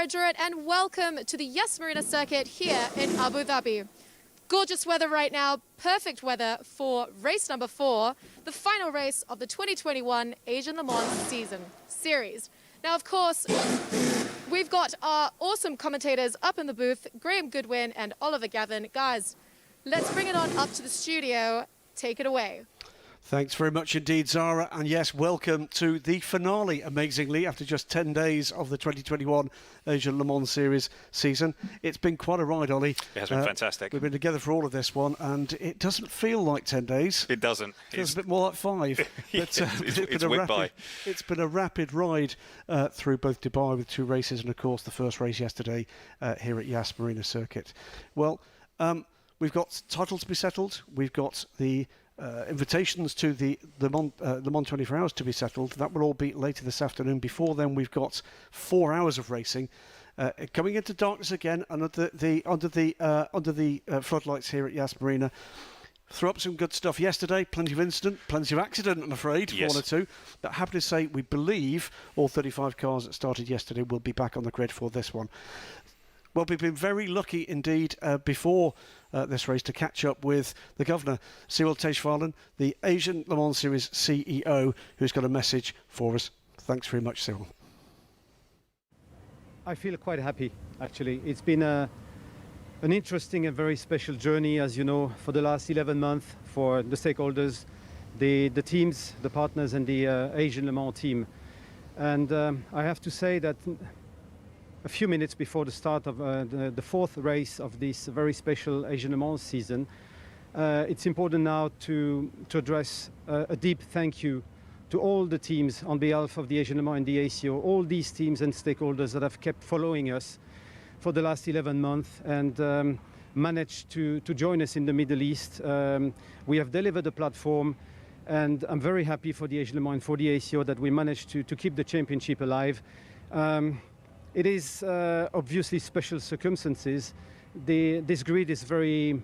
Zara Durrett, and welcome to the Yas Marina circuit here in Abu Dhabi. Gorgeous weather right now, perfect weather for race number 4, the final race of the 2021 Asian Le Mans series. Now, of course, we've got our awesome commentators up in the booth, Graham Goodwin and Oliver Gavin. Guys, let's bring it on up to the studio. Take it away. Thanks very much indeed, Zara. And yes, welcome to the finale, amazingly, after just 10 days of the 2021 Asian Le Mans Series season. It's been quite a ride, Ollie. It has been fantastic. We've been together for all of this one, and it doesn't feel like 10 days. It doesn't. It feels a bit more like 5. It's whipped by. It's been a rapid ride through both Dubai with 2 races and, of course, the first race yesterday here at Yas Marina Circuit. Well, we've got titles to be settled. We've got the invitations to the Mans 24 Hours to be settled. That will all be later this afternoon. Before then, we've got 4 hours of racing coming into darkness again under the floodlights here at Yas Marina. Threw up some good stuff yesterday. Plenty of incident, plenty of accident, I'm afraid. Yes. 1 or 2. But happy to say, we believe all 35 cars that started yesterday will be back on the grid for this one. Well, we've been very lucky indeed before this race to catch up with the Governor, Cyril Tejfalen, the Asian Le Mans Series CEO, who's got a message for us. Thanks very much, Cyril. I feel quite happy, actually. It's been an interesting and very special journey, as you know, for the last 11 months for the stakeholders, the teams, the partners, and the Asian Le Mans team. And I have to say that a few minutes before the start of the 4th race of this very special Asian Le Mans season, it's important now to address a deep thank you to all the teams on behalf of the Asian Le Mans and the ACO, all these teams and stakeholders that have kept following us for the last 11 months and managed to join us in the Middle East. We have delivered a platform, and I'm very happy for the Asian Le Mans and for the ACO that we managed to keep the championship alive. It is obviously special circumstances. This grid is very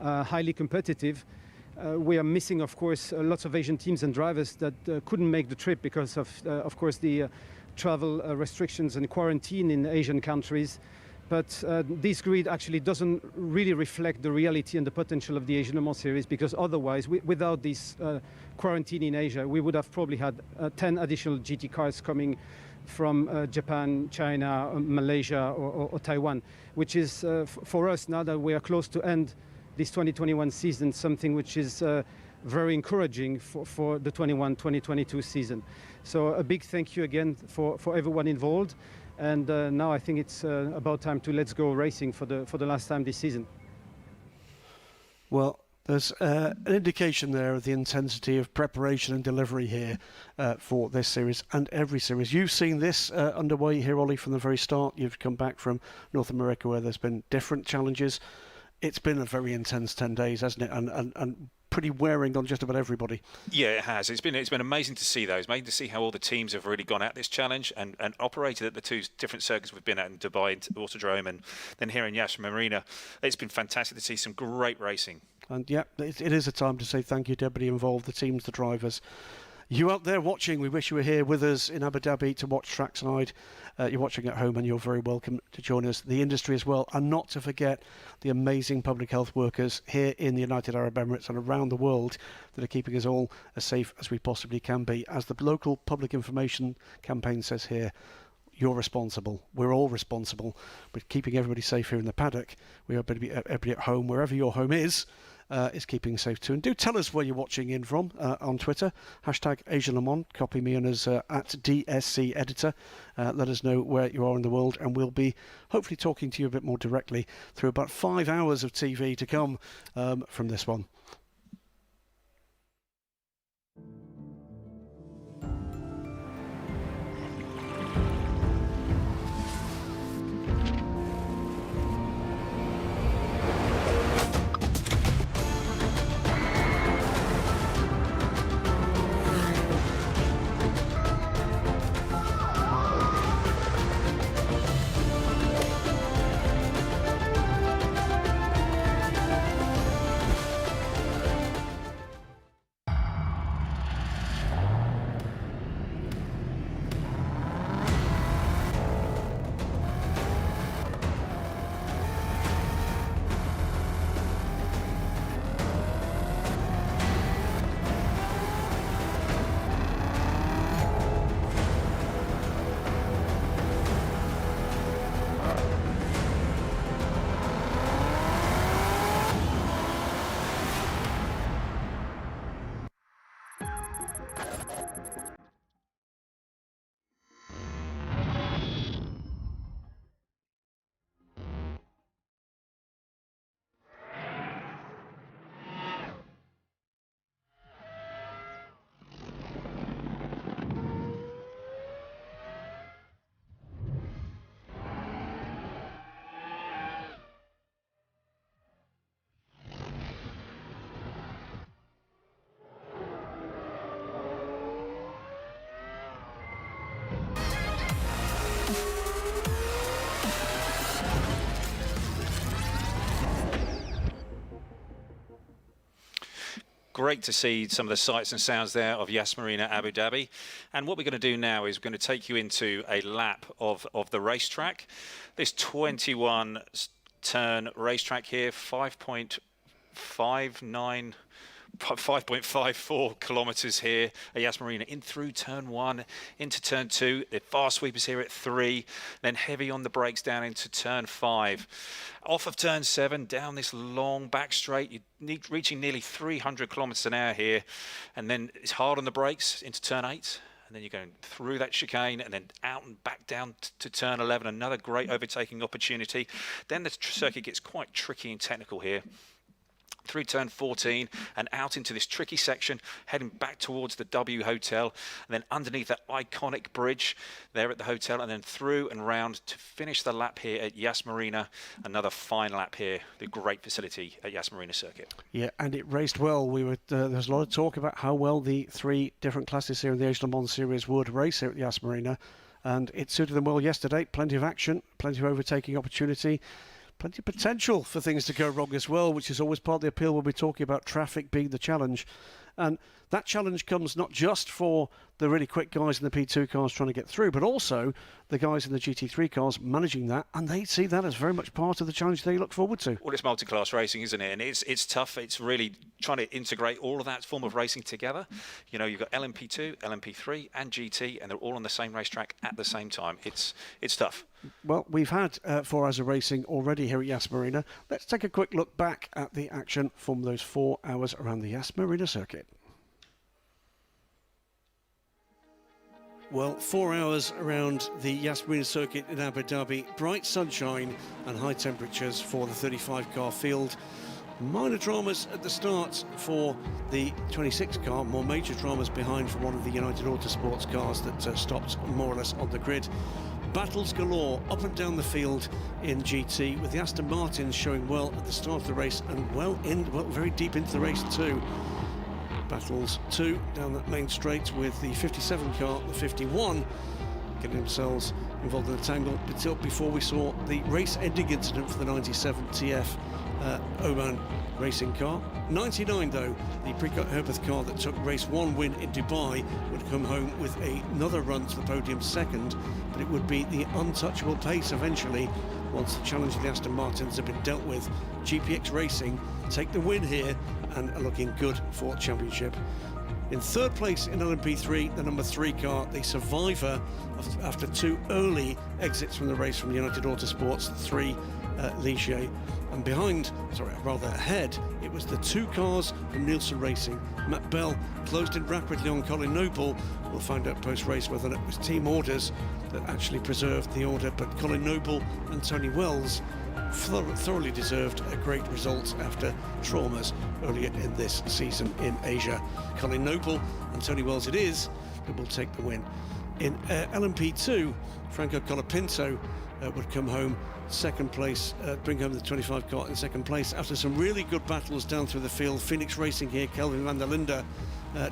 highly competitive. We are missing, of course, lots of Asian teams and drivers that couldn't make the trip because of course, the travel restrictions and quarantine in Asian countries. But this grid actually doesn't really reflect the reality and the potential of the Asian Le Mans Series, because otherwise, without this quarantine in Asia, we would have probably had 10 additional GT cars coming from Japan, China, Malaysia or Taiwan, which is for us, now that we are close to end this 2021 season, something which is very encouraging for the 2022 season. So a big thank you again for everyone involved. And now I think it's about time to let's go racing for the last time this season. Well, there's an indication there of the intensity of preparation and delivery here for this series and every series. You've seen this underway here, Ollie, from the very start. You've come back from North America where there's been different challenges. It's been a very intense 10 days, hasn't it? And pretty wearing on just about everybody. Yeah, it has. It's been amazing to see those. Amazing to see how all the teams have really gone at this challenge and operated at the 2 different circuits we've been at in Dubai Autodrome and then here in Yas Marina. It's been fantastic to see some great racing. And yeah, it is a time to say thank you to everybody involved, the teams, the drivers. You out there watching, we wish you were here with us in Abu Dhabi to watch trackside. You're watching at home and you're very welcome to join us. The industry as well, and not to forget the amazing public health workers here in the United Arab Emirates and around the world that are keeping us all as safe as we possibly can be. As the local public information campaign says here, you're responsible. We're all responsible with keeping everybody safe here in the paddock. We are everybody at home, wherever your home is keeping safe too. And do tell us where you're watching in from on Twitter. Hashtag Asian Le Mans. Copy me and us at DSC Editor. Let us know where you are in the world, and we'll be hopefully talking to you a bit more directly through about 5 hours of TV to come from this one. great to see some of the sights and sounds there of Yas Marina Abu Dhabi. And what we're going to do now is we're going to take you into a lap of the racetrack. This 21 turn racetrack here, 5.54 kilometres here at Yas Marina, in through turn 1 into turn 2. The fast sweepers here at 3, then heavy on the brakes down into turn 5. Off of turn 7, down this long back straight, you're reaching nearly 300 kilometres an hour here, and then it's hard on the brakes into turn 8. And then you're going through that chicane and then out and back down to turn 11. Another great overtaking opportunity. Then the circuit gets quite tricky and technical here. Through turn 14 and out into this tricky section, heading back towards the W Hotel, and then underneath that iconic bridge there at the hotel, and then through and round to finish the lap here at Yas Marina. Another fine lap here, the great facility at Yas Marina Circuit. Yeah, and it raced well. There was a lot of talk about how well the 3 different classes here in the Asian Le Mans Series would race here at Yas Marina, and it suited them well yesterday. Plenty of action, plenty of overtaking opportunity. Plenty of potential for things to go wrong as well, which is always part of the appeal when we're talking about traffic being the challenge. And that challenge comes not just for the really quick guys in the P2 cars trying to get through, but also the guys in the GT3 cars managing that, and they see that as very much part of the challenge they look forward to. Well, it's multi-class racing, isn't it? And it's tough. It's really trying to integrate all of that form of racing together. You know, you've got LMP2, LMP3 and GT, and they're all on the same racetrack at the same time. It's tough. Well, we've had 4 hours of racing already here at Yas Marina. Let's take a quick look back at the action from those 4 hours around the Yas Marina circuit. Well, 4 hours around the Yas Marina circuit in Abu Dhabi. Bright sunshine and high temperatures for the 35-car field. Minor dramas at the start for the 26 car, more major dramas behind for one of the United Autosports cars that stopped more or less on the grid. Battles galore up and down the field in GT, with the Aston Martins showing well at the start of the race and very deep into the race too. Battles too down that main straight with the 57 car, the 51 getting themselves involved in a tangle until before we saw the race-ending incident for the 97 TF Oman racing car. 99 though, the Precoat Herbeth car that took race 1 win in Dubai would come home with another run to the podium second, but it would be the untouchable pace eventually once the challenge of the Aston Martins had been dealt with. GPX Racing take the win here and are looking good for championship. In third place in LMP3, the number 3 car, the survivor after 2 early exits from the race from United Autosports, 3 Ligier. And ahead, it was the 2 cars from Nielsen Racing. Matt Bell closed in rapidly on Colin Noble. We'll find out post-race whether it was team orders that actually preserved the order, but Colin Noble and Tony Wells thoroughly deserved a great result after traumas earlier in this season in Asia. Colin Noble and Tony Wells it is that will take the win. In LMP2, Franco Colapinto would come home second place, bring home the 25 car in second place after some really good battles down through the field. Phoenix Racing here, Kelvin van der Linde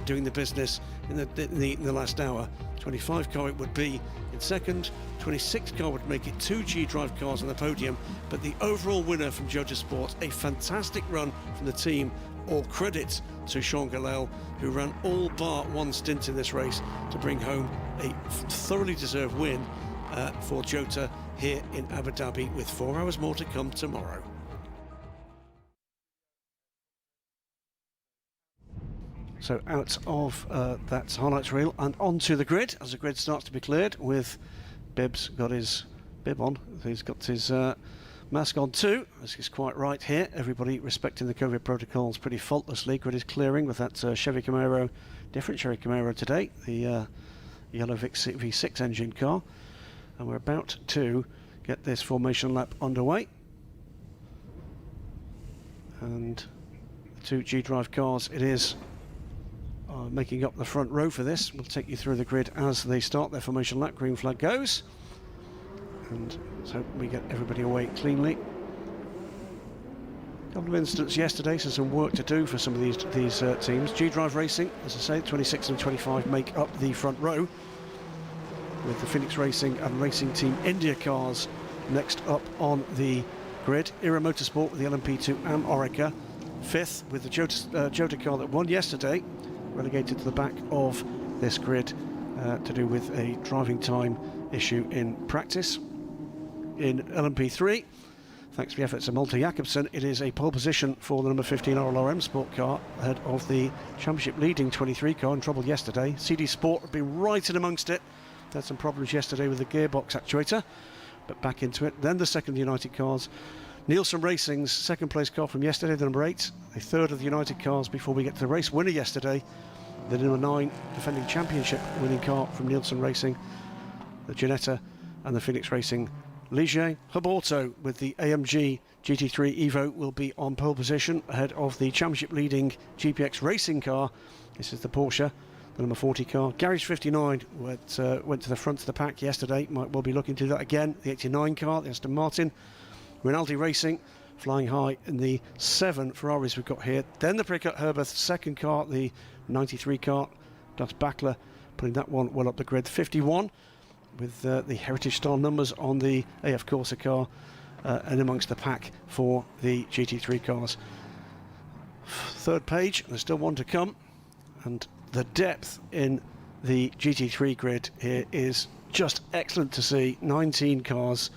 doing the business in the last hour. 25 car it would be in second, 26 car would make it 2 G-Drive cars on the podium, but the overall winner from Judges Sport, a fantastic run from the team. All credit to Sean Galel, who ran all bar 1 stint in this race to bring home a thoroughly deserved win for Jota here in Abu Dhabi, with 4 hours more to come tomorrow. So out of that highlights reel and onto the grid as the grid starts to be cleared, with Bibbs got his bib on. He's got his mask on too, as is quite right here. Everybody respecting the COVID protocols pretty faultlessly. Grid is clearing with that Chevy Camaro, different Chevy Camaro today, the yellow V6 engine car. And we're about to get this formation lap underway. And the 2 G-Drive cars it is making up the front row for this. We'll take you through the grid as they start their formation lap. Green flag goes. And so we get everybody away cleanly. A couple of incidents yesterday, so some work to do for some of these teams. G-Drive Racing, as I say, 26 and 25 make up the front row, with the Phoenix Racing and Racing Team India cars next up on the grid. Era Motorsport with the LMP2 Am Orica, fifth with the Jota car that won yesterday, relegated to the back of this grid to do with a driving time issue in practice. In LMP3, thanks to the efforts of Malte Jakobsen, it is a pole position for the number 15 RLRM Sport car ahead of the championship leading 23 car in trouble yesterday. CD Sport have been right in amongst it. Had some problems yesterday with the gearbox actuator, but back into it. Then the second United cars. Nielsen Racing's second place car from yesterday, the number 8, a third of the United cars before we get to the race winner yesterday. The number 9 defending championship winning car from Nielsen Racing, the Ginetta, and the Phoenix Racing Ligier. Hub Auto with the AMG GT3 Evo will be on pole position ahead of the championship leading GPX racing car. This is the Porsche, the number 40 car. Garage 59 went to the front of the pack yesterday, might well be looking to do that again. The 89 car, the Aston Martin. Rinaldi Racing flying high in the 7 Ferraris we've got here. Then the Prickett Herberth second car, the 93 car. Das Backler putting that one well up the grid. 51 with the Heritage style numbers on the AF Corsa car and amongst the pack for the GT3 cars. Third page, there's still one to come, and the depth in the GT3 grid here is just excellent to see. 19 cars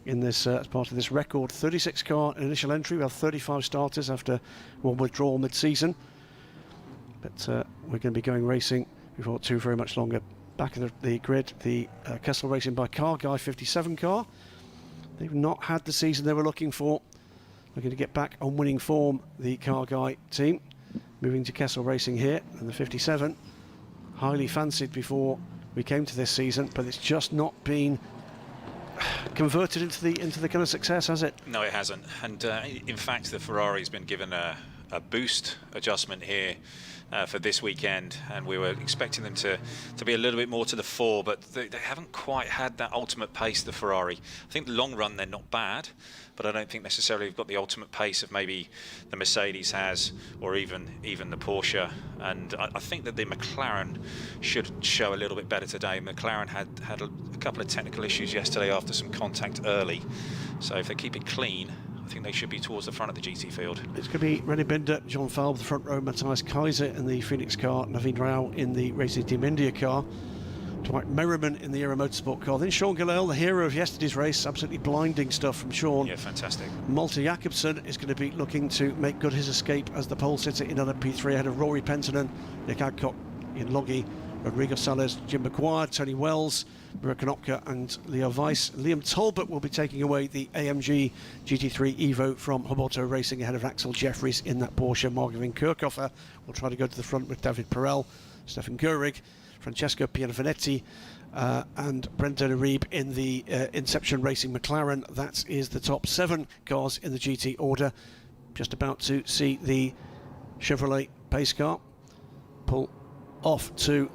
in this as part of this record 36 car initial entry. We have 35 starters after one withdrawal mid-season, but we're going to be going racing before too very much longer. Back of the grid, the Kessel Racing by Car Guy 57 car. They've not had the season they were looking for. Looking to get back on winning form, the Car Guy team. Moving to Kessel Racing here, and the 57. Highly fancied before we came to this season, but it's just not been converted into the kind of success, has it? No, it hasn't. And in fact, the Ferrari's been given a boost adjustment here for this weekend, and we were expecting them to be a little bit more to the fore, but they haven't quite had that ultimate pace, the Ferrari. I think the long run they're not bad, but I don't think necessarily they've got the ultimate pace of maybe the Mercedes has, or even the Porsche. And I think that the McLaren should show a little bit better today. McLaren had a couple of technical issues yesterday after some contact early, so if they keep it clean, I think they should be towards the front of the GT field. It's going to be René Binder, John Falb, the front row, Matthias Kaiser in the Phoenix car, Naveen Rao in the Racing Team India car, Dwight Merriman in the Aero Motorsport car, then Sean Gillel, the hero of yesterday's race. Absolutely blinding stuff from Sean. Yeah, fantastic. Malte Jakobsen is going to be looking to make good his escape as the pole sitter in LMP3 ahead of Rory Penttinen, Nick Adcock, Ian Loggy, Rodrigo Salas, Jim McGuire, Tony Wells, Mira Konopka and Leo Weiss. Liam Talbot will be taking away the AMG GT3 Evo from Hub Auto Racing ahead of Axel Jeffries in that Porsche. Marvin Kirchhofer will try to go to the front with David Perel, Stefan Gehrig, Francesco Pianvanetti and Brendan Aribe in the Inception Racing McLaren. That is the top 7 cars in the GT order. Just about to see the Chevrolet pace car pull off to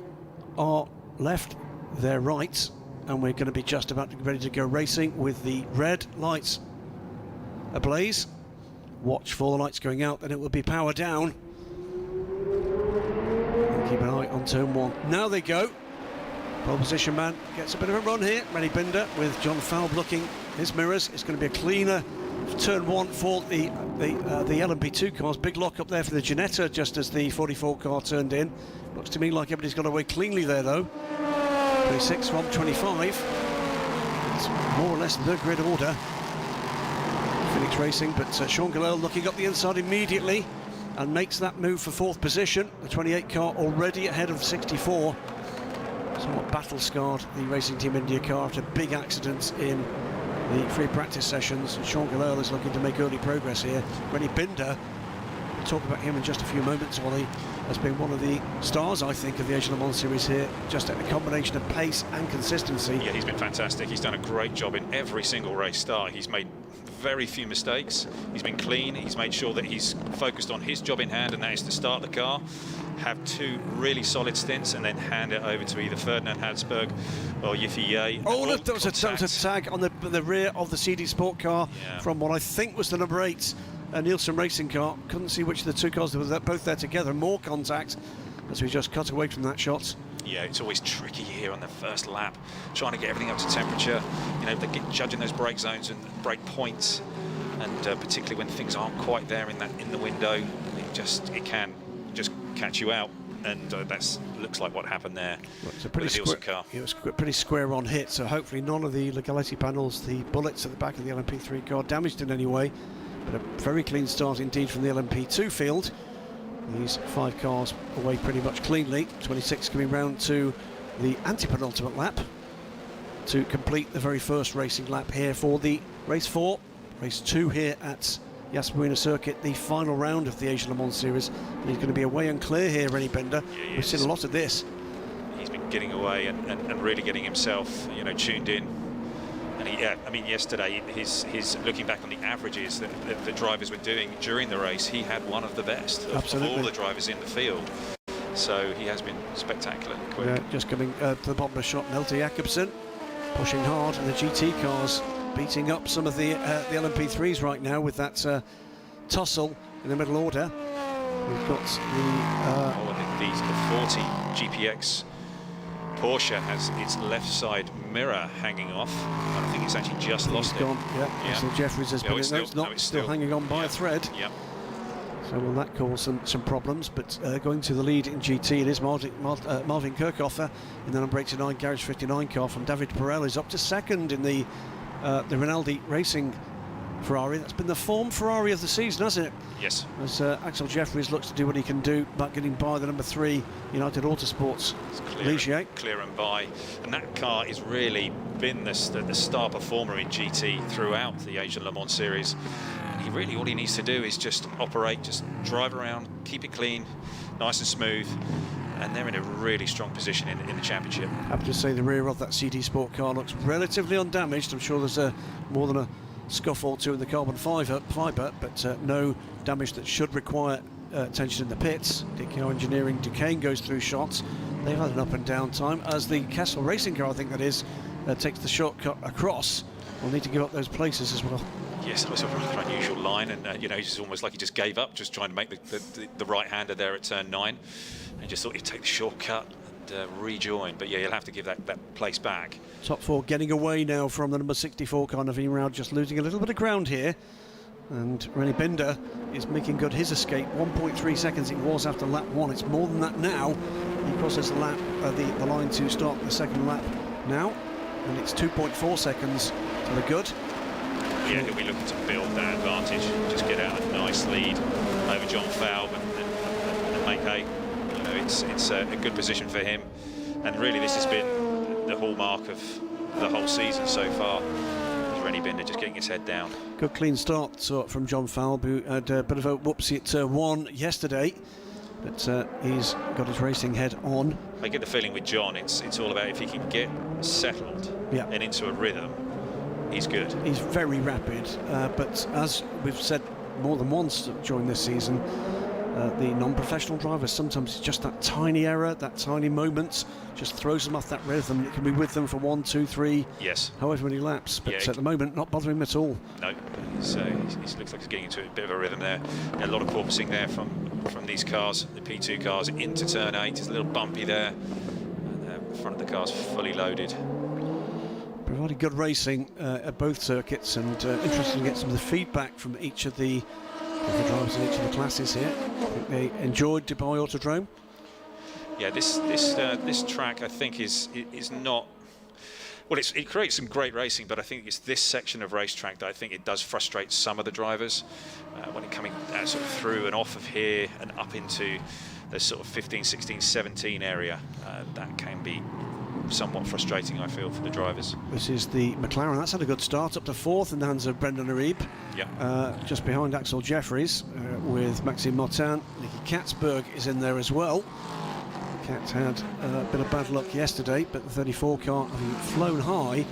our left, their right, and we're going to be just about ready to go racing with the red lights ablaze. Watch for the lights going out, then it will be power down. And keep an eye on turn 1. Now they go. Pole position man gets a bit of a run here. René Binder with John Falb looking his mirrors. It's going to be a cleaner turn 1 for the LMP2 cars. Big lock up there for the Ginetta just as the 44 car turned in. Looks to me like everybody's got away cleanly there though. 26 from 25. It's more or less the grid order. Phoenix Racing, but Sean Gillel looking up the inside immediately and makes that move for 4th position. The 28 car already ahead of 64. Somewhat battle-scarred, the Racing Team India car after big accidents in the free practice sessions. And Sean Gillel is looking to make early progress here. René Binder, we'll talk about him in just a few moments, Ollie, has been one of the stars, I think, of the Asian Le Mans series here. Just a combination of pace and consistency. Yeah, he's been fantastic. He's done a great job in every single race start. He's made very few mistakes. He's been clean. He's made sure that he's focused on his job in hand, and that is to start the car, have 2 really solid stints, and then hand it over to either Ferdinand Hansberg or Yiffy Ye. Oh, look, that was a tag on the rear of the CD Sport car from what I think was the number 8 Nielsen Racing car. Couldn't see which of the 2 cars were both there together. More contact as we just cut away from that shot. Yeah, it's always tricky here on the first lap, trying to get everything up to temperature. You know, judging those brake zones and brake points. and particularly when things aren't quite there in the window, it can just catch you out. And that's looks like what happened there. Well, it's a pretty with the Nielsen car. It was a pretty square on hit, so hopefully none of the legality panels, the bullets at the back of the LMP3 car, damaged in any way. But a very clean start indeed from the LMP2 field. These 5 cars away pretty much cleanly. 26 coming round to the anti-penultimate lap to complete the very first racing lap here for the race 4. Race 2 here at Yas Marina Circuit, the final round of the Asian Le Mans Series. And he's going to be away and clear here, Rennie Binder. Yeah, We've seen a lot of this. He's been getting away and really getting himself, tuned in. And I mean, yesterday, his looking back on the averages that the drivers were doing during the race, he had one of the best of all the drivers in the field. So he has been spectacularly quick. Yeah, just coming to the bottom of the shot, Nelte Jacobsen pushing hard, and the GT cars beating up some of the LMP3s right now with that tussle in the middle order. We've got the 40 GPX Porsche has its left side mirror hanging off. I think it's actually just lost it. Gone. Yeah. So Jeffries has been. It's still hanging on by a thread. Yep. So will that cause some problems? But going to the lead in GT, it is Marvin Kirchhofer in the number 89 Garage 59 car from David Perel. Is up to second in the Rinaldi Racing Ferrari. That's been the form Ferrari of the season, hasn't it? Yes. As Axel Jeffries looks to do what he can do, but getting by the number 3 United Autosports Ligier. Clear and by. And that car has really been the star performer in GT throughout the Asian Le Mans Series. And all he needs to do is just operate, just drive around, keep it clean, nice and smooth. And they're in a really strong position in the championship. I have to say the rear of that CD Sport car looks relatively undamaged. I'm sure there's more than a scuff or two in the carbon fibre, but no damage that should require attention in the pits. DKO Engineering Duquesne goes through shots. They've had an up and down time as the Kessel Racing car, I think that is, takes the shortcut across. We'll need to give up those places as well. Yes, that was a rather unusual line, and it's almost like he just gave up, just trying to make the right-hander there at turn 9, and just thought he'd take the shortcut and rejoin. But yeah, you'll have to give that place back. Top 4 getting away now from the number 64 car, Naveen Rao, just losing a little bit of ground here. And Rennie Binder is making good his escape. 1.3 seconds it was after lap 1. It's more than that now. He crosses the line to start the second lap now, and it's 2.4 seconds to the good. Yeah, he'll be looking to build that advantage, just get out a nice lead over John Falb and make hay. It's a good position for him, and really this has been the hallmark of the whole season so far. Rennie Binder just getting his head down. Good clean start from John Falb, who had a bit of a whoopsie at turn 1 yesterday, but he's got his racing head on. I get the feeling with John, it's all about if he can get settled and into a rhythm. He's good. He's very rapid, but as we've said more than once during this season, the non-professional drivers, sometimes it's just that tiny error, that tiny moment, just throws them off that rhythm. It can be with them for 1, 2, 3, however many laps, but at the moment, not bothering him at all. No, he looks like he's getting into a bit of a rhythm there. A lot of porpoising there from these cars, the P2 cars, into turn 8. It's a little bumpy there, and the front of the car's fully loaded. Provided good racing at both circuits, and interesting to get some of the feedback from each of the drivers in each of the classes here. I think they enjoyed Dubai Autodrome. Yeah, this track I think is not. Well, it creates some great racing, but I think it's this section of racetrack that I think it does frustrate some of the drivers when it coming sort of through and off of here and up into the sort of 15, 16, 17 area. That can be somewhat frustrating, I feel, for the drivers. This is the McLaren. That's had a good start, up to 4th in the hands of Brendan Arieb. Just behind Axel Jeffries with Maxime Martin. Nicky Katzberg is in there as well. Katz had a bit of bad luck yesterday, but the 34 car, having flown high,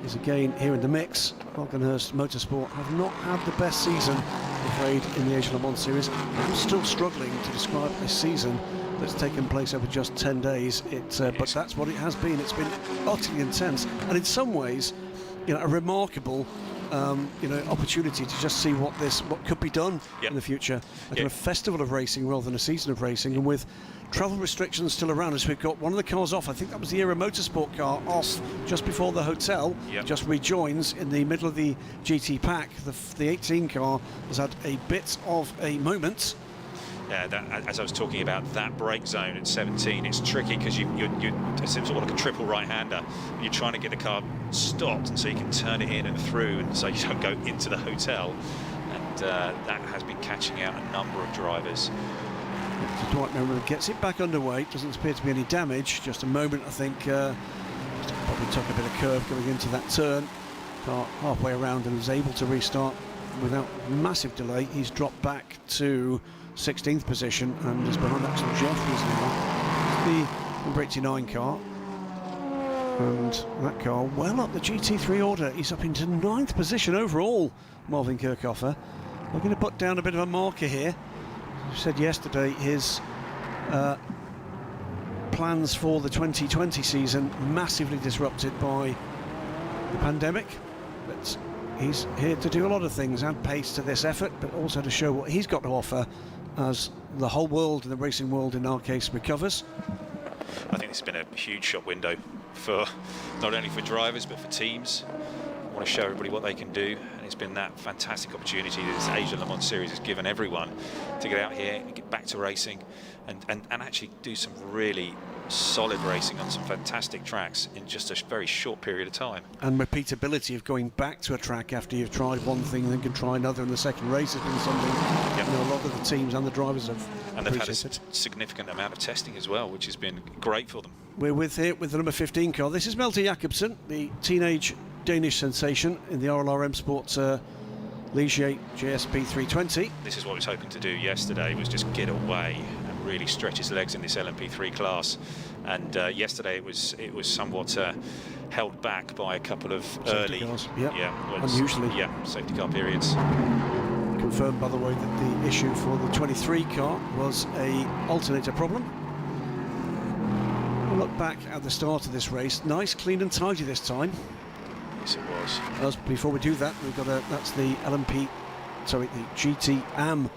is again here in the mix. Falconhurst Motorsport have not had the best season, I'm afraid, in the Asian Le Mans Series. I'm still struggling to describe a season that's taken place over just 10 days. But that's what it has been. It's been utterly intense, and in some ways, a remarkable opportunity to just see what could be done Yep. in the future. A kind Yep. of festival of racing rather than a season of racing, and with travel restrictions still around us, we've got one of the cars off. I think that was the Era Motorsport car off just before the hotel. Yep. Just rejoins in the middle of the GT pack. The 18 car has had a bit of a moment. Yeah, as I was talking about, that brake zone at 17, it's tricky because it seems like a triple right-hander. You're trying to get the car stopped, and so you can turn it in and through, and so you don't go into the hotel. And that has been catching out a number of drivers. Dwight Merriman gets it back underway. Doesn't appear to be any damage. Just a moment, I think. Probably took a bit of curve going into that turn. Car halfway around and was able to restart without massive delay. He's dropped back to 16th position and is behind Axel Jeffries now. The number 89 car. And that car well up the GT3 order. He's up into 9th position overall, Marvin Kirchhofer. We're going to put down a bit of a marker here. As I said yesterday, his plans for the 2020 season massively disrupted by the pandemic. But he's here to do a lot of things, add pace to this effort, but also to show what he's got to offer as the whole world, and the racing world in our case, recovers. I think this has been a huge shop window for not only for drivers but for teams. I want to show everybody what they can do, and it's been that fantastic opportunity that this Asia Le Mans series has given everyone to get out here and get back to racing and actually do some really solid racing on some fantastic tracks in just a very short period of time. And repeatability of going back to a track after you've tried one thing and then can try another in the second race has been something Yep. a lot of the teams and the drivers have And they've had a appreciated. significant amount of testing as well, which has been great for them. We're with the number 15 car. This is Malte Jacobsen, the teenage Danish sensation in the RLRM Sports Ligier JSP 320. This is what he was hoping to do yesterday, was just get away and really stretch his legs in this LMP3 class. And yesterday it was somewhat held back by a couple of Safety early cars, yep. well, Unusually. safety car periods. Confirmed, by the way, that the issue for the 23 car was a alternator problem. We'll look back at the start of this race. Nice, clean and tidy this time. Yes, it was. Before we do that, we've got that's the the GT Am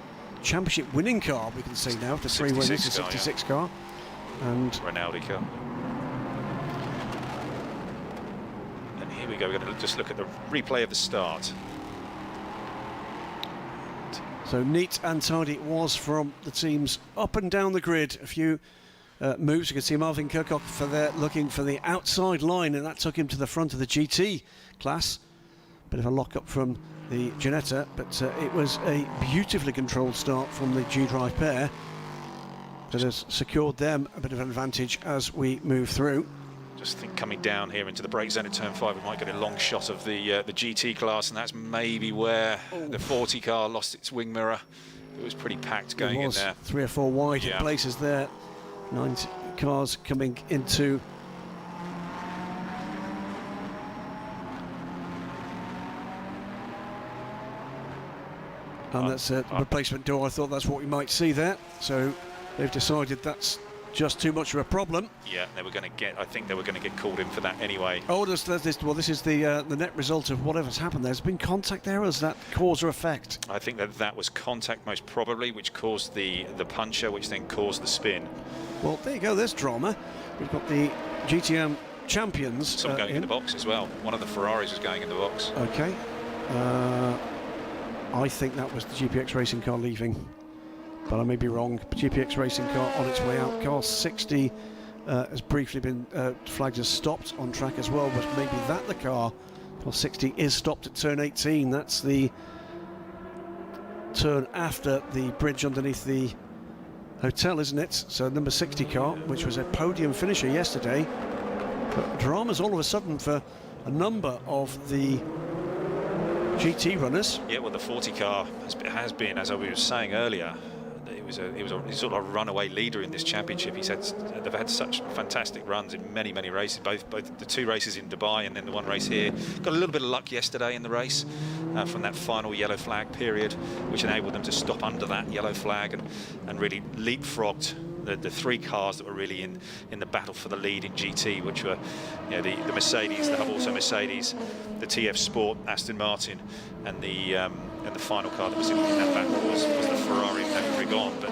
Championship winning car. We can see now after 3 wins, the 66 car, and Rinaldi car. And here we go. We're going to just look at the replay of the start. so neat and tidy it was from the teams up and down the grid. A few moves. You can see Marvin Kirchhofer there looking for the outside line, and that took him to the front of the GT class. Bit of a lock-up from the Ginetta, but it was a beautifully controlled start from the G-Drive pair that has secured them a bit of an advantage as we move through. Just think coming down here into the brake zone at turn 5, we might get a long shot of the GT class, and that's maybe where the 40 car lost its wing mirror. It was pretty packed going in there. 3 or 4 wide Yeah. places there. 9 cars coming into and that's a replacement door. I thought that's what we might see there. So they've decided that's just too much of a problem. Yeah, they were going to get. I think they were going to get called in for that anyway. Oh, this is the net result of whatever's happened. There's been contact there. Is that cause or effect? I think that was contact most probably, which caused the puncher, which then caused the spin. Well, there you go. There's drama. We've got the GTM champions. Some going in the box as well. One of the Ferraris was going in the box. Okay. I think that was the GPX racing car leaving, but I may be wrong. GPX racing car on its way out. Car 60 has briefly been flagged as stopped on track as well, but maybe that the car. Car 60 is stopped at turn 18. That's the turn after the bridge underneath the hotel, isn't it? So number 60 car, which was a podium finisher yesterday. But dramas all of a sudden for a number of the GT runners. Yeah, well, the 40 car has been, as I was saying earlier, it was a sort of runaway leader in this championship. They've had such fantastic runs in many races, both the 2 races in Dubai and then the 1 race here. Got a little bit of luck yesterday in the race from that final yellow flag period, which enabled them to stop under that yellow flag and really leapfrogged the three cars that were really in the battle for the lead in GT, which were, you know, the Mercedes, the Hub Also Mercedes, the TF Sport, Aston Martin, and the final car that was in that battle was the Ferrari Dragon. But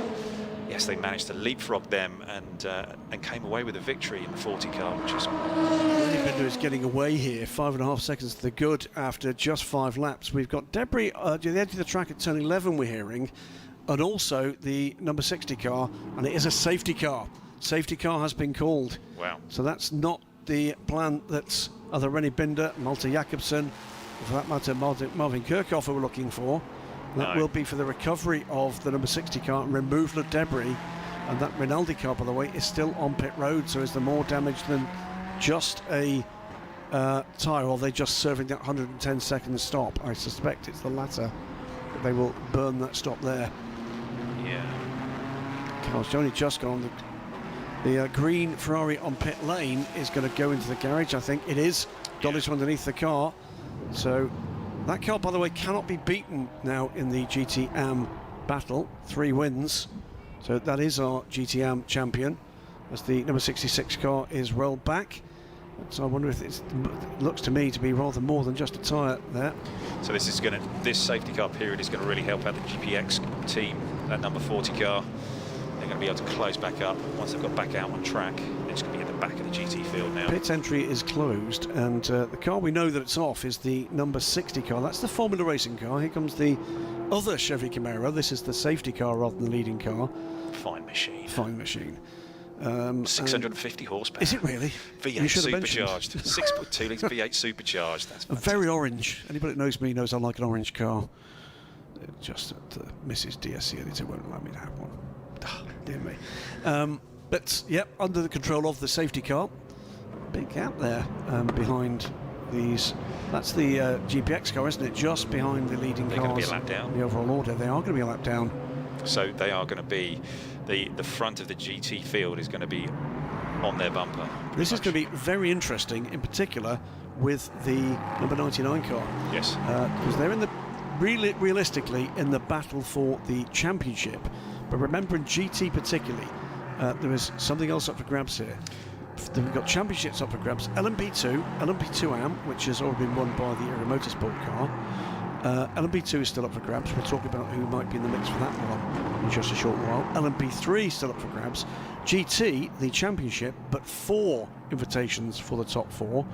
yes, they managed to leapfrog them and came away with a victory in the 40 car, which is. Rennie Binder is getting away here. 5.5 seconds to the good after just 5 laps. We've got debris at the edge of the track at turn 11, we're hearing, and also the number 60 car, and it is a safety car. Safety car has been called. Wow. So that's not the plan that's either Rennie Binder, Malte Jakobsen, or for that matter Marvin Kirchhoff were looking for. That will be for the recovery of the number 60 car and removal of debris. And that Rinaldi car, by the way, is still on pit road, so is there more damage than just a tyre, or are they just serving that 110-second stop? I suspect it's the latter. They will burn that stop there. Yeah. Car's only just gone on the green Ferrari on pit lane is going to go into the garage. I think it is. Got it underneath the car. So that car, by the way, cannot be beaten now in the GT-AM battle. 3 wins. So that is our GT-AM champion, as the number 66 car is rolled back. So I wonder if it looks to me to be rather more than just a tyre there. So this safety car period is going to really help out the GPX team, that number 40 car. They're going to be able to close back up once they've got back out on track. It's going to be at the back of the GT field now. Pit entry is closed, and the car we know that it's off is the number 60 car. That's the Formula Racing car. Here comes the other Chevy Camaro. This is the safety car rather than the leading car. Fine machine. Fine machine. 650 horsepower. Is it really? V8 supercharged. 6.2 litre V8 supercharged. That's fantastic. Very orange. Anybody that knows me knows I like an orange car. Just that Mrs. DSC editor won't allow me to have one. Oh, dear me. But yep, under the control of the safety car. Big gap there behind these. That's the GPX car, isn't it? Just behind the leading cars. They're going to be a lap down. The overall order. They are going to be a lap down. So they are going to be the front of the GT field is going to be on their bumper. This is going to be very interesting, in particular with the number 99 car. Yes. Because they're in the realistically in the battle for the championship. But remember, in GT particularly, there is something else up for grabs here. We've got championships up for grabs. LMP2, LMP2AM, which has already been won by the Aero Motorsport car. LMP2 is still up for grabs. We'll talk about who might be in the mix for that one in just a short while. LMP3 still up for grabs. GT, the championship, but 4 invitations for the top 4.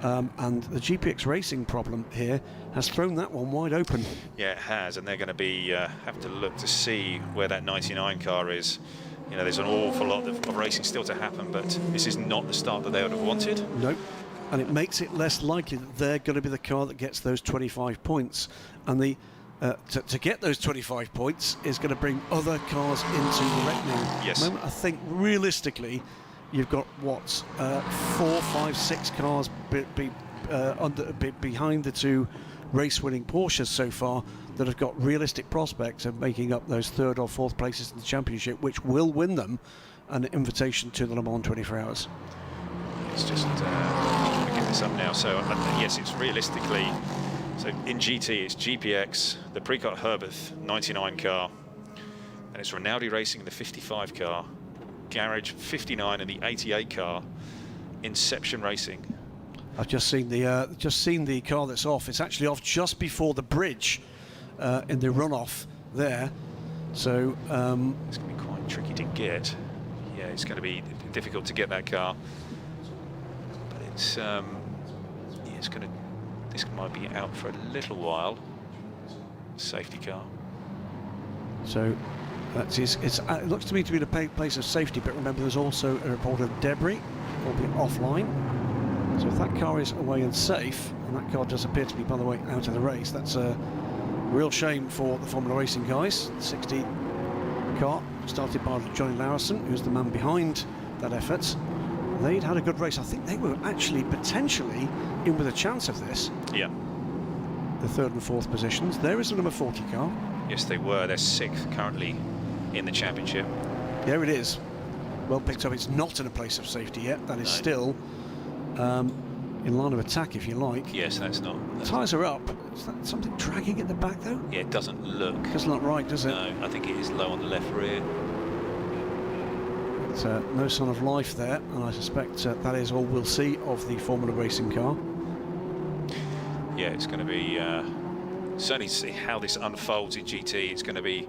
And the GPX Racing problem here has thrown that one wide open. Yeah, it has, and they're going to be have to look to see where that 99 car is. You know, there's an awful lot of racing still to happen, but this is not the start that they would have wanted. Nope. And it makes it less likely that they're going to be the car that gets those 25 points. And the to get those 25 points is going to bring other cars into the reckoning. Yes. At the moment, I think realistically, you've got what 4, 5, 6 cars behind the 2 race-winning Porsches so far that have got realistic prospects of making up those 3rd or 4th places in the championship, which will win them an invitation to the Le Mans 24 Hours. It's just trying to get this up now. So yes, it's realistically. So in GT, it's GPX, the Precourt Herbeth 99 car, and it's Rinaldi Racing the 55 car, Garage 59 and the 88 car, Inception Racing. I've just seen the car that's off. It's actually off just before the bridge in the runoff there. So it's going to be quite tricky to get. Yeah, it's going to be difficult to get that car. But it's it's going to. This might be out for a little while. Safety car. So it looks to me to be the place of safety, but remember there's also a report of debris, albeit offline. So if that car is away and safe, and that car does appear to be, by the way, out of the race, that's a real shame for the Formula Racing guys. The 60 car, started by Johnny Larison, who's the man behind that effort. They'd had a good race. I think they were actually potentially in with a chance of this. Yeah. The 3rd and 4th positions. There is the number 40 car. Yes, they were. They're 6th currently in the championship. There it is. Well picked up. It's not in a place of safety yet. That is still in line of attack, if you like. Yes, that's not. Tyres are up. Is that something dragging at the back, though? Yeah, it doesn't look. Doesn't look right, does it? No, I think it is low on the left rear. but no sign of life there, and I suspect that is all we'll see of the Formula Racing car. Yeah, it's going to be certainly see how this unfolds in GT. It's going to be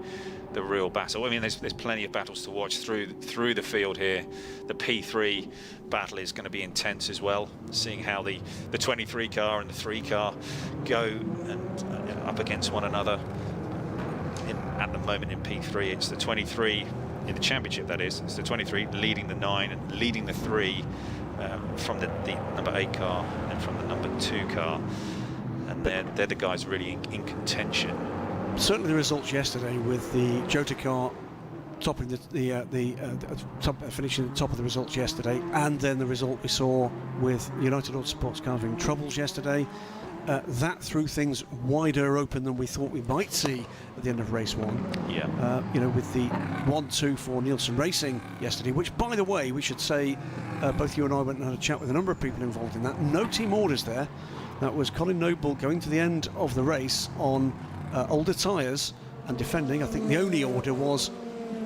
the real battle. I mean, there's plenty of battles to watch through the field here. The P3 battle is going to be intense as well, seeing how the 23 car and the 3 car go and up against one another. At the moment in P3, it's the 23 in the championship, that is. It's the 23 leading the 9 and leading the 3 from the number 8 car and from the number 2 car. And they're the guys really in contention. Certainly the results yesterday with the Jota car topping finishing at the top of the results yesterday, and then the result we saw with United Autosports car having troubles yesterday, that threw things wider open than we thought we might see at the end of race 1. Yeah. With the 1-2 for Nielsen Racing yesterday, which, by the way, we should say, both you and I went and had a chat with a number of people involved in that. No team orders there. That was Colin Noble going to the end of the race on older tyres and defending. I think the only order was,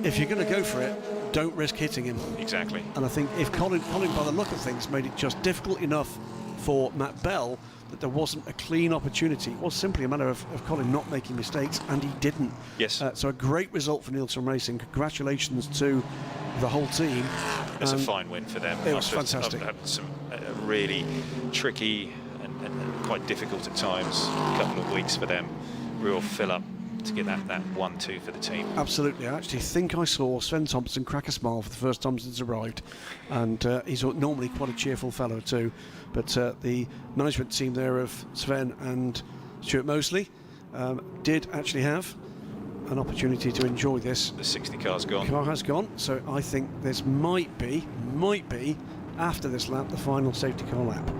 if you're going to go for it, don't risk hitting him. Exactly. And I think if Colin, by the look of things, made it just difficult enough for Matt Bell that there wasn't a clean opportunity. It was simply a matter of Colin not making mistakes, and he didn't. Yes. So a great result for Nielsen Racing. Congratulations to the whole team. It's a fine win for them. It was fantastic. I've had some really tricky and quite difficult at times couple of weeks for them. Real fill up to get that 1-2 for the team. Absolutely. I actually think I saw Sven Thompson crack a smile for the first time since arrived, and he's normally quite a cheerful fellow too, but the management team there of Sven and Stuart Mosley did actually have an opportunity to enjoy this. The 60 car's gone. The car has gone, so I think this might be after this lap the final safety car lap.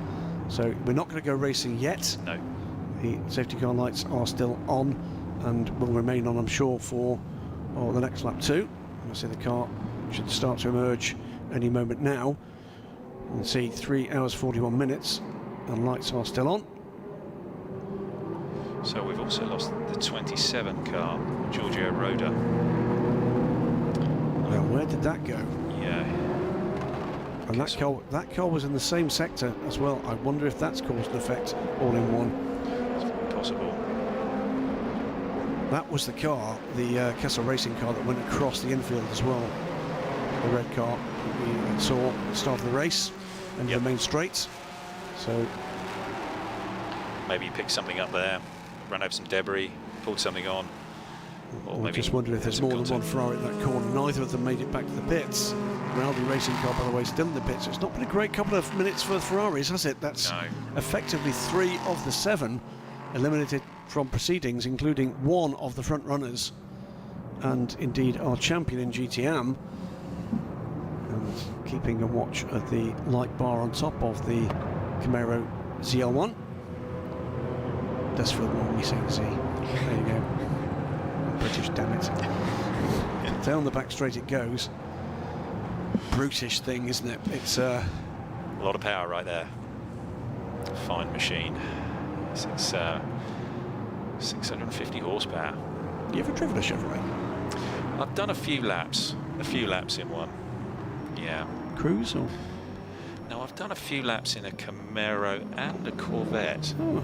So we're not going to go racing yet. No. The safety car lights are still on and will remain on, I'm sure, for the next lap too. I see the car should start to emerge any moment now. You can see 3 hours 41 minutes and lights are still on. So we've also lost the 27 car, Giorgio Roda. Now where did that go? Yeah. And that car was in the same sector as well. I wonder if that's caused an effect all in one. It's possible. That was the car, the Kessel Racing car that went across the infield as well. The red car we saw at the start of the race and the main straight. So maybe he picked something up there, ran over some debris, pulled something on. Or I maybe just wonder if there's more than one Ferrari in that corner. Neither of them made it back to the pits. Raldi Racing car, by the way, still in the pits. It's not been a great couple of minutes for the Ferraris, has it? That's effectively 3 of the 7 eliminated from proceedings, including 1 of the front runners, and indeed our champion in GTM. And keeping a watch at the light bar on top of the Camaro ZL1. Does feel more when you say Z. There you go. British, damn it. Down the back straight it goes. Brutish thing, isn't it? It's a lot of power right there. Fine machine. It's 650 horsepower. You ever driven a Chevrolet? I've done a few laps in one. Yeah. Cruise or? No, I've done a few laps in a Camaro and a Corvette. Oh.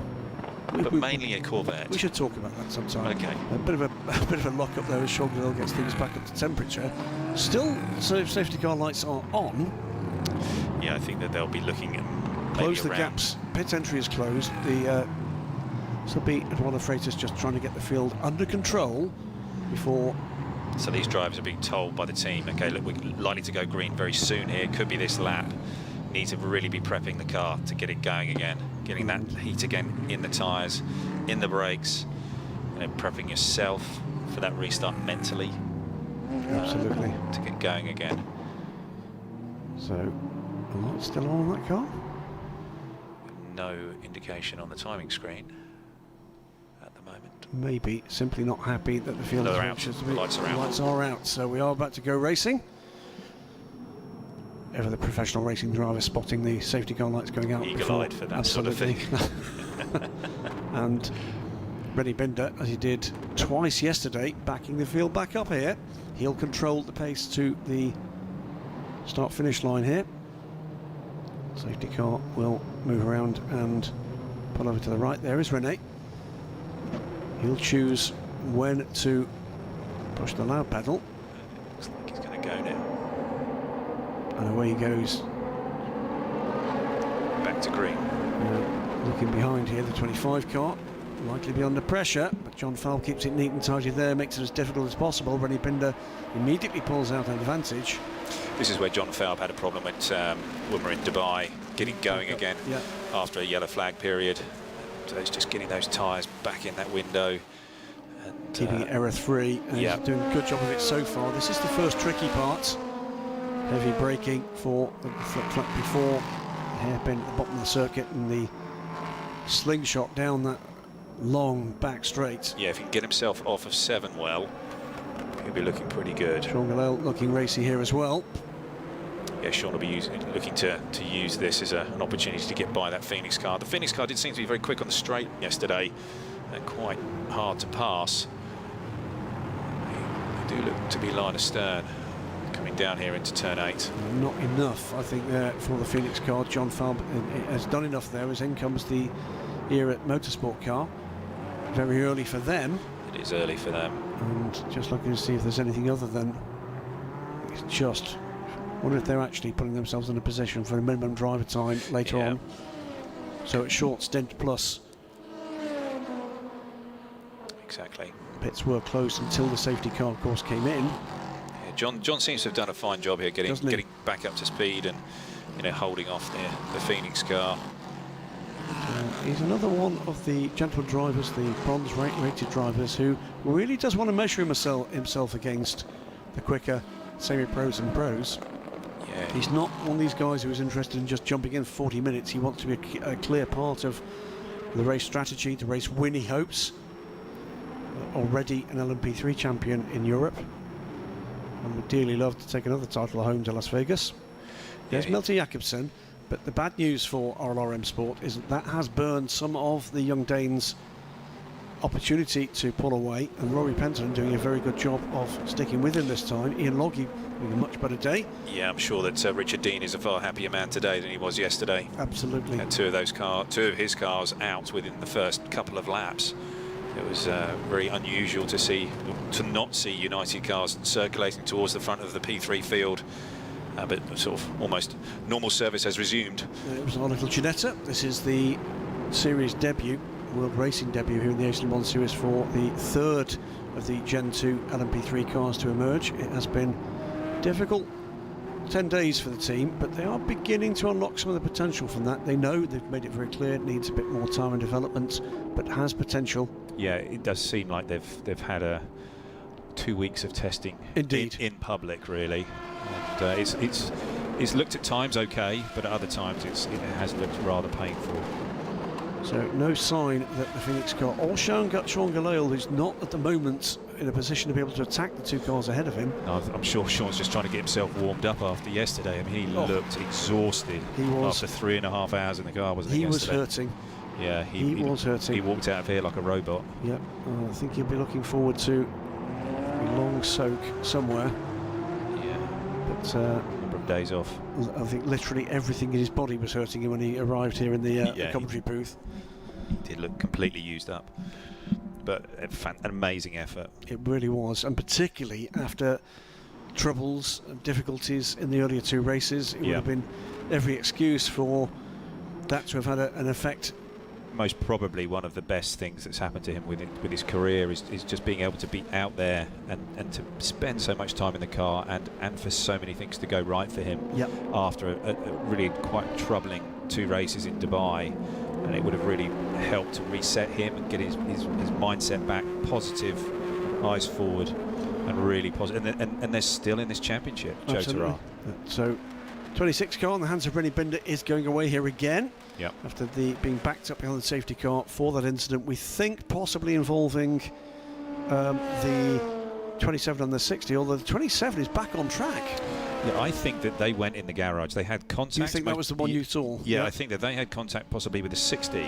But mainly a Corvette. We should talk about that sometime. Okay. A bit of a lock up there as Sean Goodell gets things back up to temperature. Still, so safety car lights are on. Yeah, I think that they'll be looking at close the gaps. Pit entry is closed. The so be Eduardo Freitas just trying to get the field under control before. So these drivers are being told by the team, okay, look, we're likely to go green very soon here. Could be this lap. Need to really be prepping the car to get it going again, getting that heat again in the tyres, in the brakes, prepping yourself for that restart mentally. Absolutely. To get going again. So, the light's still on that car? No indication on the timing screen at the moment. Maybe simply not happy that the field is out. The lights are out. The lights are out, so we are about to go racing. Ever the professional racing driver spotting the safety car lights going out. Eagle-eyed for that absolutely. Sort of thing. And Rennie Binder, as he did twice yesterday, backing the field back up here. He'll control the pace to the start-finish line here. Safety car will move around and pull over to the right. There is Rene. He'll choose when to push the loud pedal. Looks like he's going to go now. And away he goes. Back to green. Looking behind here, the 25 car likely be under pressure, but John Fowle keeps it neat and tidy there, makes it as difficult as possible. Rennie Binder immediately pulls out an advantage. This is where John Fowle had a problem when we were in Dubai, getting going again after a yellow flag period. So it's just getting those tyres back in that window. And, keeping it error-free, and he's doing a good job of it so far. This is the first tricky part. Heavy braking for the flip before, the hairpin at the bottom of the circuit, and the slingshot down that long back straight. Yeah, if he can get himself off of 7 well, he'll be looking pretty good. Sean Gallel looking racy here as well. Yeah, Sean will be looking to use this as an opportunity to get by that Phoenix car. The Phoenix car did seem to be very quick on the straight yesterday and quite hard to pass. They do look to be line astern coming down here into turn 8. Not enough, I think, there for the Phoenix car. John Fowle has done enough there, as in comes the Era Motorsport car. Very early for them. It is early for them. And just looking to see if there's anything other than it's just. Wonder if they're actually putting themselves in a position for a minimum driver time later on. So a short stint plus. Exactly. Pits were closed until the safety car, of course, came in. Yeah, John seems to have done a fine job here, getting back up to speed and holding off the Phoenix car. He's another one of the gentleman drivers, the bronze rated drivers, who really does want to measure himself against the quicker semi-pros and pros. Yeah. He's not one of these guys who is interested in just jumping in for 40 minutes. He wants to be a clear part of the race strategy, the race win, he hopes. Already an LMP3 champion in Europe, and would dearly love to take another title home to Las Vegas. There's Milton Jakobsen, but the bad news for RLRM Sport is that has burned some of the young Danes' opportunity to pull away, and Rory Penton doing a very good job of sticking with him this time. Ian Logie doing a much better day. Yeah, I'm sure that Richard Dean is a far happier man today than he was yesterday. Absolutely. Had two of his cars out within the first couple of laps. It was very unusual to not see United cars circulating towards the front of the P3 field, but sort of almost normal service has resumed. It was our little Ginetta. This is the series debut, World Racing debut here in the Asian Series for the third of the Gen 2 LMP3 cars to emerge. It has been difficult 10 days for the team, but they are beginning to unlock some of the potential from that. They know, they've made it very clear, it needs a bit more time and development, but has potential. Yeah, it does seem like they've had 2 weeks of testing. Indeed. In public, really. And it's looked at times okay, but at other times it has looked rather painful. So no sign that the Phoenix car, or Sean Gallel, who's not at the moment in a position to be able to attack the two cars ahead of him. No, I'm sure Sean's just trying to get himself warmed up after yesterday. I mean, he looked exhausted. He was. After 3.5 hours in the car, wasn't he? He was hurting. Yeah, he was hurting. He walked out of here like a robot. Yeah, I think he'll be looking forward to a long soak somewhere. Yeah. But number of days off. I think literally everything in his body was hurting him when he arrived here in the commentary booth. He did look completely used up, but an amazing effort. It really was, and particularly after troubles and difficulties in the earlier two races, it would have been every excuse for that to have had an effect. Most probably one of the best things that's happened to him with his career is just being able to be out there and to spend so much time in the car and for so many things to go right for him after a really quite troubling 2 races in Dubai. And it would have really helped to reset him and get his mindset back, positive, eyes forward, and really positive. And they're still in this championship, Joe Terrar. So 26 car in the hands of Rennie Binder is going away here again. Yep. After being backed up behind the safety car for that incident, we think possibly involving the 27 and the 60, although the 27 is back on track. Yeah, I think that they went in the garage. They had contact. You think that was the one you saw? Yeah, I think that they had contact possibly with the 60,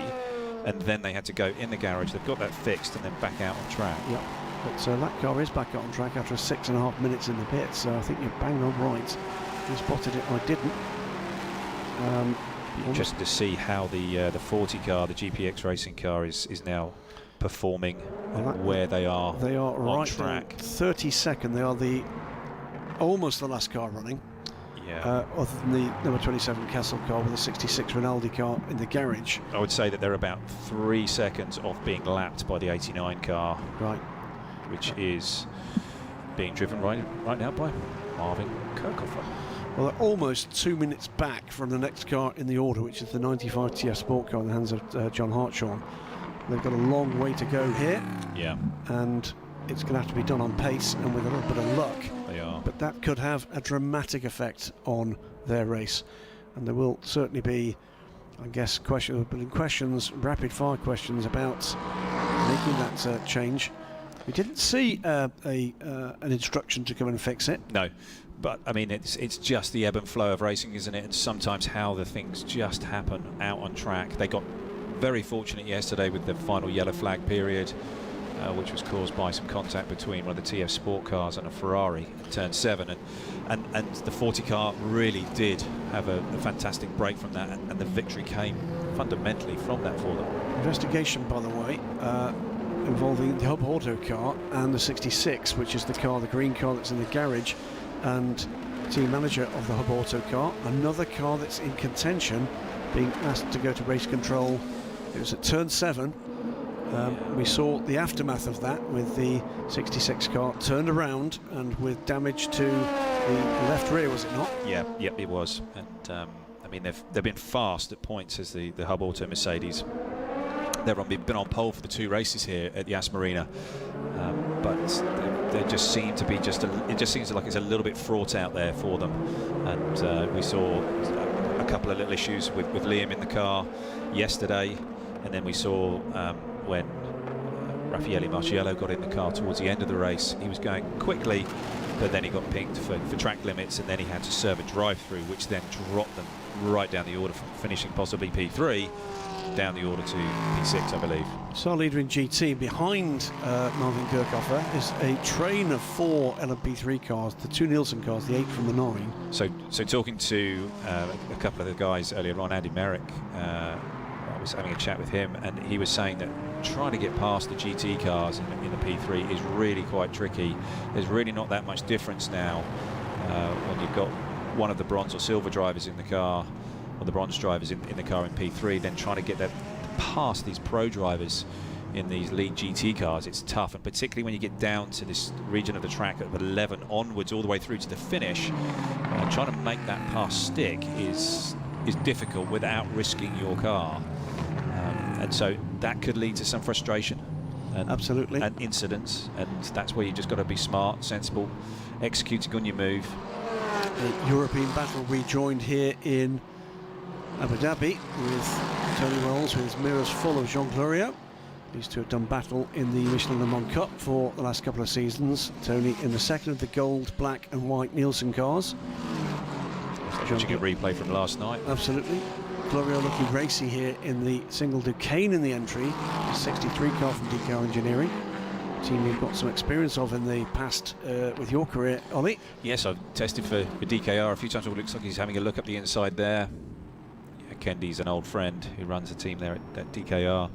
and then they had to go in the garage. They've got that fixed and then back out on track. Yeah, but that car is back on track after 6.5 minutes in the pits, so I think you're bang on right. You spotted it, I didn't. Interesting to see how the 40 car, the GPX racing car, is now performing, where they are. They are on right track. 32nd. They are almost the last car running. Yeah. Other than the number 27 Castle car with the 66 Rinaldi car in the garage. I would say that they're about 3 seconds off being lapped by the 89 car, Right. which is being driven right now by Marvin Kirchhofer. Well, they're almost 2 minutes back from the next car in the order, which is the 95 TF Sport car in the hands of John Hartshorn. They've got a long way to go here. Yeah. And it's going to have to be done on pace and with a little bit of luck. They are. But that could have a dramatic effect on their race. And there will certainly be, I guess, questions, rapid-fire questions about making that change. We didn't see an instruction to come and fix it. No, but I mean it's just the ebb and flow of racing, isn't it? And sometimes how the things just happen out on track. They got very fortunate yesterday with the final yellow flag period, which was caused by some contact between one of the TF Sport cars and a Ferrari in turn 7, and the 40 car really did have a fantastic break from that, and the victory came fundamentally from that for them. Investigation, by the way, involving the Hub Auto car and the 66, which is the green car that's in the garage, and team manager of the Hub Auto car, another car that's in contention, being asked to go to race control. It was at turn 7. We saw the aftermath of that with the 66 car turned around and with damage to the left rear, was it not? Yeah, yep, it was. And I mean, they've been fast at points as the Hub Auto Mercedes. They've been on pole for the 2 races here at the Yas Marina, but they just seem to be it just seems like it's a little bit fraught out there for them. And we saw a couple of little issues with Liam in the car yesterday, and then we saw when Raffaele Marciello got in the car towards the end of the race. He was going quickly, but then he got pinged for track limits, and then he had to serve a drive-through, which then dropped them right down the order from finishing possibly P3 down the order to P6, I believe. Star leader in GT behind Marvin Kirchhofer is a train of 4 LMP3 cars, the 2 Nielsen cars, the 8 from the 9. So talking to a couple of the guys earlier on, Andy Merrick, I was having a chat with him, and he was saying that trying to get past the GT cars in the P3 is really quite tricky. There's really not that much difference now when you've got one of the bronze or silver drivers in the car, or the bronze drivers in the car in P3, then trying to get that past these pro drivers in these lead GT cars, it's tough, and particularly when you get down to this region of the track at 11 onwards all the way through to the finish, trying to make that pass stick is difficult without risking your car, and so that could lead to some frustration and absolutely, and incidents, and that's where you just got to be smart, sensible, executing on your move. The European battle rejoined here in Abu Dhabi with Tony Rolls with his mirrors full of Jean Gloria. These two have done battle in the Michelin Le Mans Cup for the last couple of seasons. Tony in the second of the gold, black and white Nielsen cars. Watching a replay from last night. Absolutely. Gloria looking racy here in the single Duquesne in the entry. The 63 car from DK Engineering. A team you've got some experience of in the past with your career, Ollie. Yes, I've tested for DKR a few times. It looks like he's having a look up the inside there. Yeah, Kendi's an old friend who runs a team there at DKR.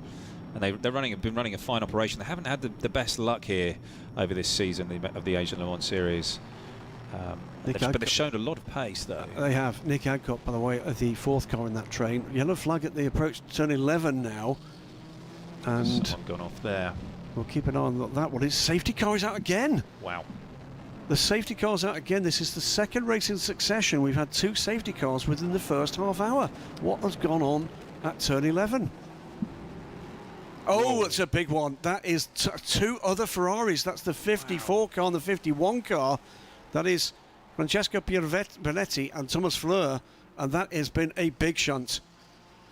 And they've been running a fine operation. They haven't had the best luck here over this season of the Asian Le Mans Series. But they've shown a lot of pace, though. They have. Nick Adcock, by the way, the 4th car in that train. Yellow flag at the approach to turn 11 now. And someone gone off there. We'll keep an eye on that one. His safety car is out again. Wow. The safety car's out again. This is the second race in succession. We've had 2 safety cars within the first half hour. What has gone on at turn 11? Oh, that's a big one. That is 2 other Ferraris. That's the 54 car and the 51 car. That is Francesco Pierletti and Thomas Fleur, and that has been a big shunt.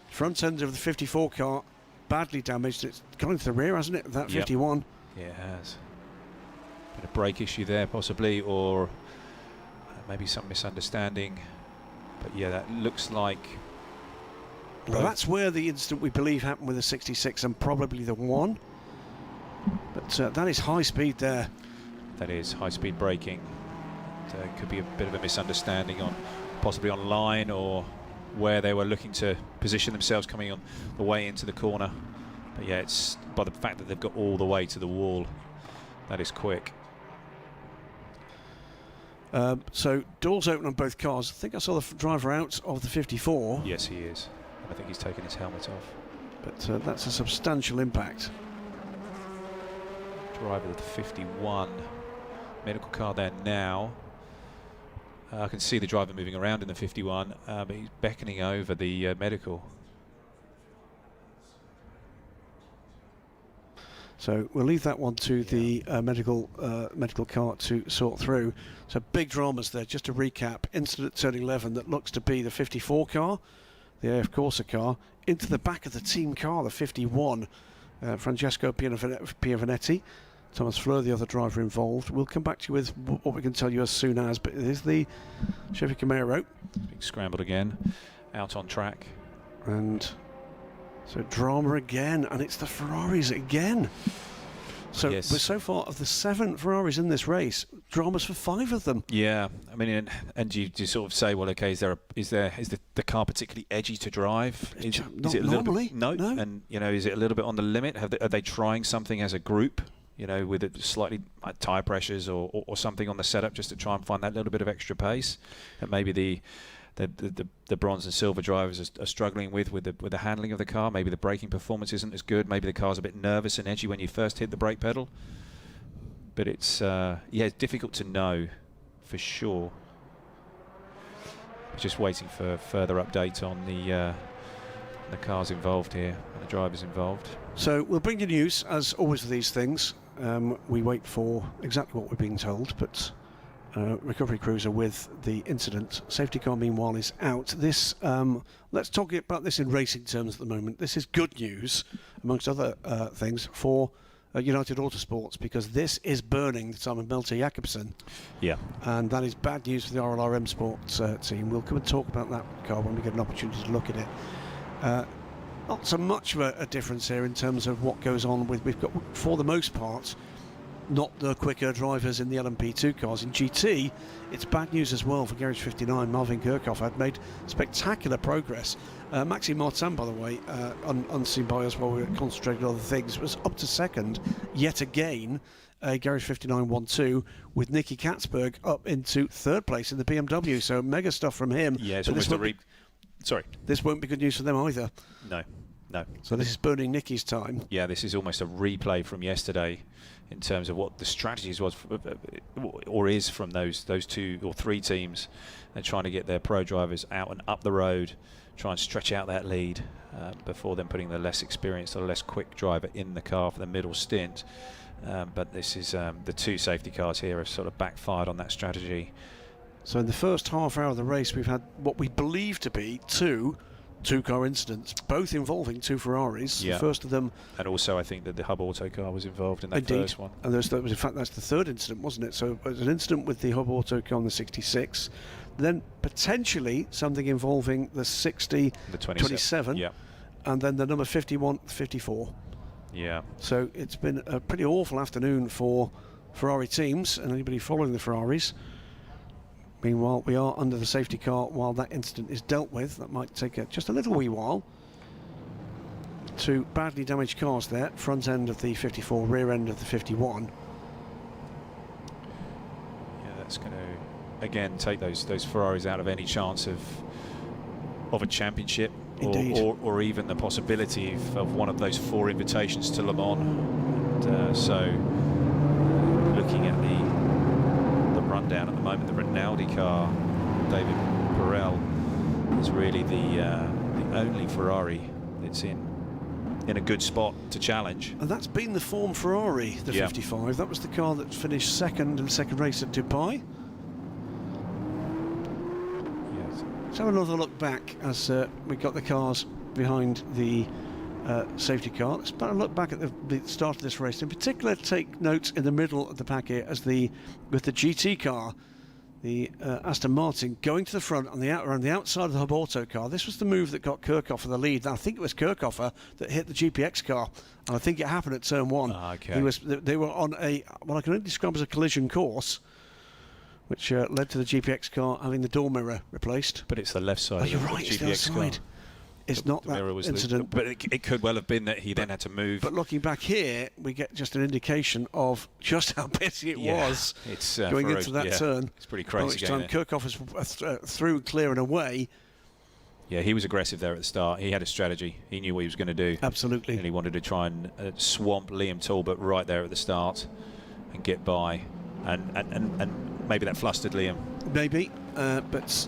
Front end of the 54 car badly damaged. It's gone into the rear, hasn't it? That 51. Yeah, it has. Been a brake issue there, possibly, or maybe some misunderstanding. But yeah, that looks like. Well, that's where the incident we believe happened with the 66 and probably the 1. But that is high speed there. That is high speed braking. could be a bit of a misunderstanding on possibly online or where they were looking to position themselves coming on the way into the corner. But yeah, it's by the fact that they've got all the way to the wall. That is quick. So doors open on both cars. I think I saw the driver out of the 54. Yes, he is. I think he's taken his helmet off. But that's a substantial impact. Driver of the 51. Medical car there now. I can see the driver moving around in the 51, but he's beckoning over the medical. So we'll leave that one to the medical car to sort through. So big dramas there. Just to recap, incident at turn 11 that looks to be the 54 car, the AF Corsa car, into the back of the team car, the 51. Francesco Piavanetti, Thomas Fleur, the other driver involved. We'll come back to you with what we can tell you as soon as, but it is the Chevy Camaro. Being scrambled again, out on track. And so drama again, and it's the Ferraris again. So yes. we're so far of the 7 Ferraris in this race, dramas for 5 of them. Yeah, I mean, and you sort of say, well, okay, is the car particularly edgy to drive? Not normally. No. And is it a little bit on the limit? Are they trying something as a group? With it slightly tyre pressures or something on the setup just to try and find that little bit of extra pace that maybe the bronze and silver drivers are struggling with the handling of the car. Maybe the braking performance isn't as good. Maybe the car's a bit nervous and edgy when you first hit the brake pedal. But it's it's difficult to know for sure. Just waiting for further update on the cars involved here and the drivers involved. So we'll bring you news as always with these things. We wait for exactly what we're being told, but recovery crews are with the incident. Safety car meanwhile is out. This let's talk about this in racing terms at the moment. This is good news amongst other things for United Autosports, because this is burning the time of Malte Jakobsen. Yeah. And that is bad news for the RLRM Sports team. We'll come and talk about that car when we get an opportunity to look at it. Not so much of a difference here in terms of what goes on with. We've got, for the most part, not the quicker drivers in the LMP2 cars. In GT, it's bad news as well for Garage 59. Marvin Kirchhoff had made spectacular progress. Maxime Martin, by the way, unseen by us while we were concentrating on other things, was up to second yet again. Garage 59 1-2 with Nicky Katzberg up into third place in the BMW. So mega stuff from him. Yeah, it's almost this won't be good news for them either. No. So this is burning Nicky's time. Yeah, this is almost a replay from yesterday in terms of what the strategies was or is from those 2 or 3 teams. They're trying to get their pro drivers out and up the road, try and stretch out that lead before then putting the less experienced or less quick driver in the car for the middle stint. But this is the 2 safety cars here have sort of backfired on that strategy. So in the first half hour of the race, we've had what we believe to be 2 car incidents, both involving 2 Ferraris. Yeah. The first of them, and also I think that the Hub Auto car was involved in that first one. And that was, in fact, that's the 3rd incident, wasn't it? So it was an incident with the Hub Auto car on the 66, then potentially something involving the 60, the 27, yeah, and then the number 51, 54. Yeah. So it's been a pretty awful afternoon for Ferrari teams and anybody following the Ferraris. Meanwhile, we are under the safety car while that incident is dealt with. That might take just a little wee while. 2 badly damaged cars there, front end of the 54, rear end of the 51. Yeah, that's going to again take those Ferraris out of any chance of a championship, or even the possibility of one of those 4 invitations to Le Mans. And, so looking at the rundown at the moment, the Rinaldi car, David Burrell, is really the only Ferrari that's in a good spot to challenge. And that's been the form Ferrari, the 55. That was the car that finished second in the second race at Dubai. Yes. Let's have another look back as we got the cars behind the safety car. Let's look back at the start of this race. In particular, take note in the middle of the pack here as with the GT car, the Aston Martin going to the front on around the outside of the Hub Auto car. This was the move that got Kirchhoff the lead. Now, I think it was Kirchhoff that hit the GPX car, and I think it happened at turn 1. Okay. They were on what I can only describe as a collision course, which led to the GPX car having the door mirror replaced. But it's the left side. Oh, you're of right, the it's the other GPX car. side. It's not The mirror that was incident. but it could well have been that he then had to move. But looking back here, we get just an indication of just how busy it was It's going into that turn. It's pretty By crazy. which time Kirchhoff was through, clear and away. Yeah, he was aggressive there at the start. He had a strategy. He knew what he was going to do. Absolutely. And he wanted to try and swamp Liam Talbot right there at the start and get by. And maybe that flustered Liam. Maybe, but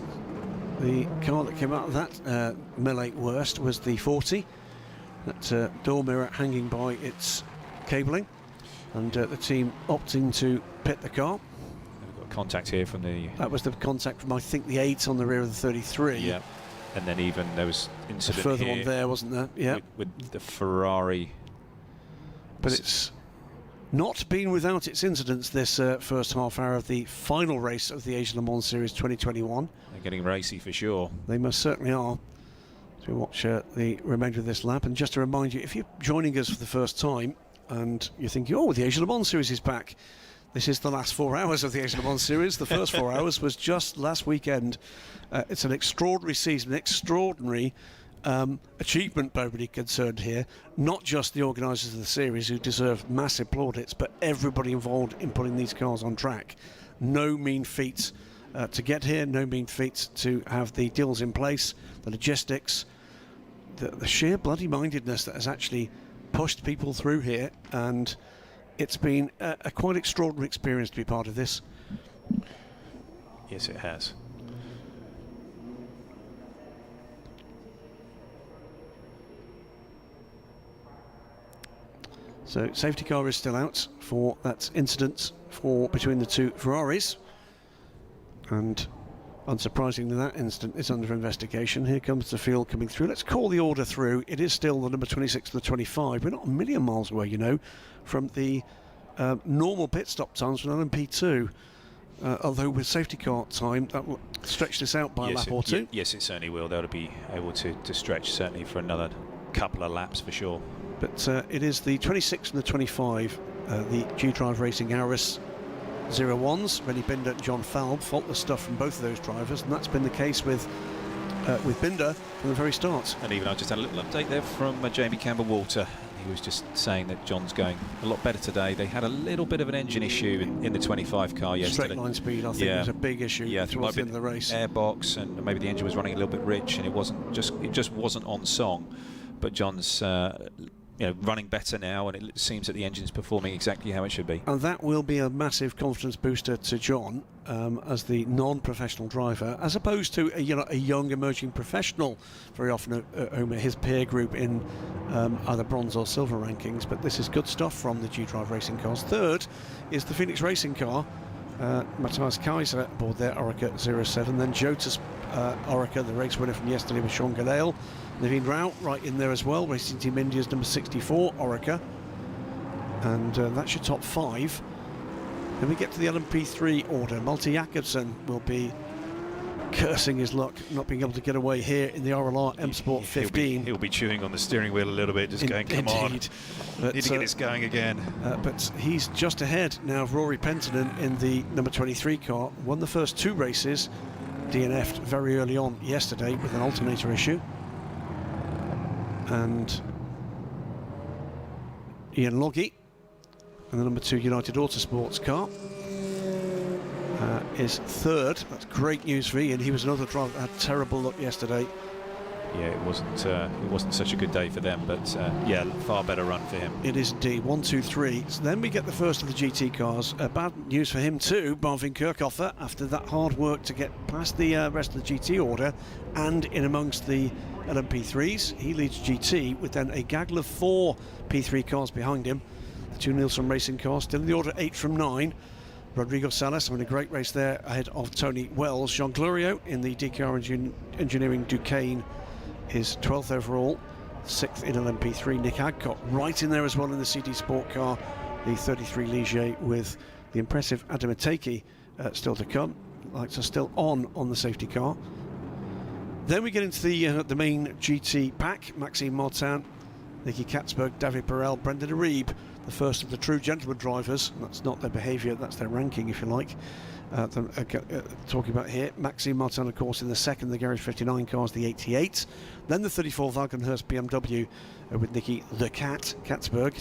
the car that came out of that melee worst was the 40. That door mirror hanging by its cabling, and the team opting to pit the car. We've got contact here from the... That was the contact from, I think, the 8 on the rear of the 33. Yeah. And then even there was incident further here on there, wasn't there? Yeah. With the Ferrari. But it's not been without its incidents this first half hour of the final race of the Asian Le Mans Series 2021. They're getting racy for sure. They most certainly are. So we watch the remainder of this lap. And just to remind you, if you're joining us for the first time and you're thinking, oh, the Asian Le Mans Series is back, this is the last 4 hours of the Asian Le Mans Series. The first 4 hours was just last weekend. It's an extraordinary season, an extraordinary achievement by everybody concerned here. Not just the organisers of the series, who deserve massive plaudits, but everybody involved in putting these cars on track. No mean feat to get here, no mean feat to have the deals in place, the logistics, the sheer bloody mindedness that has actually pushed people through here, and it's been a quite extraordinary experience to be part of this. Yes, it has. So safety car is still out for that incident between the two Ferraris, and unsurprisingly that incident is under investigation. Here comes the field coming through. Let's call the order through. It is still the number 26 to the 25. We're not a million miles away, you know, from the normal pit stop times from LMP2. Although with safety car time, that will stretch this out by a lap or two. Yes, it certainly will. They'll be able to stretch certainly for another couple of laps for sure. But it is the 26 and the 25, the G-Drive Racing Aris 01s, Rennie Binder and John Falb, faultless stuff from both of those drivers, and that's been the case with Binder from the very start. And even I just had a little update there from Jamie Campbell-Walter. He was just saying that John's going a lot better today. They had a little bit of an engine issue in the 25 car yesterday. Straight line speed, I think, was a big issue towards the end of the race. Airbox, and maybe the engine was running a little bit rich, and it just wasn't on song. But John's running better now, and it seems that the engine's performing exactly how it should be. And that will be a massive confidence booster to John as the non-professional driver, as opposed to a young emerging professional, very often his peer group in either bronze or silver rankings. But this is good stuff from the G-Drive Racing cars. Third is the Phoenix Racing car. Matthias Kaiser aboard there, Orica 07. Then Jotas Orica, the race winner from yesterday, with Sean Gadale. Naveen Rao right in there as well, Racing Team India's number 64, Orica. And that's your top 5. Then we get to the LMP3 order. Malte Jakobsen will be cursing his luck not being able to get away here in the RLR M Sport 15. He'll be chewing on the steering wheel a little bit, just going, come on, but, need to get this going again. But he's just ahead now of Rory Penttinen in the number 23 car. Won the first 2 races, DNF'd very early on yesterday with an alternator issue. And Ian Loggy and the number 2 United Autosports car is third. That's great news for Ian. He was another driver that had terrible luck yesterday. Yeah, it wasn't such a good day for them, but yeah, far better run for him. It is indeed. 1, 2, 3. So then we get the first of the GT cars. Bad news for him too, Marvin Kirchhofer, after that hard work to get past the rest of the GT order and in amongst the LMP3s. He leads GT with then a gaggle of 4 P3 cars behind him. The 2 Nielsen Racing cars still in the order 8 from 9. Rodrigo Salas having a great race there ahead of Tony Wells. Jean Glorio in the DKR Engineering Duquesne is 12th overall, 6th in LMP3. Nick Adcock right in there as well in the CD Sport car, the 33 Ligier, with the impressive Adam Ateki still to come. Lights are still on the safety car. Then we get into the main GT pack. Maxime Martin, Nicky Katzberg, David Burrell, Brendan Aribe. the first of the true gentleman drivers. That's not their behaviour, that's their ranking, if you like. Talking about here, Maxime Martin, of course, in the second, the Garage 59 cars, the 88. Then the 34 Valkenhurst BMW with Nicky the Cat, Katzberg.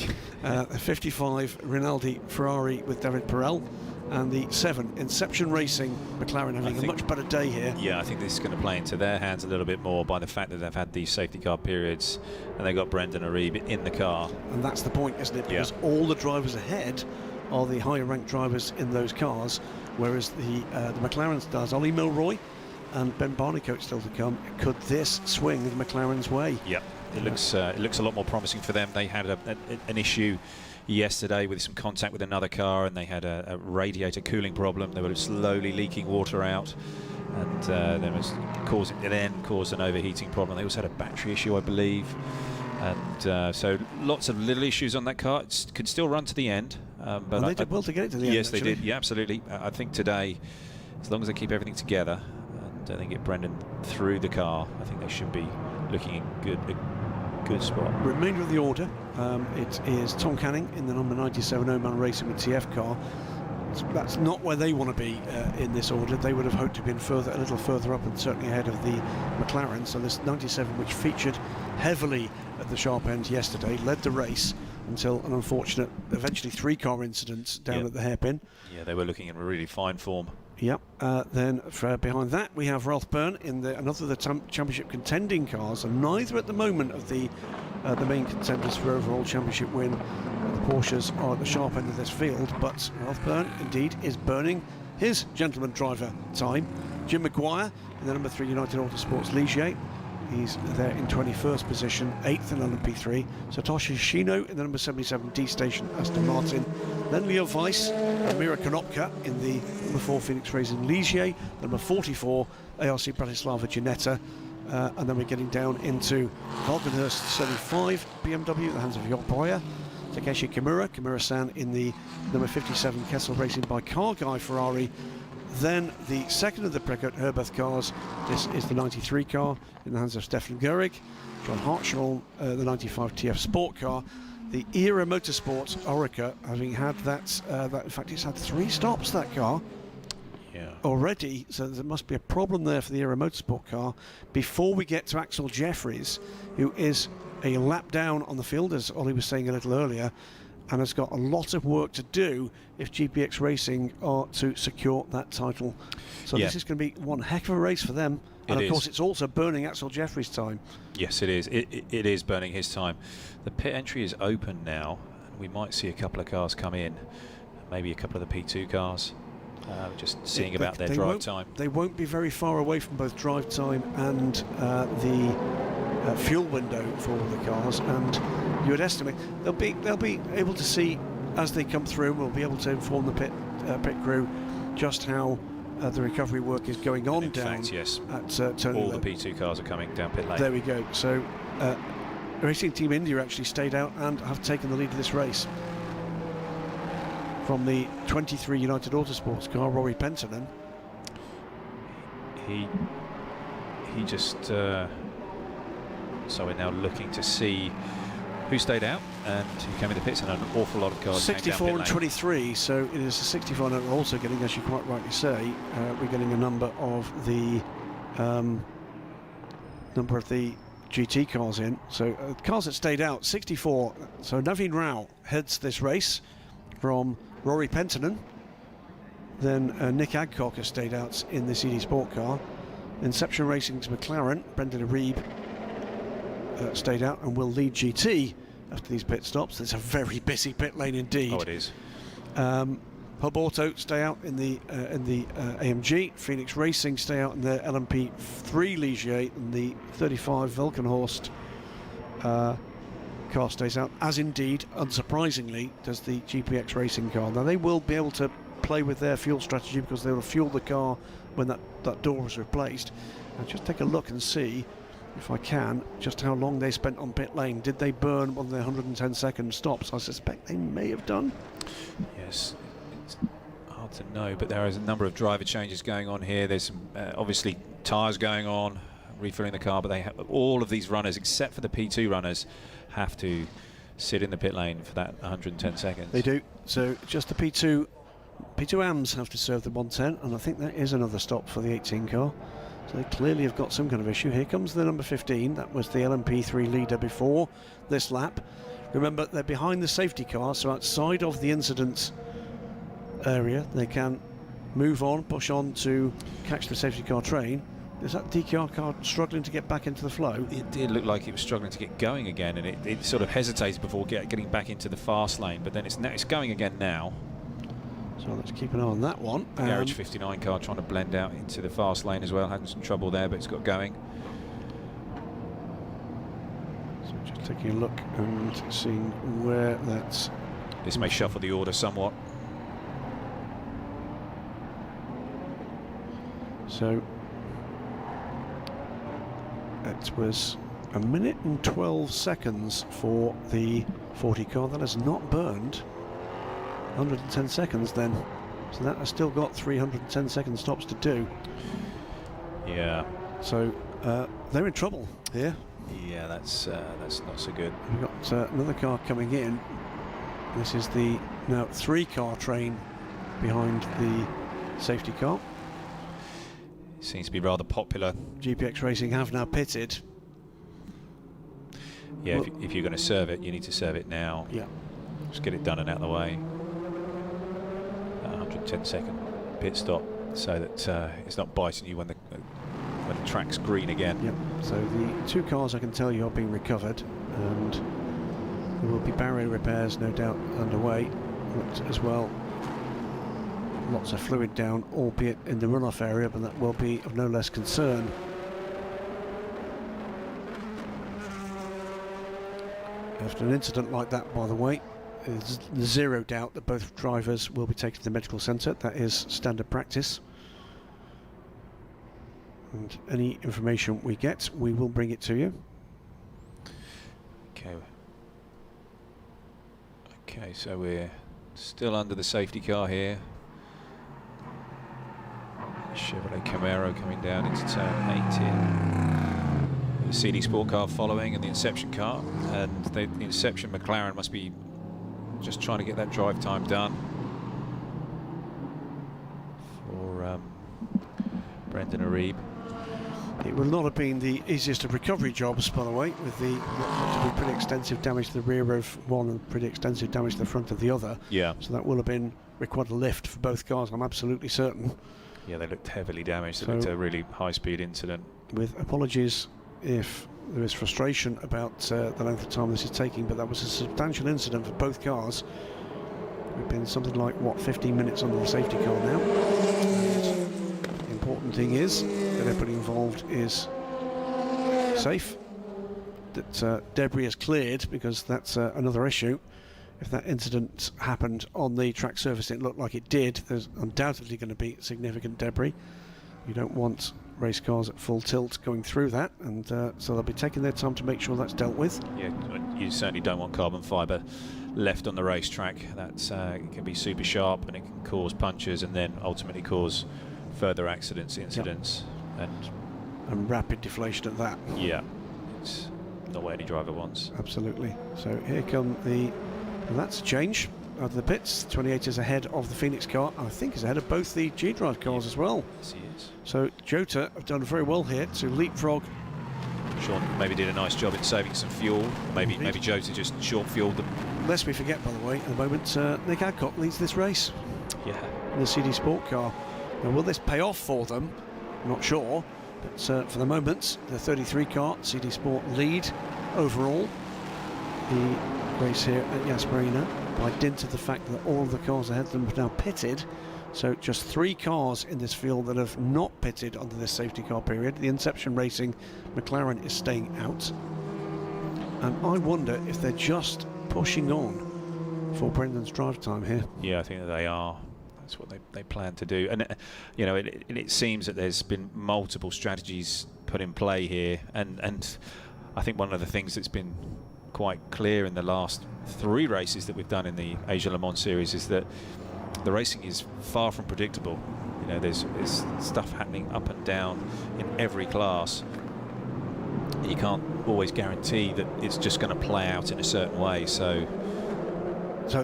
55 Rinaldi Ferrari with David Perel. And the 7 Inception Racing McLaren having a much better day here. Yeah, I think this is going to play into their hands a little bit more by the fact that they've had these safety car periods and they got Brendan Aribe in the car. And that's the point, isn't it? Because all the drivers ahead are the higher ranked drivers in those cars, whereas the McLaren stars, Ollie Milroy and Ben Barnicoat still to come. Could this swing the McLaren's way? Yep, it looks a lot more promising for them. They had an issue yesterday with some contact with another car, and they had a radiator cooling problem. They were slowly leaking water out, and then caused an overheating problem. They also had a battery issue, I believe, and so lots of little issues on that car. It could still run to the end. But they did well to get it to the end. Yes, they did. Yeah, absolutely. I think today, as long as they keep everything together and they get Brendan through the car, I think they should be looking in a good spot. Remainder of the order, it is Tom Canning in the number 97 Oman Racing with TF car. That's not where they want to be in this order. They would have hoped to have been a little further up and certainly ahead of the McLaren. So this 97, which featured heavily at the sharp end yesterday, led the race until an unfortunate, eventually 3-car incident down at the hairpin. Yeah, they were looking in really fine form. Yep. Then behind that we have Ralph Byrne in another of the championship contending cars, and neither at the moment of the main contenders for overall championship win. The Porsches are at the sharp end of this field, but Ralph Byrne indeed is burning his gentleman driver time. Jim Maguire in the number 3 United Autosports Ligier. He's there in 21st position, 8th in LMP3. Satoshi Shino in the number 77 D-Station Aston Martin. Then Leo Weiss and Mira Konopka in the number 4 Phoenix Racing Ligier. Number 44 ARC Bratislava Ginetta. And then we're getting down into Valkenhurst 75 BMW, the hands of Job Boyer. Takeshi Kimura-san in the number 57 Kessel Racing by Car Guy Ferrari. Then the second of the Precoat Herbeth cars, this is the 93 car in the hands of Stefan Gehrig. John Hartshall, the 95 TF Sport car. The Era Motorsports Orica, having had that in fact it's had 3 stops, that car already, so there must be a problem there for the Era Motorsport car. Before we get to Axel Jeffries, who is a lap down on the field, as Ollie was saying a little earlier, and has got a lot of work to do if GPX Racing are to secure that title. So this is going to be one heck of a race for them. And of course it's also burning Axel Jeffries' time. Yes, it is. It is burning his time. The pit entry is open now. We might see a couple of cars come in, maybe a couple of the P2 cars. Just seeing about their drive time. They won't be very far away from both drive time and the fuel window for the cars, and you would estimate they'll be able to see as they come through. We'll be able to inform the pit crew just how the recovery work is going on down. Fact, yes. At Tony all the P2 cars are coming down pit lane. There we go. So Racing Team India actually stayed out and have taken the lead of this race. From the 23 United Autosports car, Rory Penttinen. He just so we're now looking to see who stayed out and who came in the pits, and an awful lot of cars 64 and 23, so it is a 64, and we're also getting, as you quite rightly say, we're getting a number of the GT cars in. So cars that stayed out, 64. So Naveen Rao heads this race from Rory Penttinen. Then Nick Adcock has stayed out in the CD Sport car. Inception Racing's McLaren, Brendan Aribe, stayed out and will lead GT after these pit stops. It's a very busy pit lane indeed. Oh, it is. Hub Auto stay out in the AMG. Phoenix Racing stay out in the LMP3 Ligier, and the 35 Valkenhurst car stays out, as indeed, unsurprisingly, does the GPX Racing car. Now they will be able to play with their fuel strategy because they will fuel the car when that door was replaced. I'll just take a look and see, if I can, just how long they spent on pit lane. Did they burn one of their 110-second stops? I suspect they may have done. Yes, it's hard to know, but there is a number of driver changes going on here. There's some, obviously tyres going on, refilling the car, but they have all of these runners, except for the P2 runners, have to sit in the pit lane for that 110 seconds. They do. So just the P2 AMs have to serve the 110, and I think that is another stop for the 18 car. So they clearly have got some kind of issue. Here comes the number 15. That was the LMP3 leader before this lap. Remember, they're behind the safety car, so outside of the incident area, they can move on, push on to catch the safety car train. Is that DQR car struggling to get back into the flow? It did look like it was struggling to get going again, and it sort of hesitated before getting back into the fast lane, but then it's going again now. So let's keep an eye on that one. The Garage 59 car trying to blend out into the fast lane as well, having some trouble there, but it's got going. So just taking a look and seeing where that's... This may shuffle the order somewhat. So it was 1 minute and 12 seconds for the 40 car. That has not burned 110 seconds then. So that has still got 310-second stops to do. Yeah. So they're in trouble here. Yeah, that's not so good. We've got another car coming in. This is the now 3-car train behind the safety car. Seems to be rather popular. GPX Racing have now pitted. Yeah, Well, if you're going to serve it, you need to serve it now. Yeah. Just get it done and out of the way. 110-second pit stop, so that it's not biting you when the track's green again. Yep. So the 2 cars, I can tell you, are being recovered, and there will be barrier repairs, no doubt, underway. But as well, lots of fluid down, albeit in the runoff area, but that will be of no less concern. After an incident like that, by the way, there's zero doubt that both drivers will be taken to the medical centre. That is standard practice. And any information we get, we will bring it to you. Okay, so we're still under the safety car here. Chevrolet Camaro coming down into turn 8 here. The CD Sport car following, and the Inception car. And the Inception McLaren must be just trying to get that drive time done for Brendan Arib. It will not have been the easiest of recovery jobs, by the way, with the to be pretty extensive damage to the rear of one and pretty extensive damage to the front of the other. Yeah. So that will have been required a lift for both cars, I'm absolutely certain. Yeah, they looked heavily damaged. So It looked a really high-speed incident. With apologies if there is frustration about the length of time this is taking, but that was a substantial incident for both cars. We've been something like, what, 15 minutes under the safety car now. And the important thing is that everybody involved is safe, that debris is cleared, because that's another issue. If that incident happened on the track surface, it looked like it did, there's undoubtedly going to be significant debris. You don't want race cars at full tilt going through that, and so they'll be taking their time to make sure that's dealt with. Yeah, you certainly don't want carbon fibre left on the racetrack. That's it can be super sharp, and it can cause punctures, and then ultimately cause further accidents, incidents, and rapid deflation at that. Yeah, it's not what any driver wants. Absolutely. So here come and that's a change out of the pits. 28 is ahead of the Phoenix car. I think is ahead of both the G-Drive cars as well. Yes, he is. So Jota have done very well here to leapfrog. Sean maybe did a nice job in saving some fuel. Maybe Jota just short fueled them. Lest we forget, by the way, at the moment, Nick Adcock leads this race Yeah. in the CD Sport car. Now, will this pay off for them? I'm not sure. But for the moment, the 33 car, CD Sport lead overall the race here at Yas Marina, by dint of the fact that all of the cars ahead of them have now pitted. So just 3 cars in this field that have not pitted under this safety car period. The Inception Racing McLaren is staying out. And I wonder if they're just pushing on for Brendan's drive time here. Yeah, I think that they are. That's what they plan to do. And you know, it seems that there's been multiple strategies put in play here. And I think one of the things that's been quite clear in the last 3 races that we've done in the Asia Le Mans series is that the racing is far from predictable. You know, there's stuff happening up and down in every class. you can't always guarantee that it's just going to play out in a certain way. So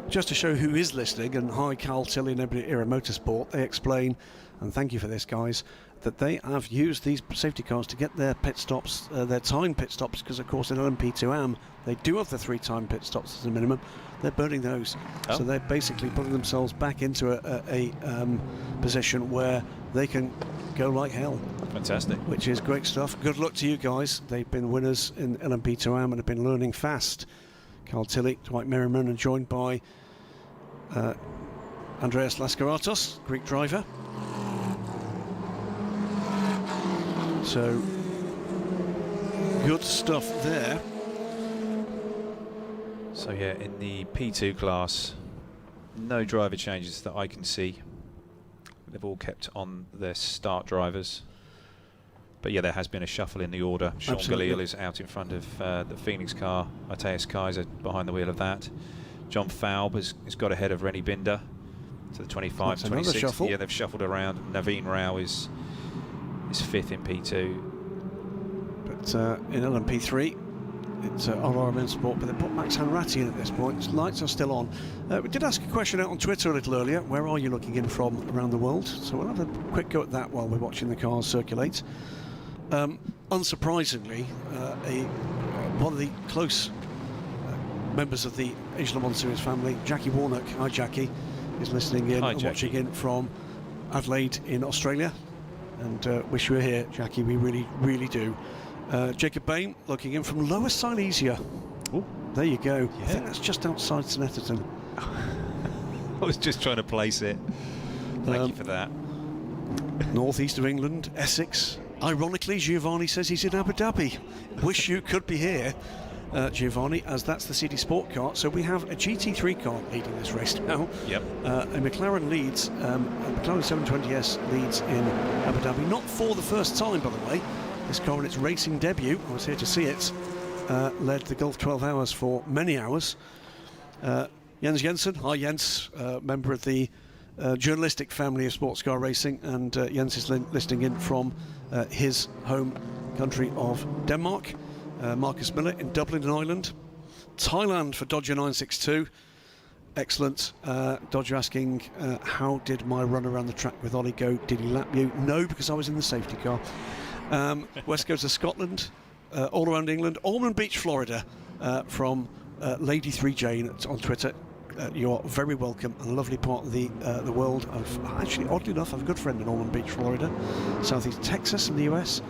just to show who is listening, and hi Carl Tilley and everybody at Era Motorsport, they explain, and thank you for this guys, that they have used these safety cars to get their pit stops, their timed pit stops, because of course in LMP2 AM they do have the 3 timed pit stops as a minimum. They're burning those, so they're basically putting themselves back into a position where they can go like hell. Fantastic. Which is great stuff. Good luck to you guys. They've been winners in LMP2 AM and have been learning fast. Carl Tilley, Dwight Merriman, and joined by Andreas Laskaratos, Greek driver. So, good stuff there. So yeah, in the P2 class, no driver changes that I can see. They've all kept on their start drivers. But yeah, there has been a shuffle in the order. Sean Galil is out in front of the Phoenix car. Matthias Kaiser behind the wheel of that. John Faub has got ahead of Rennie Binder to the 25, 26. Shuffle. Yeah, they've shuffled around. Naveen Rao is 5th in P2. But in LMP3, it's RRM Sport, but they put Max Hanratty in at this point. His lights are still on. We did ask a question out on Twitter a little earlier. Where are you looking in from around the world? So we'll have a quick go at that while we're watching the cars circulate. Unsurprisingly, one of the close members of the Asian Le Mans Series family, Jackie Warnock, hi Jackie, is listening in and watching in from Adelaide in Australia. And wish you were here, Jackie, we really, really do. Jacob Bain looking in from Lower Silesia. Ooh. There you go. Yeah. I think that's just outside St Etterton. I was just trying to place it. Thank you for that. Northeast of England, Essex. Ironically, Giovanni says he's in Abu Dhabi. Wish you could be here, Giovanni, as that's the CD Sport car. So we have a GT3 car leading this race now. Yep. A McLaren leads, a McLaren 720S leads in Abu Dhabi. Not for the first time, by the way. This car in its racing debut, I was here to see it, led the Gulf 12 Hours for many hours. Jens Jensen, hi Jens, member of the journalistic family of sports car racing, and Jens is listening in from his home country of Denmark. Marcus Miller in Dublin, Ireland. Thailand for Dodger 962. Excellent. Dodger asking, how did my run around the track with Ollie go? Did he lap you? No, because I was in the safety car. West Coast of Scotland, all around England. Ormond Beach, Florida, from Lady 3 Jane on Twitter. You're very welcome, and a lovely part of the world. Actually, oddly enough, I have a good friend in Ormond Beach, Florida, southeast Texas in the US,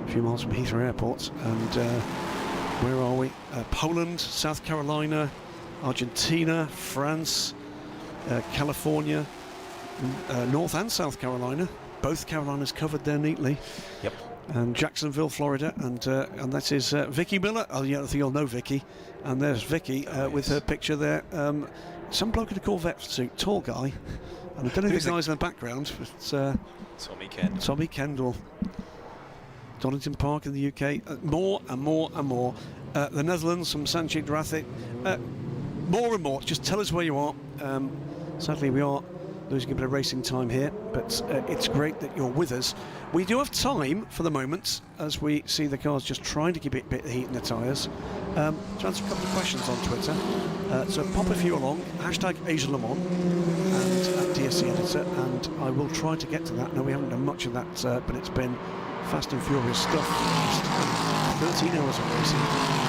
a few miles from Heathrow Airport. And where are we? Poland, South Carolina, Argentina, France, California, North and South Carolina. Both Carolinas covered there neatly. Yep. And Jacksonville, Florida, and that is Vicky Miller. Oh, yeah, I think you'll know Vicky. And there's Vicky with her picture there. Some bloke in a Corvette suit, tall guy. And I don't know if the guy's in the background, but Tommy Kendall. Tommy Kendall. Donington Park in the UK. More and more and more. The Netherlands from Sanchit Rathic. More and more. Just tell us where you are. Sadly, we are losing a bit of racing time here, but it's great that you're with us. We do have time for the moment as we see the cars just trying to keep a bit of heat in the tyres. To answer a couple of questions on Twitter, so pop a few along, hashtag Asian Le Mans and at DSC Editor, and I will try to get to that. No, we haven't done much of that, but it's been fast and furious stuff. 13 hours of racing.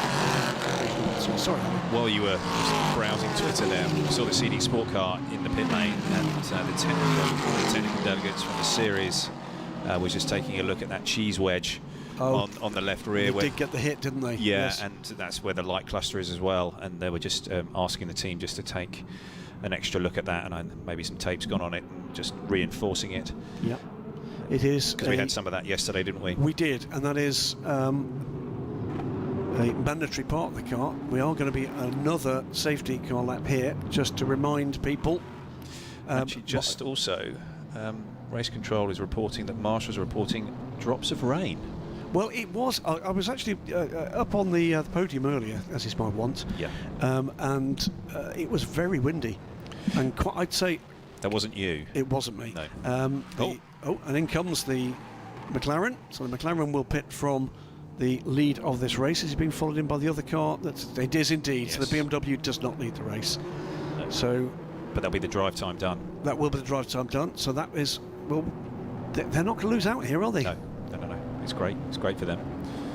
Sorry. While you were just browsing Twitter there, we saw the CD Sport car in the pit lane, and the technical delegates from the series was just taking a look at that cheese wedge on the left rear. They did get the hit, didn't they? Yeah, yes. And that's where the light cluster is as well, and they were just asking the team just to take an extra look at that, and maybe some tape's gone on it, and just reinforcing it. Yeah, it is. Because we had some of that yesterday, didn't we? We did, and that is a mandatory part of the car. We are going to be another safety car lap here, just to remind people. Actually, just also, race control is reporting that Marshall's are reporting drops of rain. Well, it was. I was actually up on the podium earlier, as is my wont. Yeah. And it was very windy, and I'd say that wasn't you. It wasn't me. No. And in comes the McLaren. So the McLaren will pit from the lead of this race. Is he being followed in by the other car? It is indeed. Yes. So the BMW does not lead the race. No. So But that'll be the drive time done. that will be the drive time done. So that is, well, they're not going to lose out here, are they? No. It's great. It's great for them.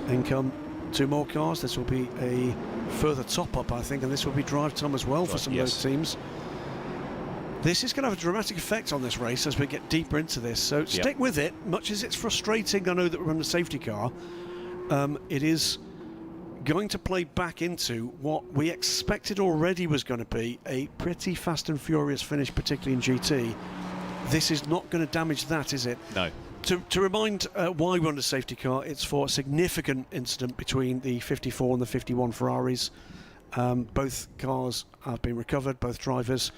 In come 2 more cars. This will be a further top up, I think, and this will be drive time as well for some of those teams. This is going to have a dramatic effect on this race as we get deeper into this, so stick with it. Much as it's frustrating, I know that we're in the safety car, it is going to play back into what we expected already was going to be a pretty fast and furious finish, particularly in GT. This is not going to damage that, is it? No. To remind why we're on the safety car, it's for a significant incident between the 54 and the 51 Ferraris. Both cars have been recovered, both drivers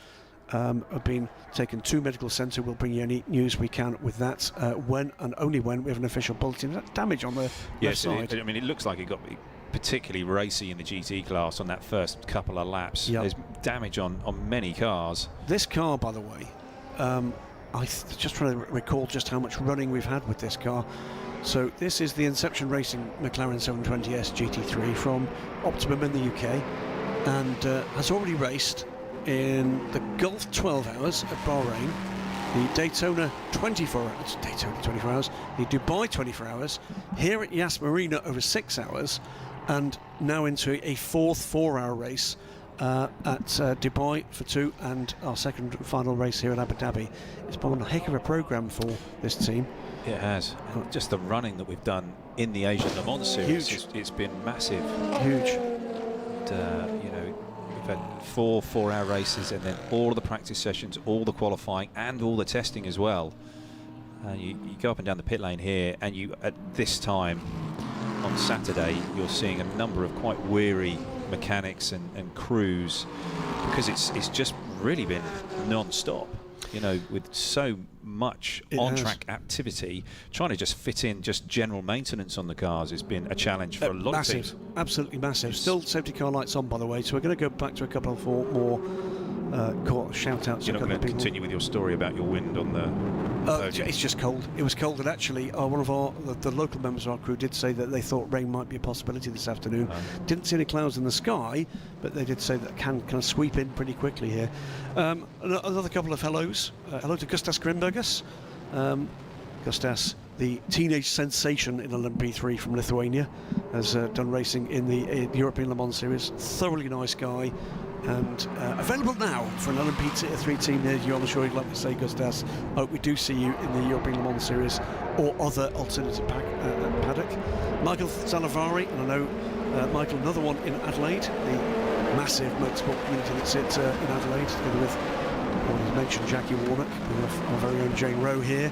have been taken to medical centre. We'll bring you any news we can with that when and only when we have an official bulletin. That damage on the left side. I mean, it looks like it got particularly racy in the GT class on that first couple of laps. Yep. There's damage on many cars. This car, by the way, just trying to recall just how much running we've had with this car. So this is the Inception Racing McLaren 720S GT3 from Optimum in the UK, and has already raced in the Gulf 12 hours at Bahrain, the Daytona 24 hours, the Dubai 24 hours, here at Yas Marina over 6 hours, and now into a 4th 4-hour race at Dubai for 2, and our second and final race here at Abu Dhabi. It's been a heck of a programme for this team. It has. And just the running that we've done in the Asian Le Mans series, Huge. it's been massive. Huge. And, you know, we've had 4 4-hour races, and then all of the practice sessions, all the qualifying, and all the testing as well. You go up and down the pit lane here, and you at this time on Saturday, you're seeing a number of quite weary mechanics and crews, because it's just really been non-stop, you know, with so much on-track activity. Trying to just fit in just general maintenance on the cars has been a challenge for a lot of teams. Absolutely massive. Still safety car lights on, by the way, so we're going to go back to a couple of more shout-outs. You're not going to continue with your story about your wind on the podium? It's just cold. It was cold, and actually one of the local members of our crew did say that they thought rain might be a possibility this afternoon. Didn't see any clouds in the sky, but they did say that it can kind of sweep in pretty quickly here. Another couple of hellos. Hello to Gustas Grimbergas. Gustas, the teenage sensation in LMP3 from Lithuania, has done racing in the European Le Mans Series. Thoroughly nice guy. And available now for an LMP3 team near you. I'm sure you'd like to say, Gustas. Hope we do see you in the European Le Mans Series or other alternative paddock. Michael Salavari, and I know Michael, another one in Adelaide, the massive motorsport community that's in Adelaide, together with, as mentioned, Jackie Warnock, we have our very own Jane Rowe here,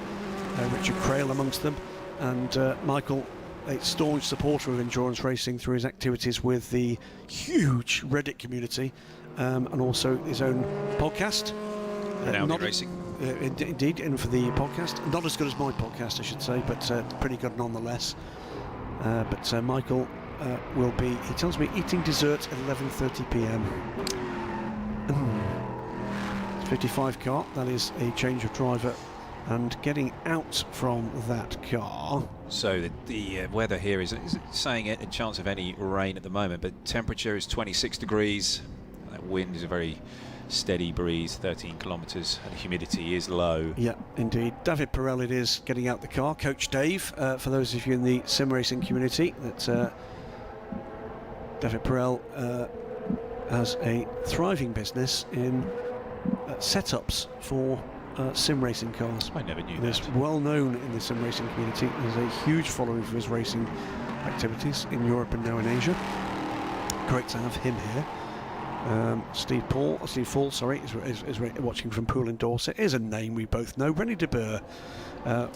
Richard Crail amongst them, and Michael, a staunch supporter of endurance racing through his activities with the huge Reddit community, and also his own podcast. Not Racing. Indeed, in for the podcast. Not as good as my podcast, I should say, but pretty good nonetheless. But Michael will be, he tells me, eating dessert at 11:30 p.m. 55 car, that is a change of driver, and getting out from that car. So the weather here is saying it, a chance of any rain at the moment, but temperature is 26 degrees. That wind is a very steady breeze, 13 kilometres, and the humidity is low. Yeah, indeed. David Perel it is getting out the car. Coach Dave, for those of you in the sim racing community, that David Perel has a thriving business in setups for sim racing cars. I never knew He's that. well known in the sim racing community. There's a huge following for his racing activities in Europe and now in Asia. Great to have him here. Steve Fall, is watching from Poole in Dorset. Here's a name we both know. René de Boer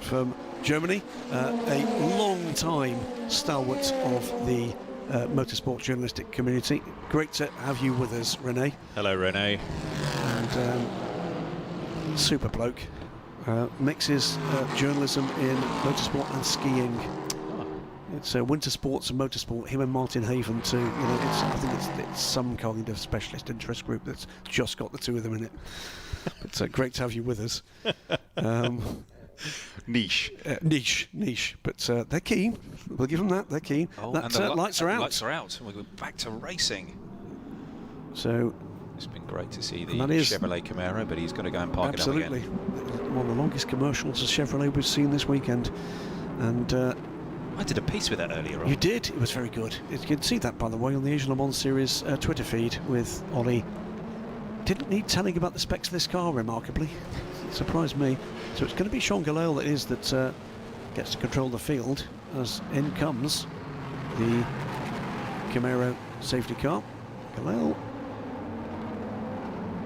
from Germany, a long time stalwart of the motorsport journalistic community. Great to have you with us, René. Hello, René. And super bloke. Mixes journalism in motorsport and skiing. It's winter sports and motorsport. Him and Martin Haven too. You know, I think it's some kind of specialist interest group that's just got the two of them in it. But great to have you with us. Niche. Niche. But they're keen. We'll give them that. They're keen. Oh, that, and the lights are out. Lights are out. We're back to racing. So It's been great to see the that is- Chevrolet Camaro, but he's got to go and park absolutely it up again. one of the longest commercials of Chevrolet we've seen this weekend. And I did a piece with that earlier on. you did. It was very good. You can see that, by the way, on the Asian Le Mans Series Twitter feed with Ollie. Didn't need telling about the specs of this car, remarkably. It surprised me. So it's going to be Sean Galale that is that gets to control the field as in comes the Camaro safety car. Galale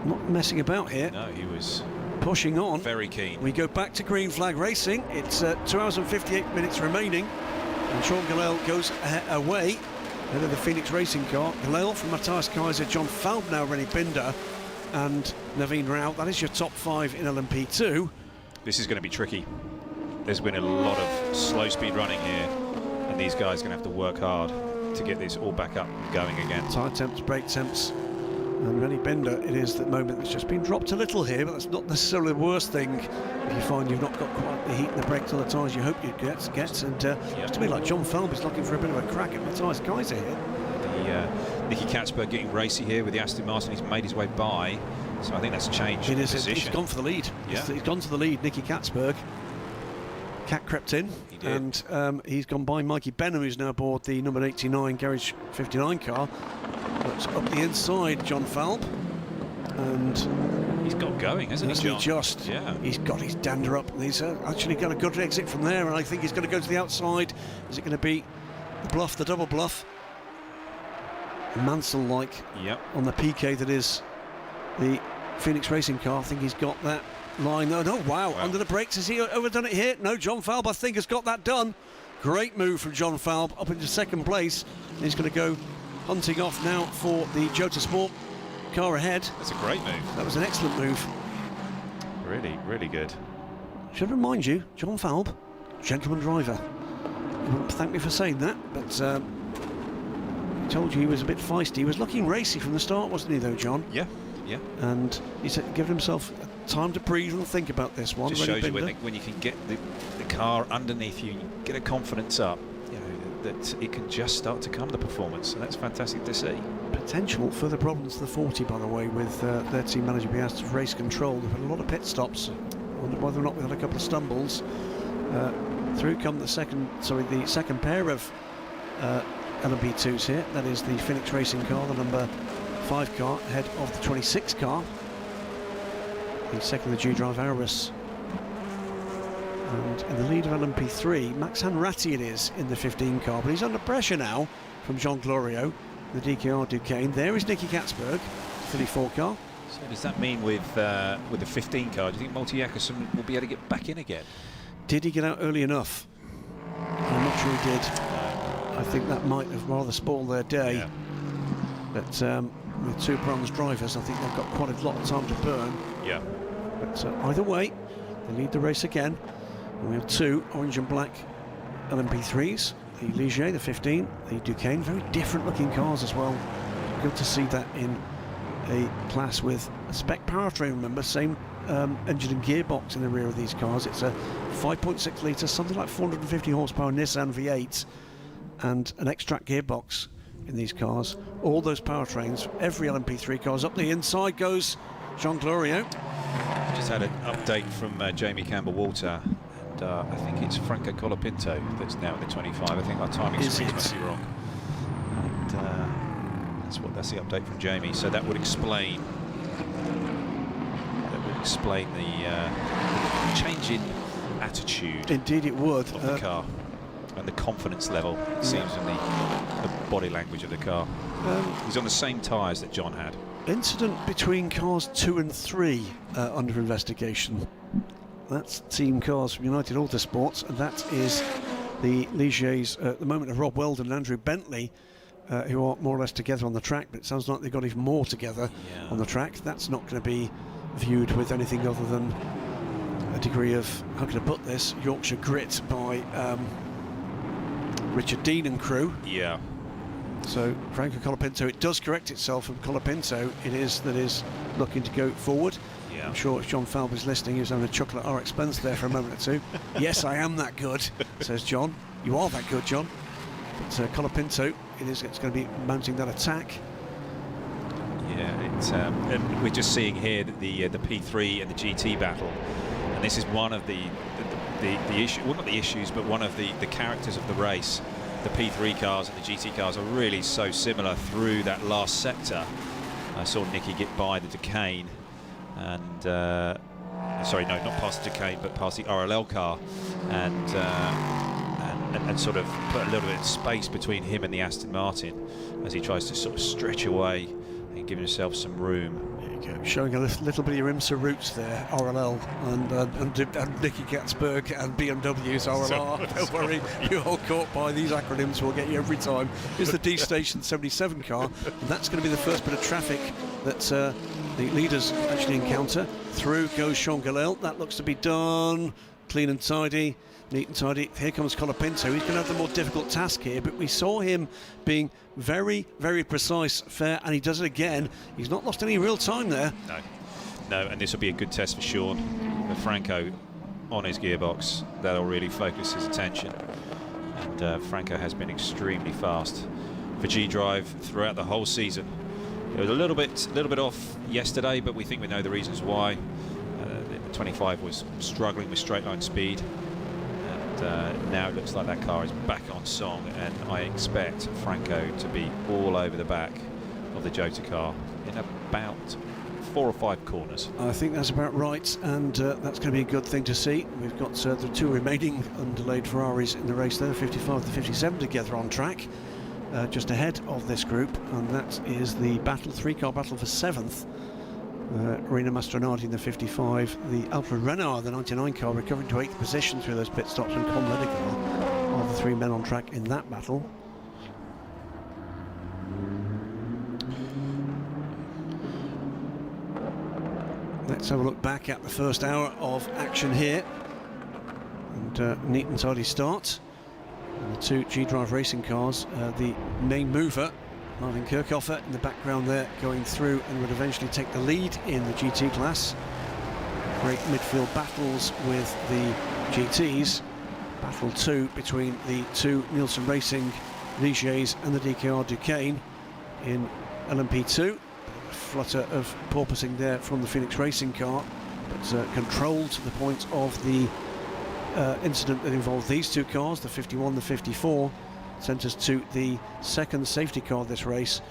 not messing about here, No, he was pushing on. very keen. We go back to green flag racing. It's 2 hours and 58 minutes remaining, and Sean Galale goes away ahead of the Phoenix Racing car. Galale from Matthias Kaiser, John Falb now, Rennie Binder, and Naveen Rao. That is your top 5 in LMP2. This is going to be tricky. There's been a lot of slow speed running here, and these guys are going to have to work hard to get this all back up and going again. Tyre temps, brake temps, and Rennie Binder, it is the moment that's just been dropped a little here, but that's not necessarily the worst thing if you find you've not got quite the heat and the brakes on the tyres you hope you'd get. And looks to me like John Falb is looking for a bit of a crack at Matthias Kaiser here. Nicky Katzberg getting racy here with the Aston Martin. He's made his way by, so I think that's changed It is. position. He's gone for the lead. Yeah. He's gone to the lead. Nicky Katzberg. Cat crept in, He did. and he's gone by Mikey Benham, who's now aboard the number 89 Garage 59 car. Looks up the inside, John Falb, and He's got going, hasn't he, John? Yeah. He's got his dander up, and he's actually got a good exit from there, and I think he's going to go to the outside. Is it going to be the bluff, the double bluff? Mansell-like Yep. on the PK that is the Phoenix Racing car. I think he's got that line. No, wow. Under the brakes. Has he overdone it here? No, John Falb, I think, has got that done. Great move from John Falb up into second place. He's going to go hunting off now for the Jota Sport car ahead. That's a great move. That was an excellent move. Really, really good. Should remind you, John Falb, gentleman driver. You wouldn't thank me for saying that, but I told you he was a bit feisty. He was looking racy from the start, wasn't he, though, John? Yeah, yeah. And he said, give himself time to breathe and think about this one. Just Rennie shows you Binder. when you can get the car underneath you, get a confidence up, you know, that it can just start to come, the performance. And that's fantastic to see. Potential further problems to the 40, by the way, with their team manager Biast of race control. They've had a lot of pit stops. Wonder whether or not we've had a couple of stumbles. Through come the second pair of LMP2s here. That is the Phoenix Racing car, the number 5 car, ahead of the 26 car. The second, the G-Drive Aurus. And in the lead of LMP3, Max Hanratty it is in the 15 car, but he's under pressure now from Jean Glorio, the DKR Duquesne. There is Nicky Katzberg, 34 car. So does that mean with the 15 car, do you think Multi Jakobsen will be able to get back in again? Did he get out early enough? I'm not sure he did. I think that might have rather spoiled their day. Yeah. But with two bronze drivers, I think they've got quite a lot of time to burn. Yeah. But either way, they lead the race again. And we have two orange and black LMP3s. The Ligier, the 15, the Duquesne, very different looking cars as well. Good to see that in a class with a spec powertrain, remember, same engine and gearbox in the rear of these cars. It's a 5.6 litre, something like 450 horsepower Nissan V8 and an X-Track gearbox in these cars. All those powertrains, every LMP3 cars. Up the inside goes Jean Glorio. Just had an update from Jamie Campbell-Walter, and I think it's Franco Colapinto that's now in the 25. I think our timing Is screens it? must be wrong. And that's the update from Jamie. So that would explain the change in attitude Indeed it would. of the car and the confidence level, it seems, in the body language of the car. He's on the same tyres that John had. Incident between cars 2 and 3 under investigation. That's team cars from United Autosports, and that is the Ligiers at the moment of Rob Weldon and Andrew Bentley, who are more or less together on the track, but it sounds like they've got even more together on the track. That's not going to be viewed with anything other than a degree of, how can I put this, Yorkshire grit by Richard Dean and crew. Yeah. So Franco Colapinto, it does correct itself from Colapinto. It is that is looking to go forward. Yeah. I'm sure if John Falby's listening, he was having a chuckle at our expense there for a moment or two. Yes, I am that good, says John. You are that good, John. But Colapinto, it's going to be mounting that attack. Yeah, it's, and we're just seeing here that the P3 and the GT battle, and this is one of the issue, well, not the issues, but one of the characters of the race. The P3 cars and the GT cars are really so similar through that last sector. I saw Nicky get by the Duquesne, and sorry, no, not past the Duquesne, but past the RLL car, and sort of put a little bit of space between him and the Aston Martin as he tries to sort of stretch away and give himself some room. There you go. Showing a little bit of your IMSA roots there, RLL and Nicky Gatzberg and BMW's RLR. Don't worry, you're all caught by these acronyms. We'll get you every time. Here's the D Station 77 car, and that's going to be the first bit of traffic that the leaders actually encounter. Through goes Sean Galel. That looks to be done. Clean and tidy. Neat and tidy. Here comes Colapinto. He's going to have the more difficult task here, but we saw him being very, very precise, fair, and he does it again. He's not lost any real time there. No, and this will be a good test for Sean. With Franco on his gearbox, that'll really focus his attention. And Franco has been extremely fast for G-Drive throughout the whole season. It was a little bit off yesterday, but we think we know the reasons why. The 25 was struggling with straight line speed. Now it looks like that car is back on song, and I expect Franco to be all over the back of the Jota car in about 4 or 5 corners. I think that's about right, and that's going to be a good thing to see. We've got the 2 remaining undelayed Ferraris in the race there, 55 to 57 together on track, just ahead of this group, and that is the battle, 3-car battle for 7th. Rina Mastronardi in the 55, the Alfred Renard, the 99 car, recovering to 8th position through those pit stops, and Con Ledegar are the 3 men on track in that battle. Let's have a look back at the first hour of action here, and neat and tidy start. And the 2 G-Drive racing cars, the main mover Marvin Kirchhoffer in the background there, going through and would eventually take the lead in the GT class. Great midfield battles with the GTs. Battle 2 between the 2 Nielsen Racing Ligiers and the DKR Duquesne in LMP2. A flutter of porpoising there from the Phoenix Racing car, but controlled to the point of the incident that involved these 2 cars, the 51, the 54. Sent us to the 2nd safety car of this race.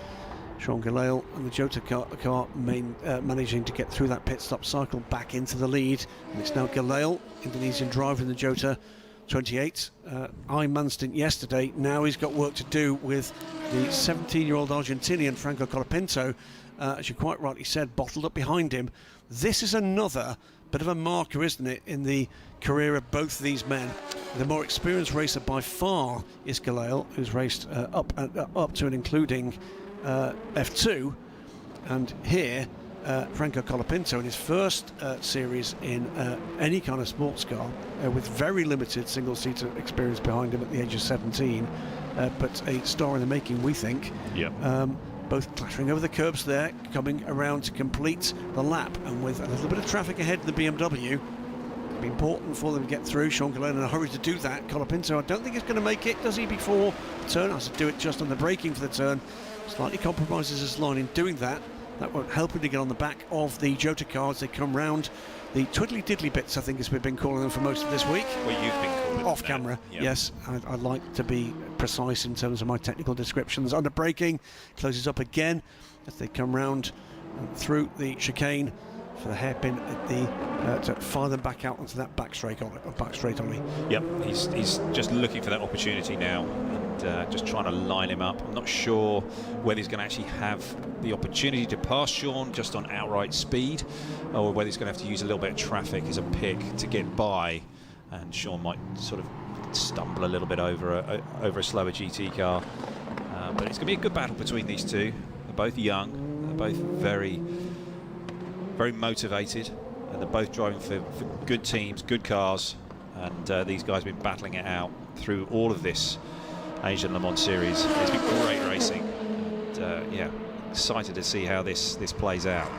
Sean Galel and the Jota car managing to get through that pit stop cycle back into the lead. And it's now Galel, Indonesian driver in the Jota 28. Ironman stint yesterday. Now he's got work to do with the 17-year-old Argentinian Franco Colapinto, as you quite rightly said, bottled up behind him. This is another bit of a marker, isn't it, in the career of both of these men. The more experienced racer by far is Galel, who's raced up to and including F2, and here Franco Colapinto in his first series in any kind of sports car, with very limited single-seater experience behind him at the age of 17, but a star in the making, we think. Yeah. Both clattering over the curbs there, coming around to complete the lap, and with a little bit of traffic ahead of the BMW. It'll be important for them to get through. Sean Galel in a hurry to do that. Colapinto, I don't think he's going to make it, does he, before the turn? Has to do it just on the braking for the turn. Slightly compromises his line in doing that. That won't help him to get on the back of the Jota car as they come round the twiddly-diddly bits, I think, as we've been calling them for most of this week. Well, you've been calling off camera, yep. Yes. I like to be precise in terms of my technical descriptions. Under braking, closes up again as they come round and through the chicane for the hairpin at the to fire them back out onto that back straight ollie. Yep, he's just looking for that opportunity now, and just trying to line him up. I'm not sure whether he's going to actually have the opportunity to pass Sean just on outright speed, or whether he's going to have to use a little bit of traffic as a pick to get by, and Sean might sort of stumble a little bit over a slower GT car. But it's going to be a good battle between these 2. They're both young, they're both very, very motivated, and they're both driving for good teams, good cars, and these guys have been battling it out through all of this Asian Le Mans series. It's been great racing, and yeah, excited to see how this plays out.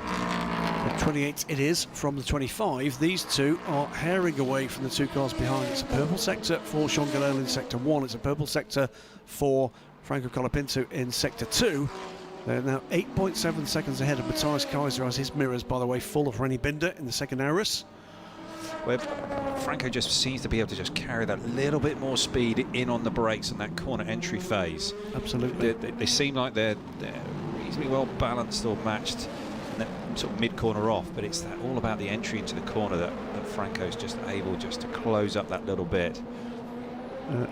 28 it is from the 25. These two are herring away from the two cars behind. It's a purple sector for Sean Gelael in sector 1. It's a purple sector for Franco Colapinto in sector 2. They're now 8.7 seconds ahead of Matthias Kaiser, as his mirrors, by the way, full of Rennie Binder in the second Aris. Where Franco just seems to be able to just carry that little bit more speed in on the brakes in that corner entry phase. Absolutely. They seem like they're reasonably well balanced or matched, sort of mid-corner off, but it's all about the entry into the corner that Franco's just able just to close up that little bit.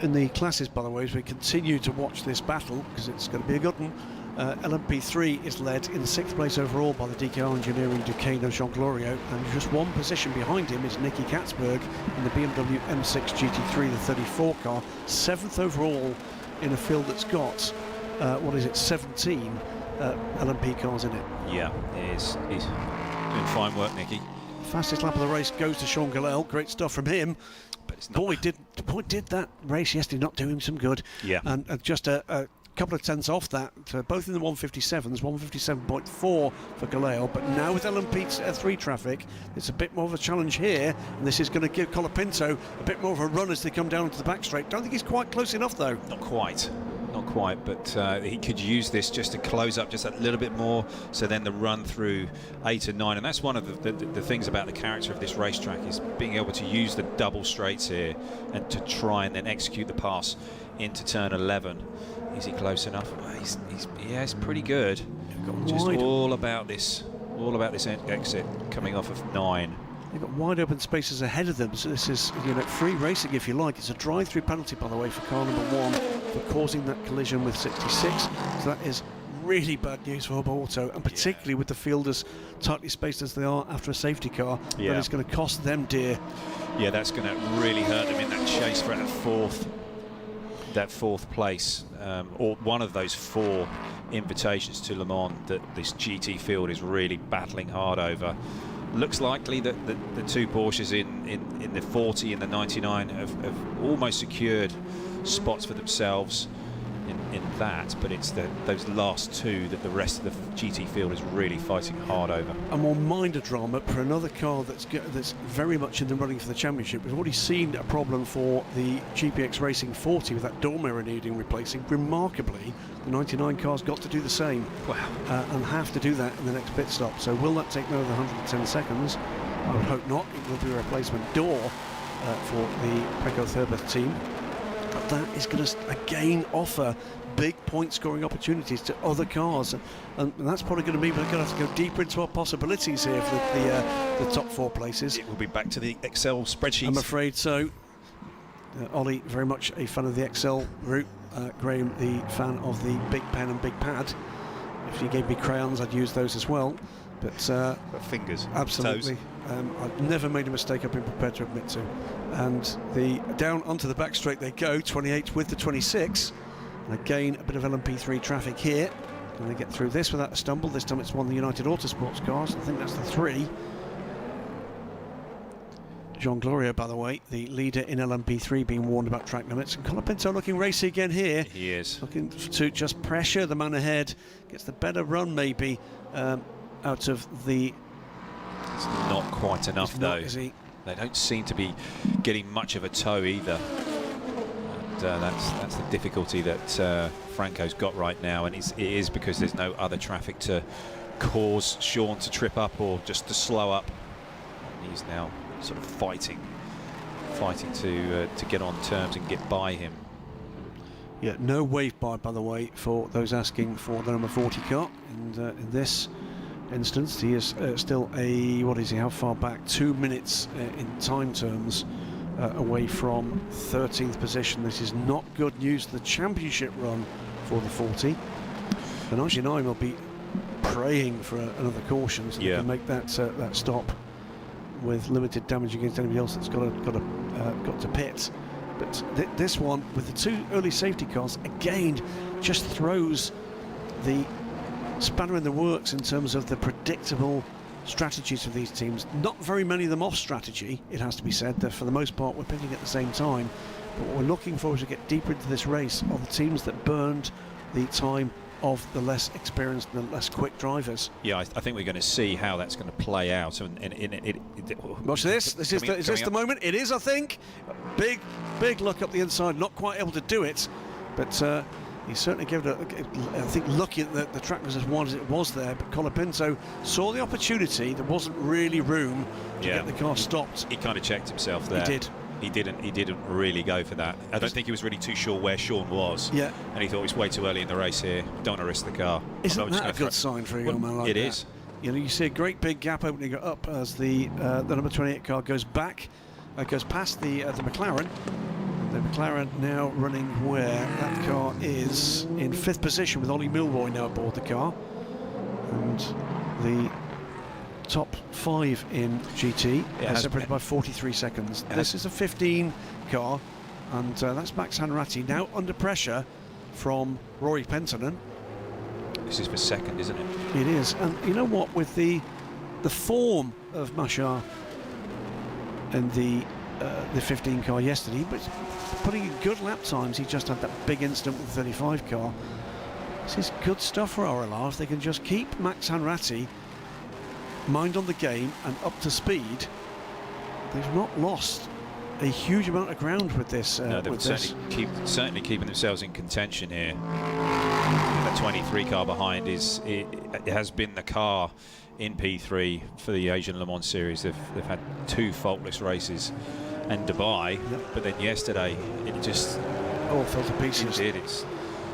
In the classes, by the way, as we continue to watch this battle, because it's going to be a good one, LMP3 is led in 6th place overall by the DKR Engineering Ducano Jean Glorio, and just one position behind him is Nicky Katzberg in the BMW M6 GT3, the 34 car, 7th overall in a field that's got, 17 LMP cars in it. Yeah, he's doing fine work, Nicky. Fastest lap of the race goes to Sean Gelael. Great stuff from him. But it's not. Boy, did that race yesterday not do him some good. Yeah. And just a couple of tenths off that, both in the 157s, 157.4 for Gelael. But now with LMP3 traffic, it's a bit more of a challenge here. And this is going to give Colapinto a bit more of a run as they come down into the back straight. Don't think he's quite close enough, though. Not quite, but he could use this just to close up just that little bit more, so then the run through 8 and 9, and that's one of the things about the character of this racetrack, is being able to use the double straights here and to try and then execute the pass into turn 11. Is he close enough? He's pretty good. Just all about this exit coming off of 9. They've got wide open spaces ahead of them, so this is, free racing if you like. It's a drive-through penalty, by the way, for car number 1 for causing that collision with 66. So that is really bad news for Hub Auto, and particularly with the field as tightly spaced as they are after a safety car. That is going to cost them dear. Yeah, that's going to really hurt them in that chase for that fourth place, or one of those 4 invitations to Le Mans that this GT field is really battling hard over. Looks likely that the two Porsches in the 40 and the 99 have almost secured spots for themselves in that, but it's those last 2 that the rest of the GT field is really fighting hard over. A more minor drama for another car that's very much in the running for the championship. We've already seen a problem for the GPX Racing 40 with that door mirror needing replacing. Remarkably, the 99 car's got to do the same. Wow. And have to do that in the next pit stop. So will that take another 110 seconds? I would hope not. It will be a replacement door for the Pecco Thurbeth team. But that is going to again offer big point scoring opportunities to other cars, and that's probably going to mean we're going to have to go deeper into our possibilities here for the top 4 places. It will be back to the Excel spreadsheet. I'm afraid so. Ollie, very much a fan of the Excel route. Graham, the fan of the big pen and big pad. If you gave me crayons, I'd use those as well. But fingers, absolutely. I've never made a mistake I've been prepared to admit to. And the down onto the back straight they go, 28 with the 26. And again, a bit of LMP3 traffic here. Can they get through this without a stumble? This time it's one of the United Autosports cars. I think that's the 3. Jean Glorio, by the way, the leader in LMP3, being warned about track limits. And Colapinto looking racy again here. He is. Looking to just pressure the man ahead. Gets the better run, maybe, out of the... It's not quite enough, though. Is he? They don't seem to be getting much of a tow either. And that's the difficulty that Franco's got right now. And it is because there's no other traffic to cause Sean to trip up or just to slow up. And he's now sort of fighting to get on terms and get by him. Yeah, no wave by the way, for those asking for the number 40 car. And in this instance, he is still what is he, how far back? 2 minutes in time terms away from 13th position. This is not good news for the championship run for the 40. The 99 will be praying for another caution so they can make that stop with limited damage against anybody else that's got to pit. But this one, with the 2 early safety cars, again just throws the spanner in the works in terms of the predictable strategies of these teams. Not very many of them off strategy, it has to be said. For the most part, we're picking at the same time. But what we're looking for as we get deeper into this race are the teams that burned the time of the less experienced and the less quick drivers. Yeah, I think we're going to see how that's going to play out. Watch this. Is this the moment? It is, I think. Big look up the inside. Not quite able to do it, but he certainly gave it I think lucky that the track was as wide as it was there, but Colapinto saw the opportunity. There wasn't really room to get the car stopped. He kind of checked himself there. He did. He didn't really go for that. I don't think he was really too sure where Sean was. Yeah. And he thought it's way too early in the race here. Don't want to risk the car. Isn't that a good sign for a young man like that? It is. You know, you see a great big gap opening up as the number 28 car goes back, goes past the McLaren. The McLaren now running where that car is in 5th position with Ollie Milroy now aboard the car, and the top 5 in GT separated by 43 seconds. This is a 15 car, and that's Max Hanratty now under pressure from Rory Penttinen. This is for second, isn't it? It is, and you know what? With the form of Machar in the 15 car yesterday, but putting in good lap times, he just had that big incident with the 35 car. This is good stuff for RLR. If they can just keep Max Hanratty mind on the game and up to speed, they've not lost a huge amount of ground with this. No, they're certainly keeping themselves in contention here. The 23 car behind it has been the car in P3 for the Asian Le Mans Series. They've had 2 faultless races and Dubai, but then yesterday it just all fell to pieces. It did.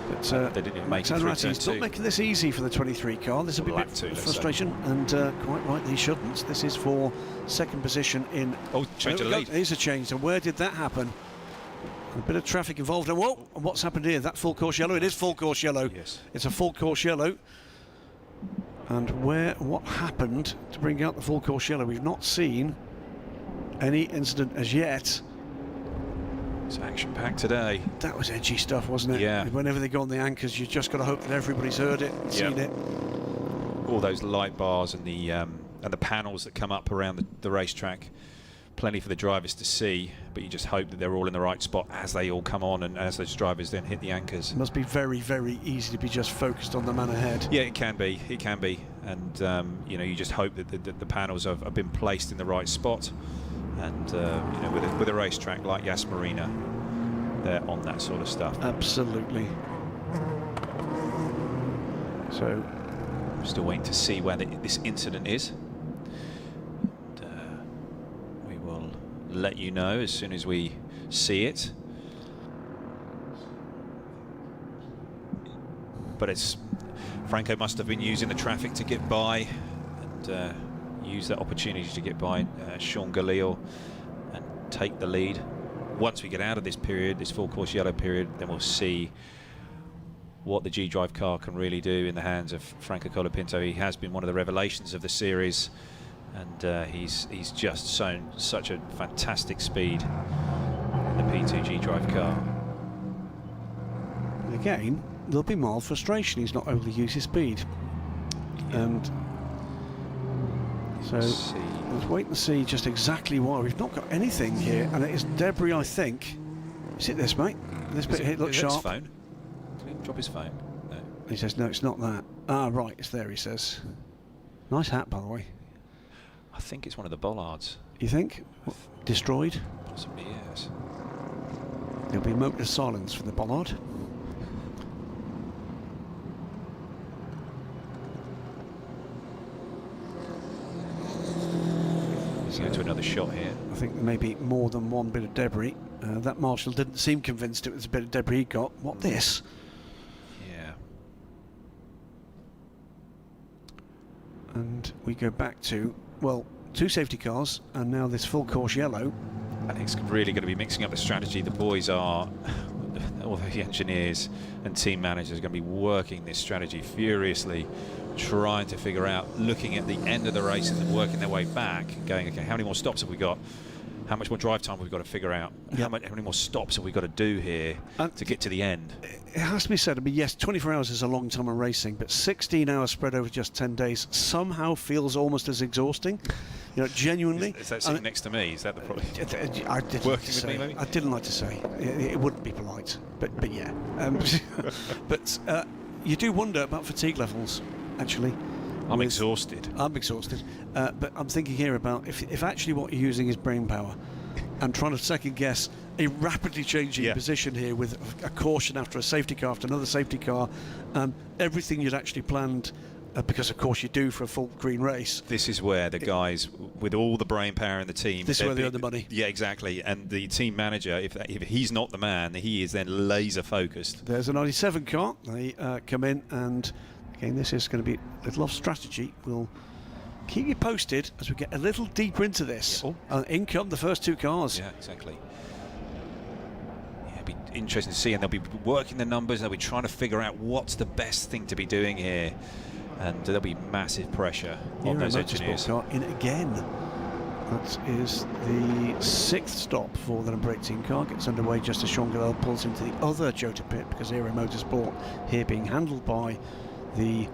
But they didn't even make it through turn 2. Not making this easy for the 23 car. There's a bit of frustration, and quite right, they shouldn't. This is for 2nd position in. Oh, change of lead. It is a change. And where did that happen? A bit of traffic involved. And whoa! And what's happened here? That full course yellow. It is full course yellow. Yes. It's a full course yellow. And what happened to bring out the full course yellow? We've not seen any incident as yet. It's action-packed today. That was edgy stuff, wasn't it? Yeah. Whenever they go on the anchors, you've just got to hope that everybody's heard it and seen it. All those light bars and the panels that come up around the racetrack, plenty for the drivers to see, but you just hope that they're all in the right spot as they all come on and as those drivers then hit the anchors. It must be very, very easy to be just focused on the man ahead. Yeah, it can be. It can be. And, you know, you just hope that the panels have been placed in the right spot. And, you know, with a racetrack like Yas Marina, they're on that sort of stuff. Absolutely. So, I'm still waiting to see where this incident is. We will let you know as soon as we see it. But Franco must have been using the traffic to get by, and use that opportunity to get by Sean Galil and take the lead. Once we get out of this period, this full course yellow period, then we'll see what the G-Drive car can really do in the hands of Franco Colapinto. He has been one of the revelations of the series, and he's just shown such a fantastic speed in the P2 G-Drive car. Again, there'll be mild frustration. He's not able to use his speed. And so let's wait and see just exactly why. We've not got anything here, and it is debris, I think. Is it this, mate? This bit here looks sharp. His phone? Did he drop his phone? No. He says, no, it's not that. Ah, right, it's there, he says. Nice hat, by the way. I think it's one of the bollards. You think? Destroyed? Possibly, yes. There'll be a moment of silence for the bollard. Go to another shot here. I think there may be more than one bit of debris. That marshal didn't seem convinced it was a bit of debris he got. What this? Yeah. And we go back to, well, 2 safety cars and now this full course yellow. I think it's really going to be mixing up the strategy. The boys are, all the engineers and team managers are going to be working this strategy furiously, trying to figure out, looking at the end of the race and then working their way back, going, okay, how many more stops have we got? How much more drive time have we got to figure out? Yep. How many more stops have we got to do here to get to the end? It has to be said, I mean, yes, 24 hours is a long time of racing, but 16 hours spread over just 10 days somehow feels almost as exhausting. You know, genuinely. Is that sitting next to me? Is that the problem? I didn't Working like to with say. me, maybe? I didn't like to say. It wouldn't be polite, but yeah. But you do wonder about fatigue levels, actually. I'm exhausted. I'm exhausted. But I'm thinking here about if actually what you're using is brain power and trying to second guess a rapidly changing position here with a caution after a safety car, after another safety car, everything you'd actually planned, because of course you do for a full green race. This is where the guys with all the brain power in the team, this is where they earn the money. Yeah, exactly. And the team manager, if he's not the man, he is then laser focused. There's a 97 car. They come in, and again, this is going to be a little off strategy. We'll keep you posted as we get a little deeper into this. In come the first two cars. Yeah, exactly. Yeah, it'd be interesting to see, and they'll be working the numbers. They'll be trying to figure out what's the best thing to be doing here, and there'll be massive pressure on those engineers. Car in again. That is the 6th stop for the number 18 car. Gets underway just as Sean Gillel pulls into the other Jota pit, because Aero Motorsport here being handled by the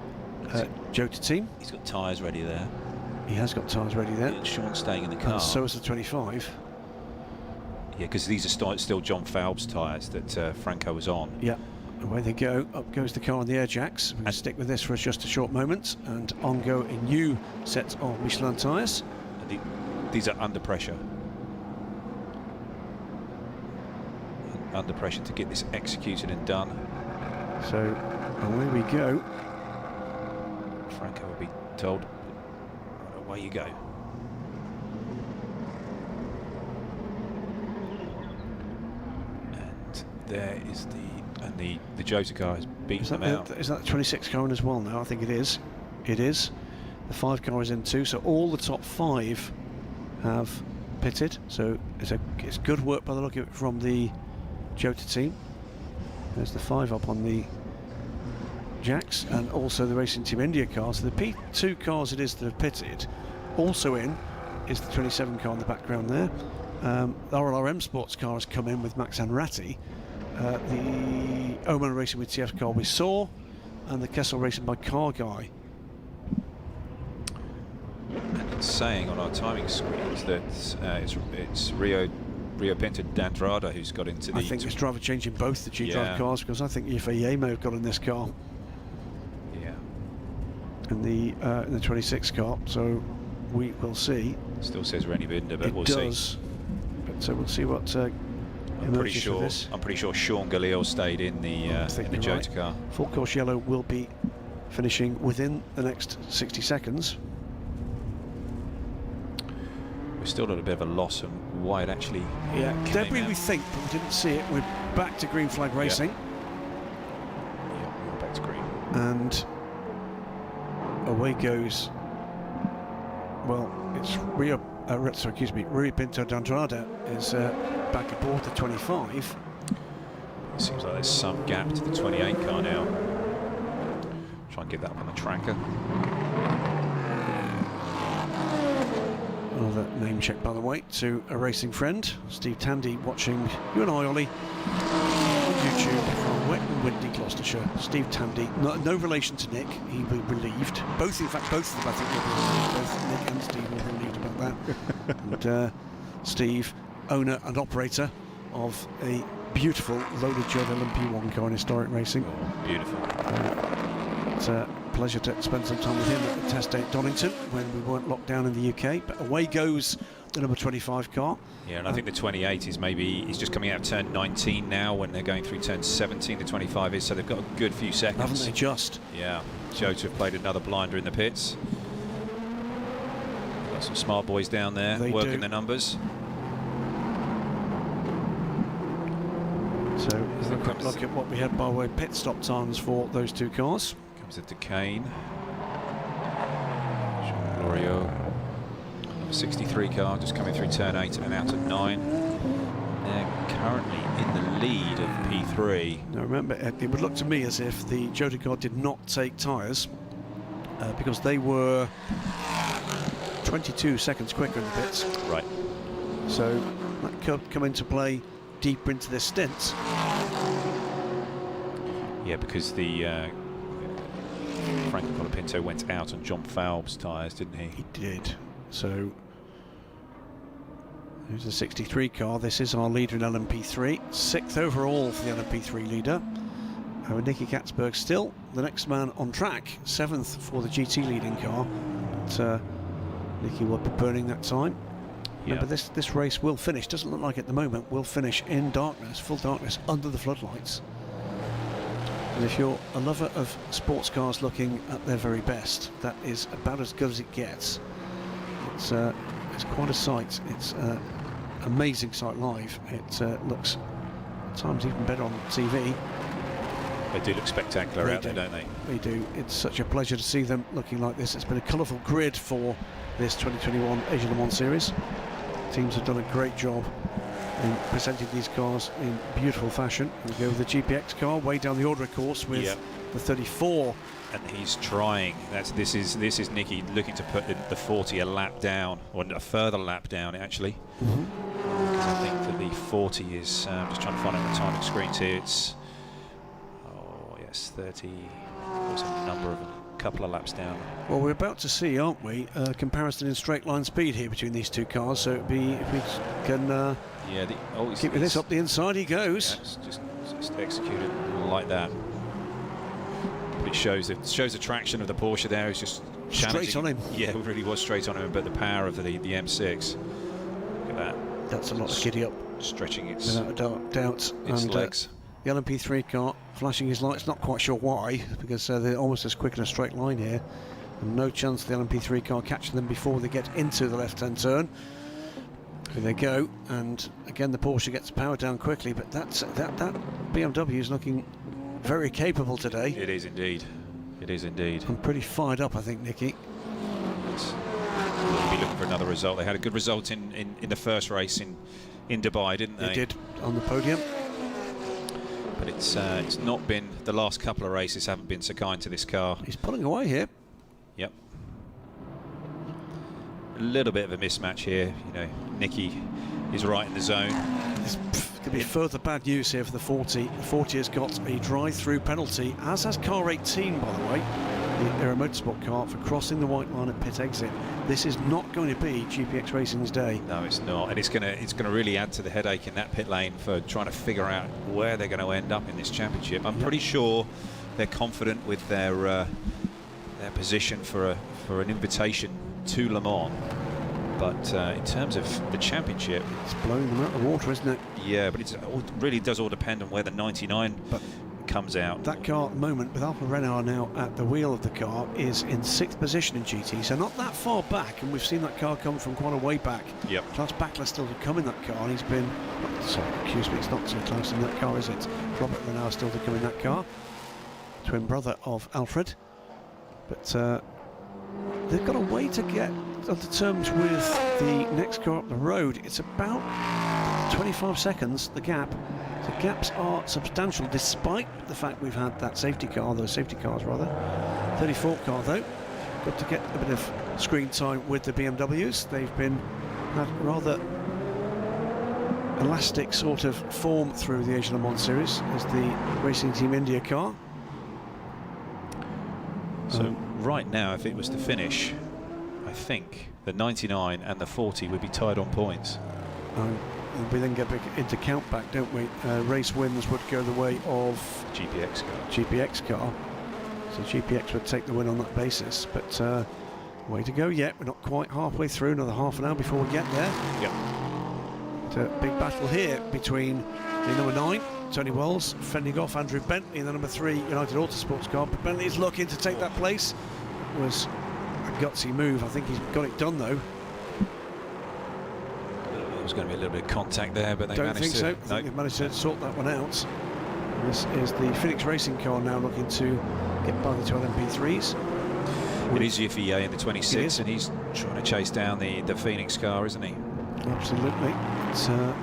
Jota team. He's got tyres ready there. He has got tyres ready there. Yeah, Sean's staying in the car. And so is the 25. Yeah, because these are still John Falb's tyres that Franco was on. Yeah. Away they go. Up goes the car on the air jacks. We're going to stick with this for just a short moment. And on go a new set of Michelin tyres. These are under pressure. Under pressure to get this executed and done. So away we go. Franco will be told, away you go. And there is the Jota car has beaten them out. Is that the 26 car in as well now? I think it is. It is. The 5 car is in too, so all the top 5 have pitted. So it's good work by the look of it from the Jota team. There's the 5 up on the jacks, and also the Racing Team India cars. So the P2 cars it is that have pitted. Also in is the 27 car in the background there. The RLRM Sports car has come in with Max Anratti. The Oman Racing with TF car we saw, and the Kessel Racing by Car Guy. And it's saying on our timing screens that it's Rio Pinto d'Andrada who's got into the... I think it's driver change in both the G-Drive cars, because I think FAA may have got in this car. Yeah. In the 26 car, so we will see. Still says Rennie Binder, but we'll see. But so we'll see what I'm pretty sure Sean Galil stayed in the Jota car. Full course yellow will be finishing within the next 60 seconds. We're still at a bit of a loss on why it actually debris we think, but we didn't see it. We're back to green flag racing. Yeah, we're back to green. And away goes, well, it's Rio Pinto d'Andrada is back aboard the 25. It seems like there's some gap to the 28 car now. Try and get that up on the tracker. Another name check, by the way, to a racing friend, Steve Tandy, watching you and I, Ollie, on YouTube from wet and windy Gloucestershire. Steve Tandy, no relation to Nick, he will be relieved. Both of them, I think, will be relieved. Both Nick and Steve will be relieved about that. And Steve, owner and operator of a beautiful loaded Jota LMP1 car in historic racing. Oh, beautiful. It's a pleasure to spend some time with him at the test day at Donington when we weren't locked down in the UK. But away goes the number 25 car. Yeah, and I think the 28 is he's just coming out of turn 19 now when they're going through turn 17 to 25 is, so they've got a good few seconds. Haven't they just? Yeah, Jota have played another blinder in the pits. Got some smart boys down there working the numbers. So let's have a quick look at what we had by way of pit stop times for those two cars. Comes at Duquesne. Jean Glorio. Number 63 car just coming through turn 8 and out at 9. They're currently in the lead of P3. Now remember, it would look to me as if the Jota car did not take tyres because they were 22 seconds quicker in the pits. Right. So that could come into play deeper into this stint. Yeah, because the Franco Colapinto went out on John Falb's tyres, didn't he? He did. So here's the 63 car. This is our leader in LMP3. 6th overall for the LMP3 leader. Nicky Katzberg still the next man on track, 7th for the GT leading car. But Nicky will be burning that time. Remember, this race will finish, doesn't look like at the moment, will finish in darkness, full darkness, under the floodlights. And if you're a lover of sports cars looking at their very best, that is about as good as it gets. It's quite a sight. It's an amazing sight live. It looks at times even better on TV. They do look spectacular out there, don't they? They do. It's such a pleasure to see them looking like this. It's been a colourful grid for this 2021 Asia Le Mans Series. Teams have done a great job in presenting these cars in beautiful fashion. We go with the GPX car way down the order, of course, with the 34. And he's trying. This is Nicky looking to put the 40 a lap down, or a further lap down, actually. I think that the 40 is. I'm just trying to find out the timing screens here. It's 30. There's a number of a couple of laps down. Well, we're about to see, aren't we, a comparison in straight line speed here between these two cars. So it'd be if we can keep this up the inside, he goes. Yeah, just executed like that. But it shows the traction of the Porsche there. It's just straight on him. Yeah, it really was straight on him. But the power of the M6. Look at that. That's a lot of giddy up. Stretching its without a doubt. Its legs. The LMP3 car flashing his lights, not quite sure why, because they're almost as quick in a straight line here. And no chance the LMP3 car catching them before they get into the left-hand turn. Here they go, and again the Porsche gets power down quickly, but that BMW is looking very capable today. It is indeed. It is indeed. I'm pretty fired up, I think, Nicky. We'll be looking for another result. They had a good result in the first race in Dubai, didn't they? They did, on the podium. But it's not been, the last couple of races haven't been so kind to this car. He's pulling away here. Yep. A little bit of a mismatch here. You know, Nicky is right in the zone. This could be further bad news here for the 40. The 40 has got a drive-through penalty, as has car 18, by the way, the Aero Motorsport car, for crossing the white line at pit exit. This is not going to be GPX Racing's day. No, it's not, and it's gonna really add to the headache in that pit lane for trying to figure out where they're going to end up in this championship. I'm pretty sure they're confident with their position for an invitation to Le Mans. But in terms of the championship, it's blowing them out of the water, isn't it? Yeah, but it really does all depend on where the 99 comes out. That car at the moment, with Alfa Renard now at the wheel of the car, is in 6th position in GT, so not that far back, and we've seen that car come from quite a way back. Yep. Klaus Bachler still to come in that car, and he's been, sorry, excuse me, it's not Sir Klaus in that car, is it? Robert Renard still to come in that car, twin brother of Alfred. But they've got a way to get onto terms with the next car up the road. It's about 25 seconds, the gap. The gaps are substantial, despite the fact we've had that safety car, those safety cars rather. 34 car though, got to get a bit of screen time with the BMWs. They've been had rather elastic sort of form through the Asia Le Mans Series as the Racing Team India car. So right now, if it was to finish, I think the 99 and the 40 would be tied on points. We then get back into count back, don't we? Race wins would go the way of GPX car. So GPX would take the win on that basis. But way to go yet. We're not quite halfway through. Another half an hour before we get there. Yep. Big battle here between the number 9, Tony Wells, fending off Andrew Bentley, and the number 3, United Autosports car. But Bentley is looking to take that place. It was a gutsy move. I think he's got it done though. There was going to be a little bit of contact there, but they don't managed think to. so. I think they've managed to sort that one out. This is the Phoenix Racing car now looking to get by the two LMP3s. It is Yifei in the 26, and he's trying to chase down the Phoenix car, isn't he? Absolutely. It's a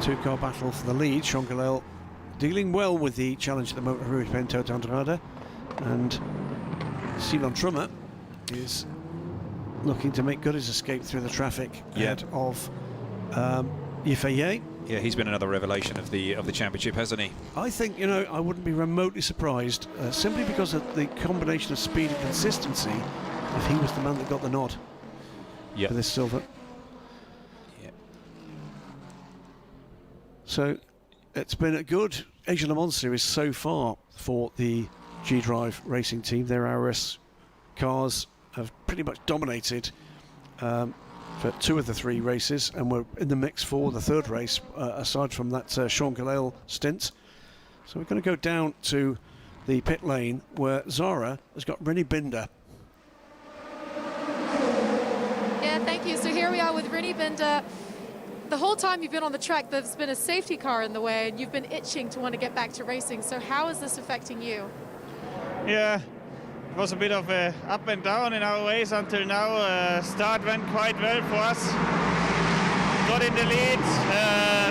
two-car battle for the lead. Sean Gallel dealing well with the challenge at the moment of Rui Pinto d'Andrade, and Silon Trummer is looking to make good his escape through the traffic ahead of Yifei. Yeah, he's been another revelation of the championship, hasn't he? I think, I wouldn't be remotely surprised, simply because of the combination of speed and consistency, if he was the man that got the nod for this silver. Yeah. So it's been a good Asia Le Mans Series so far for the G-Drive racing team. Their RS cars have pretty much dominated for 2 of the 3 races, and we're in the mix for the 3rd race, aside from that Sean Galale stint. So we're going to go down to the pit lane where Zara has got Rinny Binder. Yeah, thank you. So here we are with Rinny Binder. The whole time you've been on the track, there's been a safety car in the way, and you've been itching to want to get back to racing. So how is this affecting you? Yeah, it was a bit of a up and down in our race until now. Start went quite well for us. Got in the lead.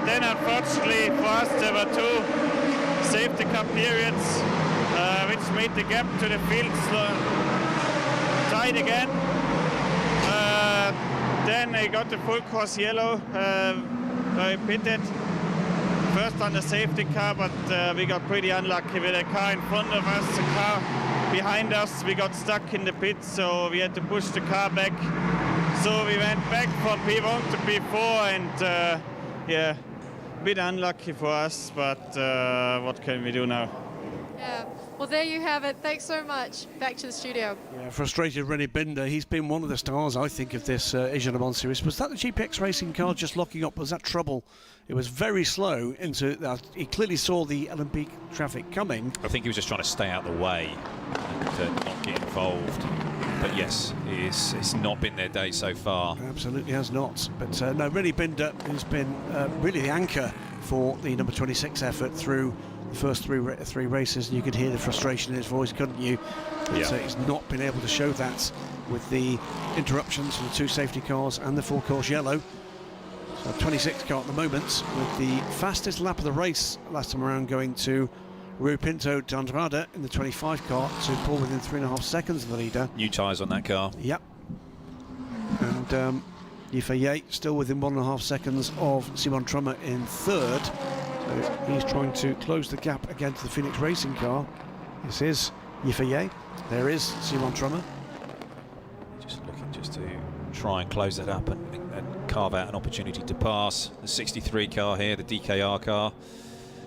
Then unfortunately for us there were 2 safety car periods, which made the gap to the field tight again. Then I got the full course yellow, where I pitted first on the safety car, but we got pretty unlucky with the car in front of us, the car behind us. We got stuck in the pit, so we had to push the car back. So we went back from P1 to P4, and yeah, a bit unlucky for us, but what can we do now? Yeah. Well, there you have it. Thanks so much. Back to the studio. Yeah, frustrated Rinny Binder. He's been one of the stars, I think, of this Asia Le Mans Series. Was that the GPX racing car just locking up? Was that trouble? It was very slow into that. He clearly saw the LMP traffic coming. I think he was just trying to stay out of the way and to not get involved. But yes, it's not been their day so far. Absolutely has not. But no, Rinny Binder has been really the anchor for the number 26 effort through the first three races, and you could hear the frustration in his voice, couldn't you? But, yeah. He's not been able to show that with the interruptions from the 2 safety cars and the full course yellow. So 26 car at the moment, with the fastest lap of the race last time around going to Rui Pinto d'Andrada in the 25 car to pull within 3.5 seconds of the leader. New tyres on that car. Yep. And Yifei still within 1.5 seconds of Simon Trummer in 3rd. So he's trying to close the gap against the Phoenix Racing car. This is Yifei. There is Simon Trummer. Just looking just to try and close that up and carve out an opportunity to pass. The 63 car here, the DKR car,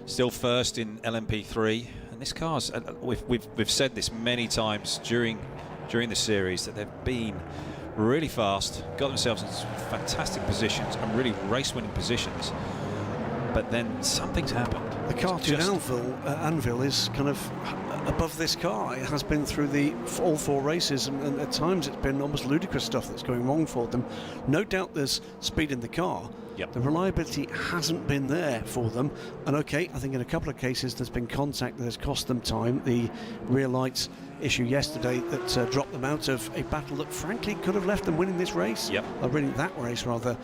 still first in LMP3. And this car's, we've said this many times during the series, that they've been really fast, got themselves in some fantastic positions and really race-winning positions. But then something's happened. The cartoon anvil is kind of above this car. It has been through all 4 races, and at times it's been almost ludicrous stuff that's going wrong for them. No doubt there's speed in the car. Yep. The reliability hasn't been there for them. And okay, I think in a couple of cases there's been contact that has cost them time. The rear lights issue yesterday that dropped them out of a battle that frankly could have left them winning this race. Yep. Winning that race rather.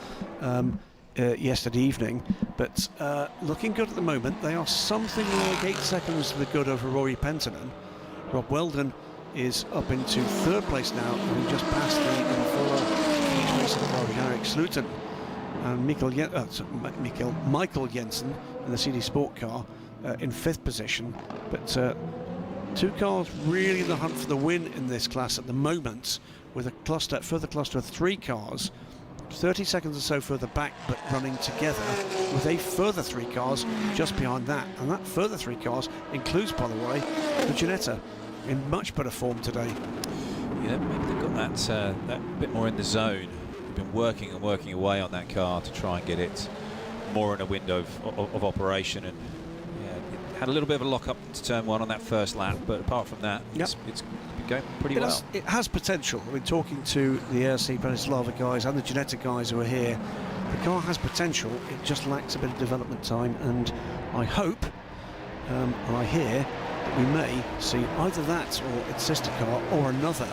Yesterday evening, but looking good at the moment. They are something like 8 seconds to the good over Rory Penttinen. Rob Weldon is up into 3rd place now, having just passed the number 4 racing car, Jarek Sluten, and Michael Jensen in the CD Sport car in 5th position. But 2 cars really in the hunt for the win in this class at the moment, with a further cluster of 3 cars 30 seconds or so further back, but running together with a further 3 cars just behind that. And that further 3 cars includes, by the way, the Ginetta in much better form today. Yeah, maybe they've got that bit more in the zone. They've been working and working away on that car to try and get it more in a window of operation. And yeah, it had a little bit of a lock up to turn 1 on that first lap, but apart from that, yep, it's been going pretty well. It has potential. I mean, talking to the ARC Bratislava guys and the Ginetta guys who are here, the car has potential. It just lacks a bit of development time, and I hope and I hear that we may see either that or its sister car or another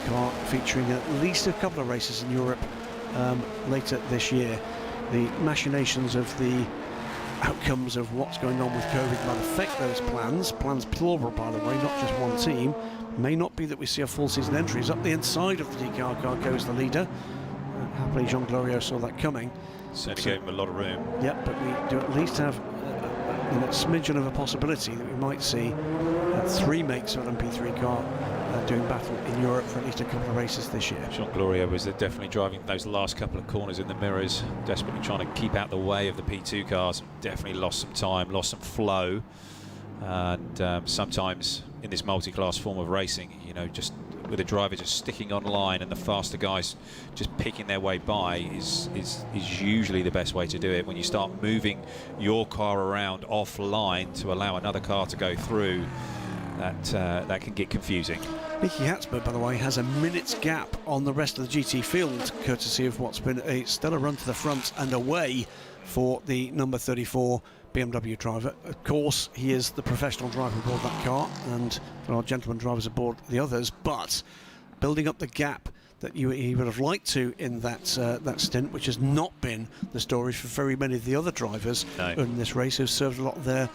car featuring at least a couple of races in Europe later this year. The machinations of the outcomes of what's going on with COVID might affect those plans plural, by the way, not just one team. May not be that we see a full season entries. Up the inside of the DKR car goes the leader. Happily Jean Glorieux saw that coming. Certainly gave him a lot of room. Yep, but we do at least have a smidgen of a possibility that we might see 3 mates of an MP3 car doing battle in Europe for at least a couple of races this year. Jean Gloria was definitely driving those last couple of corners in the mirrors, desperately trying to keep out the way of the P2 cars. Definitely lost some time, lost some flow, and sometimes in this multi-class form of racing, you know, just with a driver just sticking on line and the faster guys just picking their way by is usually the best way to do it. When you start moving your car around offline to allow another car to go through, that can get confusing. Nicky Hatzberg, by the way, has a minute's gap on the rest of the GT field, courtesy of what's been a stellar run to the front and away for the number 34 BMW driver. Of course, he is the professional driver aboard that car, and there are gentleman drivers aboard the others, but building up the gap that he would have liked to in that stint, which has not been the story for very many of the other drivers in this race, who've served a lot of their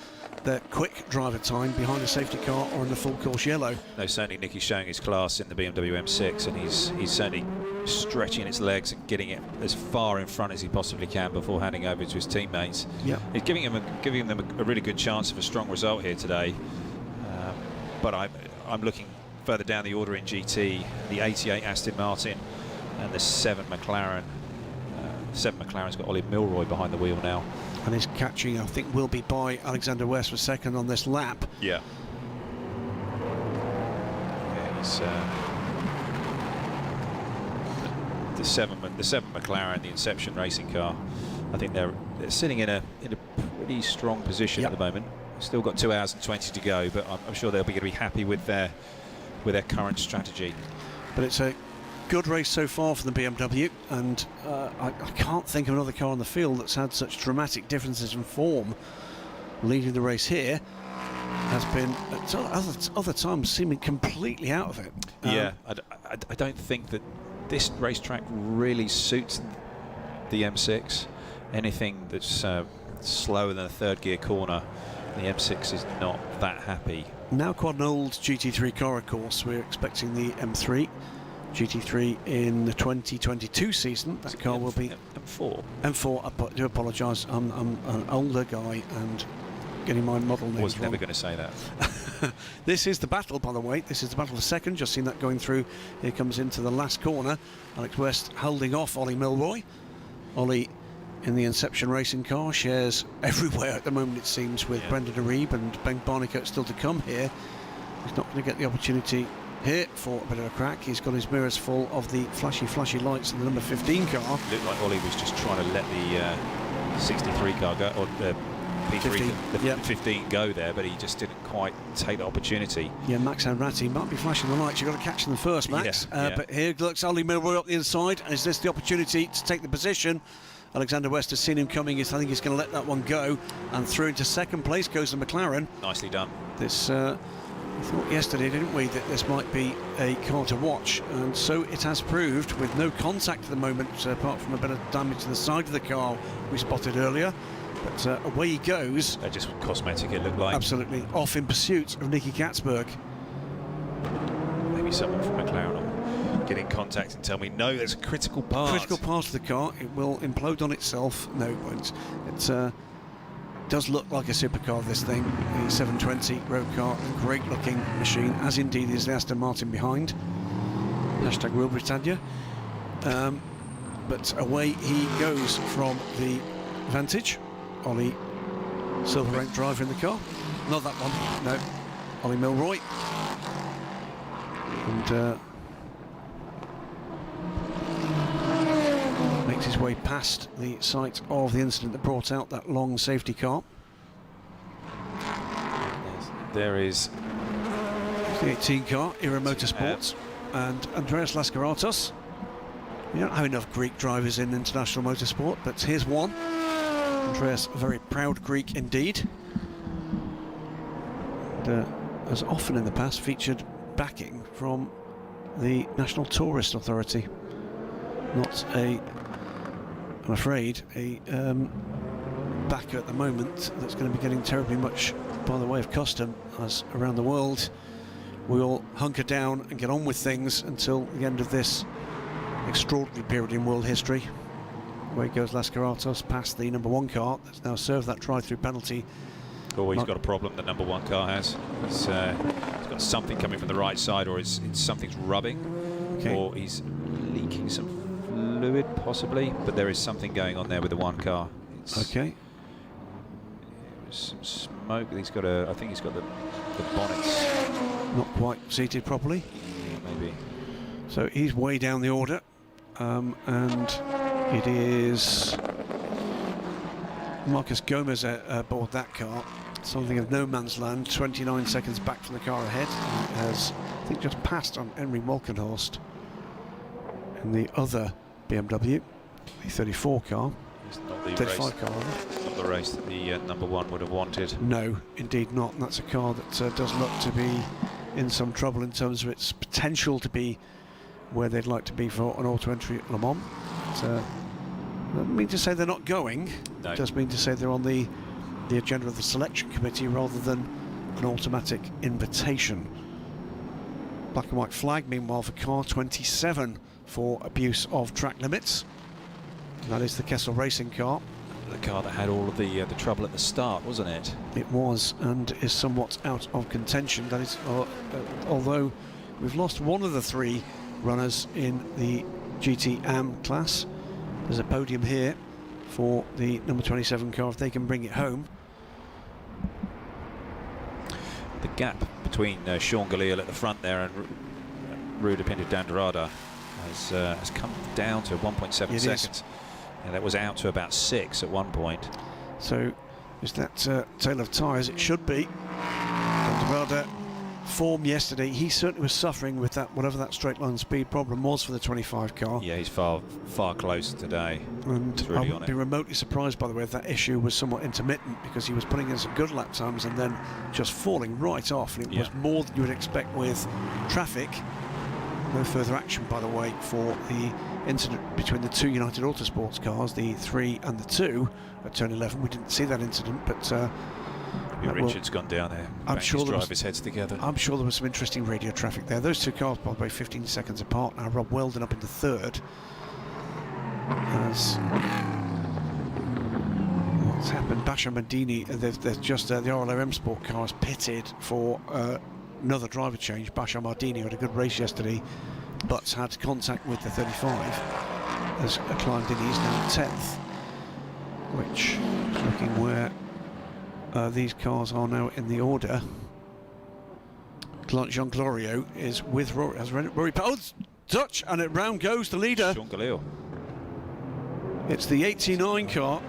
quick driver time behind a safety car or in the full course yellow. No, certainly Nicky's showing his class in the BMW M6, and he's certainly stretching its legs and getting it as far in front as he possibly can before handing over to his teammates. Yep. He's giving them a really good chance of a strong result here today. But I'm looking further down the order in GT, the 88 Aston Martin and the 7 McLaren. 7 McLaren's got Ollie Milroy behind the wheel now. And he's catching, I think, will be by Alexander West for second on this lap. Yeah. Yeah, he's the 7 McLaren, the Inception racing car. I think they're sitting in a pretty strong position at the moment. Still got 2 hours and 20 to go, but I'm sure they'll be going to be happy with their current strategy. But it's a good race so far for the BMW, and I can't think of another car on the field that's had such dramatic differences in form leading the race here. Has been at other times seeming completely out of it. Yeah, I don't think that this racetrack really suits the M6. Anything that's slower than a third gear corner, the M6 is not that happy. Now quite an old GT3 car, of course. We're expecting the M3 GT3 in the 2022 season. That car will be M4. M4. I do apologise. I'm an older guy and getting my model names I was never wrong. going to say that. This is the battle, by the way. This is the battle for second. Just seen that going through. Here comes into the last corner. Alex West holding off Ollie Milroy. Ollie in the Inception racing car shares everywhere at the moment, it seems, with Brendan Arebe and Ben Barnicoat still to come here. He's not going to get the opportunity here for a bit of a crack. He's got his mirrors full of the flashy lights in the number 15 car. Looked like Ollie was just trying to let the 63 car go, or the P3, 15 go there, but he just didn't quite take the opportunity. Yeah, Max Anratti might be flashing the lights. You've got to catch them first, Max. Yeah. But here looks Ollie Milroy up the inside. Is this the opportunity to take the position? Alexander West has seen him coming. I think he's going to let that one go, and through into second place goes the McLaren. Nicely done. This we thought yesterday, didn't we, that this might be a car to watch, and so it has proved, with no contact at the moment, apart from a bit of damage to the side of the car we spotted earlier. But away he goes. They're just cosmetic, it looked like. Absolutely. Off in pursuit of Nicky Hatzberg. Maybe someone from McLaren will get in contact and tell me, no, there's a critical part. Critical part of the car. It will implode on itself. No, it won't. It does look like a supercar, this thing. The 720 road car, a great looking machine, as indeed is the Aston Martin behind. Hashtag Real Britannia. But away he goes from the Vantage. Ollie, silver rank driver in the car. Not that one, no. Ollie Milroy. And makes his way past the site of the incident that brought out that long safety car. There is the 18 car, Era Motorsports, and Andreas Laskaratos. We don't have enough Greek drivers in international motorsport, but here's one. Andreas, a very proud Greek indeed. And, as often in the past, featured backing from the National Tourist Authority. Not I'm afraid, a backer at the moment that's going to be getting terribly much by the way of custom, as around the world we all hunker down and get on with things until the end of this extraordinary period in world history. Away goes Laskaratos past the number 1 car that's now served that drive-through penalty. Oh, he's got a problem, the number 1 car has. He's got something coming from the right side, or something's rubbing, or he's leaking some fluid possibly, but there is something going on there with the one car. Okay. Some smoke. I think he's got the bonnets not quite seated properly. Yeah, maybe. So he's way down the order, and it is Marcus Gomez aboard that car. Something of no man's land, 29 seconds back from the car ahead. He has, I think, just passed on Henry Molkenhorst in the other BMW, the 34 car. It's not the 35 race, car, rather. not the race that the number one would have wanted. No, indeed not. And that's a car that does look to be in some trouble in terms of its potential to be where they'd like to be for an auto entry at Le Mans. Doesn't mean to say they're not going. No. It does mean to say they're on the agenda of the selection committee rather than an automatic invitation. Black and white flag, meanwhile, for car 27 for abuse of track limits. And that is the Kessel Racing car. The car that had all of the trouble at the start, wasn't it? It was, and is somewhat out of contention. That is, although we've lost one of the three runners in the GT Am class. There's a podium here for the number 27 car if they can bring it home. The gap between Sean Galil at the front there and Ruda Pinto-D'Andrada has come down to 1.7 seconds. And that was out to about 6 at one point. So is that tail of tyres? It should be. D'Andrada form yesterday, he certainly was suffering with that, whatever that straight line speed problem was for the 25 car. Yeah, he's far closer today. And really I would be remotely surprised, by the way, if that issue was somewhat intermittent, because he was putting in some good lap times and then just falling right off. And it was more than you would expect with traffic. No further action, by the way, for the incident between the two United Autosports cars, the 3 and the 2 at turn 11. We didn't see that incident, but Richard's gone down there. I'm sure his drivers' heads together. I'm sure there was some interesting radio traffic there. Those two cars, by the way, 15 seconds apart now. Rob Weldon up into third. As what's happened? Basha Mandini, they've just the RLM Sport cars pitted for another driver change. Basha Mardini had a good race yesterday, but had contact with the 35 as climbed in. He's now 10th, which is looking where these cars are now in the order. Jean Glorio is with Rory, has Rory Powell's touch, and it round goes the leader. Sean Galil. It's the 89 car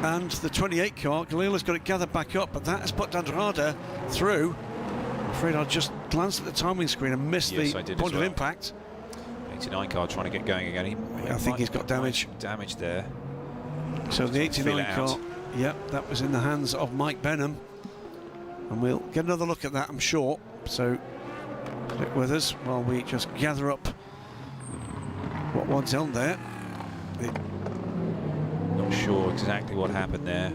and the 28 car. Galil has got it gathered back up, but that has put D'Andrada through. I'm afraid I just glanced at the timing screen and missed the point of impact. 89 car trying to get going again. I think he's got damage. Damage there. So the 89 car, yep, that was in the hands of Mike Benham. And we'll get another look at that, I'm sure. So stick with us while we just gather up what was on there. Not sure exactly what happened there.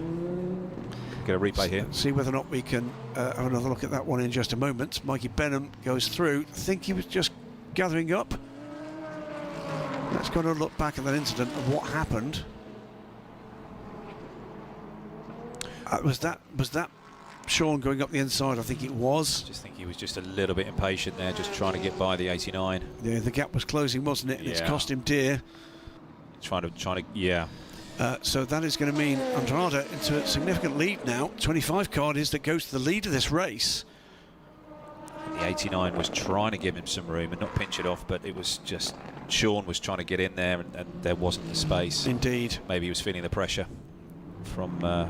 Get a replay here. See whether or not we can have another look at that one in just a moment. Mikey Benham goes through. I think he was just gathering up. Let's go and look back at that incident of what happened. Was that Sean going up the inside? I think it was. I just think he was just a little bit impatient there, just trying to get by the 89. Yeah, the gap was closing, wasn't it? And it's cost him dear. Trying to, yeah. So that is going to mean Andrada into a significant lead now. 25 car is that goes to the lead of this race. The 89 was trying to give him some room and not pinch it off, but it was just Sean was trying to get in there, and there wasn't the space. Indeed. Maybe he was feeling the pressure from the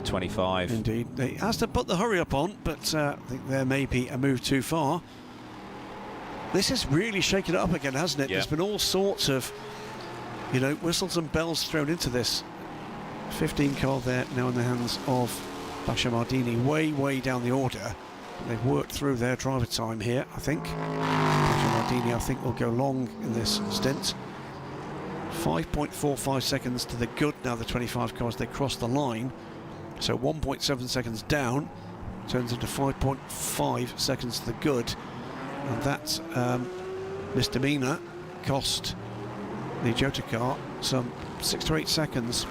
25. Indeed. He has to put the hurry up on, but I think there may be a move too far. This has really shaken it up again, hasn't it? Yeah. There's been all sorts of, you know, whistles and bells thrown into this. 15 car there now in the hands of Basha Mardini, way down the order. They've worked through their driver time here, I think. Basha Mardini, I think, will go long in this stint. 5.45 seconds to the good now, the 25 cars, they cross the line. So 1.7 seconds down turns into 5.5 seconds to the good. And that misdemeanor cost the Jota car some 6 to 8 seconds.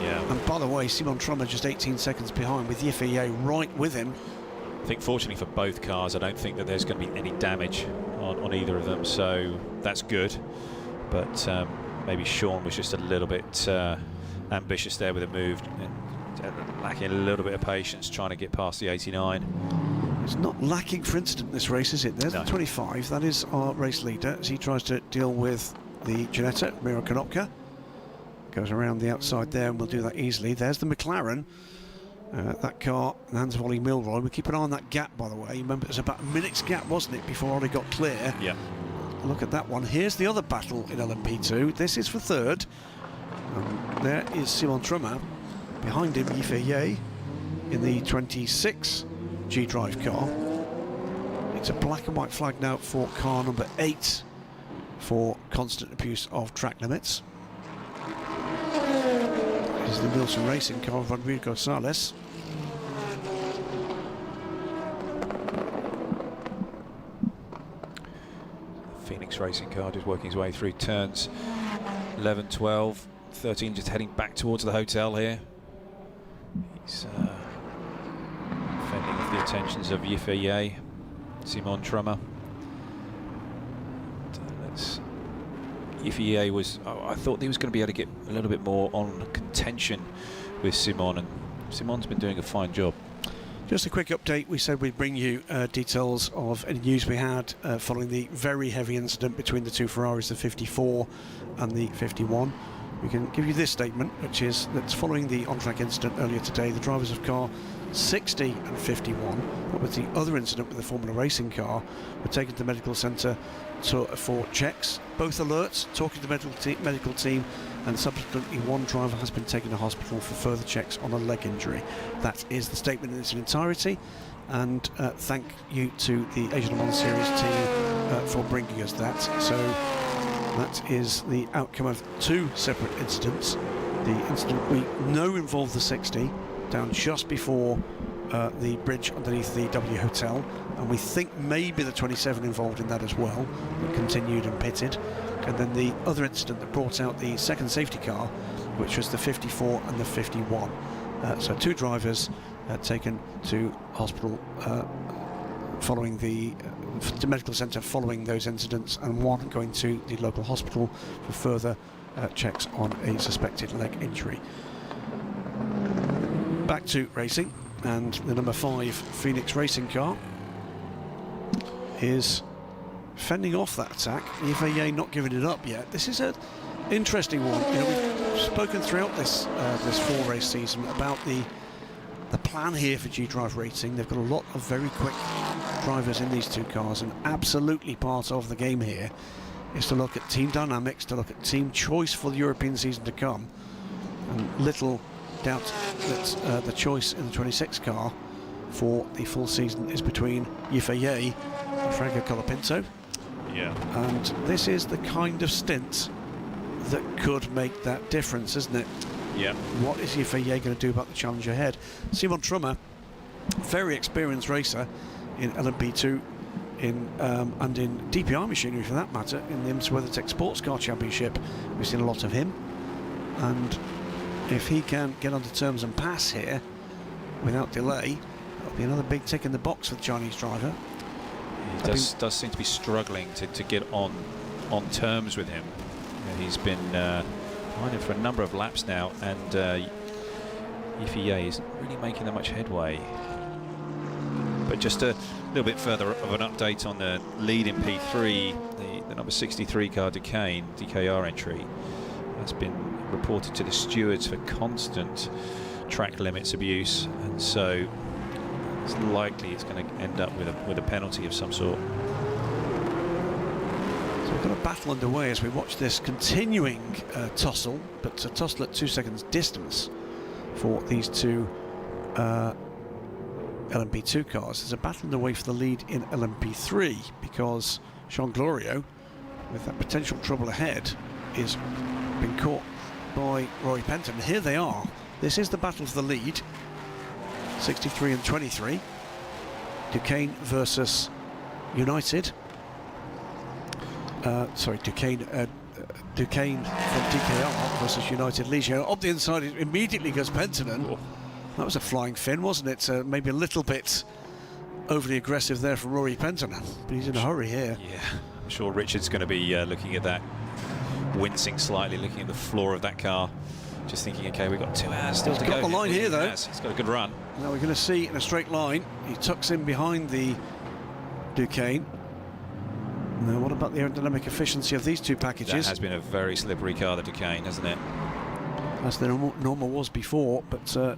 Yeah. And by the way, Simon Trummer just 18 seconds behind with Yifei right with him. I think fortunately for both cars, I don't think that there's going to be any damage on either of them, so that's good. But maybe Sean was just a little bit ambitious there with a move, and lacking a little bit of patience trying to get past the 89. It's not lacking for incident this race, is it? There's No. the 25. That is our race leader as he tries to deal with the Ginetta, Miro Konopka. Goes around the outside there, and we'll do that easily. There's the McLaren. That car, Hans Volley Milroy. We keep an eye on that gap, by the way. You remember it was about a minute's gap, wasn't it, before Ollie got clear? Yeah. Look at that one. Here's the other battle in LMP2. This is for third. There is Simon Trummer. Behind him, Yifei in the 26 G-Drive car. It's a black and white flag now for car number 8 for constant abuse of track limits. This is the Wilson Racing car of Rodrigo Gonzalez. Phoenix Racing car just working his way through turns 11, 12, 13, just heading back towards the hotel here. He's fending off the attentions of Yifei, Simon Trummer. Yifei was, I thought he was going to be able to get a little bit more on contention with Simon, and Simon's been doing a fine job. Just a quick update. We said we'd bring you details of any news we had following the very heavy incident between the two Ferraris, the 54 and the 51. We can give you this statement, which is that following the on-track incident earlier today, the drivers of car 60 and 51, that was the other incident with the Formula Racing car, were taken to the medical centre for checks. Both alerts, talking to the medical team, and subsequently one driver has been taken to hospital for further checks on a leg injury. That is the statement in its entirety, and thank you to the Asian Le Mans Series team for bringing us that. So that is the outcome of two separate incidents. The incident we know involved the 60 down just before the bridge underneath the W Hotel, and we think maybe the 27 involved in that as well, but continued and pitted. And then the other incident that brought out the second safety car, which was the 54 and the 51. So two drivers taken to hospital following the medical centre following those incidents, and one going to the local hospital for further checks on a suspected leg injury. Back to racing, and the number 5 Phoenix Racing car is fending off that attack. Yifei not giving it up yet. This is an interesting one. You know, we've spoken throughout this 4-race season about the plan here for G-Drive Racing. They've got a lot of very quick drivers in these two cars, and absolutely part of the game here is to look at team dynamics, to look at team choice for the European season to come. And little doubt that the choice in the 26 car for the full season is between Yifei and Franco Colapinto. Yeah. And this is the kind of stint that could make that difference, isn't it? Yeah. What is Yifei going to do about the challenge ahead? Simon Trummer, very experienced racer in LMP2 and in DPI machinery for that matter, in the IMSA WeatherTech Sports Car Championship. We've seen a lot of him, and if he can get onto terms and pass here without delay, that'll be another big tick in the box for the Chinese driver. He does seem to be struggling to get on terms with him. He's been behind him for a number of laps now, and Yifei isn't really making that much headway. But just a little bit further of an update on the lead in P3, the number 63 car DKR entry, has been reported to the stewards for constant track limits abuse, and so it's likely it's going to end up with a penalty of some sort. So we've got a battle underway as we watch this continuing tussle, but a tussle at 2 seconds distance for these two LMP2 cars. There's a battle underway for the lead in LMP3 because Sean Glorio, with that potential trouble ahead, is being caught by Rory Penton. And here they are. This is the battle for the lead. 63 and 23. Duquesne versus United. Duquesne from DKR versus United Ligier. Up the inside, it immediately goes Penton. That was a flying fin, wasn't it? Maybe a little bit overly aggressive there from Rory Penton, but he's in a hurry here. Yeah, I'm sure Richard's going to be looking at that, wincing slightly, looking at the floor of that car, just thinking, okay, we've got 2 hours still to go. Got the line here, though. He's got a good run. Now we're going to see in a straight line, he tucks in behind the Duquesne. Now, what about the aerodynamic efficiency of these two packages? That has been a very slippery car, the Duquesne, hasn't it? As the normal was before, but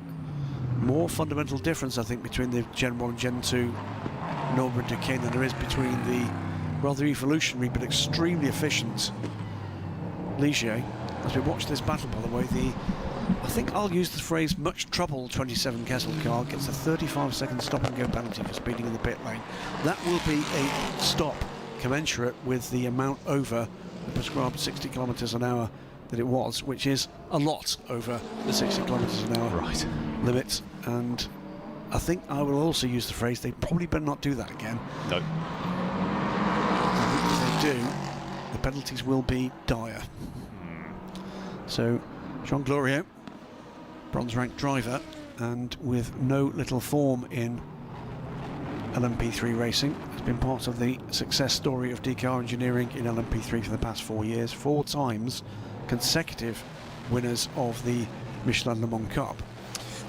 more fundamental difference, I think, between the Gen 1 and Gen 2 Norma Duquesne than there is between the rather evolutionary but extremely efficient Ligier. As we watch this battle, by the way, I think I'll use the phrase much trouble 27 Kessel car gets a 35-second stop and go penalty for speeding in the pit lane. That will be a stop commensurate with the amount over the prescribed 60 kilometres an hour that it was, which is a lot over the 60 kilometres an hour limit. And I think I will also use the phrase they probably better not do that again. No. I think if they do, the penalties will be dire. So Jean Glorieux, bronze ranked driver, and with no little form in LMP3 racing, has been part of the success story of DKR engineering in LMP3 for the past 4 years. 4 times consecutive winners of the Michelin Le Mans Cup.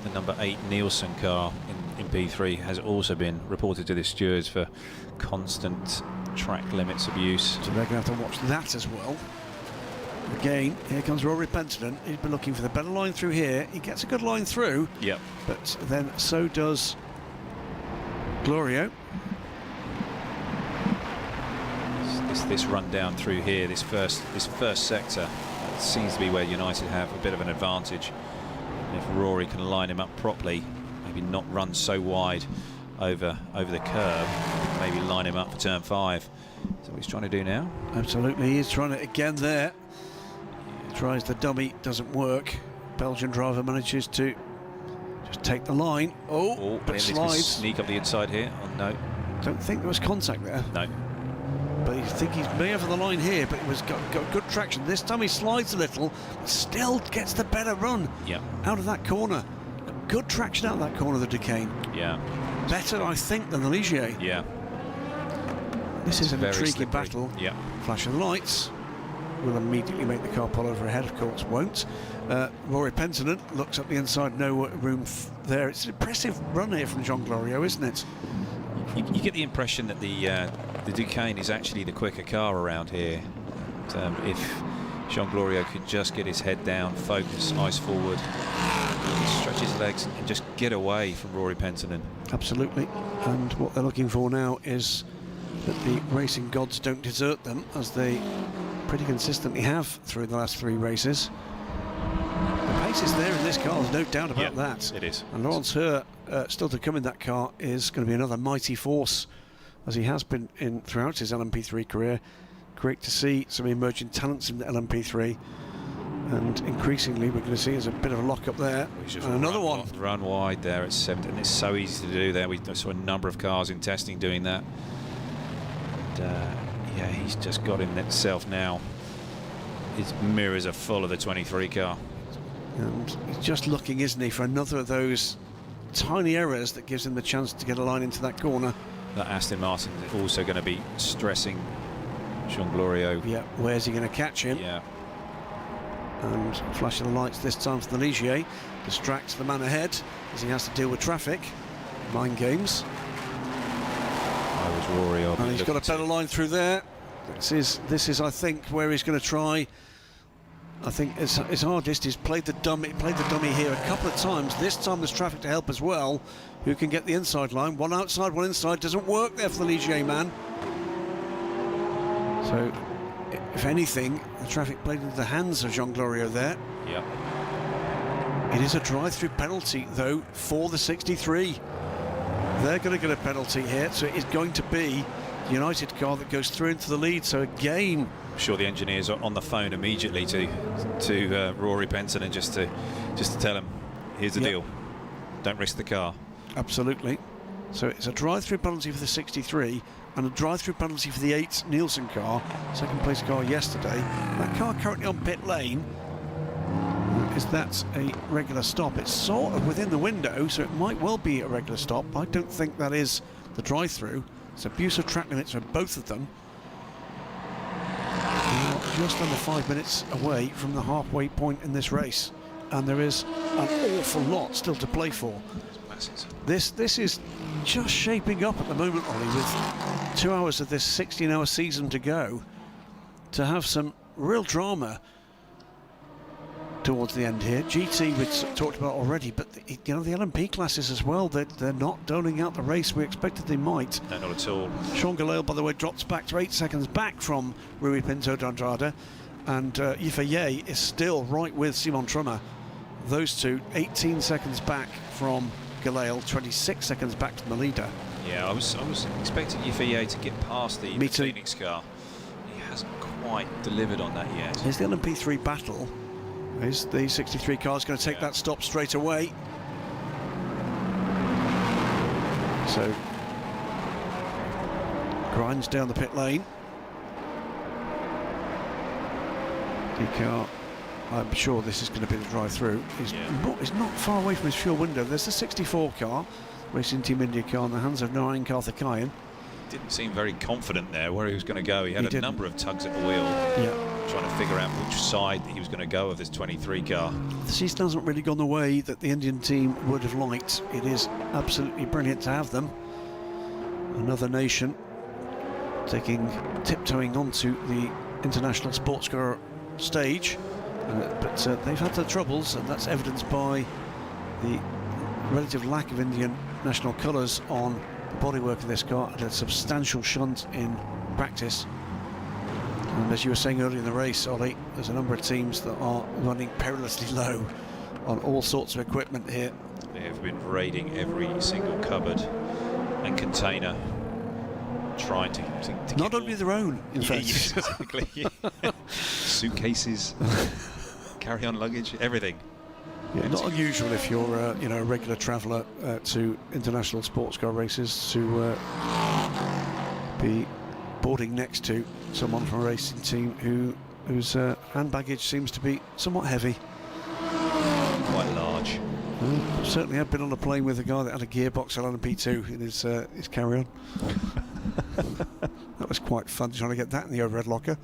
The number 8 Nielsen car in P3 has also been reported to the stewards for constant track limits abuse. So they're going to have to watch that as well. Again, here comes Rory Penton. He's been looking for the better line through here. He gets a good line through. Yep. But then so does Glorieux. This run down through here, this first sector, seems to be where United have a bit of an advantage. And if Rory can line him up properly, maybe not run so wide over the curb, maybe line him up for turn 5. That's what he's trying to do now. Absolutely, he's trying it again there. Tries the dummy, doesn't work. Belgian driver manages to just take the line. But slides. Sneak up the inside here. Oh, no. Don't think there was contact there. No. But you think he's may over the line here, but it was got good traction. This time he slides a little, but still gets the better run out of that corner. Good traction out of that corner of the Duquesne. Yeah. Better, I think, than the Ligier. Yeah. This is an intriguing slippery battle. Yeah. Flashing lights will immediately make the car pull over ahead, of course won't. Rory Penton looks up the inside, no room there. It's an impressive run here from Jean Glorieux, isn't it? You get the impression that the Duquesne is actually the quicker car around here. If Jean Glorieux could just get his head down, focus, eyes forward, stretch his legs and just get away from Rory Penton. Absolutely. And what they're looking for now is that the racing gods don't desert them, as they pretty consistently have through the last 3 races. The pace is there in this car, there's no doubt about that. It is. And Laurence Heur, still to come in that car, is going to be another mighty force, as he has been throughout his LMP3 career. Great to see some emerging talents in the LMP3, and increasingly we're going to see there's a bit of a lock up there. And another one. Run wide there at 7, and it's so easy to do there. We saw a number of cars in testing doing that. And, yeah, he's just got himself now. His mirrors are full of the 23 car. And he's just looking, isn't he, for another of those tiny errors that gives him the chance to get a line into that corner. That Aston Martin is also going to be stressing Jean Glorieux. Yeah, where's he going to catch him? Yeah. And flashing the lights this time for the Ligier. Distracts the man ahead as he has to deal with traffic. Mind games. I was Rory. And he's got a better line through there. This is I think where he's going to try. I think his hardest. He's played the dummy here a couple of times. This time there's traffic to help as well. Who can get the inside line? One outside, one inside. Doesn't work there for the Ligier man. So, if anything, the traffic played into the hands of Jean Glorieux there. Yeah. It is a drive-through penalty though for the 63. They're going to get a penalty here, so it is going to be the United car that goes through into the lead. So again, I'm sure the engineers are on the phone immediately to Rory Penton and just to tell him, here's the deal, don't risk the car. Absolutely. So it's a drive-through penalty for the 63 and a drive-through penalty for the 8 Nielsen car, second place car yesterday. That car currently on pit lane. Is that a regular stop? It's sort of within the window, so it might well be a regular stop. I don't think that is the drive-through. It's abusive track limits for both of them. Just under 5 minutes away from the halfway point in this race, and there is an awful lot still to play for. This is just shaping up at the moment, Ollie, with 2 hours of this 16-hour season to go, to have some real drama towards the end here. GT we've talked about already, but the LMP classes as well, they're not doling out the race we expected they might. No, not at all. Sean Gelael, by the way, drops back to 8 seconds back from Rui Pinto de Andrade, and Yifei is still right with Simon Trummer. Those two 18 seconds back from Gelael, 26 seconds back from the leader. Yeah, I was expecting Yifei to get past the Phoenix car. He hasn't quite delivered on that yet. Here's the LMP3 battle. Is the 63 car is going to take that stop straight away. So grinds down the pit lane. The car, I'm sure this is going to be the drive-through. He's not far away from his fuel window. There's the 64 car, Racing Team India car, in the hands of Narayan Karthikeyan. Didn't seem very confident there where he was going to go. He had a number of tugs at the wheel, trying to figure out which side that he was going to go of this 23 car. The season hasn't really gone the way that the Indian team would have liked. It is absolutely brilliant to have them. Another nation tiptoeing onto the international sports car stage, but they've had their troubles, and that's evidenced by the relative lack of Indian national colours on the bodywork of this car, and a substantial shunt in practice. And as you were saying earlier in the race, Ollie, there's a number of teams that are running perilously low on all sorts of equipment here. They have been raiding every single cupboard and container, trying to not only their own, in fact. Exactly. Suitcases, carry-on luggage, everything. Yeah, not unusual if you're a regular traveller to international sports car races to be boarding next to someone from a racing team whose hand baggage seems to be somewhat heavy. Quite large. Certainly I've been on a plane with a guy that had a gearbox LMP2 in his carry-on. That was quite fun, trying to get that in the overhead locker.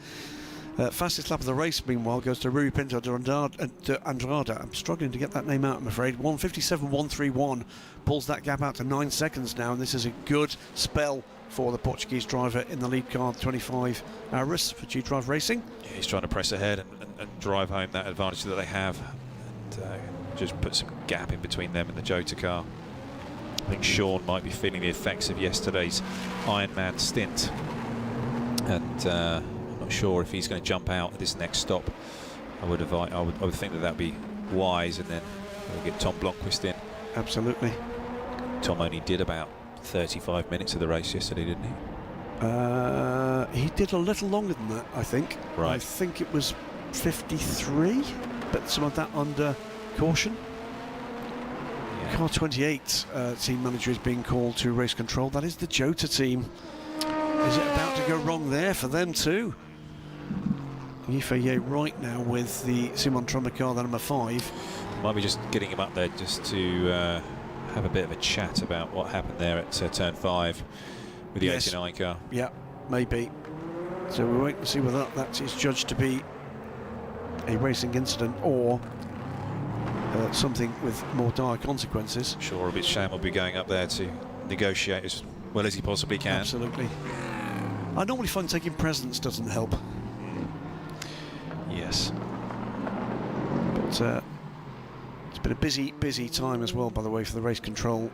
Fastest lap of the race, meanwhile, goes to Rui Pinto de Andrade. I'm struggling to get that name out, I'm afraid. 1:57.131 pulls that gap out to 9 seconds now, and this is a good spell for the Portuguese driver in the lead car, 25 Aurus for G-Drive Racing. Yeah, he's trying to press ahead and drive home that advantage that they have, and just put some gap in between them and the Jota car. I think Sean might be feeling the effects of yesterday's Ironman stint, and I'm not sure if he's going to jump out at this next stop. I would think that would be wise, and then we'll get Tom Blomqvist in. Absolutely. Tom only did about 35 minutes of the race yesterday, didn't he? He did a little longer than that, I think. Right. I think it was 53, but some of that under caution. Yeah. Car 28 team manager is being called to race control. That is the Jota team. Is it about to go wrong there for them too? Yifei right now with the Simon Trummer car, the number 5. Might be just getting him up there just to have a bit of a chat about what happened there at turn 5 with the 89 car. Yeah, maybe. So we'll wait and see whether that is judged to be a racing incident or something with more dire consequences. Sure, Robert Sham will be going up there to negotiate as well as he possibly can. Absolutely. I normally find taking presents doesn't help. Yes. But it's been a busy time as well, by the way, for the race control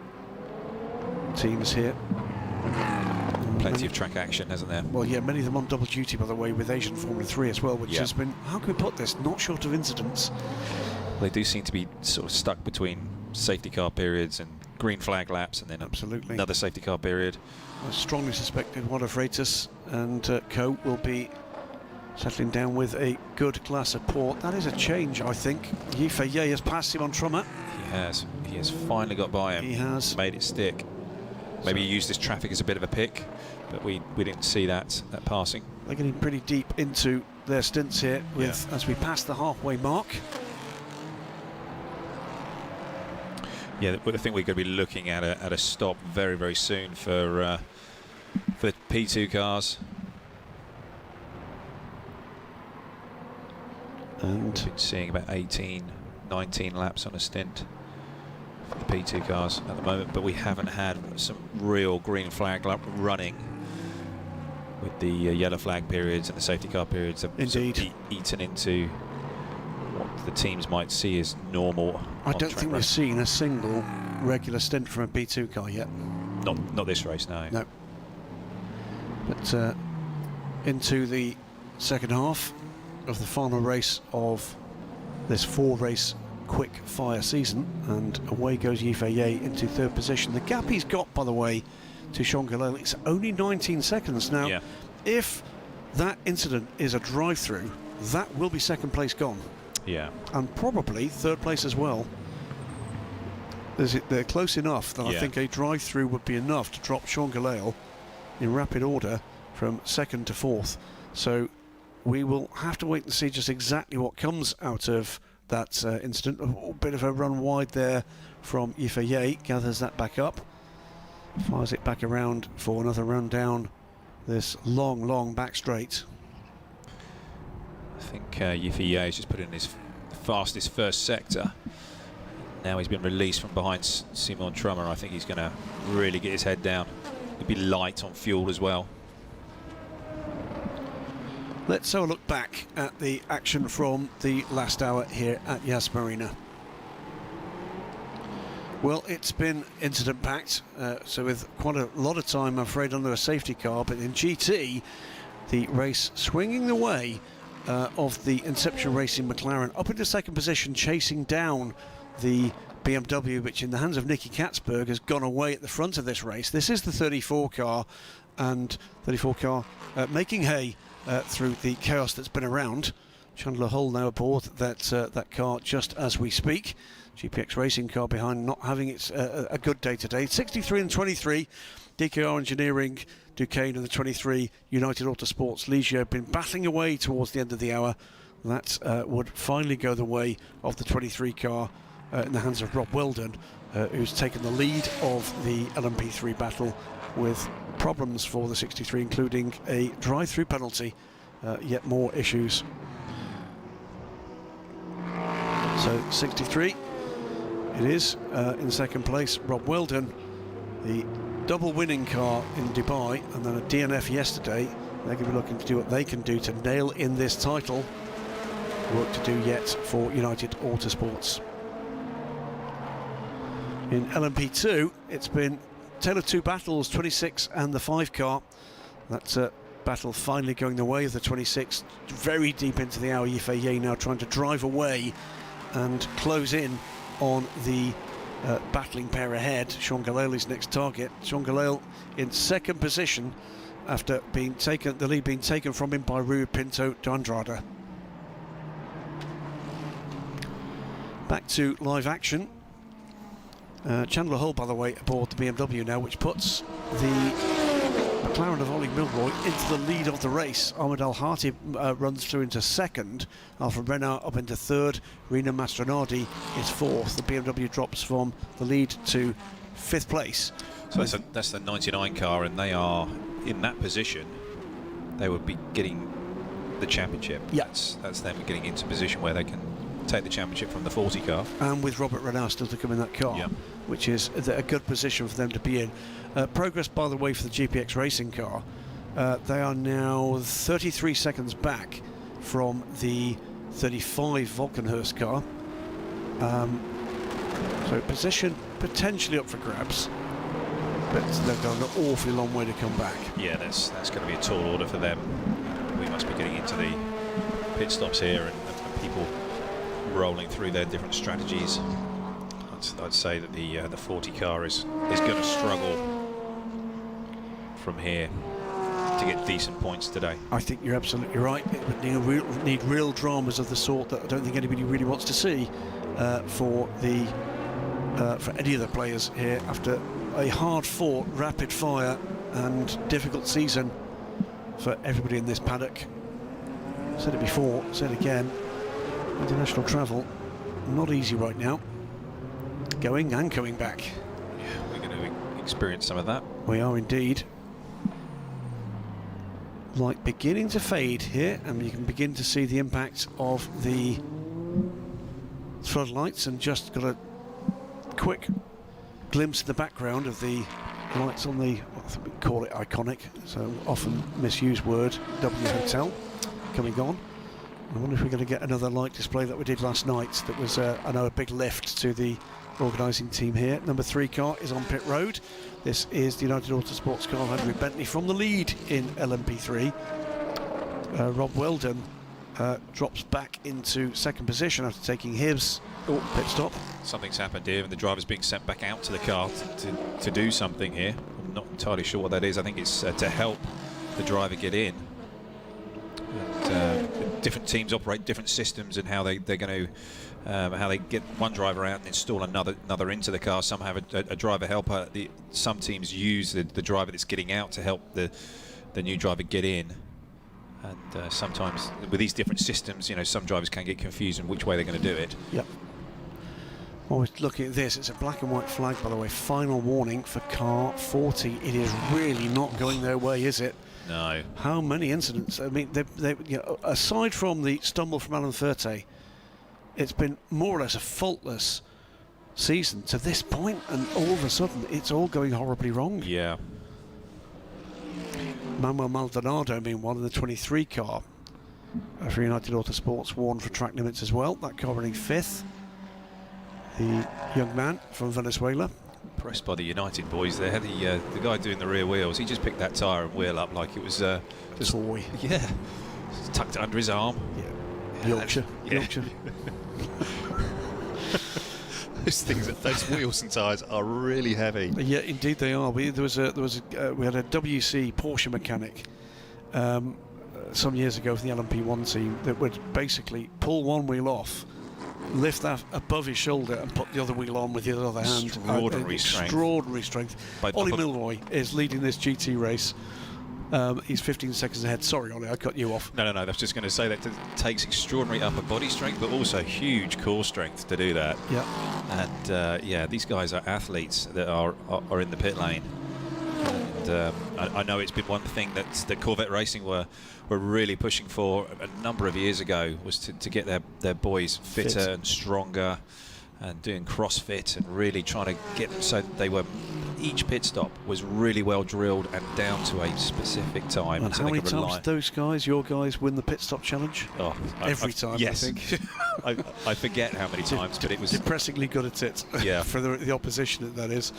teams here. Plenty of track action, hasn't there? Well, yeah, many of them on double duty, by the way, with Asian Formula 3 as well, which has been, how can we put this, not short of incidents. They do seem to be sort of stuck between safety car periods and green flag laps, and then another safety car period. I strongly suspect Eduardo Freitas and co will be settling down with a good glass of port. That is a change, I think. Yifei has passed him on Trummer. He has. He has finally got by him. He has. Made it stick. Maybe he used this traffic as a bit of a pick, but we didn't see that passing. They're getting pretty deep into their stints here as we pass the halfway mark. Yeah, I think we're going to be looking at a stop very, very soon for P2 cars. And we've been seeing about 18, 19 laps on a stint for the P2 cars at the moment, but we haven't had some real green flag running with the yellow flag periods and the safety car periods have indeed sort of eaten into what the teams might see as normal. I don't think we've seen a single regular stint from a P2 car yet. Not this race, no. No. But into the second half of the final race of this 4-race quick fire season, and away goes Yifei into third position. The gap he's got, by the way, to Sean Galel, it's only 19 seconds. Now, if that incident is a drive-through, that will be second place gone. Yeah. And probably third place as well. They're close enough that I think a drive-through would be enough to drop Sean Galel in rapid order from second to fourth. So we will have to wait and see just exactly what comes out of that incident. A bit of a run wide there from Yifei, gathers that back up, fires it back around for another run down this long back straight. I think Yifei has just put in his fastest first sector. Now he's been released from behind Simon Trummer. I think he's going to really get his head down. He'll be light on fuel as well. Let's have a look back at the action from the last hour here at Yas Marina. Well, it's been incident-packed, so with quite a lot of time, I'm afraid, under a safety car. But in GT, the race swinging the way of the Inception Racing McLaren up into second position, chasing down the BMW, which in the hands of Nicky Katzberg has gone away at the front of this race. This is the 34 car, and 34 car making hay through the chaos that's been around. Chandler Hull now aboard that car just as we speak. GPX Racing car behind, not having its a good day today. 63 and 23, DKR Engineering, Duquesne, and the 23 United Autosports Ligier have been battling away towards the end of the hour. That would finally go the way of the 23 car in the hands of Rob Weldon, who's taken the lead of the LMP3 battle with problems for the 63, including a drive-through penalty, yet more issues. So 63 it is in second place. Rob Weldon, the double winning car in Dubai and then a DNF yesterday. They're going to be looking to do what they can do to nail in this title. Work to do yet for United Autosports. In LMP2, it's been tale of two battles, 26 and the 5 car. That's a battle finally going the way of the 26, very deep into the hour. Yifei now trying to drive away and close in on the battling pair ahead. Sean Galel is next target. Sean Galel in second position after being taken, the lead being taken from him by Rui Pinto de Andrade. Back to live action. Chandler Hull, by the way, aboard the BMW now, which puts the McLaren of Ollie Milroy into the lead of the race. Ahmed Al-Hati runs through into second. Alfred Renard up into third. Rina Mastronardi is fourth. The BMW drops from the lead to fifth place. So that's the 99 car, and they are in that position. They would be getting the championship. Yeah. That's them getting into position where they can take the championship from the 40 car. And with Robert Renard still to come in that car, which is a good position for them to be in. Progress, by the way, for the GPX Racing car. They are now 33 seconds back from the 35 Volkenhurst car. So position potentially up for grabs, but they've got an awfully long way to come back. Yeah, that's going to be a tall order for them. We must be getting into the pit stops here and people rolling through their different strategies. I'd say that the 40 car is going to struggle from here to get decent points today. I think you're absolutely right. It would need real dramas of the sort that I don't think anybody really wants to see for any of the players here after a hard-fought, rapid-fire and difficult season for everybody in this paddock. Said it before, said again. International travel, not easy right now. going and coming back. Yeah, we're going to experience some of that. We are indeed. Light beginning to fade here, and you can begin to see the impact of the floodlights, and just got a quick glimpse in the background of the lights on the, I think we call it iconic, so often misused word, W Hotel coming on. I wonder if we're going to get another light display that we did last night. That was, I know, a big lift to the organising team here. Number 3 car is on pit road. This is the United Autosports car, Andrew Bentley from the lead in LMP3. Rob Weldon drops back into second position after taking his pit stop. Something's happened here, and the driver's being sent back out to the car to do something here. I'm not entirely sure what that is. I think it's to help the driver get in. And, different teams operate different systems and how they're going to how they get one driver out and install another into the car. Some have a driver helper. Some teams use the driver that's getting out to help the new driver get in. And sometimes with these different systems, you know, some drivers can get confused in which way they're going to do it. Yep. Well, we're looking at this. It's a black and white flag, by the way. Final warning for car 40. It is really not going their way, is it? No. How many incidents? I mean, they you know, aside from the stumble from Alan Thurte, it's been more or less a faultless season to this point, and all of a sudden it's all going horribly wrong. Yeah. Manuel Maldonado, meanwhile, in the 23 car for United Autosports, warned for track limits as well. That car running 5th. The young man from Venezuela. Impressed by the United boys there. The guy doing the rear wheels, he just picked that tyre and wheel up like it was just toy. Yeah, just tucked it under his arm. Yeah. Yorkshire. Yeah. Yorkshire. Those wheels and tyres are really heavy. Yeah, indeed they are. We had a WC Porsche mechanic some years ago for the LMP1 team that would basically pull one wheel off, lift that above his shoulder and put the other wheel on with the other hand. Extraordinary strength. Ollie Milroy is leading this GT race. He's 15 seconds ahead. Sorry, Ollie, I cut you off. No. I was just going to say that it takes extraordinary upper body strength, but also huge core strength to do that. Yeah. And yeah, these guys are athletes that are in the pit lane. And I know it's been one thing that Corvette Racing were really pushing for a number of years ago, was to get their boys fitter and stronger, and doing CrossFit and really trying to get them so that they were, each pit stop was really well drilled and down to a specific time. And so how many times did your guys win the pit stop challenge? Oh, every time, yes. I think. I forget how many times, but it was depressingly good at it. Yeah. For the opposition, that is.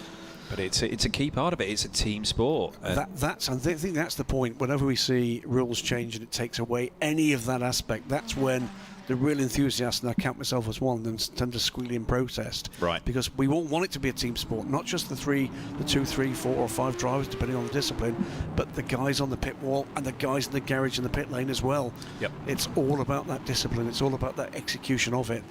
But it's a key part of it. It's a team sport. I think that's the point. Whenever we see rules change and it takes away any of that aspect, that's when the real enthusiasts, and I count myself as one of them, tend to squeal in protest. Right. Because we won't want it to be a team sport, not just the 2, 3, 4 or 5 drivers, depending on the discipline, but the guys on the pit wall and the guys in the garage and the pit lane as well. Yep. It's all about that discipline. It's all about that execution of it,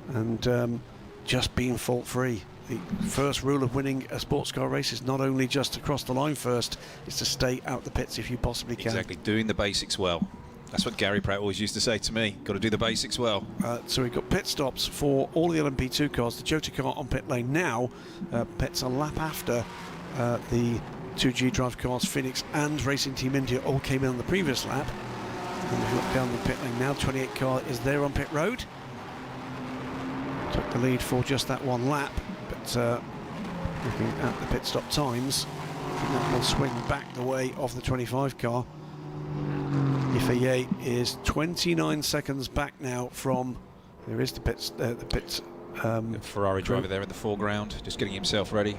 and just being fault-free. The first rule of winning a sports car race is not only just to cross the line first, it's to stay out the pits if you possibly can. Exactly, doing the basics well. That's what Gary Pratt always used to say to me. Got to do the basics well. So we've got pit stops for all the LMP2 cars. The Jota car on pit lane now. Pits a lap after the 2G drive cars, Phoenix and Racing Team India, all came in on the previous lap. And if you look down the pit lane now, 28 car is there on pit road. Took the lead for just that one lap. But looking at the pit stop times, I think that will swing back the way of the 25 car. Ifeye is 29 seconds back now from. There is the pits. The Ferrari driver there in the foreground, just getting himself ready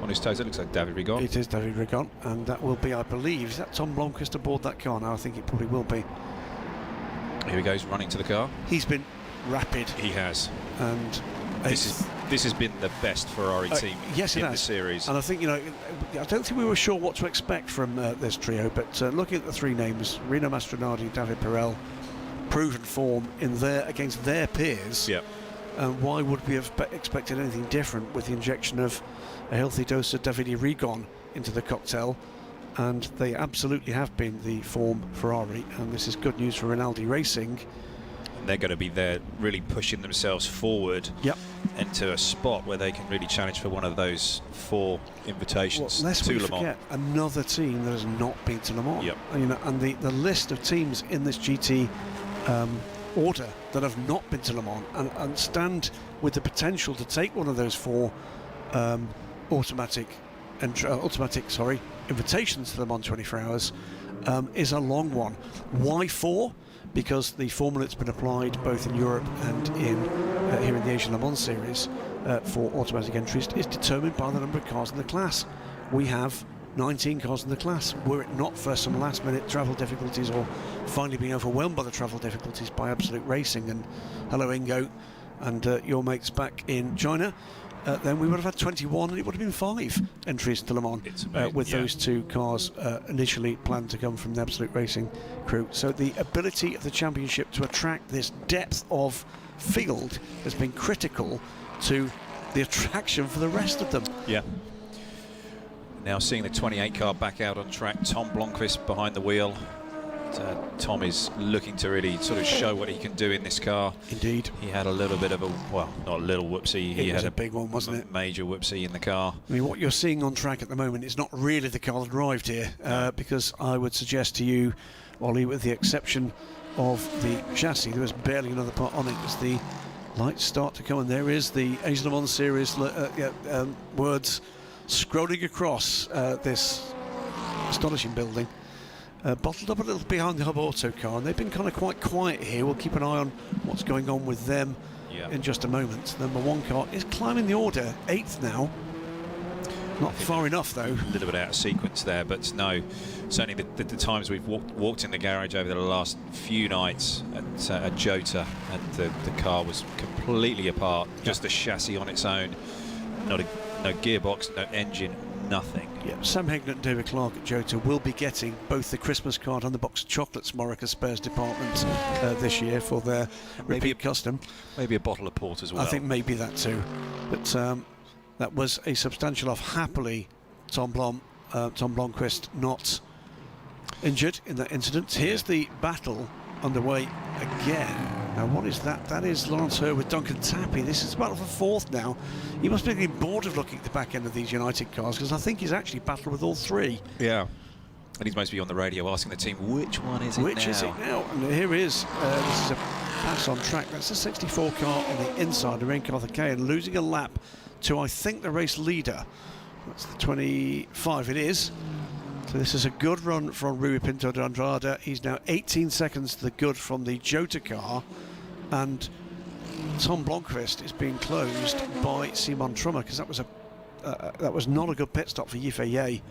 on his toes. It looks like David Rigon. It is David Rigon, and that will be, I believe, is that Tom Blomqvist aboard that car now? I think it probably will be. Here he goes, running to the car. He's been rapid. He has. And this has been the best Ferrari team in the series. And I think, I don't think we were sure what to expect from this trio, but looking at the 3 names, Rino Mastronardi, David Pirel, proven form against their peers. Yep. Why would we have expected anything different with the injection of a healthy dose of Davide Rigon into the cocktail? And they absolutely have been the form Ferrari, and this is good news for Rinaldi Racing. they're going to be there really pushing themselves forward Yep. into a spot where they can really challenge for one of those 4 invitations Lest to we Le Mans. forget another team that has not been to Le Mans. Yep. You know, and the list of teams in this GT order that have not been to Le Mans and stand with the potential to take one of those 4 automatic invitations to Le Mans 24 Hours is a long one. Why 4? Because the formula that's been applied both in Europe and in here in the Asian Le Mans series for automatic entries is determined by the number of cars in the class. We have 19 cars in the class. Were it not for some last minute travel difficulties or finally being overwhelmed by the travel difficulties by Absolute Racing, and hello Ingo and your mates back in China, then we would have had 21 and it would have been 5 entries to Le Mans with those 2 cars initially planned to come from the Absolute Racing crew. So the ability of the championship to attract this depth of field has been critical to the attraction for the rest of them. Yeah. Now seeing the 28 car back out on track, Tom Blomqvist behind the wheel. Tom is looking to really sort of show what he can do in this car. Indeed. He had a little bit of a, well, not a little whoopsie. He had a big one, wasn't it? Major whoopsie in the car. I mean, what you're seeing on track at the moment is not really the car that arrived here, because I would suggest to you, Ollie, with the exception of the chassis, there was barely another part on it as the lights start to come, and there is the Asian Le Mans series words scrolling across this astonishing building. Bottled up a little behind the Hub Auto car, and they've been kind of quite quiet here. We'll keep an eye on what's going on with them in just a moment. The number 1 car is climbing the order, 8th now. Not far enough though. A little bit out of sequence there, but no, certainly the times we've walked in the garage over the last few nights at Jota, and the car was completely apart, just the chassis on its own, no gearbox, no engine, nothing. Yeah, Sam Hignett and David Clark at Jota will be getting both the Christmas card and the box of chocolates Morica Spares department this year for their repeat custom. Maybe a bottle of port as well. I think maybe that too. But that was a substantial off. Happily, Tom Blomqvist not injured in that incident. Here's the battle underway again. Now what is that? That is Lawrence Herr with Duncan Tappy. This is a battle for 4th now. He must be getting bored of looking at the back end of these United cars, because I think he's actually battled with all 3. Yeah. And he's mostly on the radio asking the team, which one is it now? Which is it now? And here is, this is a pass on track. That's a 64 car on the inside, the Rain Arthur Kay, and losing a lap to, I think, the race leader. That's the 25, it is. So this is a good run from Rui Pinto de Andrade. He's now 18 seconds to the good from the Jota car, and Tom Blomqvist is being closed by Simon Trummer, because that was not a good pit stop for Yifei Ye.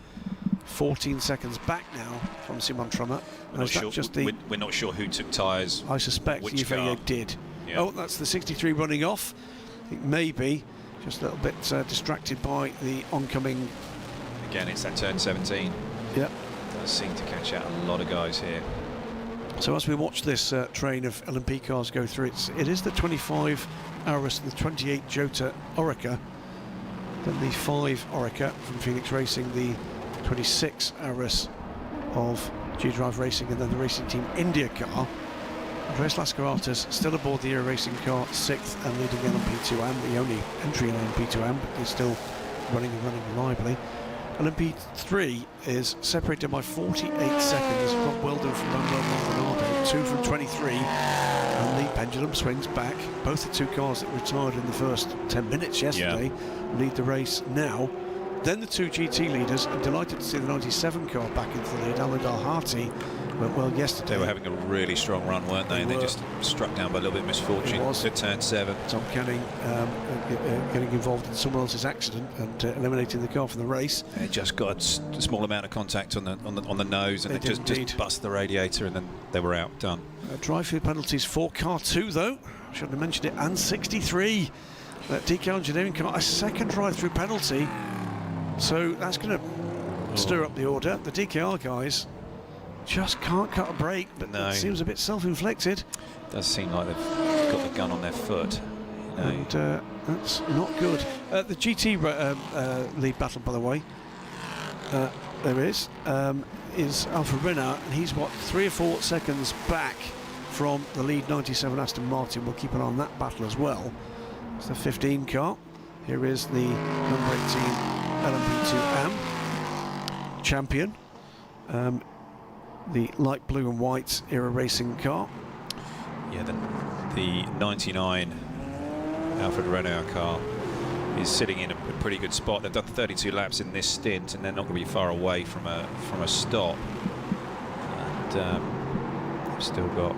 14 seconds back now from Simon Trummer. We're not sure who took tyres. I suspect Yifei Ye did. Yeah. Oh, that's the 63 running off. I think maybe just a little bit distracted by the oncoming. Again, it's that turn 17. Yep. Does seem to catch out a lot of guys here. So as we watch this train of LMP cars go through, it is the 25 Aurus and the 28 Jota Orica, then the 5 Orica from Phoenix Racing, the 26 Aurus of G-Drive Racing, and then the Racing Team India car. Andreas Lascaratas still aboard the Aero Racing car, 6th and leading LMP2AM, the only entry in LMP2AM, but he's still running reliably. LMP3 is separated by 48 seconds. Rob Weldon from Manuel Maldonado, 2 from 23, and the pendulum swings back. Both the 2 cars that retired in the first 10 minutes yesterday lead the race now. Then the 2 GT leaders. I'm delighted to see the 97 car back into the lead. Alan Al-Hati went well yesterday. They were having a really strong run, weren't they? They just struck down by a little bit of misfortune at turn 7. Tom Canning getting involved in someone else's accident and eliminating the car from the race. They just got a small amount of contact on the nose, and it just bust the radiator, and then they were out, done. Drive field penalties for car 2 though. Shouldn't have mentioned it. And 63. That DK Engineering car, a second drive-through penalty. So that's going to stir up the order. The DKR guys just can't cut a break, but it seems a bit self-inflicted. Does seem like they've got the gun on their foot. And that's not good. The GT lead battle, by the way, there is Alfa Renner, and he's 3 or 4 seconds back from the lead 97 Aston Martin. We'll keep an eye on that battle as well. It's the 15 car. Here is the number 18 LMP2 AM champion. The light blue and white era racing car. Yeah, the 99 Alfred Renault car is sitting in a pretty good spot. They've done 32 laps in this stint, and they're not going to be far away from a stop. And they've still got.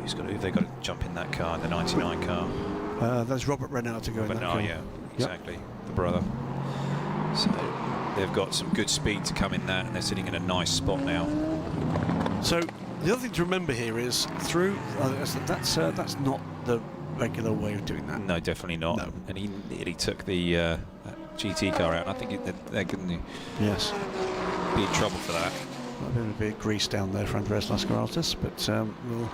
Who've they got to jump in that car, the 99 car? There's Robert Renault to go in that car. Yeah, exactly, the brother. So they've got some good speed to come in that, and they're sitting in a nice spot now. So the other thing to remember here is through that's not the regular way of doing that. No, definitely not. No. And he nearly took the GT car out. And I think they're going to be in trouble for that. A bit of grease down there for Andreas Lascaraltas, but we'll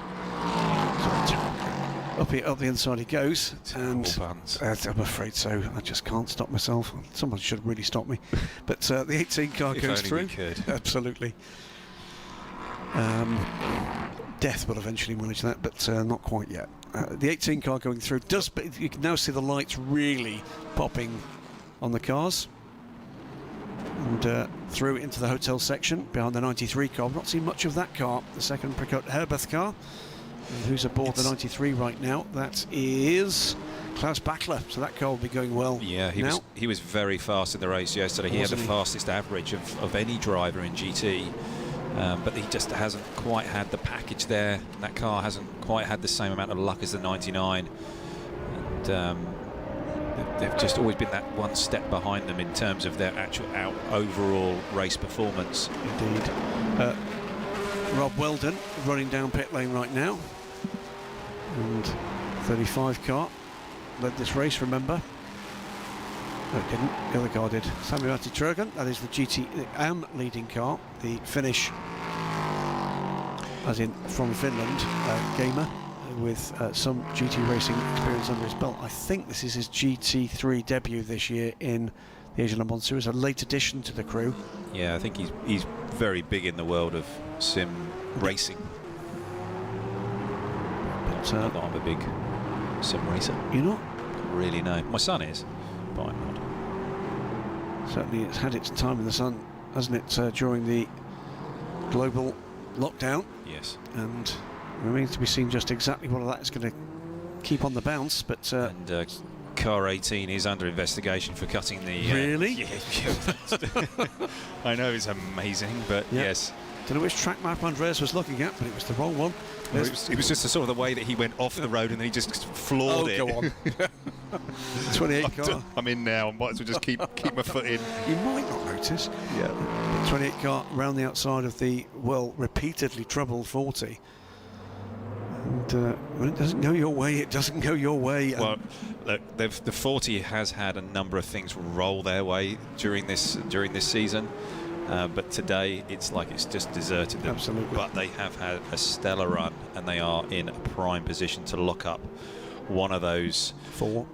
up the inside he goes, and I'm afraid so. I just can't stop myself. Someone should really stop me. But the 18 car goes through. Absolutely. Death will eventually manage that, but not quite yet. The 18 car going through does. You can now see the lights really popping on the cars. And through into the hotel section behind the 93 car. I've not seen much of that car, the second Precoat Herbeth car. And who's aboard the 93 right now? That is Klaus Bachler. So that car will be going well. Yeah, he was very fast in the race yesterday. He had the fastest average of any driver in GT. But he just hasn't quite had the package there. That car hasn't quite had the same amount of luck as the 99. And they've just always been that one step behind them in terms of their actual overall race performance. Indeed. Rob Weldon running down pit lane right now. And 35 car led this race, remember? No, it didn't. The other car did. Sami Matti-Trogan, that is the GT leading car. The Finnish, as in from Finland, gamer with some GT racing experience under his belt. I think this is his GT3 debut this year in the Asian Le Mans Series, a late addition to the crew. Yeah, I think he's very big in the world of sim racing. But not that I'm a big sim racer. You're not? Really, no. My son is, but I'm not. Certainly it's had its time in the sun, hasn't it, during the global lockdown. Yes. And remains to be seen just exactly what of that is going to keep on the bounce. But and car 18 is under investigation for cutting the... Really? Yeah. I know, it's amazing, but yes. Don't know which track map Andreas was looking at, but it was the wrong one. Well, it was just the sort of the way that he went off the road and then he just floored it. Oh, go on. 28 car. I'm in now. I might as well just keep my foot in. You might not notice. Yeah. 28 car round the outside of the, well, repeatedly troubled 40. And when it doesn't go your way, it doesn't go your way. Well, look, the 40 has had a number of things roll their way during this season. But today it's like it's just deserted them. Absolutely. But they have had a stellar run and they are in a prime position to lock up one of those four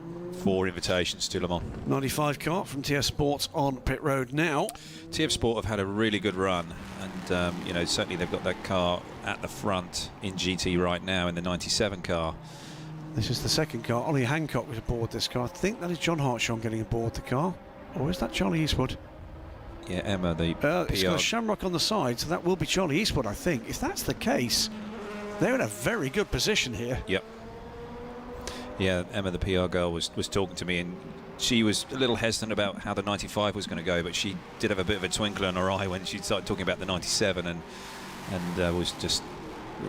invitations to Le Mans. 95 car from TF Sports on pit road now. TF Sport have had a really good run, and you know, certainly they've got that car at the front in GT right now in the 97 car. This is the second car. Ollie Hancock was aboard this car. I think that is John Hartshorn getting aboard the car, or is that Charlie Eastwood? Yeah, Emma, the it's got a Shamrock on the side, so that will be Charlie Eastwood, I think. If that's the case, they're in a very good position here. Yep. Yeah, Emma, the PR girl, was talking to me, and she was a little hesitant about how the 95 was going to go, but she did have a bit of a twinkle in her eye when she started talking about the 97, and was just,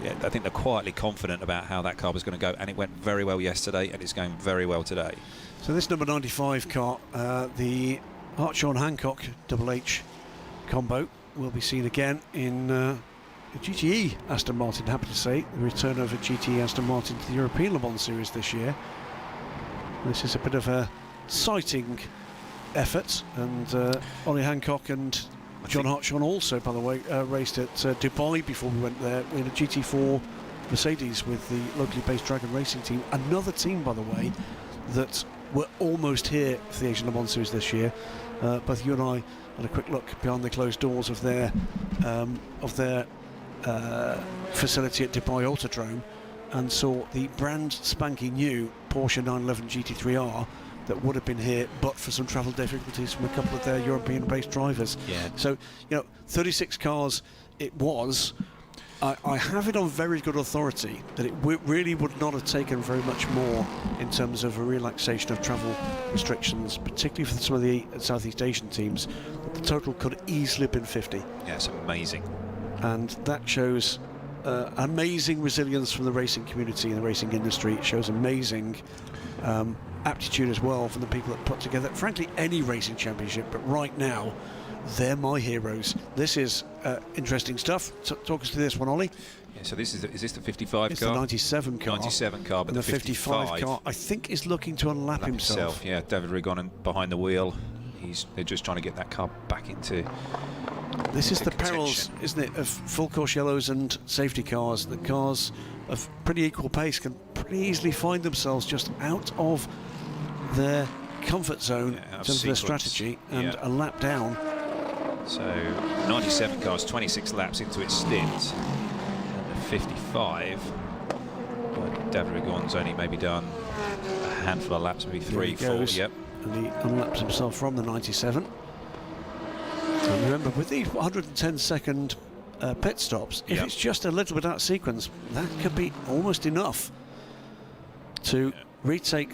yeah, I think they're quietly confident about how that car was going to go, and it went very well yesterday, and it's going very well today. So this number 95 car, the Hartshorn-Hancock Double H combo, will be seen again in the GTE Aston Martin, happy to say. The return of a GTE Aston Martin to the European Le Mans Series this year. This is a bit of a sighting effort, and Ollie Hancock and John Hartshorn also, by the way, raced at Dubai before we went there in a GT4 Mercedes with the locally based Dragon Racing team. Another team, by the way, that were almost here for the Asian Le Mans Series this year. Both you and I had a quick look behind the closed doors of their facility at Dubai Autodrome and saw the brand spanking new Porsche 911 GT3R that would have been here but for some travel difficulties from a couple of their European-based drivers. Yeah. So, 36 cars it was. I have it on very good authority that it really would not have taken very much more in terms of a relaxation of travel restrictions, particularly for some of the Southeast Asian teams. The total could easily have been 50. Yeah, it's amazing. And that shows amazing resilience from the racing community and the racing industry. It shows amazing aptitude as well from the people that put together, frankly, any racing championship. But right now, they're my heroes. This is interesting stuff. Talk us through this one, Ollie. Yeah, so is this the 55 it's car? It's the 97 car. 97 car, but and the 55 car, I think, is looking to unlap himself. Yeah, David Rigon behind the wheel. They're just trying to get that car back into. This is the contention. perils, isn't it, of full course yellows and safety cars. The cars of pretty equal pace can pretty easily find themselves just out of their comfort zone in terms of their strategy and a lap down. So 97 cars, 26 laps into its stint, and the 55. David Rigon's only maybe done a handful of laps, maybe 3, 4. Yep. And he unlaps himself from the 97. And remember, with these 110-second pit stops, if it's just a little bit out of sequence, that could be almost enough to retake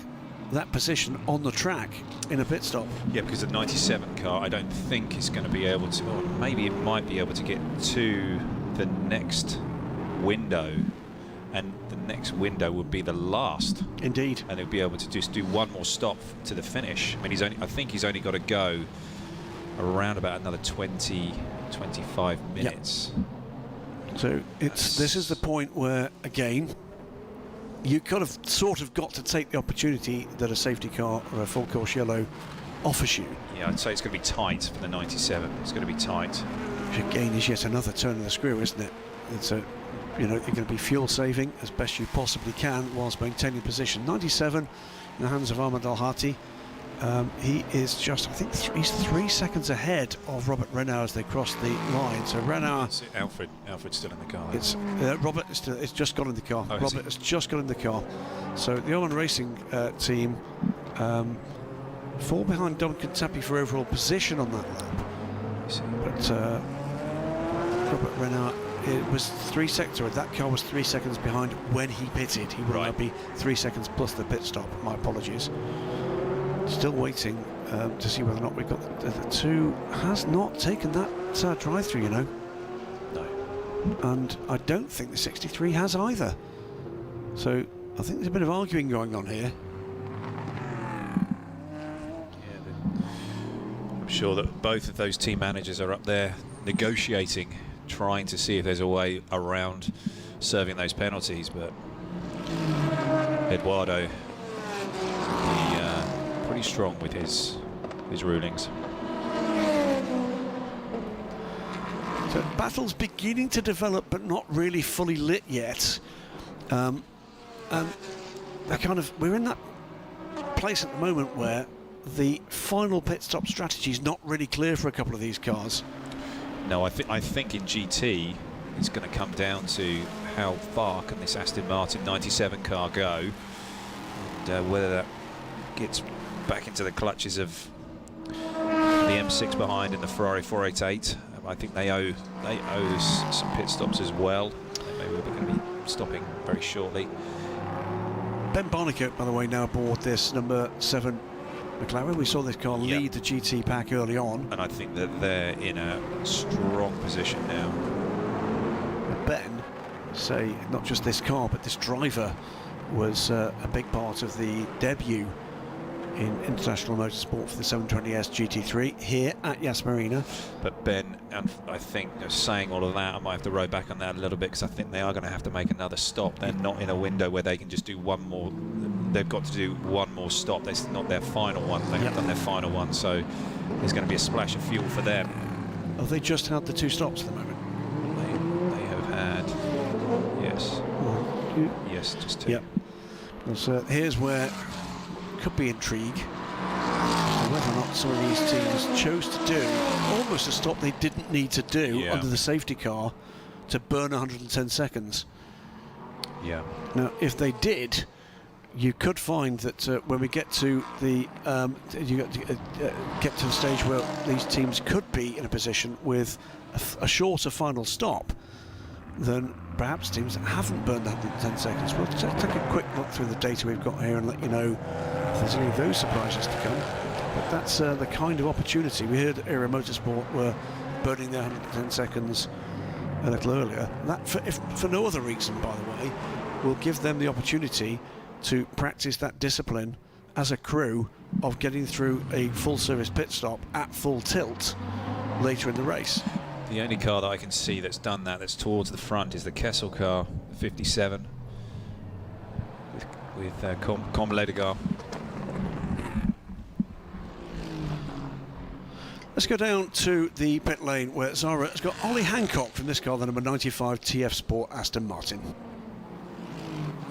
that position on the track in a pit stop. Yeah, because the 97 car, I don't think is going to be able to, or maybe it might be able to get to the next window, and the next window would be the last. Indeed. And they'll be able to just do one more stop to the finish. I mean, I think he's only got to go around about another 20, 25 minutes. Yep. So this is the point where, again, you kind of sort of got to take the opportunity that a safety car or a full course yellow offers you. Yeah, I'd say it's going to be tight for the 97. It's going to be tight. Which again is yet another turn of the screw, isn't it? It's you're going to be fuel saving as best you possibly can whilst maintaining position. 97 in the hands of Ahmed Al-Hati. He is just, I think, he's 3 seconds ahead of Robert Renard as they cross the line. So Renard... Alfred's still in the car. It's Robert is still, it's just got in the car. Oh, Robert has just got in the car. So the Oman Racing team fall behind Duncan Tappy for overall position on that lap. But Robert Renard, it was 3 seconds, or that car was 3 seconds behind when he pitted. He will now be 3 seconds plus the pit stop. My apologies. Still waiting to see whether or not we've got the 2. Has not taken that drive-through, No. And I don't think the 63 has either. So I think there's a bit of arguing going on here. Yeah, I'm sure that both of those team managers are up there negotiating, trying to see if there's a way around serving those penalties, but Eduardo, pretty strong with his rulings. So battle's beginning to develop, but not really fully lit yet. And we're in that place at the moment where the final pit stop strategy is not really clear for a couple of these cars. No, I think in GT it's going to come down to how far can this Aston Martin 97 car go, and whether that gets back into the clutches of the M6 behind and the Ferrari 488. I think they owe some pit stops as well. Maybe we're going to be stopping very shortly. Ben Barnicoat, by the way, now aboard this number 7 McLaren. We saw this car lead the GT pack early on. And I think that they're in a strong position now. Ben, say, not just this car, but this driver was a big part of the debut in international motorsport for the 720S GT3 here at Yas Marina. But Ben, and I think saying all of that, I might have to row back on that a little bit, because I think they are going to have to make another stop. They're not in a window where they can just do one more. They've got to do one more stop. It's not their final one. They have done their final one, so there's going to be a splash of fuel for them. Oh, they just had the 2 stops at the moment. They have had, yes. Yes, just 2. Yep. So here's where could be intrigue. Whether or not some of these teams chose to do almost a stop they didn't need to do under the safety car to burn 110 seconds. Yeah. Now, if they did, you could find that when we get to the get to the stage where these teams could be in a position with a shorter final stop, then perhaps teams that haven't burned 110 seconds. We'll take a quick look through the data we've got here and let you know if there's any of those surprises to come. But that's the kind of opportunity. We heard Era Motorsport were burning their 110 seconds a little earlier. That, for no other reason, by the way, will give them the opportunity to practice that discipline as a crew of getting through a full service pit stop at full tilt later in the race. The only car that I can see that's done that, that's towards the front, is the Kessel car, 57, with Com Ledegar. Let's go down to the pit lane where Zara has got Ollie Hancock from this car, the number 95 TF Sport Aston Martin.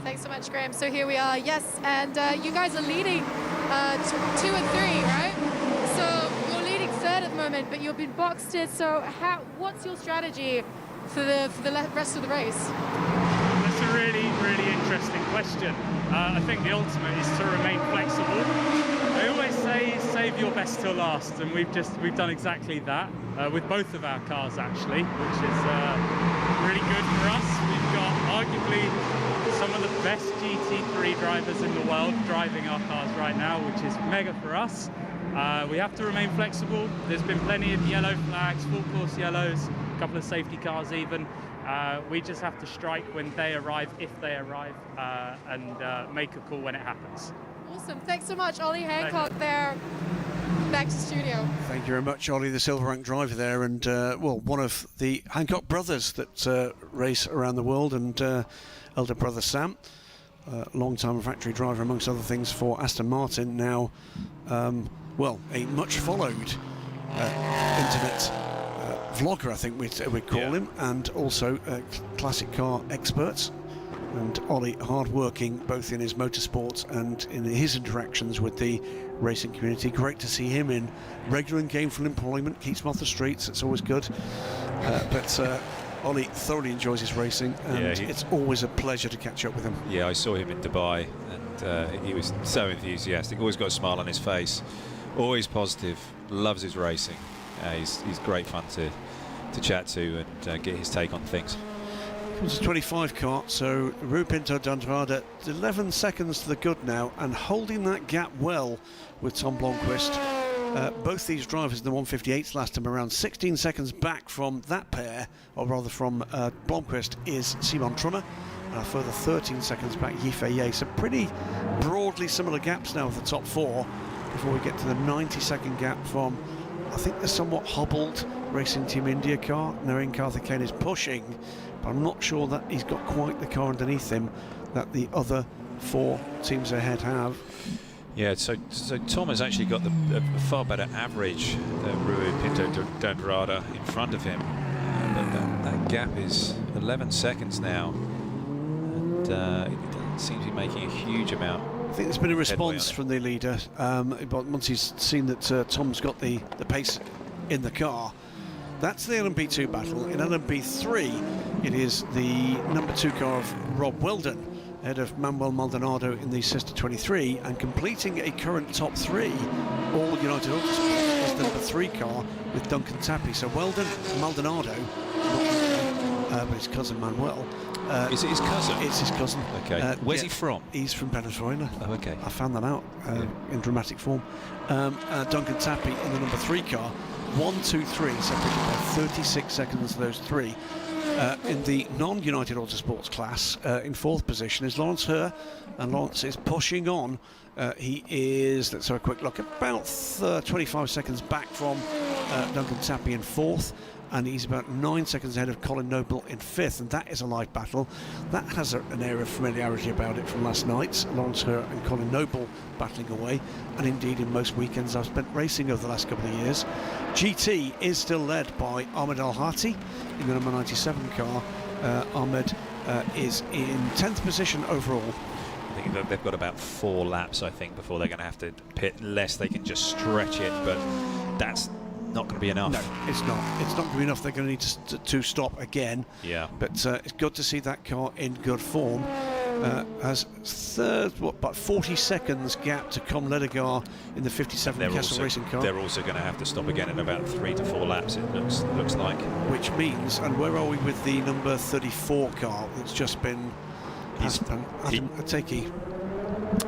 Thanks so much, Graham. So here we are, yes, and you guys are leading 2 and 3, right? So you're leading third at the moment, but you've been boxed in. So what's your strategy for the rest of the race? That's a really, really interesting question. I think the ultimate is to remain flexible. I always say save your best till last, and we've done exactly that with both of our cars actually, which is really good for us. We've got arguably some of the best GT3 drivers in the world driving our cars right now, which is mega for us. We have to remain flexible. There's been plenty of yellow flags, full course yellows, a couple of safety cars even. We just have to strike when they arrive, if they arrive, and make a call when it happens. Awesome. Thanks so much, Ollie Hancock there. Back to studio. Thank you very much, Ollie, the silver rank driver there, and well, one of the Hancock brothers that race around the world, and elder brother Sam, long-time factory driver amongst other things for Aston Martin, now well, a much followed internet vlogger, I think we'd call him, and also classic car expert. And Ollie, hard-working both in his motorsports and in his interactions with the racing community. Great to see him in regular and gainful employment, keeps him off the streets, it's always good. But Ollie thoroughly enjoys his racing, and it's always a pleasure to catch up with him. Yeah, I saw him in Dubai, and he was so enthusiastic, always got a smile on his face, always positive, loves his racing. He's great fun to chat to and get his take on things. It's a 25 car, so Rupinto D'Andrade 11 seconds to the good now, and holding that gap well with Tom Blomqvist. Both these drivers in the 158s last time around 16 seconds back from that pair, or rather from Blomqvist, is Simon Trummer, and a further 13 seconds back Yifei Ye. So pretty broadly similar gaps now with the top four before we get to the 90-second gap from, I think, the somewhat hobbled Racing Team India car. Knowing Karthikeyan is pushing, but I'm not sure that he's got quite the car underneath him that the other four teams ahead have. Yeah, so Tom has actually got a far better average than Rui Pinto D'Andrade in front of him. But that gap is 11 seconds now, and it doesn't seem to be making a huge amount. I think there's been a response from the leader, but once he's seen that Tom's got the pace in the car. That's the LMP2 battle. In LMP3, it is the number 2 car of Rob Weldon, ahead of Manuel Maldonado in the Sister 23, and completing a current top 3, all United Autosport, is the number 3 car with Duncan Tappy. So Weldon, Maldonado, but his cousin Manuel. Is it his cousin? It's his cousin. Okay. Where's he from? He's from Venezuela. Oh, okay. I found that out in dramatic form. Duncan Tappy in the number 3 car. 1, 2, 3, separated by 36 seconds, those three. In the non-United Autosports class, in 4th position is Lawrence Herr, and Lawrence is pushing on. He is, let's have a quick look, about 25 seconds back from Duncan Tappy in 4th, and he's about 9 seconds ahead of Colin Noble in 5th, and that is a live battle. That has an air of familiarity about it from last night. Lawrence Herr and Colin Noble battling away, and indeed in most weekends I've spent racing over the last couple of years. GT is still led by Ahmed Al-Hati in the number 97 car. Ahmed is in 10th position overall. I think they've got about 4 laps, I think, before they're going to have to pit, unless they can just stretch it, but that's not going to be enough. No, it's not. It's not going to be enough. They're going to need to stop again. Yeah. But it's good to see that car in good form. Has about 40 seconds gap to Com Ledegar in the 57 Castle Racing car. They're also going to have to stop again in about 3 to 4 laps, it looks like. Which means, and where are we with the number 34 car that's just been Adam Ateki?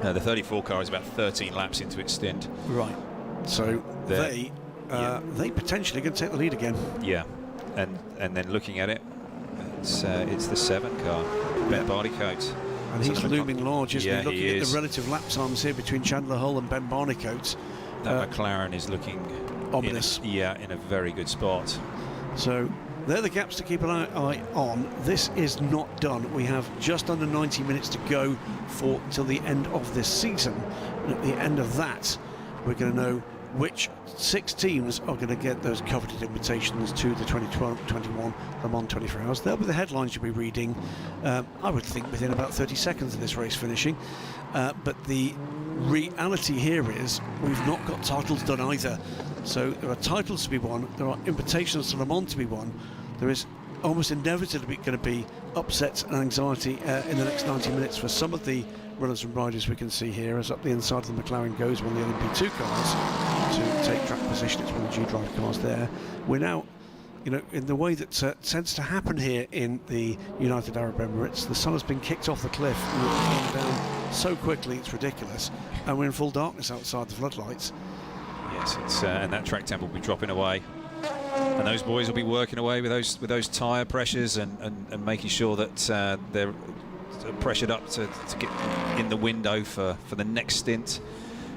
The 34 car is about 13 laps into its stint. Right. So they potentially going to take the lead again. Yeah. And then looking at it, it's the 7 car, Ben Barnicoat. And he's looming large, isn't he? Looking at the relative lap times here between Chandler Hull and Ben Barnicoat. That McLaren is looking ominous. In a very good spot. So they're the gaps to keep an eye on. This is not done. We have just under 90 minutes to go till the end of this season. And at the end of that, we're going to know which 6 teams are going to get those coveted invitations to the 2021 Le Mans 24 Hours. They'll be the headlines you'll be reading, I would think, within about 30 seconds of this race finishing. But the reality here is we've not got titles done either. So there are titles to be won, there are invitations to Le Mans to be won. There is almost inevitably going to be upsets and anxiety in the next 90 minutes for some of the runners and riders we can see here. As up the inside of the McLaren goes one of the LMP2 cars to take track position. It's one of the G-Drive cars there. We're now, in the way that tends to happen here in the United Arab Emirates, the sun has been kicked off the cliff and it's gone down so quickly it's ridiculous, and we're in full darkness outside the floodlights. Yes, and that track temp will be dropping away, and those boys will be working away with those tyre pressures and making sure that they're pressured up to get in the window for the next stint.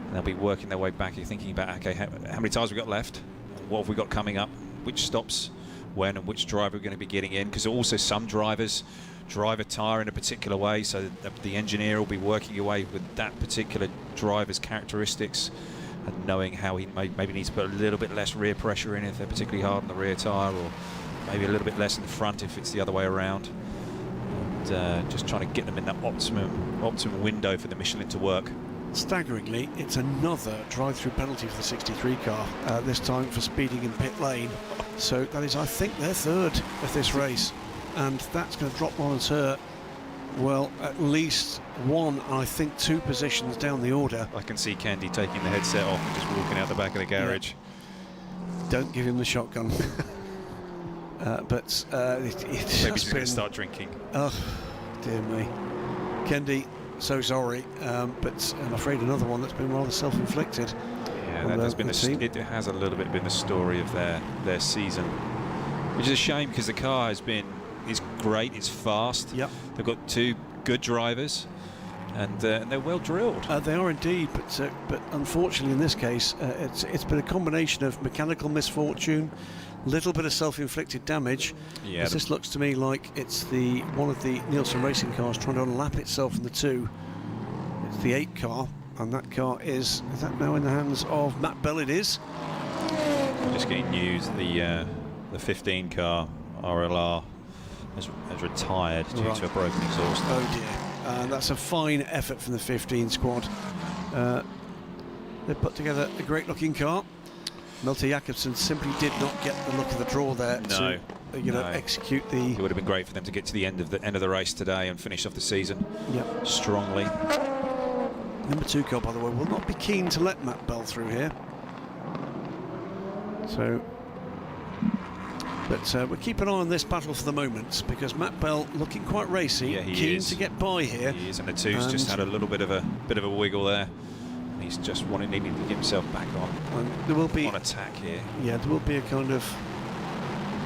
And they'll be working their way back. You're thinking about, okay, how many tyres have we got left? What have we got coming up? Which stops when, and which driver we're going to be getting in? Because also some drivers drive a tyre in a particular way, so the engineer will be working away with that particular driver's characteristics and knowing how he maybe needs to put a little bit less rear pressure in if they're particularly hard on the rear tyre, or maybe a little bit less in the front if it's the other way around. And just trying to get them in that optimum window for the Michelin to work. Staggeringly, it's another drive-through penalty for the 63 car, this time for speeding in pit lane. So that is, I think, their 3rd of this race, and that's going to drop Lawrence Hurt, well, at least 1, and I think 2 positions down the order. I can see Candy taking the headset off and just walking out the back of the garage. Yeah. Don't give him the shotgun. But it maybe he's going to start drinking. Oh, dear me. Kendi, so sorry, but I'm afraid another one that's been rather self-inflicted. Yeah, that has been it has a little bit been the story of their season, which is a shame because the car is great, it's fast. Yep. They've got 2 good drivers, and they're well drilled. They are indeed, but unfortunately in this case, it's been a combination of mechanical misfortune, little bit of self-inflicted damage. Yeah, this looks to me like it's one of the Nielsen Racing cars trying to unlap itself in the 2. It's the 8 car, and that car is that now in the hands of Matt Bell? It is. Just getting news, the 15 car RLR has retired due to a broken exhaust. Oh dear. That's a fine effort from the 15 squad. They put together a great looking car. Malte Jakobsen simply did not get the look of the draw there to execute the... It would have been great for them to get to the end of the race today and finish off the season strongly. Number 2 car, by the way, will not be keen to let Matt Bell through here. So, but we'll keep an eye on this battle for the moment, because Matt Bell looking quite racy, keen to get by here. He is, and the 2's just had a little bit of a wiggle there. He's just needing to get himself back on. There will be on attack here. Yeah, there will be a kind of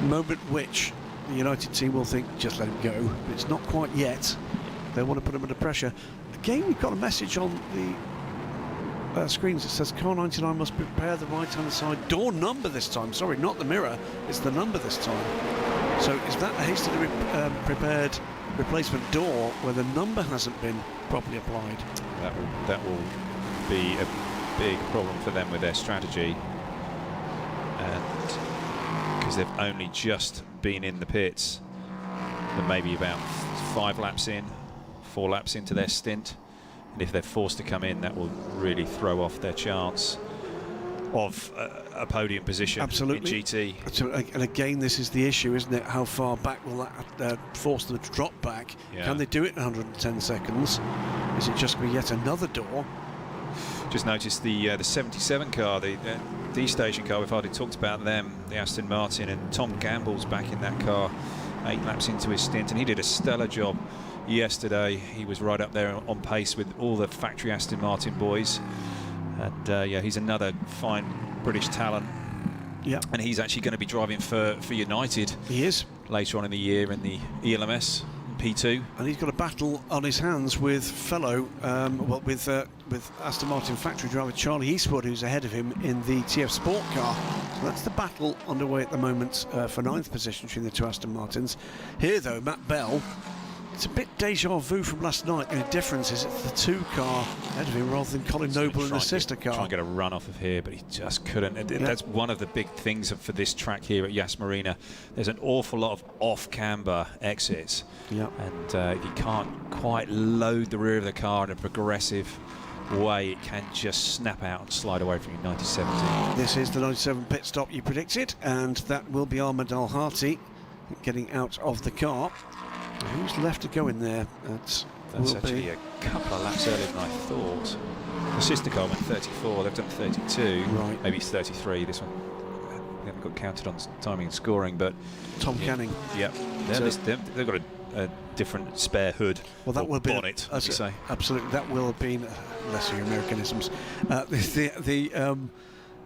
moment which the United team will think, just let him go. But it's not quite yet. They want to put him under pressure. Again, we've got a message on the screens that says car 99 must prepare the right-hand side door number this time. Sorry, not the mirror. It's the number this time. So is that a hastily prepared replacement door where the number hasn't been properly applied? That will be a big problem for them with their strategy, and because they've only just been in the pits, they're maybe about 4 laps into their stint, and if they're forced to come in, that will really throw off their chance. of a podium position. Absolutely. In GT. And again, this is the issue, isn't it? How far back will that force them to drop back? Yeah. Can they do it in 110 seconds? Is it just going to be yet another door? Just noticed the 77 car, the D-Station car. We've already talked about them, the Aston Martin, and Tom Gamble's back in that car 8 laps into his stint, and he did a stellar job yesterday. He was right up there on pace with all the factory Aston Martin boys, and yeah, he's another fine British talent. Yeah, and he's actually going to be driving for United. He is later on in the year in the ELMS P2, and he's got a battle on his hands with fellow, with Aston Martin factory driver Charlie Eastwood, who's ahead of him in the TF Sport car. So that's the battle underway at the moment for 9th position between the two Aston Martins. Here, though, Matt Bell. It's a bit deja vu from last night. The difference is it's the 2 car ahead of him rather than Colin Noble in the sister car. Try and get a run off of here, but he just couldn't. That's one of the big things for this track here at Yas Marina. There's an awful lot of off-camber exits, and if you can't quite load the rear of the car in a progressive way, it can just snap out and slide away from your 97. This is the 97 pit stop you predicted, and that will be Ahmed Al-Hati getting out of the car. Who's left to go in there? That's actually a couple of laps earlier than I thought. The sister car went 34, they've done 32. Right. Maybe it's 33, this one. We haven't got counted on timing and scoring, but... Tom Canning. Yep. They've got a different spare hood, well, that will be bonnet, as you say. Absolutely, that will have been, lesser Americanisms,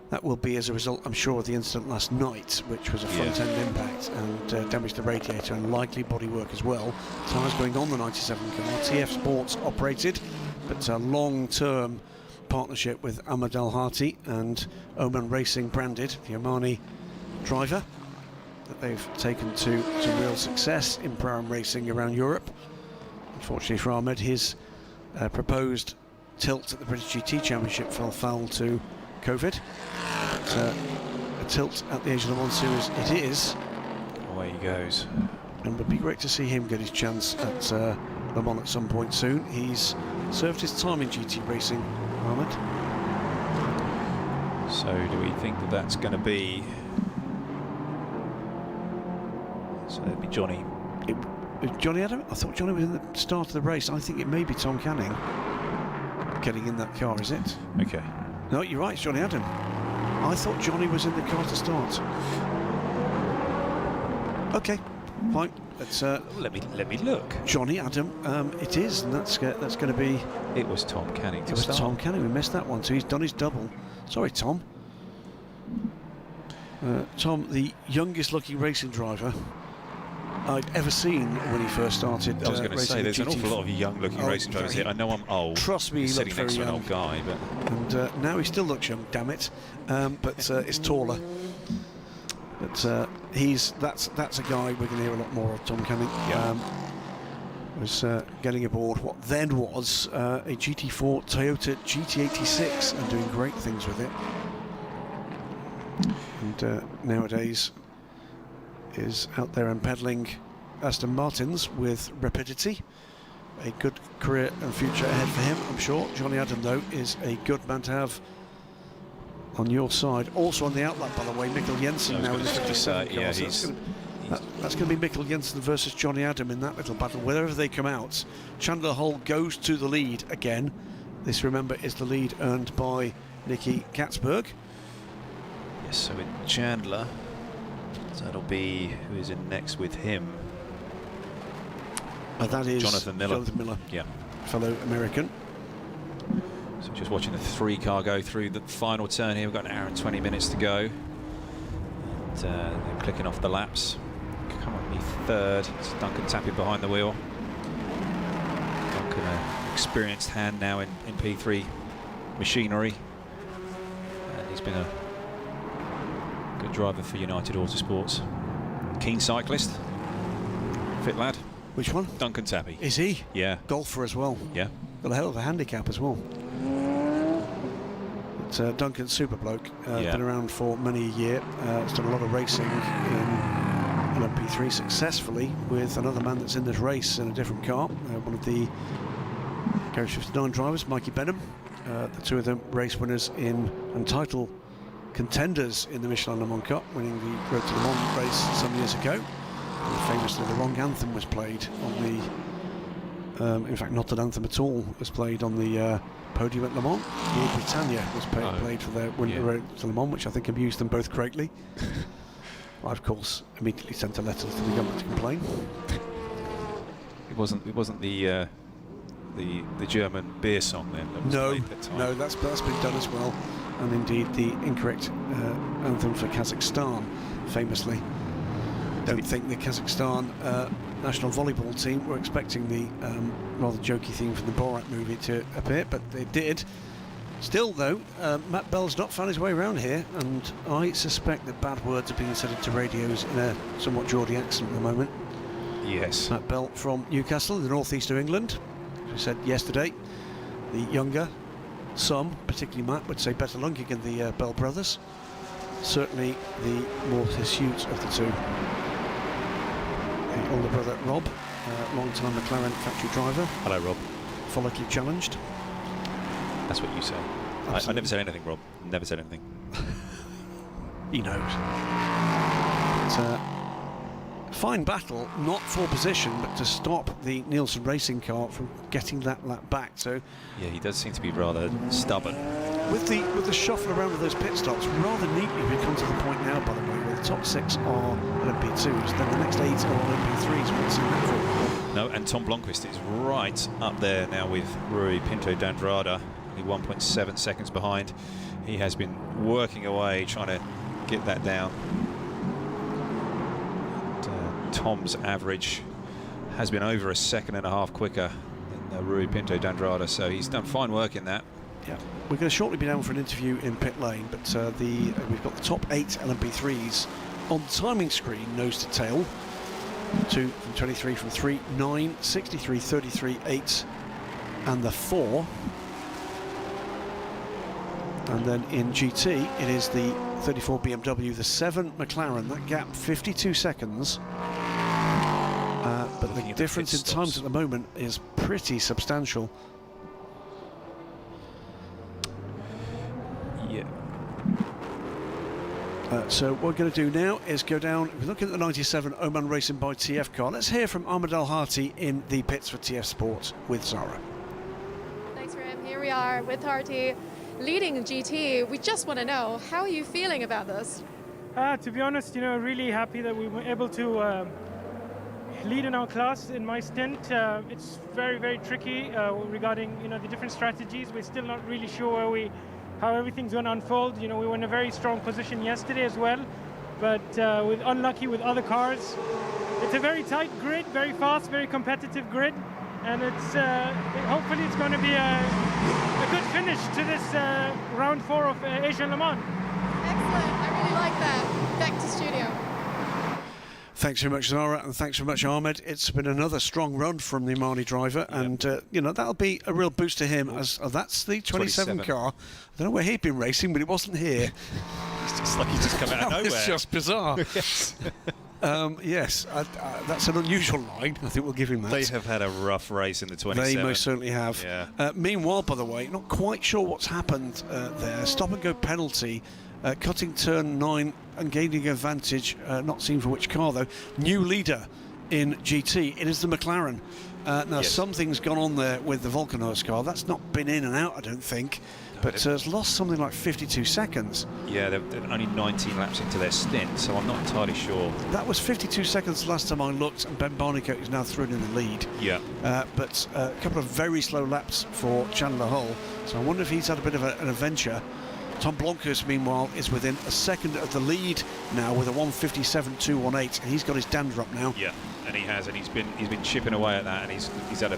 that will be as a result, I'm sure, of the incident last night, which was a front-end impact and damaged the radiator and likely bodywork as well. Tyres going on the 97 car. TF Sports operated, but a long-term partnership with Ahmed Al-Hati and Oman Racing branded, the Omani driver, that they've taken to some real success in Pro-Am racing around Europe. Unfortunately for Ahmed, his proposed tilt at the British GT Championship fell foul to COVID. But, a tilt at the age of the Le Mans Series it is. Away he goes. And it would be great to see him get his chance at Le Mans at some point soon. He's served his time in GT racing, Ahmed. So do we think that that's going to be... So it'd be Johnny. Johnny Adam? I thought Johnny was in the start of the race. I think it may be Tom Canning getting in that car, is it? Okay. No, you're right, it's Johnny Adam. I thought Johnny was in the car to start. Okay, fine. Let's let me look. Johnny Adam, it is, and that's going to be. It was Tom Canning. It was Tom Canning. We missed that one, so he's done his double. Sorry, Tom. Tom, the youngest-looking racing driver I'd ever seen when he first started. I was going to say, there's an awful lot of young-looking racing drivers here. I know I'm old. Trust me, he sitting looked next very to an young. old guy, but and now he still looks young. Damn it! But it's taller. But that's a guy we're going to hear a lot more of. Tom Canning was getting aboard what then was a GT4 Toyota GT86 and doing great things with it. And nowadays is out there and peddling Aston Martins with rapidity. A good career and future ahead for him, I'm sure. Johnny Adam, though, is a good man to have on your side. Also on the outlap, by the way, Mikkel Jensen now in the 57 car. So that's going to be Mikkel Jensen versus Johnny Adam in that little battle. Wherever they come out, Chandler Hull goes to the lead again. This, remember, is the lead earned by Nicky Katzberg. Yes, so with Chandler, so that'll be who is in next with him. That is Jonathan Miller. Jonathan Miller, yeah, fellow American. So just watching the 3 car go through the final turn here. We've got an hour and 20 minutes to go. And they're clicking off the laps. Currently third. It's Duncan Tappy behind the wheel. Duncan, an experienced hand now in P3 machinery. And he's been a good driver for United Autosports. Keen cyclist. Fit lad. Which one? Duncan Tappy. Is he? Yeah. Golfer as well. Yeah. Got a hell of a handicap as well. But Duncan's super bloke. Been around for many a year. Has done a lot of racing in LMP3 successfully with another man that's in this race in a different car. One of the Garage 59 drivers, Mikey Benham. The two of them race winners in and title contenders in the Michelin Le Mans Cup, winning the Road to Le Mans race some years ago. And famously, the wrong anthem was played on the. In fact, not an anthem at all was played on the podium at Le Mans. The Britannia was played for their win the Road to Le Mans, which I think amused them both greatly. I, of course, immediately sent a letter to the government to complain. It wasn't the German beer song then. That was played that time. No, that's been done as well, and indeed the incorrect anthem for Kazakhstan, famously. Don't think the Kazakhstan national volleyball team were expecting the rather jokey theme from the Borat movie to appear, but they did. Still, though, Matt Bell's not found his way around here, and I suspect that bad words are being said into radios in a somewhat Geordie accent at the moment. Yes. Matt Bell from Newcastle, in the northeast of England, who said yesterday the younger, some, particularly Matt, would say better looking than the Bell brothers. Certainly the more hirsute of the two. The older brother, Rob, long-time McLaren factory driver. Hello, Rob. Follically challenged. That's what you say. I never said anything, Rob. Never said anything. He knows. It's a fine battle, not for position, but to stop the Nielsen racing car from getting that lap back. So Yeah, he does seem to be rather stubborn. with the shuffle around of those pit stops, rather neatly we come to the point now, by the way, where the top 6 are LMP2s, then the next 8 are LMP3s. We'll see that for. No, and Tom Blomqvist is right up there now with Rui Pinto d'Andrada, only 1.7 seconds behind. He has been working away, trying to get that down. And, Tom's average has been over a second and a half quicker than Rui Pinto d'Andrada, so he's done fine work in that. Yeah, we're going to shortly be down for an interview in pit lane, but we've got the top 8 LMP3s on the timing screen, nose to tail. 2 from 23 from 3, 9, 63, 33, 8, and the 4. And then in GT, it is the 34 BMW, the 7 McLaren. That gap, 52 seconds. But the difference in times at the moment is pretty substantial. Yeah. So what we're going to do now is go down, we're looking at the 97 Oman Racing by TF car. Let's hear from Ahmed Al-Hati in the pits for TF Sports with Zara. Thanks, Ram. Here we are with Harty, leading GT. We just want to know, how are you feeling about this? To be honest, really happy that we were able to lead in our class in my stint. It's very, very tricky regarding the different strategies. We're still not really sure how everything's going to unfold. We were in a very strong position yesterday as well, but with unlucky with other cars. It's a very tight grid, very fast, very competitive grid, and it's hopefully it's going to be a good finish to this round 4 of Asian Le Mans. Excellent. I really like that. Back to studio. Thanks very much, Zara, and thanks very much, Ahmed. It's been another strong run from the Omani driver, and that'll be a real boost to him. As that's the 27 car. I don't know where he'd been racing, but it wasn't here. It's just like he's just come out of nowhere. It's just bizarre. Yes, that's an unusual line. I think we'll give him that. They have had a rough race in the 27. They most certainly have. Yeah. Meanwhile, by the way, not quite sure what's happened there. Stop and go penalty. Cutting turn 9 and gaining advantage, not seen for which car though. New leader in GT, it is the McLaren. Now something's gone on there with the Volcanhurst car. That's not been in and out, I don't think, but it's lost something like 52 seconds. Yeah, they're only 19 laps into their stint, so I'm not entirely sure. That was 52 seconds the last time I looked, and Ben Barnicoat is now thrown in the lead. Yeah. But a couple of very slow laps for Chandler Hull, so I wonder if he's had a bit of an adventure. Tom Blomqvist, meanwhile, is within a second of the lead now with a 1:57.218, and he's got his dander up now. Yeah, and he has, and he's been chipping away at that, and he's had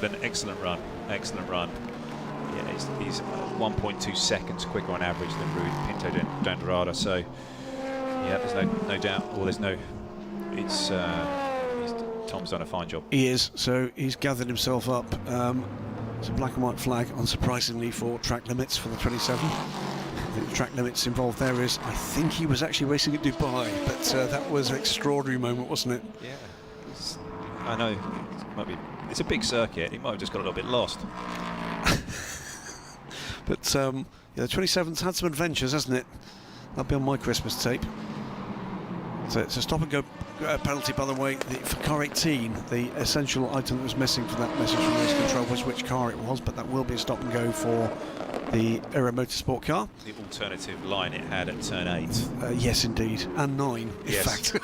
an excellent run. Yeah, he's 1.2 seconds quicker on average than Rui Pinto d'Andrada. So yeah, there's no doubt. Or there's no. Tom's done a fine job. He is. So he's gathered himself up. It's a black and white flag, unsurprisingly, for track limits for the 27. I think the track limits involved there is, I think he was actually racing at Dubai, but that was an extraordinary moment, wasn't it? Yeah. I know. It's a big circuit. He might have just got a little bit lost. But the 27's had some adventures, hasn't it? That'll be on my Christmas tape. So it's a stop-and-go penalty, by the way, for car 18. The essential item that was missing from that message from race control was which car it was, but that will be a stop-and-go for the Aero Motorsport car. The alternative line it had at turn 8. Yes, indeed, and 9, in fact.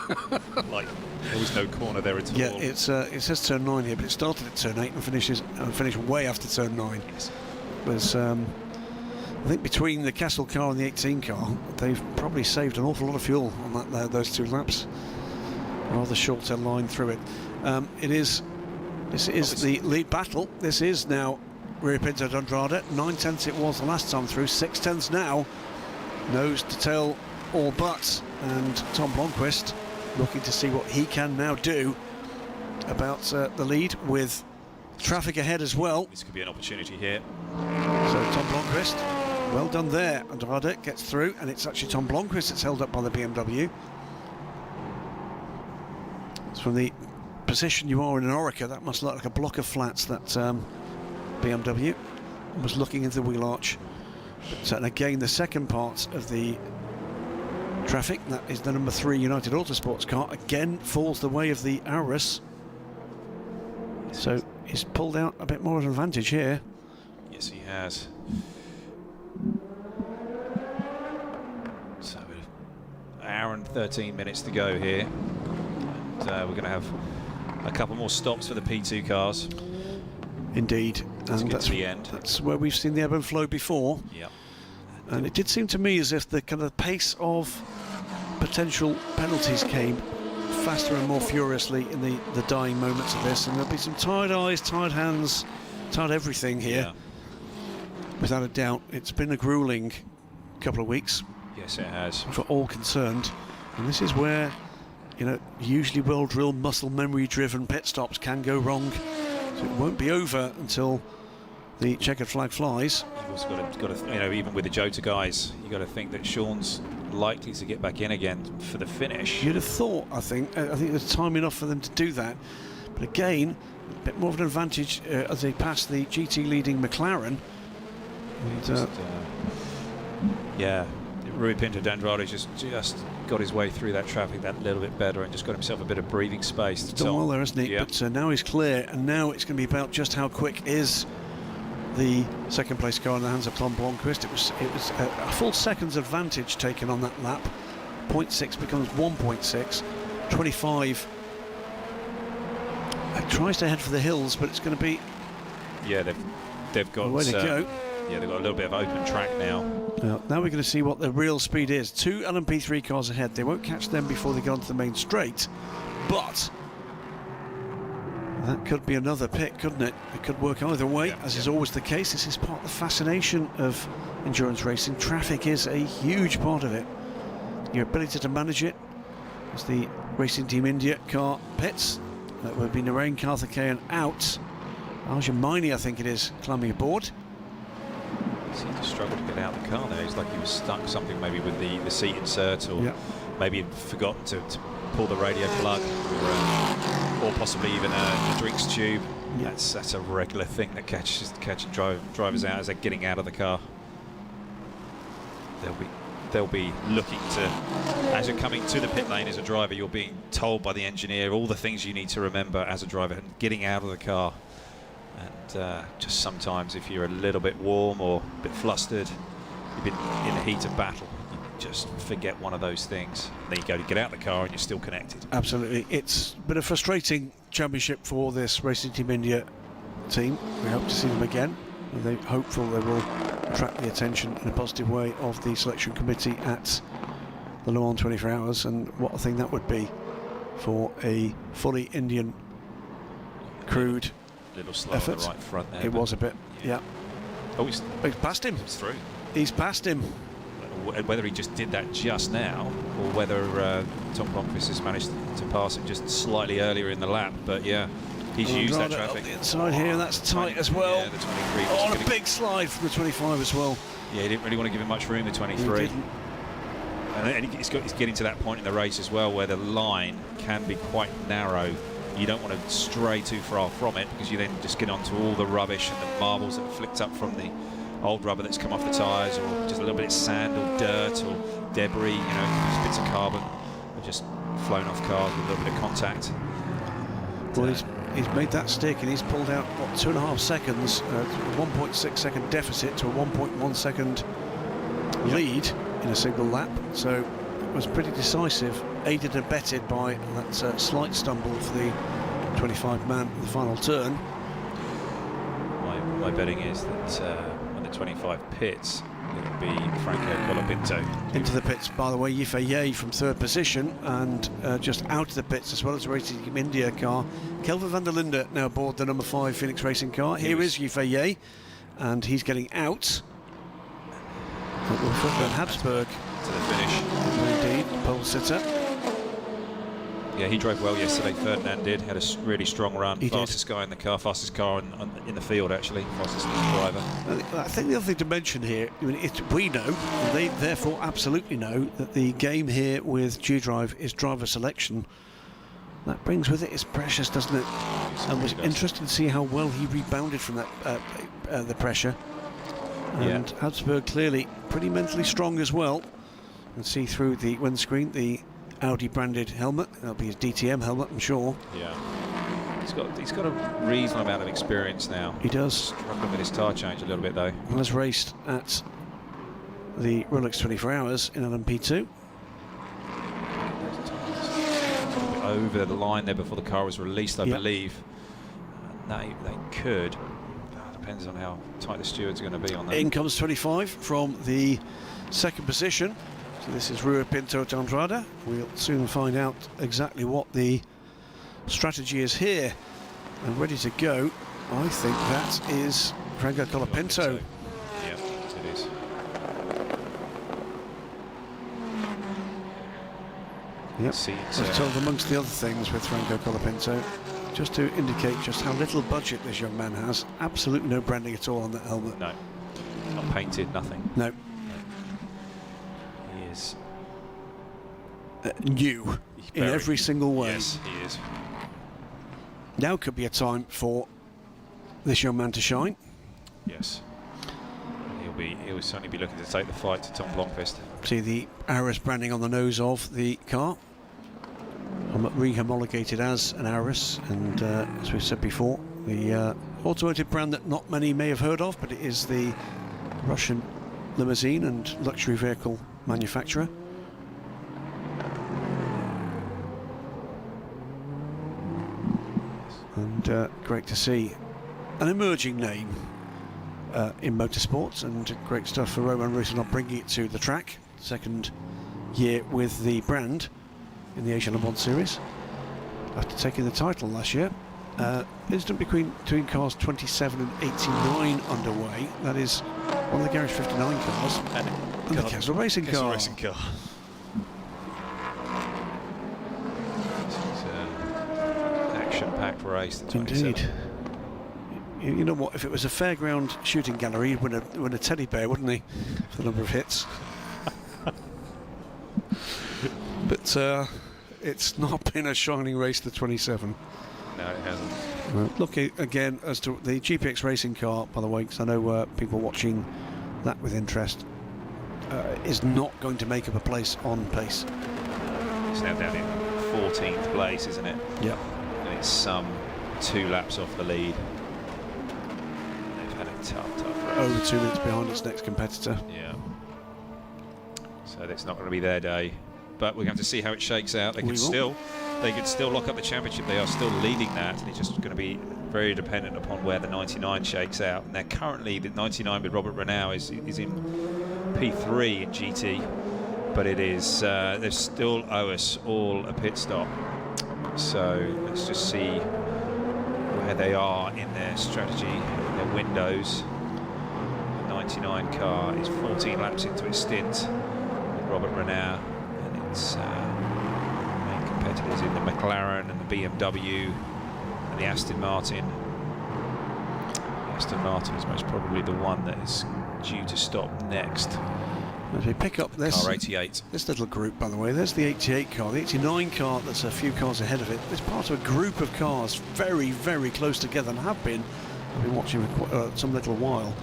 Like, there was no corner there at all. Yeah, it says turn 9 here, but it started at turn 8 and finished way after turn 9. Yes. It was, I think between the Castle car and the 18 car, they've probably saved an awful lot of fuel on those 2 laps. Rather shorter line through it. This is the lead battle. This is now Rui Pinto d'Andrade. 9/10 it was the last time through. 6/10 now. Nose to tail all but. And Tom Blomqvist looking to see what he can now do about the lead with traffic ahead as well. This could be an opportunity here. So Tom Blomqvist, well done there. Andrade gets through, and it's actually Tom Blomqvist that's held up by the BMW. It's from the position you are in an Orica, that must look like a block of flats, that BMW. I was looking into the wheel arch. But, and again, the second part of the traffic, that is the number 3 United Autosports car, again falls the way of the Aurus. So he's pulled out a bit more of an advantage here. Yes, he has. So, an hour and 13 minutes to go here. And we're going to have a couple more stops for the P2 cars. Indeed. And that's the end. That's where we've seen the ebb and flow before. Yep. And it did seem to me as if the kind of pace of potential penalties came faster and more furiously in the dying moments of this, and there'll be some tired eyes, tired hands, tired everything here. Yeah. Without a doubt, it's been a grueling couple of weeks. Yes, it has. For all concerned, and this is where, you know, usually well-drilled, muscle memory-driven pit stops can go wrong. So it won't be over until the checkered flag flies. You've also got to, you know, even with the Jota guys, you've got to think that Sean's likely to get back in again for the finish. You'd have thought, I think there's time enough for them to do that. But again, a bit more of an advantage as they pass the GT leading McLaren. And, yeah, Rui Pinto d'Andrade just got his way through that traffic that little bit better and just got himself a bit of breathing space. He's done well there, hasn't he? Yeah. But now he's clear, and now it's going to be about just how quick is the second place car in the hands of Tom Blomqvist. It was a full second's advantage taken on that lap. 0.6 becomes 1.6. 25 tries to head for the hills, but it's going to be, yeah, they've got way to go. Yeah, they've got a little bit of open track now. Now we're going to see what the real speed is. 2 LMP3 cars ahead. They won't catch them before they get onto the main straight, but that could be another pit, couldn't it? It could work either way, as is always the case. This is part of the fascination of endurance racing. Traffic is a huge part of it. Your ability to manage it. As the Racing Team India car pits, that would be Narain Karthikeyan out. Arjun Maini, I think it is, climbing aboard. He seemed to struggle to get out of the car there. It's like he was stuck something maybe with the seat insert, or maybe he'd forgotten to pull the radio plug, or possibly even a drinks tube. Yeah. That's a regular thing that catching drivers out as they're getting out of the car. They'll be looking to, as you're coming to the pit lane as a driver, you're being told by the engineer all the things you need to remember as a driver and getting out of the car. And just sometimes if you're a little bit warm or a bit flustered, you've been in the heat of battle, you just forget one of those things. And then you go to get out of the car and you're still connected. Absolutely. It's been a frustrating championship for this Racing Team India team. We hope to see them again. And they're hopeful they will attract the attention in a positive way of the selection committee at the Le Mans 24 Hours, and what a thing that would be for a fully Indian crewed little slow effort. On the right front there. It was a bit, yeah. Oh, he's passed him. It's through. He's passed him. Whether he just did that just now, or whether Tom Blomqvist has managed to pass him just slightly earlier in the lap, but yeah, he's used that traffic. The inside here, that's tight as well. Yeah, the 23. Oh, a big slide from the 25 as well. Yeah, he didn't really want to give him much room, the 23. He didn't. And he's getting to that point in the race as well where the line can be quite narrow. You don't want to stray too far from it, because you then just get onto all the rubbish and the marbles that are flicked up from old rubber that's come off the tyres, or just a little bit of sand or dirt or debris, you know, just bits of carbon have just flown off cars with a little bit of contact. Well, he's made that stick, and he's pulled out, what, 2.5 seconds, 1.6 second deficit to a 1.1 second lead in a single lap. So it was pretty decisive, aided and abetted by that slight stumble for the 25-man in the final turn. My betting is that when the 25 pits, it'll be Franco Colapinto. Into the pits, by the way, Yifei from third position, and just out of the pits as well as the Racing Team India car. Kelvin van der Linde now aboard the number 5 Phoenix Racing car. Here is Yifei, and he's getting out. Van Habsburg to the finish. Indeed, pole sitter. Yeah, he drove well yesterday. Ferdinand did. Had a really strong run. He fastest guy in the car. Fastest car in the field, actually. Fastest driver. I think the other thing to mention here, I mean, we know, and they therefore absolutely know, that the game here with G-Drive is driver selection. That brings with it its pressures, doesn't it? And was interesting to see how well he rebounded from that the pressure. And Habsburg clearly pretty mentally strong as well. And see through the windscreen the Audi branded helmet. That'll be his DTM helmet, I'm sure. Yeah. He's got a reasonable amount of experience now. He does. Struggling with his tyre change a little bit though. Well, has raced at the Rolex 24 Hours in LMP2. Over the line there before the car was released, I believe. They could. Depends on how tight the stewards are going to be on that. In comes 25 from the second position. So this is Rua Pinto de Andrade. We'll soon find out exactly what the strategy is here. And ready to go, I think that is Franco Colapinto. Yeah, it is. Yep, I was told amongst the other things with Franco Colapinto, just to indicate just how little budget this young man has. Absolutely no branding at all on that helmet. No, not painted, nothing. No. He is new in every single way. Yes, he is. Now could be a time for this young man to shine. Yes. He'll certainly be looking to take the fight to Tom Blomqvist. See the Aris branding on the nose of the car. Re-homologated as an Aris, and as we've said before, the automotive brand that not many may have heard of, but it is the Russian limousine and luxury vehicle manufacturer. And great to see an emerging name in motorsports, and great stuff for Roman Roussillon bringing it to the track. Second year with the brand in the Asian Le Mans Series after taking the title last year. Incident between cars 27 and 89 underway. That is one of the Garage 59 cars and the Castle Racing car. This is an action-packed race. Indeed. You know what? If it was a fairground shooting gallery, he'd win a teddy bear, wouldn't he? For the number of hits. But it's not been a shining race, the 27. No, it hasn't. Looking again as to the GPX racing car, by the way, because I know people watching that with interest, is not going to make up a place on pace. It's now down in 14th place, isn't it? Yep. And it's some 2 laps off the lead. They've had a tough race. Over 2 minutes behind its next competitor. Yeah. So it's not going to be their day. But we're going to see how it shakes out. They could still lock up the championship. They are still leading that, and it's just going to be very dependent upon where the 99 shakes out. And they're currently, the 99 with Robert Renaud is in P3 in GT, but it is they still owe us all a pit stop. So let's just see where they are in their strategy, their windows. The 99 car is 14 laps into its stint with Robert Renaud. It's main competitors in the McLaren and the BMW and the Aston Martin. The Aston Martin is most probably the one that is due to stop next. As we pick up this car 88. This little group, by the way, there's the 88 car, the 89 car that's a few cars ahead of it. It's part of a group of cars very, very close together, and have been. I've been watching for some little while.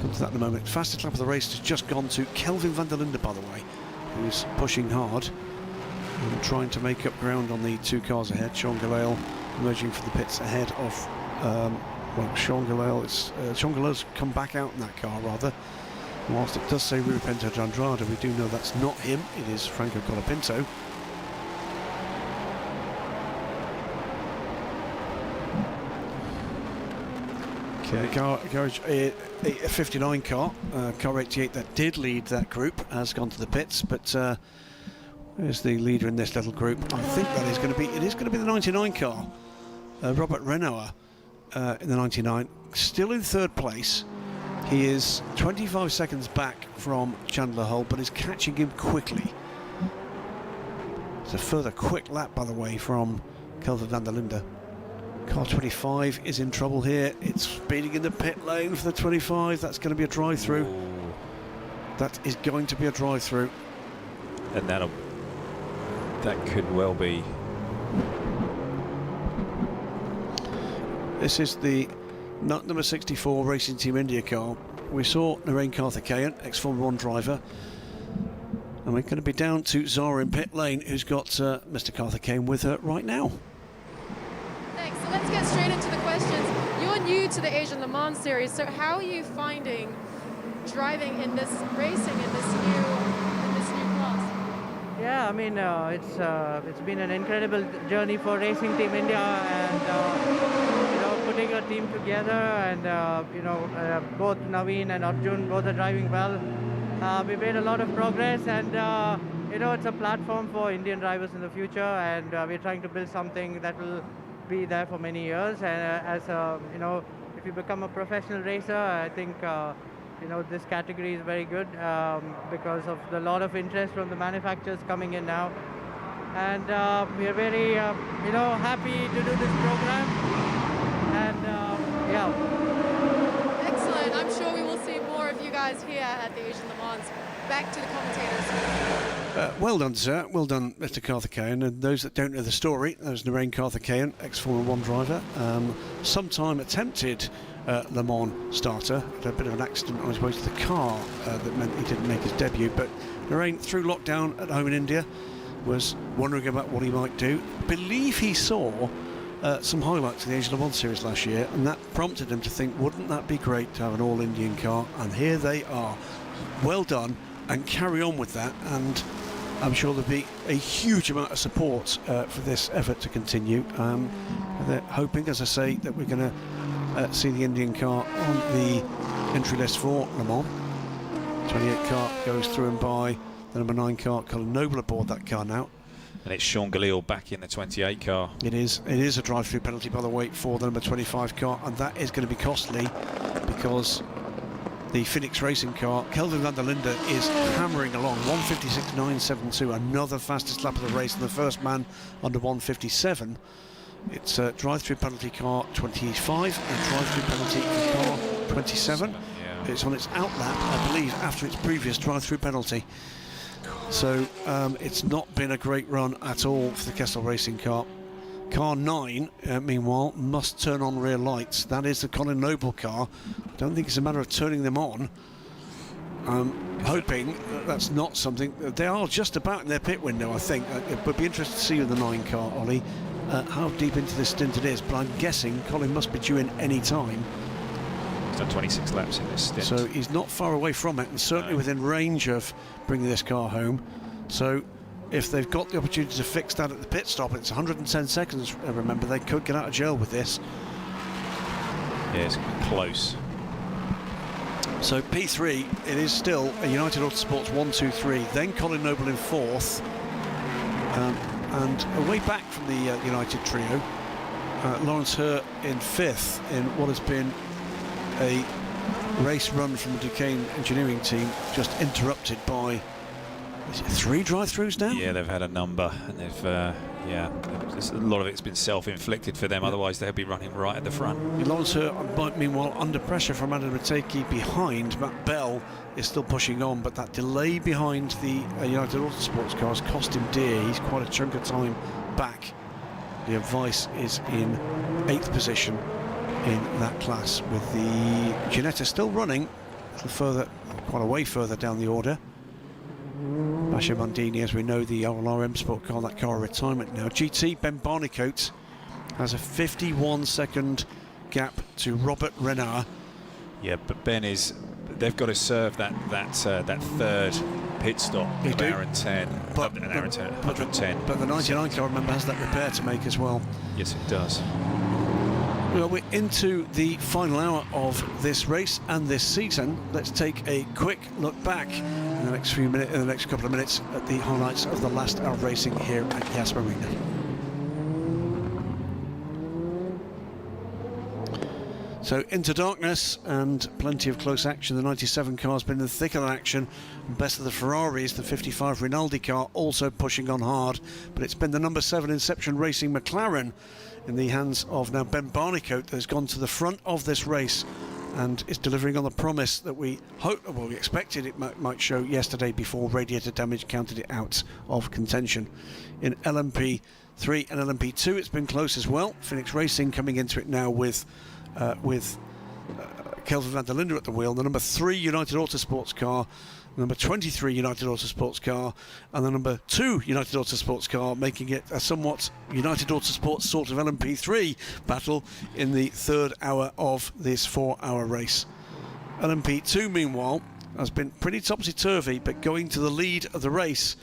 Come to that in a moment. Fastest lap of the race has just gone to Kelvin van der Linde, by the way, who's pushing hard and trying to make up ground on the 2 cars ahead. Sean Gelael emerging from the pits ahead of Sean Gelael. Sean Gelael's come back out in that car, rather. Whilst it does say Rui Pinto de Andrade, we do know that's not him. It is Franco Colapinto. Okay, a 59 car, car 88 that did lead that group, has gone to the pits, but there's the leader in this little group. I think that is going to be the 99 car. Robert Renoir in the 99, still in 3rd place. He is 25 seconds back from Chandler Hull, but is catching him quickly. It's a further quick lap, by the way, from Kelvin van der Linde. Car 25 is in trouble here. It's speeding in the pit lane for the 25. That's going to be a drive-through. That is going to be a drive-through. And that could well be. This is the number 64 Racing Team India car. We saw Narain Karthikeyan, ex-Formula 1 driver. And we're going to be down to Zara in pit lane, who's got Mr. Karthikeyan with her right now. Thanks. So let's get straight into the questions. You're new to the Asian Le Mans series, so how are you finding driving in this racing in this new class? Yeah, I mean it's been an incredible journey for Racing Team India, and putting a team together, and both Naveen and Arjun both are driving well. We made a lot of progress, and it's a platform for Indian drivers in the future, and we're trying to build something that will be there for many years. And if you become a professional racer, I think this category is very good because of the lot of interest from the manufacturers coming in now, and we are very happy to do this program. And Excellent. I'm sure we will see more of you guys here at the Asian Le Mans. Back to the commentators. Well done, sir. Well done, Mr. Karthikeyan. And those that don't know the story, there's Narain Karthikeyan, ex-Formula 1 driver, sometime attempted Le Mans starter. Had a bit of an accident on his way to the car that meant he didn't make his debut. But Narain, through lockdown at home in India, was wondering about what he might do. Believe he saw some highlights of the Asian Le Mans series last year, and that prompted him to think, wouldn't that be great to have an all-Indian car? And here they are. Well done, and carry on with that, and I'm sure there'll be a huge amount of support for this effort to continue. They're hoping, as I say, that we're going to see the Indian car on the entry list for Le Mans. 28 car goes through and by the number 9 car, Colin Noble aboard that car now. And it's Sean Gelael back in the 28 car. It is a drive-through penalty, by the way, for the number 25 car, and that is going to be costly because the Phoenix Racing car, Kelvin van der Linde, is hammering along. 156.972, another fastest lap of the race, and the first man under 157. It's a drive-through penalty car 25 and drive-through penalty for car 27. Yeah. It's on its outlap, I believe, after its previous drive-through penalty. So it's not been a great run at all for the Kessel Racing car. Car 9, meanwhile, must turn on rear lights. That is the Colin Noble car. I don't think it's a matter of turning them on. I'm hoping that's not something. They are just about in their pit window, I think. It would be interesting to see with the 9 car, Ollie, how deep into this stint it is. But I'm guessing Colin must be due in any time. He's done 26 laps in this stint. So he's not far away from it, and certainly within range of bringing this car home. So if they've got the opportunity to fix that at the pit stop, it's 110 seconds. Remember, they could get out of jail with this. Yeah, it's close. So P3, it is still a United Autosports 1, 2, 3. Then Colin Noble in 4th, and away back from the United trio, Lawrence Hurt in 5th in what has been a race run from the Duquesne engineering team, just interrupted by, is it 3 drive-throughs now? Yeah, they've had a number, and they've a lot of it's been self-inflicted for them. Otherwise, they'll be running right at the front. Lawrence Hurt, meanwhile, under pressure from Adam Mateki behind. Matt Bell is still pushing on, but that delay behind the United Autosports cars cost him dear. He's quite a chunk of time back. The Advice is in 8th position in that class, with the Ginetta still running. little further, quite a way further down the order. Basha Mandini, as we know, the RLRM Sport car, that car of retirement now. GT, Ben Barnicoat has a 51-second gap to Robert Renard. Yeah, but Ben is. They've got to serve that third pit stop. They do. An hour and 10. But, an hour and 10. 110. But the 99 car, remember, has that repair to make as well. Yes, it does. Well, we're into the final hour of this race and this season. Let's take a quick look back in the next couple of minutes at the highlights of the last hour of racing here at Yas Marina. So into darkness and plenty of close action. The 97 car's been in the thick of action. And best of the Ferraris, the 55 Rinaldi car also pushing on hard. But it's been the number 7 Inception Racing McLaren in the hands of now Ben Barnicoat that has gone to the front of this race and is delivering on the promise that we expected it might show yesterday before radiator damage counted it out of contention. In LMP3 and LMP2 it's been close as well. Phoenix Racing coming into it now with Kelvin van der Linde at the wheel, the number 3 United Autosports car, the number 23 United Autosports car, and the number 2 United Autosports car, making it a somewhat United Autosports sort of LMP3 battle in the third hour of this 4-hour race. LMP2, meanwhile, has been pretty topsy-turvy, but going to the lead of the race.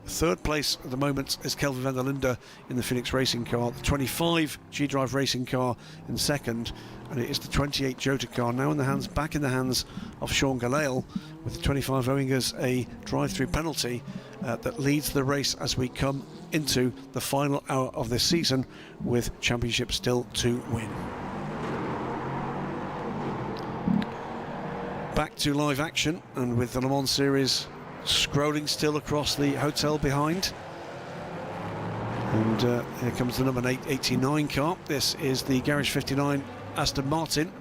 Third place at the moment is Kelvin van der Linde in the Phoenix Racing car, the 25 G-Drive Racing car in second, and it is the 28 Jota car now back in the hands of Sean Gallale, with the 25 owing us a drive-through penalty that leads the race as we come into the final hour of this season, with championship still to win. Back to live action, and with the Le Mans Series scrolling still across the hotel behind. And here comes the number 89 car. This is the Garage 59 Aston Martin.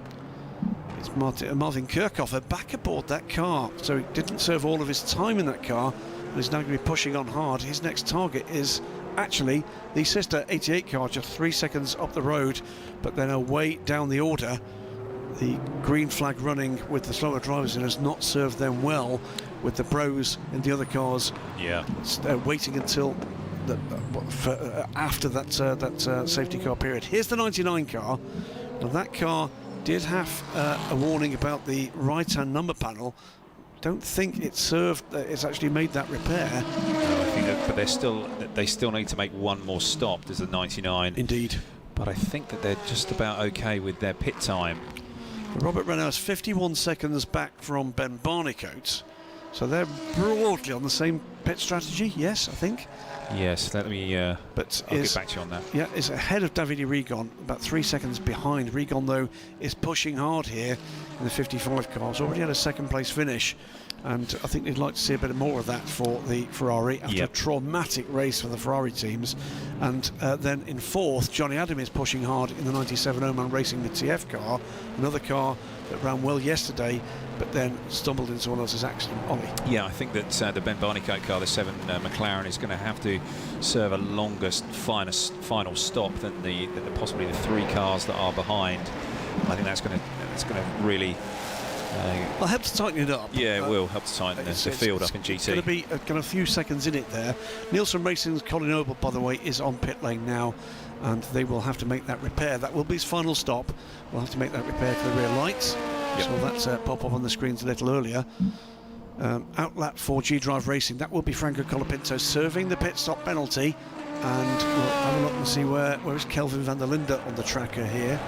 It's Martin Kirchhofer back aboard that car. So he didn't serve all of his time in that car, and he's now going to be pushing on hard. His next target is actually the sister 88 car, just 3 seconds up the road, but then away down the order. The green flag running with the slower drivers and has not served them well, with the pros in the other cars waiting until after that safety car period. Here's the 99 car. Now that car did have a warning about the right-hand number panel. Don't think it served. It's actually made that repair. No, I think but they still need to make one more stop. There's the 99. Indeed. But I think that they're just about okay with their pit time. Robert Renard's 51 seconds back from Ben Barnicoat. So they're broadly on the same pit strategy, yes, I think. Yes, let me. I'll get back to you on that. Yeah, is ahead of Davide Rigon, about 3 seconds behind. Rigon, though, is pushing hard here in the 55 cars. Already had a second-place finish, and I think they'd like to see a bit more of that for the Ferrari after a traumatic race for the Ferrari teams. And then in fourth, Johnny Adam is pushing hard in the 97 Oman Racing the TF car, another car that ran well yesterday, but then stumbled into someone else's accident. Ollie. Yeah, I think that the Ben Barnicoat car, the 7 McLaren, is going to have to serve a longest, final stop than possibly the 3 cars that are behind. I think that's going to really. Well, help to tighten it up. Yeah, it will help to tighten the field up in GT. It's going to be a few seconds in it there. Nielsen Racing's Colin Noble, by the way, is on pit lane now, and they will have to make that repair. That will be his final stop. We'll have to make that repair to the rear lights. Yep. So that's pop up on the screens a little earlier. Outlap for G-Drive Racing. That will be Franco Colapinto serving the pit stop penalty, and we'll have a look and see where is Kelvin van der Linde on the tracker here.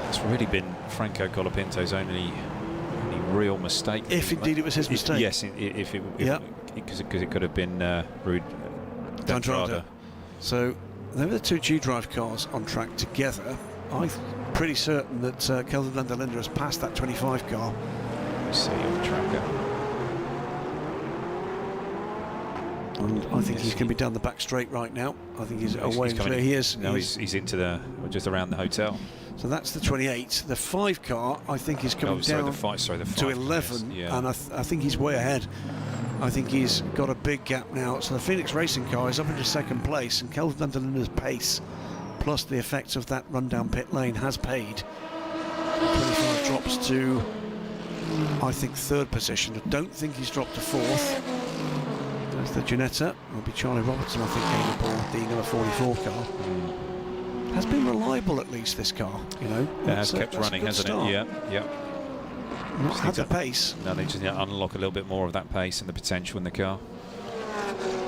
It's really been Franco Colapinto's only real mistake. If indeed it was his mistake. Yes, because it could have been Ruud D'Andrade. So there were the 2 G-Drive cars on track together. I'm pretty certain that Kelvin van der Linde has passed that 25 car. Let's see on the tracker. And I think he's going to be down the back straight right now. I think he's away and clear. He is. No, he's into just around the hotel. So that's the 28. The 5 car, I think, is coming down the 5 to 11, yes, yeah. and I think he's way ahead. I think he's got a big gap now. So the Phoenix Racing car is up into second place, and Kelvin van der Linde's pace, plus the effects of that run down pit lane, has paid. 25 drops to I think, third position. I don't think he's dropped to fourth. There's the Ginetta. Will be Charlie Robertson, I think, getting aboard the number 44 car. Has been reliable, at least, this car, you know. It has kept running, hasn't it? Yeah, yeah. Not had the pace. No, they just need to unlock a little bit more of that pace and the potential in the car.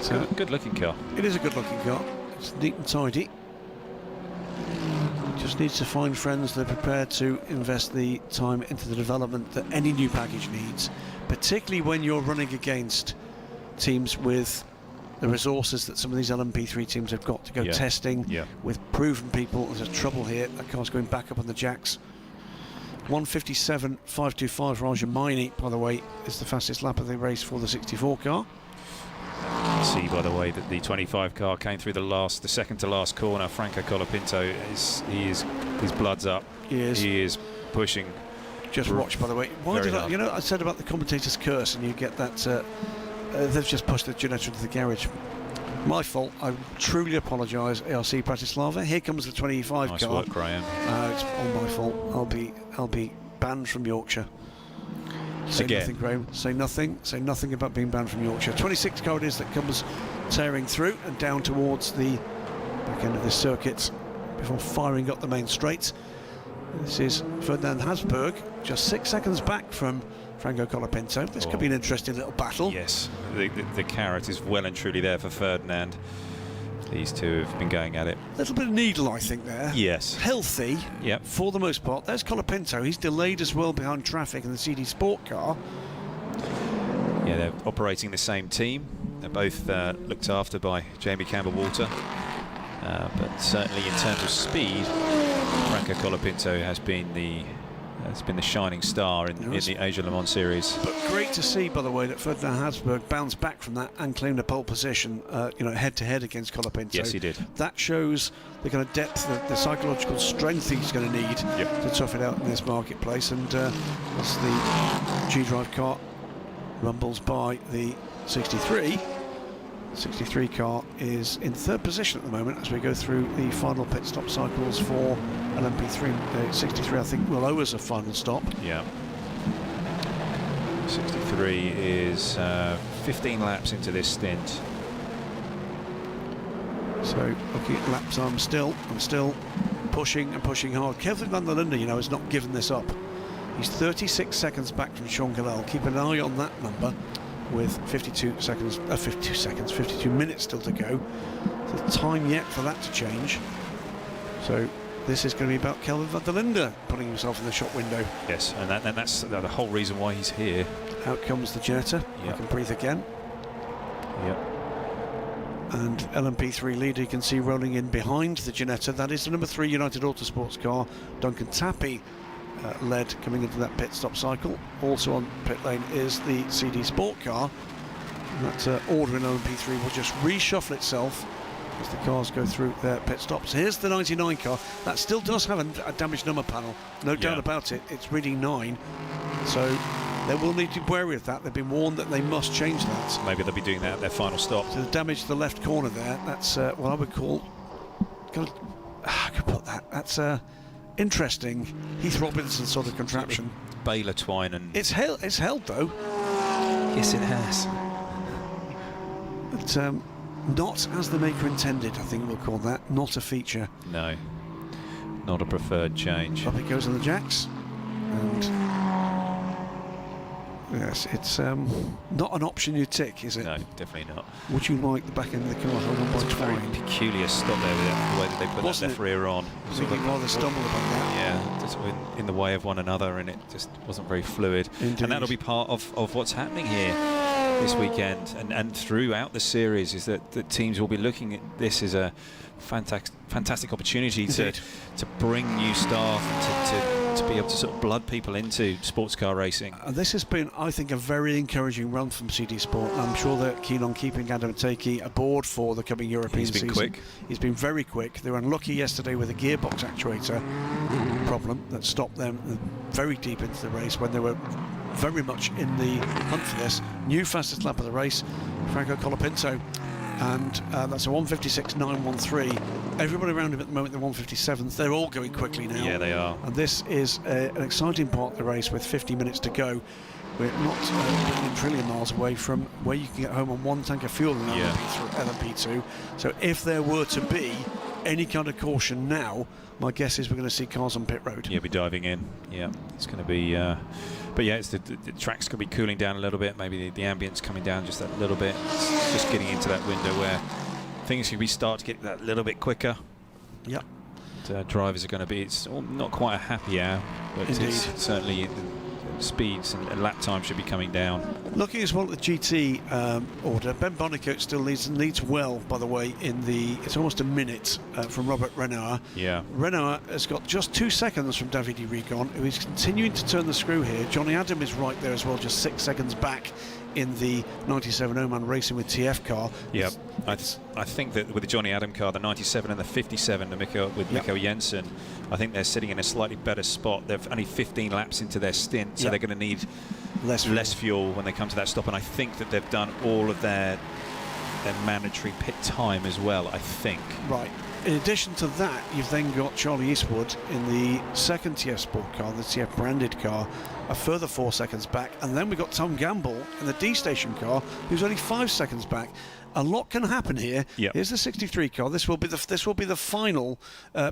So good looking car. It is a good looking car. It's neat and tidy. Just needs to find friends that are prepared to invest the time into the development that any new package needs, particularly when you're running against teams with the resources that some of these LMP3 teams have got to go testing with proven people. There's a trouble here. That car's going back up on the jacks. 1:57.525. Raja Maini, by the way, is the fastest lap of the race for the 64 car. See, by the way, that the 25 car came through the second to last corner. Franco Colapinto his blood's up. He is pushing. Just watch, by the way. Why did I? You know, I said about the commentator's curse, and you get that. They've just pushed the Ginetta into the garage. My fault. I truly apologise, ARC Bratislava. Here comes the 25 nice car. Work, Graham. It's all my fault. I'll be banned from Yorkshire. Say nothing, Graham. Say nothing. Say nothing about being banned from Yorkshire. 26 car it is that comes tearing through and down towards the back end of this circuit before firing up the main straight. This is Ferdinand Hasberg, just 6 seconds back from Franco Colapinto. This could be an interesting little battle. Yes, the carrot is well and truly there for Ferdinand. These two have been going at it. A little bit of needle, I think, there. Yes. Healthy, for the most part. There's Colapinto. He's delayed as well behind traffic in the CD Sport car. Yeah, they're operating the same team. They're both looked after by Jamie Campbell-Walter. But certainly in terms of speed, Franco Colapinto has been the shining star in the Asia Le Mans series. But great to see, by the way, that Ferdinand Hasberg bounced back from that and claimed a pole position, head-to-head against Colapinto. Yes, he did. That shows the kind of depth, the psychological strength he's going to need to tough it out in this marketplace. And as the G-Drive car rumbles by the 63. 63 car is in third position at the moment as we go through the final pit stop cycles for LMP3. 63, I think, will owe us a final stop. Yeah. 63 is 15 laps into this stint. So looking at lap time, I'm still pushing and pushing hard. Kevin van der Linde, has not given this up. He's 36 seconds back from Sean Gillel. Keep an eye on that number. With 52 minutes still to go. The time yet for that to change. So this is going to be about Kelvin van der Linde putting himself in the shop window. Yes, and that's the whole reason why he's here. Out comes the Ginetta. I can breathe again. Yep. And LMP3 leader you can see rolling in behind the Ginetta. That is the number 3 United Autosports car, Duncan Tappy. Led coming into that pit stop cycle. Also on pit lane is the CD Sport car. And that order in LMP3 will just reshuffle itself as the cars go through their pit stops. Here's the 99 car. That still does have a damaged number panel, no doubt about it. It's reading 9, so they will need to be wary of that. They've been warned that they must change that. Maybe they'll be doing that at their final stop. So the damage to the left corner there, that's what I would call, I could put that, that's interesting Heath Robinson sort of contraption. Baler twine and... It's held though. Yes, it has. But not as the maker intended, I think we'll call that. Not a feature. No. Not a preferred change. Up it goes on the jacks. And yes, it's not an option you tick, is it? No, definitely not. Would you like the back end of the car held on by It's a very twine? Peculiar stop there with the way that they put that left rear on. I think he rather stumbled upon that. Yeah, just in the way of one another, and it just wasn't very fluid. Indeed. And that'll be part of what's happening here this weekend and throughout the series, is that the teams will be looking at this as a fantastic opportunity to bring new staff to be able to sort of blood people into sports car racing. This has been, I think, a very encouraging run from CD Sport. I'm sure they're keen on keeping Adam Takey aboard for the coming European season. He's been quick. He's been very quick. They were unlucky yesterday with a gearbox actuator problem that stopped them very deep into the race when they were very much in the hunt for this. New fastest lap of the race, Franco Colapinto. And that's a 1:56.913. everybody around him at the moment, the 157s, they're all going quickly now. Yeah, they are. And this is an exciting part of the race with 50 minutes to go. We're not a trillion miles away from where you can get home on 1 tank of fuel in LMP2. So if there were to be any kind of caution now, my guess is we're going to see cars on pit road. Yeah, be diving in. Yeah, it's going to be. But yeah, it's the track's going to be cooling down a little bit. Maybe the ambience coming down just that little bit. It's just getting into that window where things can start to get that little bit quicker. Yeah. Drivers are going to be. It's not quite a happy hour, but Indeed. it's certainly. Speeds and lap time should be coming down. Looking as well at the GT order, Ben Bonnecote still leads well, by the way, it's almost a minute from Robert Renoir. Yeah. Renoir has got just 2 seconds from Davide Rigon, who is continuing to turn the screw here. Johnny Adam is right there as well, just 6 seconds back in the 97 Oman racing with TF car. Yeah, I think that with the Johnny Adam car, the 97 and the 57 with Mikko Jensen, I think they're sitting in a slightly better spot. They're only 15 laps into their stint, so they're going to need less fuel when they come to that stop. And I think that they've done all of their mandatory pit time as well, I think. Right. In addition to that, you've then got Charlie Eastwood in the second TF Sport car, the TF branded car, a further 4 seconds back, and then we've got Tom Gamble in the D station car, who's only 5 seconds back. A lot can happen here. Yep. Here's the 63 car. This will be the final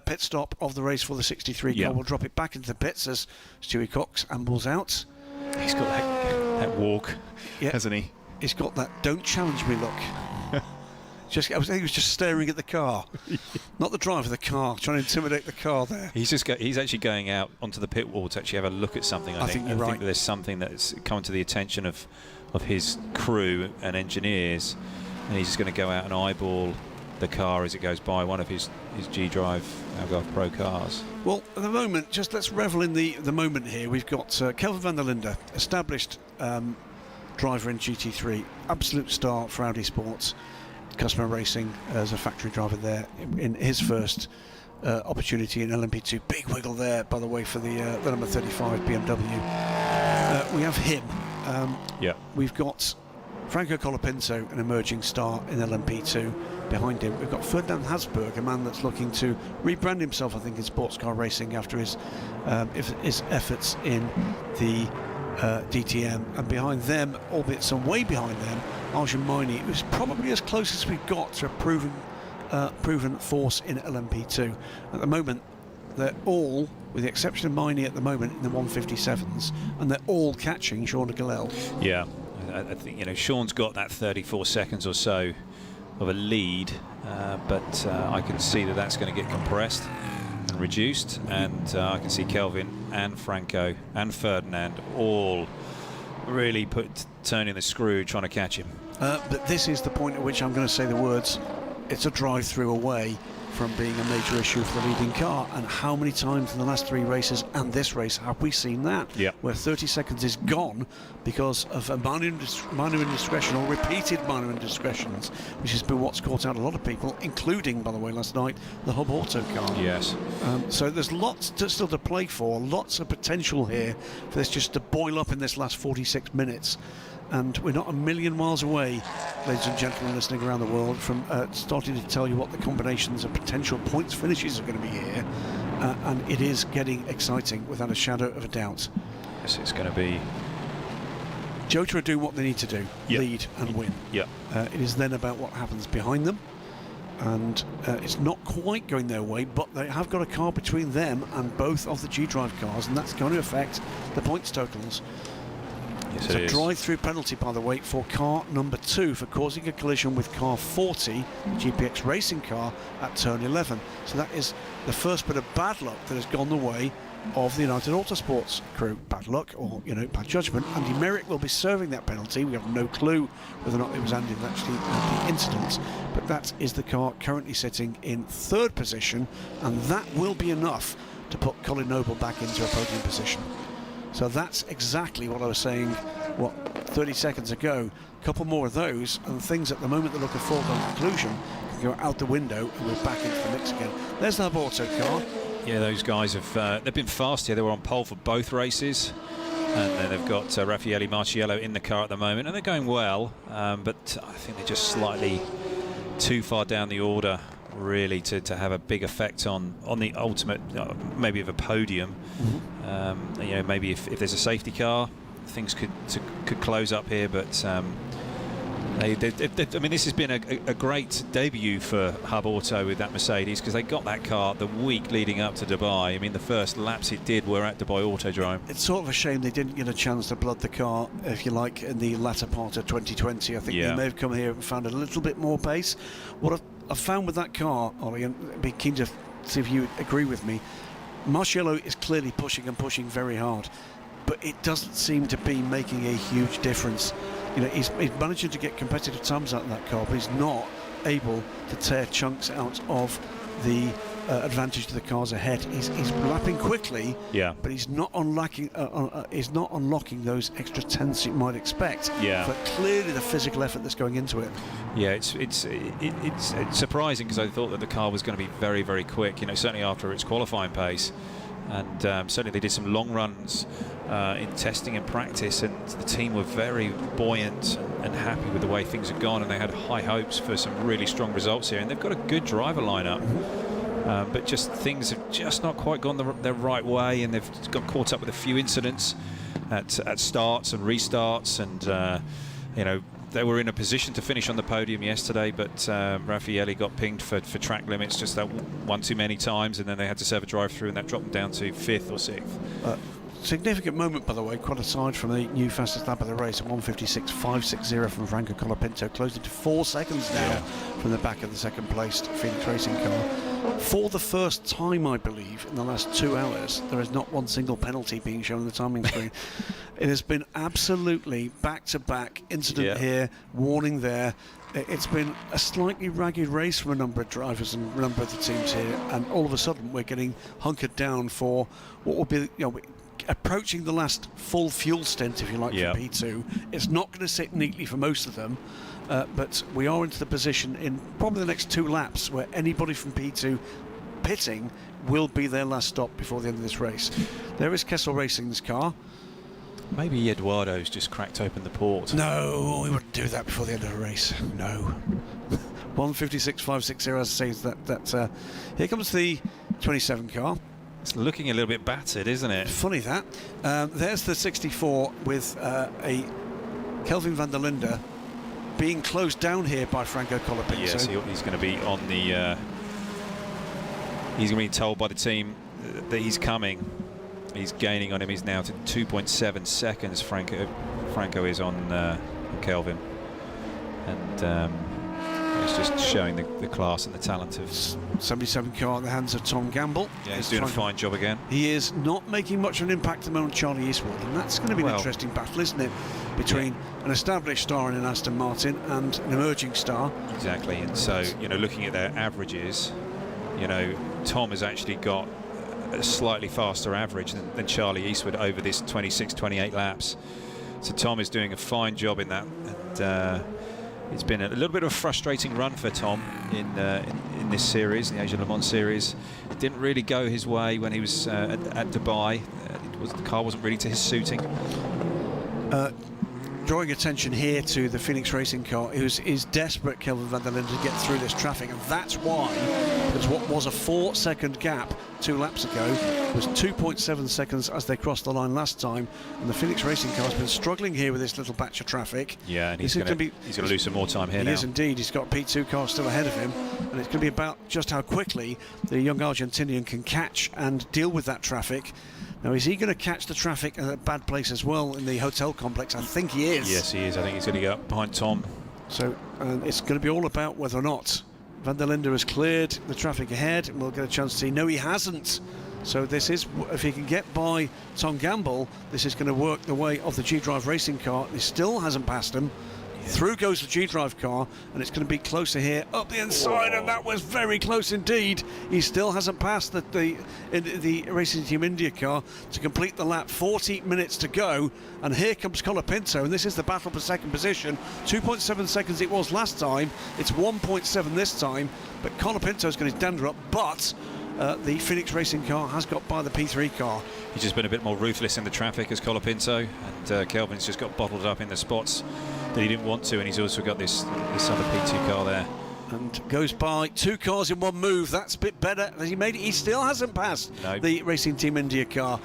pit stop of the race for the 63 car. We'll drop it back into the pits as Stewie Cox ambles out. He's got that walk, hasn't he? He's got that "don't challenge me" look. I think he was just staring at the car, not the driver of the car, trying to intimidate the car there. He's actually going out onto the pit wall to actually have a look at something. I think you're right. I think there's something that's come to the attention of his crew and engineers, and he's just going to go out and eyeball the car as it goes by, one of his G-Drive Algarve Pro cars. Well, at the moment, just let's revel in the moment here. We've got Kelvin van der Linde, established driver in GT3, absolute star for Audi Sports. Customer Racing as a factory driver there in his first opportunity in LMP2. Big wiggle there, by the way, for the number 35 BMW. We have him. We've got Franco Colapinto, an emerging star in LMP2. Behind him, we've got Ferdinand Hasberg, a man that's looking to rebrand himself, I think, in sports car racing after his efforts in the DTM. And behind them, albeit some way behind them, Arjun Maini, who's probably as close as we've got to a proven force in LMP2. At the moment, they're all, with the exception of Maini at the moment, in the 157s, and they're all catching Sean Galel. Yeah, I think Sean's got that 34 seconds or so of a lead, but I can see that that's going to get compressed and reduced, and I can see Kelvin and Franco and Ferdinand all really turning the screw trying to catch him. But this is the point at which I'm going to say the words, it's a drive-through away from being a major issue for the leading car. And how many times in the last 3 races and this race have we seen that? Where 30 seconds is gone because of a minor indiscretion or repeated minor indiscretions, which has been what's caught out a lot of people, including, by the way, last night, the Hub Auto car. Yes. So there's lots still to play for, lots of potential here for this just to boil up in this last 46 minutes. And we're not a million miles away, ladies and gentlemen listening around the world, from starting to tell you what the combinations of potential points finishes are going to be here. And it is getting exciting without a shadow of a doubt. Yes, it's going to be... Jota are doing what they need to do, lead and win. It is then about what happens behind them. And it's not quite going their way, but they have got a car between them and both of the G-Drive cars, and that's going to affect the points totals. Yes, it's a drive-through penalty, by the way, for car number 2 for causing a collision with car 40, the GPX racing car, at turn 11. So that is the first bit of bad luck that has gone the way of the United Autosports crew. Bad luck, or bad judgment. Andy Merrick will be serving that penalty. We have no clue whether or not it was Andy that actually had the incident, but that is the car currently sitting in 3rd position, and that will be enough to put Colin Noble back into a podium position. So that's exactly what I was saying, 30 seconds ago. A couple more of those, and things at the moment that look a foregone conclusion can go out the window, and we're back into the mix again. There's the Hub Auto car. Yeah, those guys have they've been fast here. They were on pole for both races, and then they've got Raffaele Marciello in the car at the moment, and they're going well, but I think they're just slightly too far down the order really to have a big effect on the ultimate, maybe of a podium. Maybe if there's a safety car, things could close up here, but I mean, this has been a great debut for Hub Auto with that Mercedes, because they got that car the week leading up to Dubai. I mean, the first laps it did were at Dubai Autodrome. It's sort of a shame they didn't get a chance to blood the car, if you like, in the latter part of 2020. I think they may have come here and found a little bit more pace. What I've found with that car, Ollie, and I'd be keen to see if you agree with me, Marciello is clearly pushing very hard, but it doesn't seem to be making a huge difference. You know, he's managing to get competitive times out of that car, but he's not able to tear chunks out of the advantage to the cars ahead. He's lapping quickly, but he's not unlocking those extra tenths you might expect. But clearly the physical effort that's going into it. Yeah, it's surprising, because I thought that the car was going to be very, very quick. You know, certainly after its qualifying pace. And certainly they did some long runs in testing and practice, and the team were very buoyant and happy with the way things had gone, and they had high hopes for some really strong results here, and they've got a good driver lineup. But just things have just not quite gone the right way, and they've got caught up with a few incidents at starts and restarts, and they were in a position to finish on the podium yesterday, but Raffaelli got pinged for track limits just that one too many times, and then they had to serve a drive-through, and that dropped them down to 5th or 6th. Significant moment, by the way, quite aside from the new fastest lap of the race, 1:56.560 from Franco Colapinto, closing to 4 seconds now from the back of the second-placed Phoenix Racing car. For the first time, I believe, in the last 2 hours, there is not one single penalty being shown on the timing screen. It has been absolutely back-to-back incident here, warning there. It's been a slightly ragged race from a number of drivers and a number of the teams here, and all of a sudden we're getting hunkered down for what will be, approaching the last full fuel stint, if you like, for P2. It's not going to sit neatly for most of them, but we are into the position in probably the next 2 laps where anybody from P2 pitting will be their last stop before the end of this race. There is Kessel Racing's car. Maybe Eduardo's just cracked open the port. No, we wouldn't do that before the end of a race. No. 1:56.560, as I say, that here comes the 27 car. It's looking a little bit battered, isn't it? Funny that. There's the 64 with a Kelvin van der Linde being closed down here by Franco Colapinto. Yes, he's going to be on the... he's going to be told by the team that he's coming. He's gaining on him. He's now to 2.7 seconds. Franco is on Kelvin. And it's just showing the class and the talent of... 77 car in the hands of Tom Gamble. Yeah, he's doing a fine job again. He is not making much of an impact at the moment on Charlie Eastwood, and that's going to be an interesting battle, isn't it, between an established star in an Aston Martin and an emerging star. Exactly, and so, looking at their averages, Tom has actually got a slightly faster average than Charlie Eastwood over this 26-28 laps. So Tom is doing a fine job in that, and it's been a little bit of a frustrating run for Tom in this series, the Asia Le Mans series. It didn't really go his way when he was at Dubai. The car wasn't really to his suiting. Drawing attention here to the Phoenix Racing car, is desperate, Kelvin van der Linde, to get through this traffic, and that's why, because what was a 4-second gap 2 laps ago was 2.7 seconds as they crossed the line last time, and the Phoenix Racing car has been struggling here with this little batch of traffic. Yeah, and he's going to lose some more time here now. He is indeed. He's got a P2 car still ahead of him, and it's going to be about just how quickly the young Argentinian can catch and deal with that traffic. Now, is he going to catch the traffic at a bad place as well in the hotel complex? I think he is. Yes, he is. I think he's going to get up behind Tom. So it's going to be all about whether or not van der Linde has cleared the traffic ahead, and we'll get a chance to see. No, he hasn't. So this is, if he can get by Tom Gamble, this is going to work the way of the G-Drive Racing car. He still hasn't passed him. Through goes the G-Drive car, and it's going to be closer here up the inside, and that was very close indeed. He still hasn't passed the Racing Team India car to complete the lap. 40 minutes to go, and here comes Colapinto, and this is the battle for second position. 2.7 seconds it was last time. It's 1.7 this time, but Colapinto's got his dander up, but the Phoenix Racing car has got by the P3 car. He's just been a bit more ruthless in the traffic as Colapinto, and Kelvin's just got bottled up in the spots that he didn't want to, and he's also got this other P2 car there. and goes by 2 cars in 1 move. That's a bit better. Has he made it? He still hasn't passed the Racing Team India car.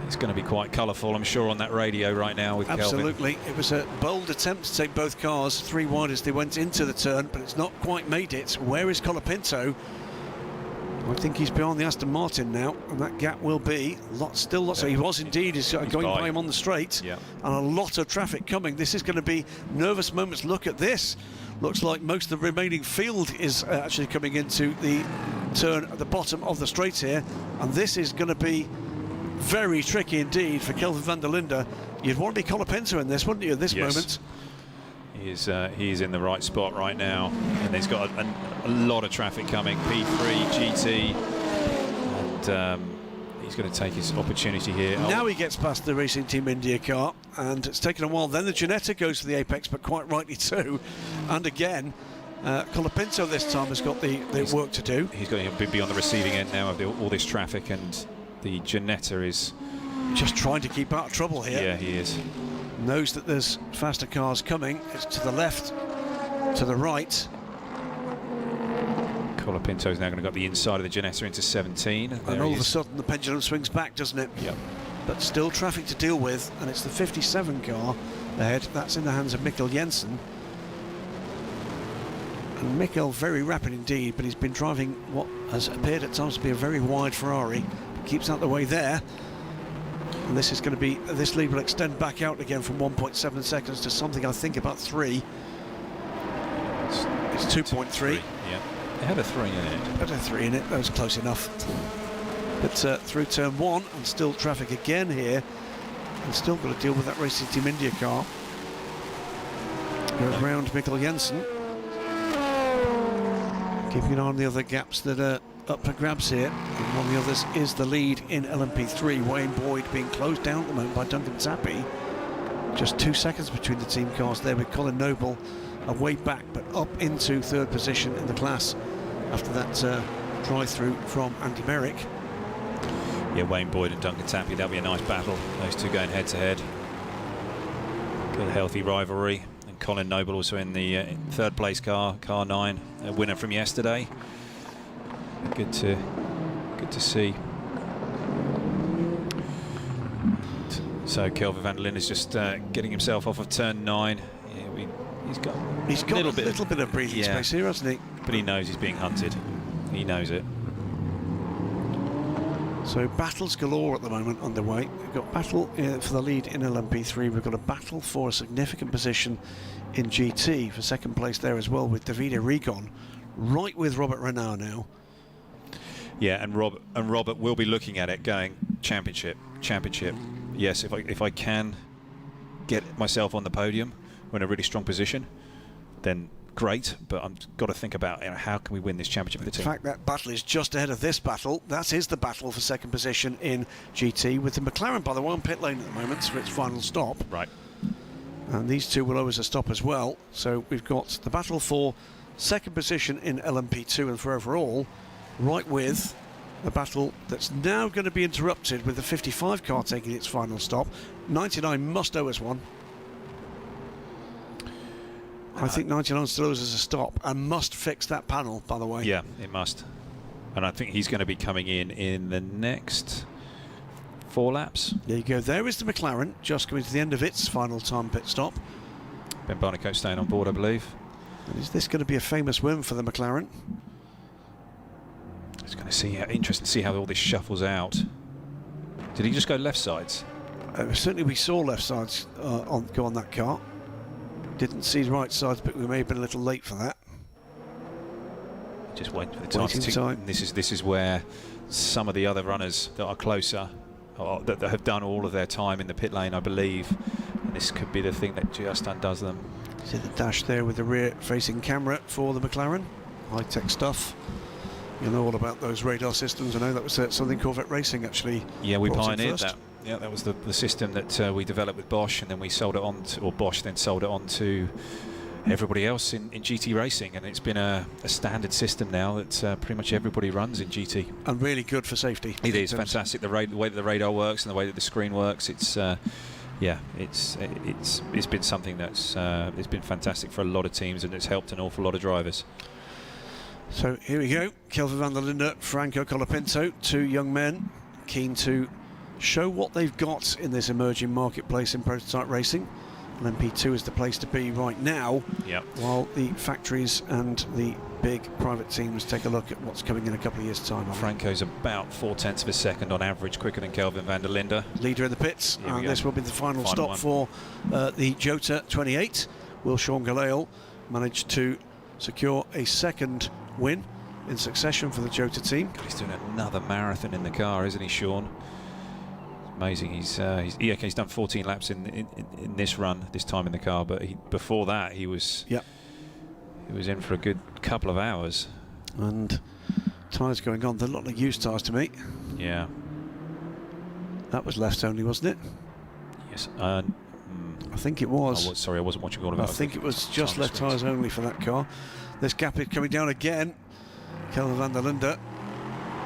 It's going to be quite colourful, I'm sure, on that radio right now with Absolutely. Kelvin. It was a bold attempt to take both cars 3 wide as they went into the turn, but it's not quite made it. Where is Colapinto? I think he's behind the Aston Martin now, and that gap will be still lots. So he was indeed. He's going by him on the straight, and a lot of traffic coming. This is going to be nervous moments. Look at this. Looks like most of the remaining field is actually coming into the turn at the bottom of the straight here, and this is going to be very tricky indeed for Kelvin van der Linde. You'd want to be Colapinto in this, wouldn't you, at this moment? He is in the right spot right now, and he's got a lot of traffic coming. P3, GT, and he's going to take his opportunity here. Now he gets past the Racing Team India car, and it's taken a while. Then the Ginetta goes to the apex, but quite rightly too. And again, Colapinto this time has got the work to do. He's going to be on the receiving end now of all this traffic, and the Ginetta is just trying to keep out of trouble here. Yeah, he is. Knows that there's faster cars coming. It's to the left, to the right. Colapinto's now going to go up the inside of the Ginetta into 17. And all of a sudden the pendulum swings back, doesn't it? Yep. But still traffic to deal with, and it's the 57 car ahead. That's in the hands of Mikkel Jensen. And Mikkel, very rapid indeed, but he's been driving what has appeared at times to be a very wide Ferrari. Keeps out the way there. And this is going to be, this lead will extend back out again from 1.7 seconds to something I think about 3. It's 2.3. Yeah, it had a 3 in it. Had a 3 in it, that was close enough. But through turn 1, and still traffic again here, and still got to deal with that Racing Team India car. Goes round Mikkel Jensen. Keeping an eye on the other gaps that are up for grabs here, and one of the others is the lead in LMP3. Wayne Boyd being closed down at the moment by Duncan Tappy. Just 2 seconds between the team cars there, with Colin Noble way back, but up into 3rd position in the class after that drive-through from Andy Merrick. Yeah, Wayne Boyd and Duncan Tappy, that'll be a nice battle. Those two going head-to-head. Good healthy rivalry. And Colin Noble also in the 3rd place car 9, a winner from yesterday. Good to see. So Kelvin van der Linde is just getting himself off of turn 9. Yeah, he's got a little bit of breathing space here, hasn't he? But he knows he's being hunted. He knows it. So battles galore at the moment underway. We've got battle for the lead in LMP3. We've got a battle for a significant position in GT for 2nd place there as well, with Davide Rigon right with Robert Renard now. Yeah, and Robert will be looking at it, going championship. Yes, if I can get myself on the podium, we're in a really strong position, then great. But I've got to think about how can we win this championship with the team. In fact, that battle is just ahead of this battle. That is the battle for 2nd position in GT, with the McLaren, by the way, on pit lane at the moment for its final stop. Right. And these two will owe us a stop as well. So we've got the battle for 2nd position in LMP2 and for overall, right with the battle that's now going to be interrupted with the 55 car taking its final stop. 99 must owe us one. I think 99 still owes us a stop and must fix that panel, by the way. Yeah, it must. And I think he's going to be coming in the next 4 laps. There you go. There is the McLaren, just coming to the end of its final time pit stop. Ben Barnicoat staying on board, I believe. And is this going to be a famous win for the McLaren? It's going to see interesting to see how all this shuffles out. Did he just go left sides? Certainly we saw left sides go on that car. Didn't see right sides, but we may have been a little late for that. Just wait for the time. This is where some of the other runners that are closer, or that have done all of their time in the pit lane, I believe, and this could be the thing that just undoes them. See the dash there with the rear-facing camera for the McLaren. High-tech stuff. You know all about those radar systems. I know that was something Corvette Racing actually. Yeah, we pioneered that. Yeah, that was the system that we developed with Bosch, and then we sold it on to, or Bosch then sold it on to everybody else in GT racing, and it's been a standard system now that pretty much everybody runs in GT. And really good for safety. It is fantastic. The way that the radar works and the way that the screen works, it's yeah, it's been something that's it's been fantastic for a lot of teams, and it's helped an awful lot of drivers. So here we go, Kelvin van der Linde, Franco Colapinto, two young men keen to show what they've got in this emerging marketplace in prototype racing. And MP2 is the place to be right now, Yep. while the factories and the big private teams take a look at what's coming in a couple of years' time. Franco's about 0.4 of a second on average quicker than Kelvin van der Linde. Leader in the pits, Here we and go. this will be the final stop one. for the Jota 28. Will Sean Galale manage to secure a second win in succession for the Jota team? God, he's doing another marathon in the car, isn't he, Sean? Amazing. He's done 14 laps in this run, this time in the car, but before that he was in for a good couple of hours. And tyres going on, they're not like used tyres to me. Yeah. That was left only, wasn't it? Yes. I think it was. Sorry, I wasn't watching all of it. I think it was just left tyres only for that car. This gap is coming down again. Kelvin van der Linde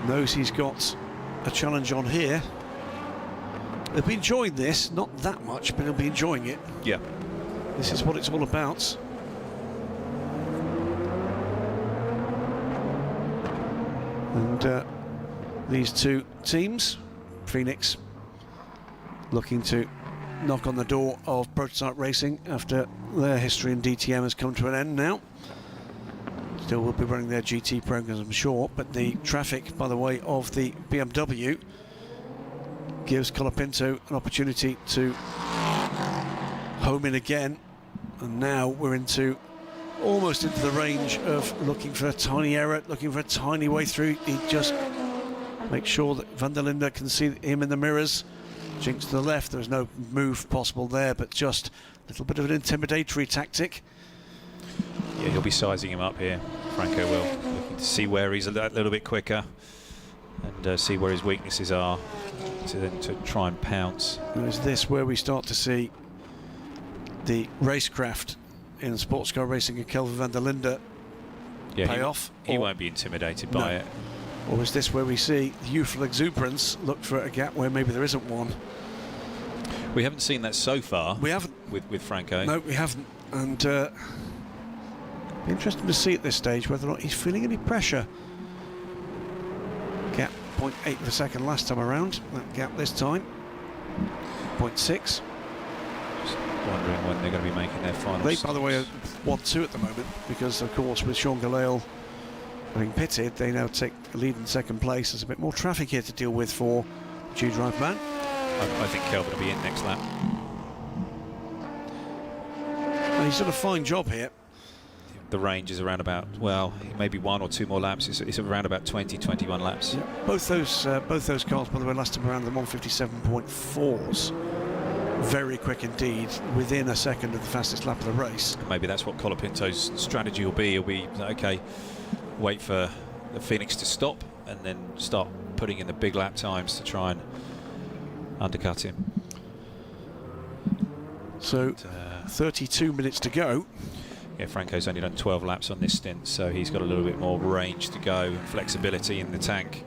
knows he's got a challenge on here. They'll be enjoying this, not that much, but he'll be enjoying it. Yeah. This is what it's all about. And these two teams, Phoenix, looking to knock on the door of prototype racing after their history in DTM has come to an end now. Still will be running their GT programs, I'm sure, but the traffic by the way of the BMW gives Colapinto an opportunity to home in again, and now we're almost into the range of looking for a tiny error, looking for a tiny way through. He just makes sure that van der Linde can see him in the mirrors. Jinx to the left, there's no move possible there, but just a little bit of an intimidatory tactic. Yeah, he'll be sizing him up here, Franco will, looking to see where he's a little bit quicker and see where his weaknesses are to try and pounce. And is this where we start to see the racecraft in sports car racing of Kelvin van der Linde pay off? He won't be intimidated by it. Or is this where we see the youthful exuberance look for a gap where maybe there isn't one? We haven't seen that so far. We haven't. With Franco. No, we haven't. And be interesting to see at this stage whether or not he's feeling any pressure. Gap 0.8 of a second last time around. That gap this time 0.6. Just wondering when they're going to be making their final. They, by the way, are 1-2 at the moment because, of course, with Sean Galale having pitted, they now take the lead in second place. There's a bit more traffic here to deal with for the G-Drive man. I think Kelvin will be in next lap. And he's done a fine job here. The range is around about, well, maybe 1 or 2 more laps. It's around about 20, 21 laps. Yeah. Both those cars, by the way, last time around the 157.4s. Very quick indeed, within a second of the fastest lap of the race. Maybe that's what Colapinto's strategy will be. He'll be, okay, wait for the Phoenix to stop and then start putting in the big lap times to try and undercut him. So, 32 minutes to go. Yeah, Franco's only done 12 laps on this stint, so he's got a little bit more range to go and flexibility in the tank.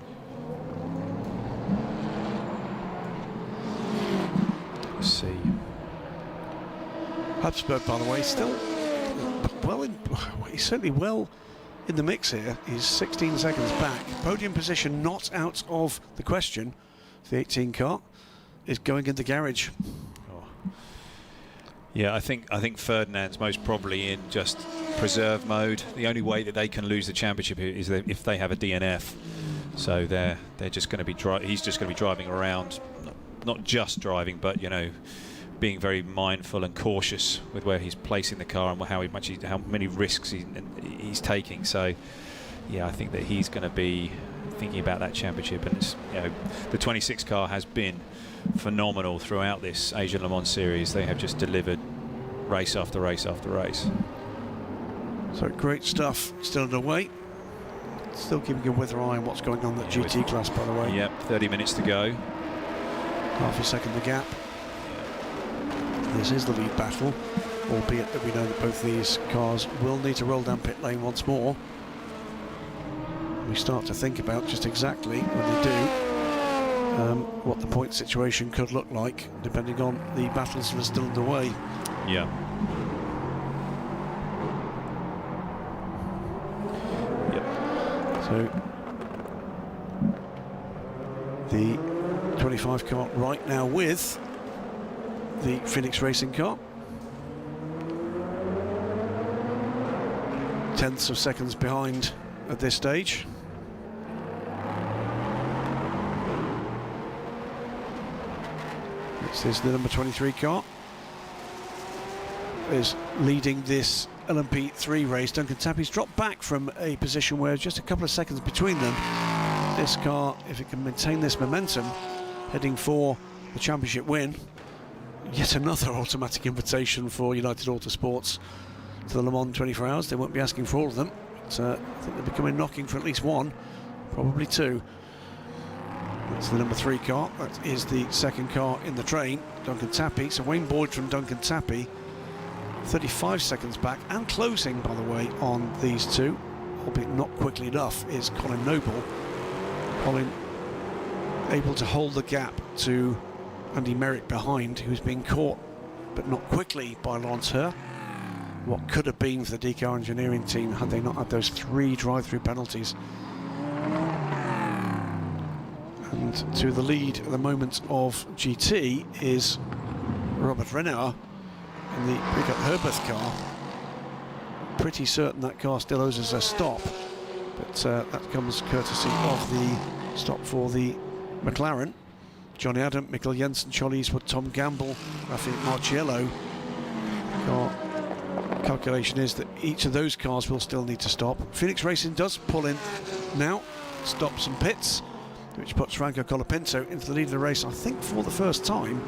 Let's see. Habsburg, by the way, still he's certainly well in the mix here. He's 16 seconds back. Podium position not out of the question. The 18 car is going in the garage. Yeah, I think Ferdinand's most probably in just preserve mode. The only way that they can lose the championship is if they have a DNF. So they're just going to be he's just going to be driving around, not just driving, but being very mindful and cautious with where he's placing the car and how many risks he's taking. So yeah, I think that he's going to be thinking about that championship. And it's, the 26 car has been phenomenal throughout this Asian Le Mans series. They have just delivered race after race after race. So great stuff still underway. Still keeping a weather eye on what's going on in the GT class, by the way. Yep, 30 minutes to go. Half a second the gap. This is the lead battle, albeit that we know that both these cars will need to roll down pit lane once more. We start to think about just exactly when they do what the point situation could look like, depending on the battles that are still underway. Yeah. So the 25 car right now with the Phoenix Racing car. Tenths of seconds behind at this stage. This is the number 23 car. Is leading this LMP3 race. Duncan Tappy's dropped back from a position where just a couple of seconds between them. This car, if it can maintain this momentum, heading for the championship win. Yet another automatic invitation for United Autosports to the Le Mans 24 Hours. They won't be asking for all of them, but I think they'll be coming knocking for at least one, probably two. That's the number 3 car. That is the second car in the train, Duncan Tappy. So Wayne Boyd from Duncan Tappy, 35 seconds back and closing, by the way, on these two, albeit not quickly enough, is Colin Noble. Colin able to hold the gap to Andy Merrick behind, who's been caught, but not quickly, by Lance Herr. What could have been for the DK engineering team had they not had those 3 drive-through penalties. And to the lead at the moment of GT is Robert Renauer in the Brigitte Herberth car. Pretty certain that car still owes us a stop, but that comes courtesy of the stop for the McLaren. Johnny Adam, Mikkel Jensen, Charlie Eastwood, Tom Gamble, Raffi Marciello. Our calculation is that each of those cars will still need to stop. Phoenix Racing does pull in now, stops and pits, which puts Franco Colapinto into the lead of the race, I think, for the first time.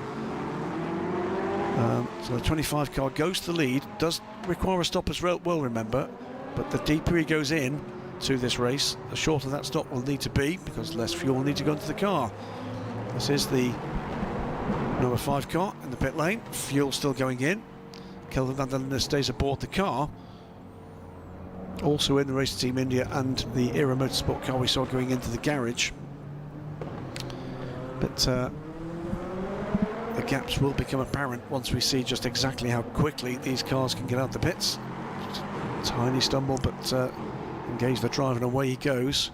So the 25 car goes to the lead, does require a stop as well, remember, but the deeper he goes in to this race, the shorter that stop will need to be, because less fuel will need to go into the car. This is the number 5 car in the pit lane, fuel still going in. Kelvin van der Linde stays aboard the car. Also in the Race Team India and the Era Motorsport car we saw going into the garage. But the gaps will become apparent once we see just exactly how quickly these cars can get out the pits. Just a tiny stumble, but engage the drive and away he goes.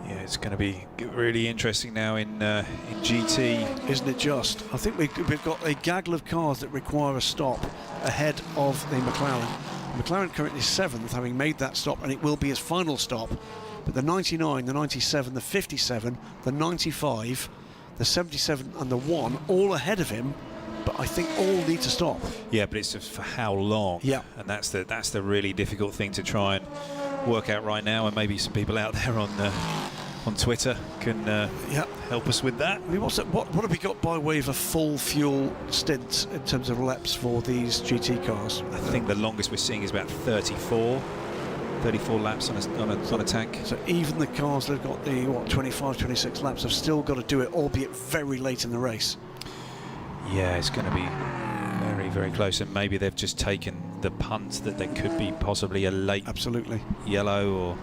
Yeah, it's going to be really interesting now in GT. Isn't it just? I think we've got a gaggle of cars that require a stop ahead of the McLaren. The McLaren currently 7th, having made that stop, and it will be his final stop. But the 99, the 97, the 57, the 95, the 77 and the 1, all ahead of him, but I think all need to stop. Yeah, but it's just for how long? Yeah. And that's the really difficult thing to try and work out right now, and maybe some people out there on Twitter can help us with that. I mean, what have we got by way of a full fuel stint in terms of laps for these GT cars? I think the longest we're seeing is about 34 laps on a tank. So even the cars that have got the 25, 26 laps have still got to do it, albeit very late in the race. Yeah, it's going to be very, very close, and maybe they've just taken the punt that there could be possibly a late yellow or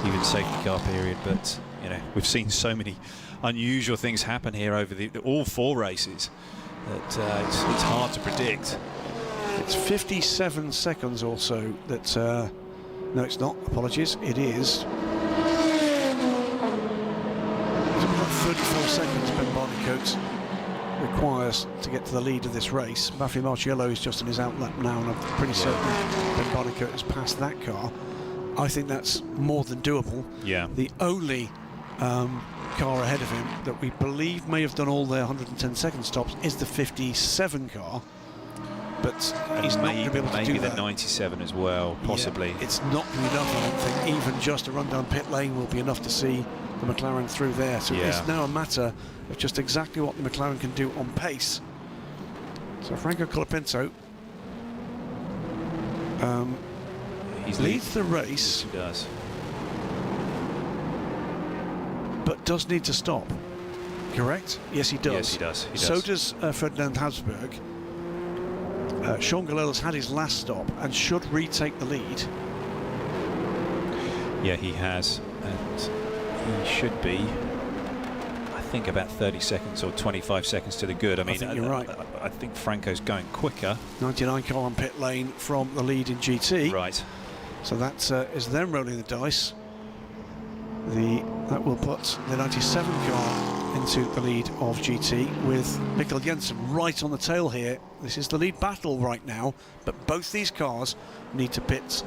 even safety car period. But you know, we've seen so many unusual things happen here over all 4 races that it's hard to predict. It's 57 seconds or so that no, it's not, apologies, it is. It's about 34 seconds Ben Barnicoat requires to get to the lead of this race. Raffi Marciello is just in his outlap now, and I'm pretty certain Ben Barnicoat has passed that car. I think that's more than doable. Yeah. The only car ahead of him that we believe may have done all their 110-second stops is the 57 car. But he's not going to be able to do that. Maybe the 97 as well, possibly. Yeah, it's not going to be enough, I don't think. Even just a run down pit lane will be enough to see the McLaren through there. So it's now a matter of just exactly what the McLaren can do on pace. So Franco Colapinto leads the race. He does. But does need to stop. Correct? Yes, he does. Yes, he does. So does Ferdinand Habsburg. Sean Gillela's had his last stop and should retake the lead. Yeah, he has, and he should be think about 30 seconds or 25 seconds to the good. I mean, think you're right. I think Franco's going quicker. 99 car on pit lane from the lead in GT. Right. So that is them rolling the dice. That will put the 97 car into the lead of GT with Mikkel Jensen right on the tail here. This is the lead battle right now, but both these cars need to pit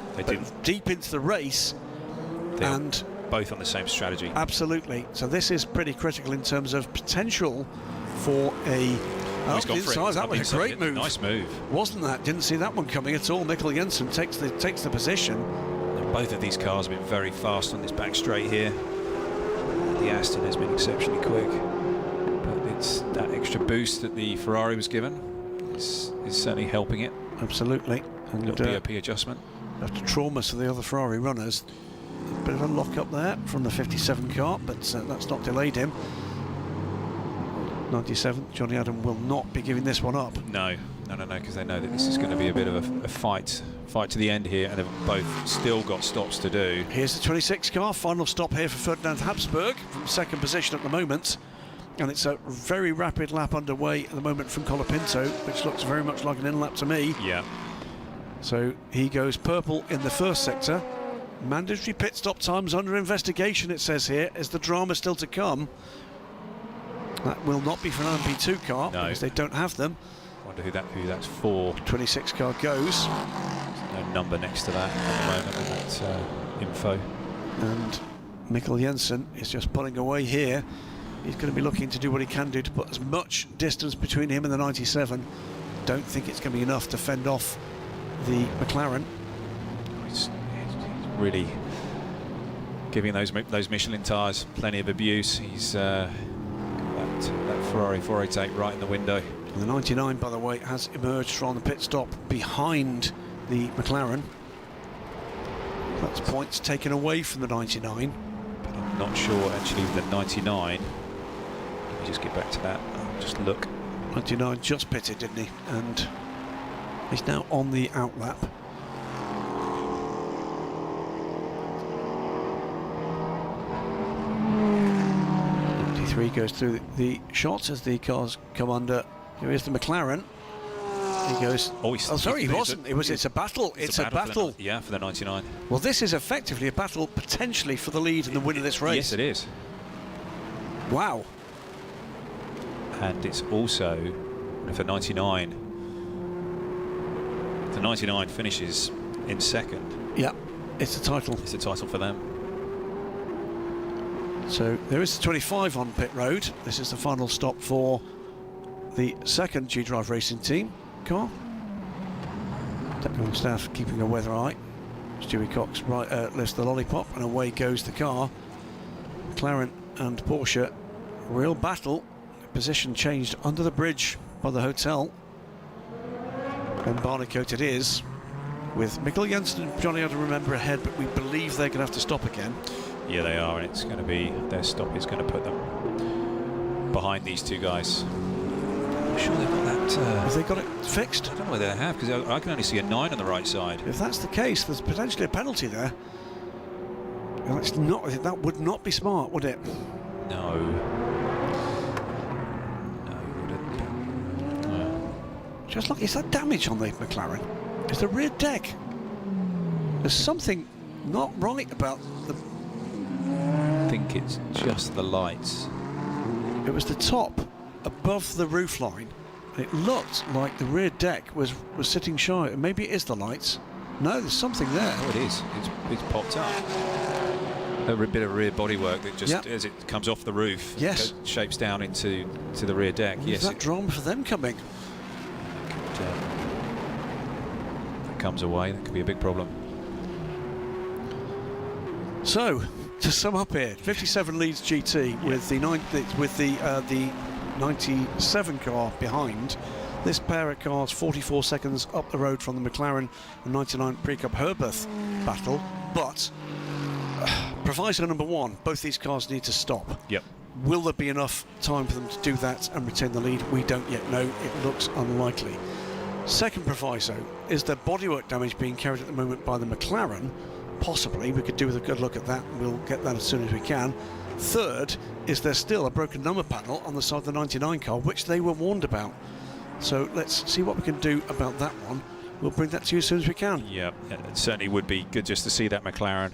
deep into the race. And both on the same strategy. Absolutely. So this is pretty critical in terms of potential for a... he's gone for it. That was a great move. Nice move. Wasn't that? Didn't see that one coming at all. Mikkel Jensen takes the position. And both of these cars have been very fast on this back straight here. The Aston has been exceptionally quick, but it's that extra boost that the Ferrari was given is certainly helping it. Absolutely. And a little BOP adjustment. After traumas for the other Ferrari runners, a bit of a lock up there from the 57 car, but that's not delayed him. 97, Johnny Adam will not be giving this one up. No, because they know that this is going to be a bit of a fight to the end here, and they've both still got stops to do. Here's the 26 car, final stop here for Ferdinand Habsburg from second position at the moment, and it's a very rapid lap underway at the moment from Colapinto, which looks very much like an in-lap to me. Yeah. So he goes purple in the first sector. Mandatory pit stop times under investigation, it says here. Is the drama still to come? That will not be for an LMP2 car, because they don't have them. Wonder who that's for. 26 car goes. There's no number next to that at the moment in that info. And Mikkel Jensen is just pulling away here. He's going to be looking to do what he can do to put as much distance between him and the 97. Don't think it's going to be enough to fend off the McLaren. He's really giving those Michelin tyres plenty of abuse. He's that Ferrari 488 right in the window. And the 99, by the way, has emerged from the pit stop behind the McLaren. That's points taken away from the 99. But I'm not sure actually with the 99. Let me just get back to that. I'll just look. 99 just pitted, didn't he? And he's now on the outlap. 93 goes through the shots as the cars come under. Here is the McLaren. He goes. Oh, sorry, he wasn't. It's a battle. It's a battle. Yeah, for the 99. Well, this is effectively a battle potentially for the lead and the win of this race. Yes, it is. Wow. And it's also for 99. The 99 finishes in second. Yeah, it's the title. It's the title for them. So there is the 25 on pit road. This is the final stop for the second G-Drive Racing Team car. Technical staff keeping a weather eye. Stewie Cox lifts the lollipop and away goes the car. McLaren and Porsche, real battle. Position changed under the bridge by the hotel. And Barnecoat it is, with Mikkel Jensen and Johnny Adam remember ahead, but we believe they're going to have to stop again. Yeah, they are, and it's going to be their stop is going to put them behind these two guys. I'm sure they've got that. Have they got it fixed? I don't know whether they have, because I can only see a 9 on the right side. If that's the case, there's potentially a penalty there. Well, it's not. That would not be smart, would it? No. No, it wouldn't. No. Just look, is that damage on the McLaren? Is the rear deck? There's something not right about the... I think it's just the lights. It was the top above the roof line. It looked like the rear deck was sitting shy. Maybe it is the lights. No, there's something there. Oh, it is. It's popped up. A bit of rear bodywork that just, as it comes off the roof, shapes down into the rear deck. Yes, that drama for them coming. If it comes away, that could be a big problem. So, to sum up here, 57 leads GT with the 97 car behind. This pair of cars 44 seconds up the road from the McLaren and 99 Pre-Cup Herberth battle, but proviso number one, both these cars need to stop. Yep. Will there be enough time for them to do that and retain the lead? We don't yet know. It looks unlikely. Second proviso, is there bodywork damage being carried at the moment by the McLaren? Possibly. We could do with a good look at that. We'll get that as soon as we can. Third, is there still a broken number panel on the side of the 99 car, which they were warned about. So let's see what we can do about that one. We'll bring that to you as soon as we can. Yeah, it certainly would be good just to see that McLaren.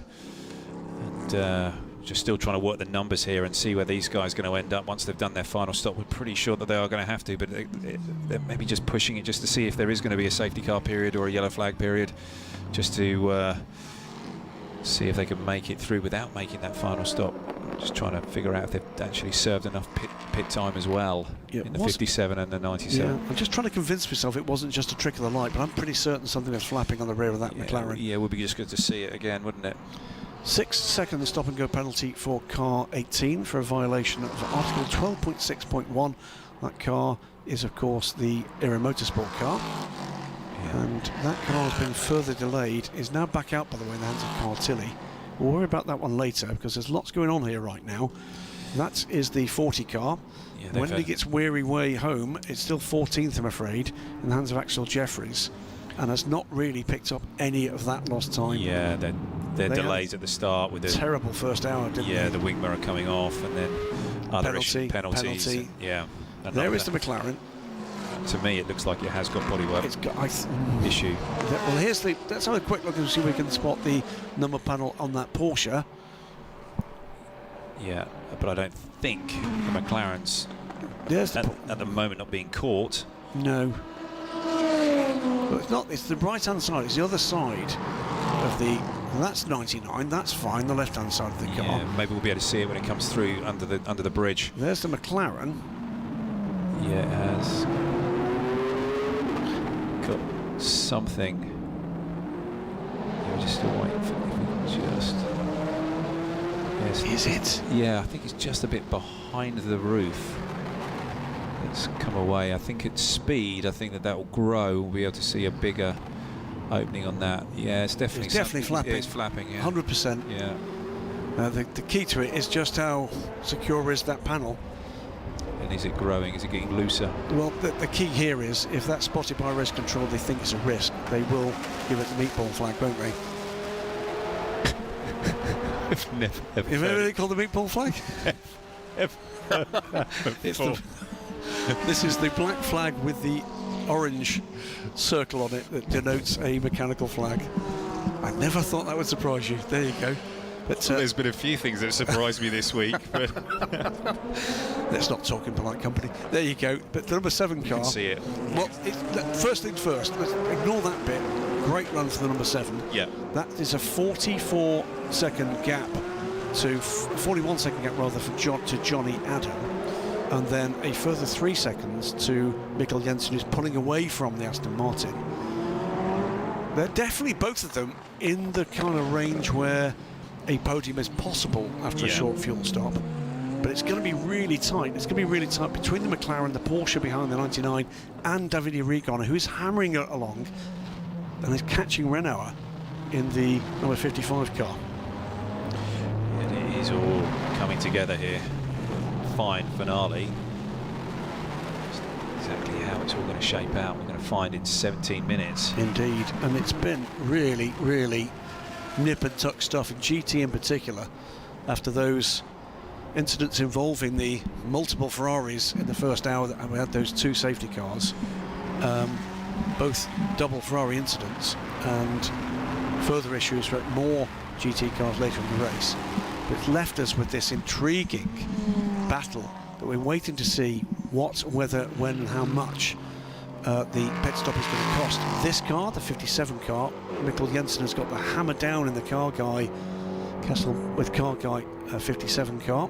And just still trying to work the numbers here and see where these guys are going to end up once they've done their final stop. We're pretty sure that they are going to have to, but they're maybe just pushing it just to see if there is going to be a safety car period or a yellow flag period, just to see if they can make it through without making that final stop. Just trying to figure out if they've actually served enough pit time as well in the 57 and the 97. Yeah, I'm just trying to convince myself it wasn't just a trick of the light, but I'm pretty certain something was flapping on the rear of that McLaren. Yeah, it would be just good to see it again, wouldn't it? 6 second stop and go penalty for car 18 for a violation of Article 12.6.1. That car is, of course, the Era Motorsport car. Yeah. And that car has been further delayed, is now back out, by the way, in the hands of Carl Tilley. We'll worry about that one later because there's lots going on here right now. That is the 40 car. Yeah, when he gets weary way home, it's still 14th, I'm afraid, in the hands of Axel Jeffries, and has not really picked up any of that lost time. Yeah, their delays at the start with the terrible first hour, didn't they? Yeah, the wing mirror coming off, and then other penalties. And, yeah. There is the McLaren. To me, it looks like it has got bodywork issue. Well, let's have a quick look and see if we can spot the number panel on that Porsche. Yeah, but I don't think the McLaren's at the moment not being caught. No. Well, it's not. It's the right-hand side. It's the other side of the. Well, that's 99. That's fine. The left-hand side of the car. Yeah, maybe we'll be able to see it when it comes through under the bridge. There's the McLaren. Yeah, it has got something. Yeah, we're just still waiting for it. Yes. Is it? Yeah, I think it's just a bit behind the roof. It's come away. I think at speed, I think that will grow. We'll be able to see a bigger opening on that. Yeah, it's definitely flapping. It's flapping. Yeah. 100%. Yeah. The key to it is just how secure is that panel. And is it growing? Is it getting looser? Well, the key here is if that's spotted by race control, they think it's a risk. They will give it the meatball flag, won't they? I've never You've ever heard it called the meatball flag? This is the black flag with the orange circle on it that denotes a mechanical flag. I never thought that would surprise you. There you go. But there's been a few things that surprised me this week. But let's not talk in polite company. There you go. But the number 7 car. You can see it. Well, first things first. Let's ignore that bit. Great run for the number 7. Yeah. That is a 44-second gap to 41-second gap rather for Johnny Adam, and then a further 3 seconds to Mikkel Jensen, who's pulling away from the Aston Martin. They're definitely both of them in the kind of range where a podium is possible after a short fuel stop. But it's going to be really tight. It's going to be really tight between the McLaren, the Porsche behind the 99, and Davide Rigona, who is hammering it along and is catching Renauer in the number 55 car. And it is all coming together here. Fine finale. Just exactly how it's all going to shape out, we're going to find in 17 minutes. Indeed, and it's been really, really nip and tuck stuff, in GT in particular, after those incidents involving the multiple Ferraris in the first hour that we had those 2 safety cars, both double Ferrari incidents, and further issues for more GT cars later in the race. But it's left us with this intriguing battle that we're waiting to see what, whether, when and how much the pit stop is going to cost. This car, the 57 car, Mikkel Jensen has got the hammer down in the car guy, Kessel with car guy 57 car.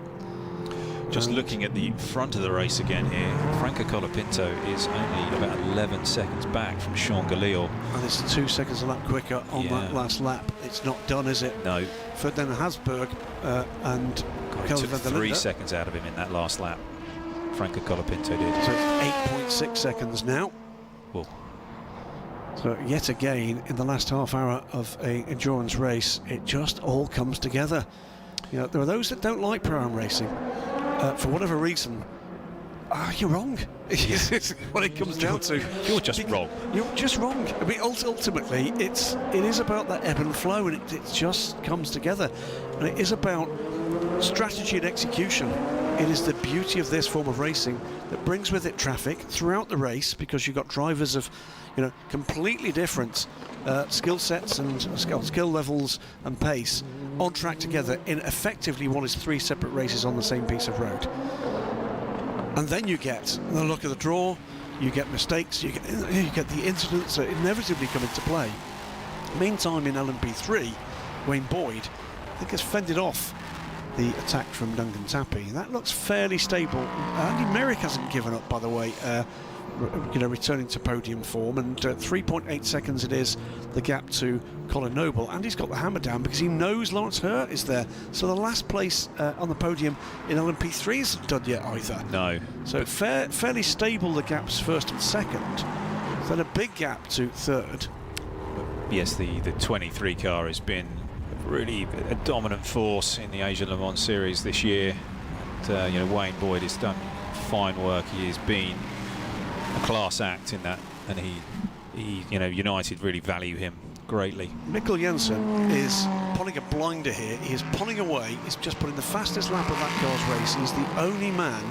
Just looking at the front of the race again here, Franco Colapinto is only about 11 seconds back from Sean Galil. And it's 2 seconds a lap quicker on that last lap. It's not done, is it? No. Ferdinand Hasberg and took 3 seconds out of him in that last lap. Franco Colapinto did. So it's 8.6 seconds now. Whoa. So yet again, in the last half hour of an endurance race, it just all comes together. You know, there are those that don't like pro-am racing. For whatever reason, you're wrong. It's what it comes down to. You're just wrong. You're just wrong. I mean, ultimately, it is about that ebb and flow, and it just comes together. And it is about strategy and execution. it is the beauty of this form of racing that brings with it traffic throughout the race, because you've got drivers of, completely different skill sets and skill levels and pace on track together in effectively what is 3 separate races on the same piece of road. And then you get the luck of the draw, you get mistakes, you get the incidents that inevitably come into play. Meantime, in LMP3, Wayne Boyd, I think, has fended off the attack from Duncan Tappy. That looks fairly stable. Andy Merrick hasn't given up, by the way, returning to podium form, and 3.8 seconds it is, the gap to Colin Noble. Andy's got the hammer down because he knows Lawrence Hurt is there. So the last place on the podium in LMP3 isn't done yet either. No. So fairly stable, the gaps first and second. Then a big gap to third. Yes, the 23 car has been really a dominant force in the Asia Le Mans series this year. And, Wayne Boyd has done fine work. He has been a class act in that, and he United really value him greatly. Mikkel Jensen is pulling a blinder here. He is pulling away. He's just putting the fastest lap of that car's race. He's the only man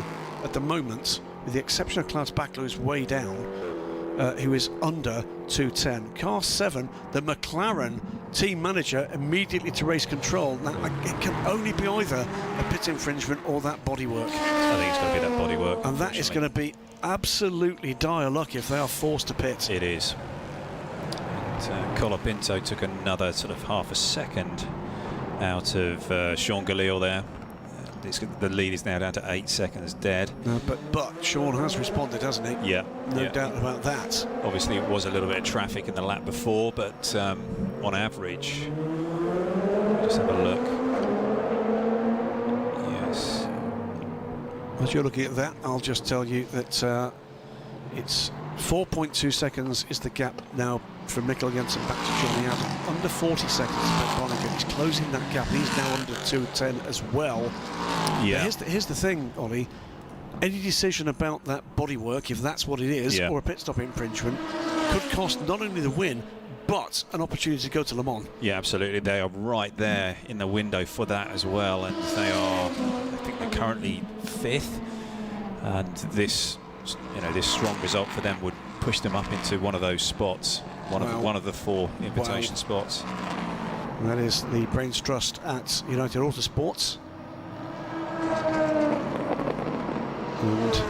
at the moment, with the exception of Klaus Bachler, who's way down, who is under 2:10. Car 7, the McLaren team manager, immediately to race control. Now, it can only be either a pit infringement or that bodywork. I think it's going to be that bodywork. And that is going to be absolutely dire luck if they are forced to pit. It is. And Colapinto took another sort of half a second out of Sean Galil there. The lead is now down to 8 seconds dead. No, but Sean has responded, hasn't he? Yeah. No doubt about that. Obviously, it was a little bit of traffic in the lap before, but on average, just have a look. Yes. As you're looking at that, I'll just tell you that it's 4.2 seconds is the gap now from Mikkel Jensen back to Johnny Adam. Under 40 seconds to Bonnigan. He's closing that gap. He's now under 2:10 as well. Yeah. Here's the thing, Ollie. Any decision about that bodywork, if that's what it is, or a pit stop infringement, could cost not only the win, but an opportunity to go to Le Mans. Yeah, absolutely. They are right there in the window for that as well, and they are, I think they're currently 5th, and this strong result for them would push them up into one of those spots, one of the 4 invitation spots. And that is the Brains Trust at United Autosports. And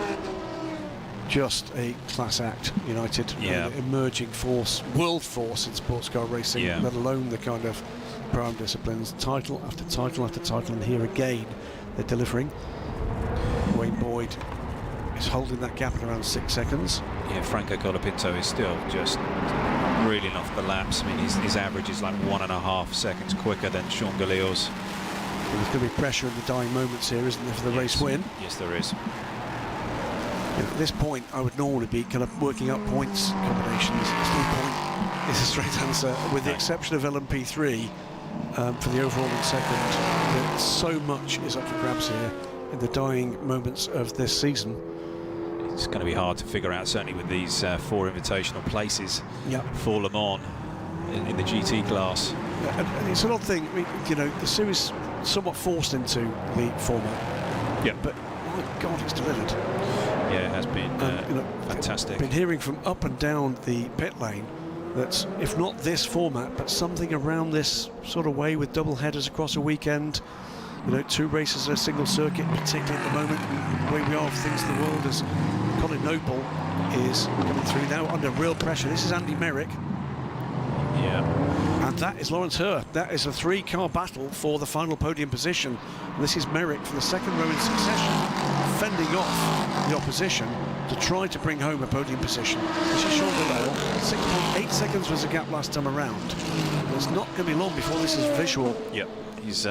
just a class act, United. Emerging force, world force in sports car racing, let alone the kind of prime disciplines. Title after title after title, and here again they're delivering. Wayne Boyd is holding that gap at around 6 seconds. Yeah, Franco Colapinto is still just reeling off the laps. I mean, his average is like 1.5 seconds quicker than Sean Galil's. There's going to be pressure in the dying moments here, isn't there, for the race win? Yes, there is. At this point, I would normally be kind of working up points combinations. There's no point is a straight answer, with the exception of LMP3 for the overall in second. So much is up for grabs here in the dying moments of this season. It's going to be hard to figure out, certainly with these 4 invitational places for Le Mans in the GT class. And it's an odd thing, the series somewhat forced into the format. Yeah. But my God, it's delivered. Yeah, it has been fantastic. I've been hearing from up and down the pit lane that if not this format, but something around this sort of way, with double headers across a weekend, 2 races at a single circuit, particularly at the moment, the way we are of things in the world, as Colin Noble is coming through now under real pressure. This is Andy Merrick. Yeah. And that is Lawrence Hurt. That is a 3-car battle for the final podium position. And this is Merrick for the 2nd row in succession, fending off the opposition to try to bring home a podium position. This is Sean Galil. 6.8 seconds was the gap last time around. And it's not going to be long before this is visual. Yep. He's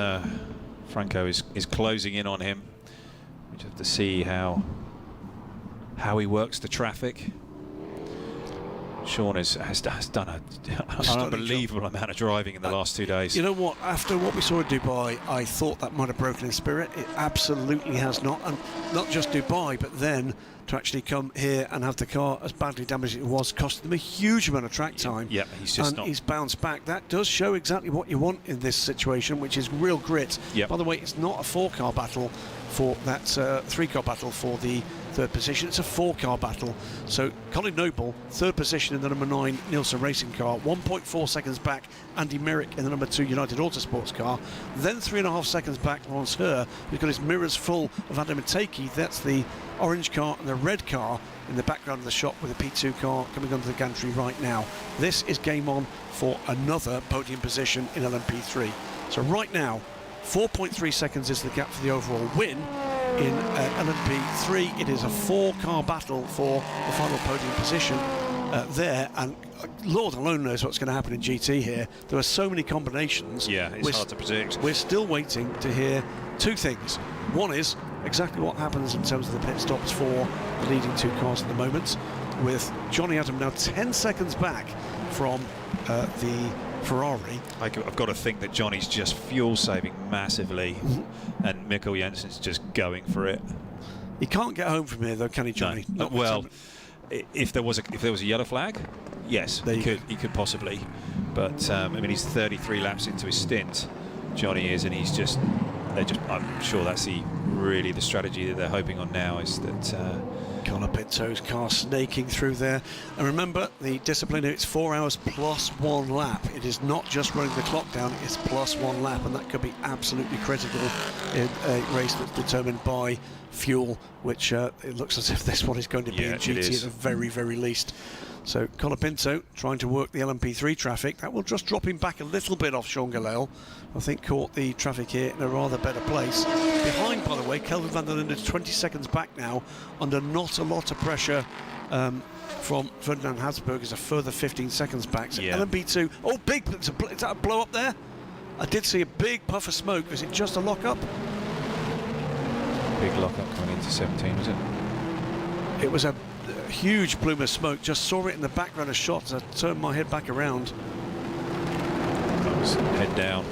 Franco is closing in on him. We just have to see how he works the traffic. Sean has done an unbelievable amount of driving in the last 2 days. You know what? After what we saw in Dubai, I thought that might have broken his spirit. It absolutely has not. And not just Dubai, but then to actually come here and have the car as badly damaged as it was, costing them a huge amount of track time. Yeah, he's bounced back. That does show exactly what you want in this situation, which is real grit. Yep. By the way, it's not a 4-car battle for that 3-car battle for the third position. It's a 4-car battle. So Colin Noble, third position in the number 9 Nielsen Racing car, 1.4 seconds back Andy Merrick in the number 2 United Autosports car, then 3.5 seconds back Lawrence Herr, who's got his mirrors full of Adam Mateki. That's the orange car and the red car in the background of the shot with the P2 car coming onto the gantry right now. This is game on for another podium position in LMP3. So right now, 4.3 seconds is the gap for the overall win. In LMP3, it is a 4-car battle for the final podium position there, and Lord alone knows what's going to happen in GT here. There are so many combinations. Yeah, it's hard to predict. We're still waiting to hear two things. One is exactly what happens in terms of the pit stops for the leading 2 cars at the moment, with Johnny Adam now 10 seconds back from the Ferrari. I've got to think that Johnny's just fuel saving massively, and Mikkel Jensen's just going for it. He can't get home from here though, can he, Johnny? No. Well, if there was a yellow flag, yes, he could possibly. But I mean, he's 33 laps into his stint, Johnny is, and I'm sure that's really the strategy that they're hoping on now, is that Connor Pinto's car snaking through there. And remember, the discipline, it's 4 hours plus 1 lap. It is not just running the clock down, it's plus 1 lap, and that could be absolutely critical in a race that's determined by fuel, which it looks as if this one is going to be in GT at the very, very least. So Connor Pinto trying to work the LMP3 traffic. That will just drop him back a little bit off Sean Galel. I think caught the traffic here in a rather better place. Behind, by the way, Kelvin van der Linde is 20 seconds back now, under not a lot of pressure from Ferdinand Habsburg, is a further 15 seconds back. So LMP2, oh, big, is that a blow up there? I did see a big puff of smoke. Is it just a lock-up? Big lock-up coming into 17, was it? It was a huge plume of smoke. Just saw it in the background of shots. I turned my head back around. I was head down,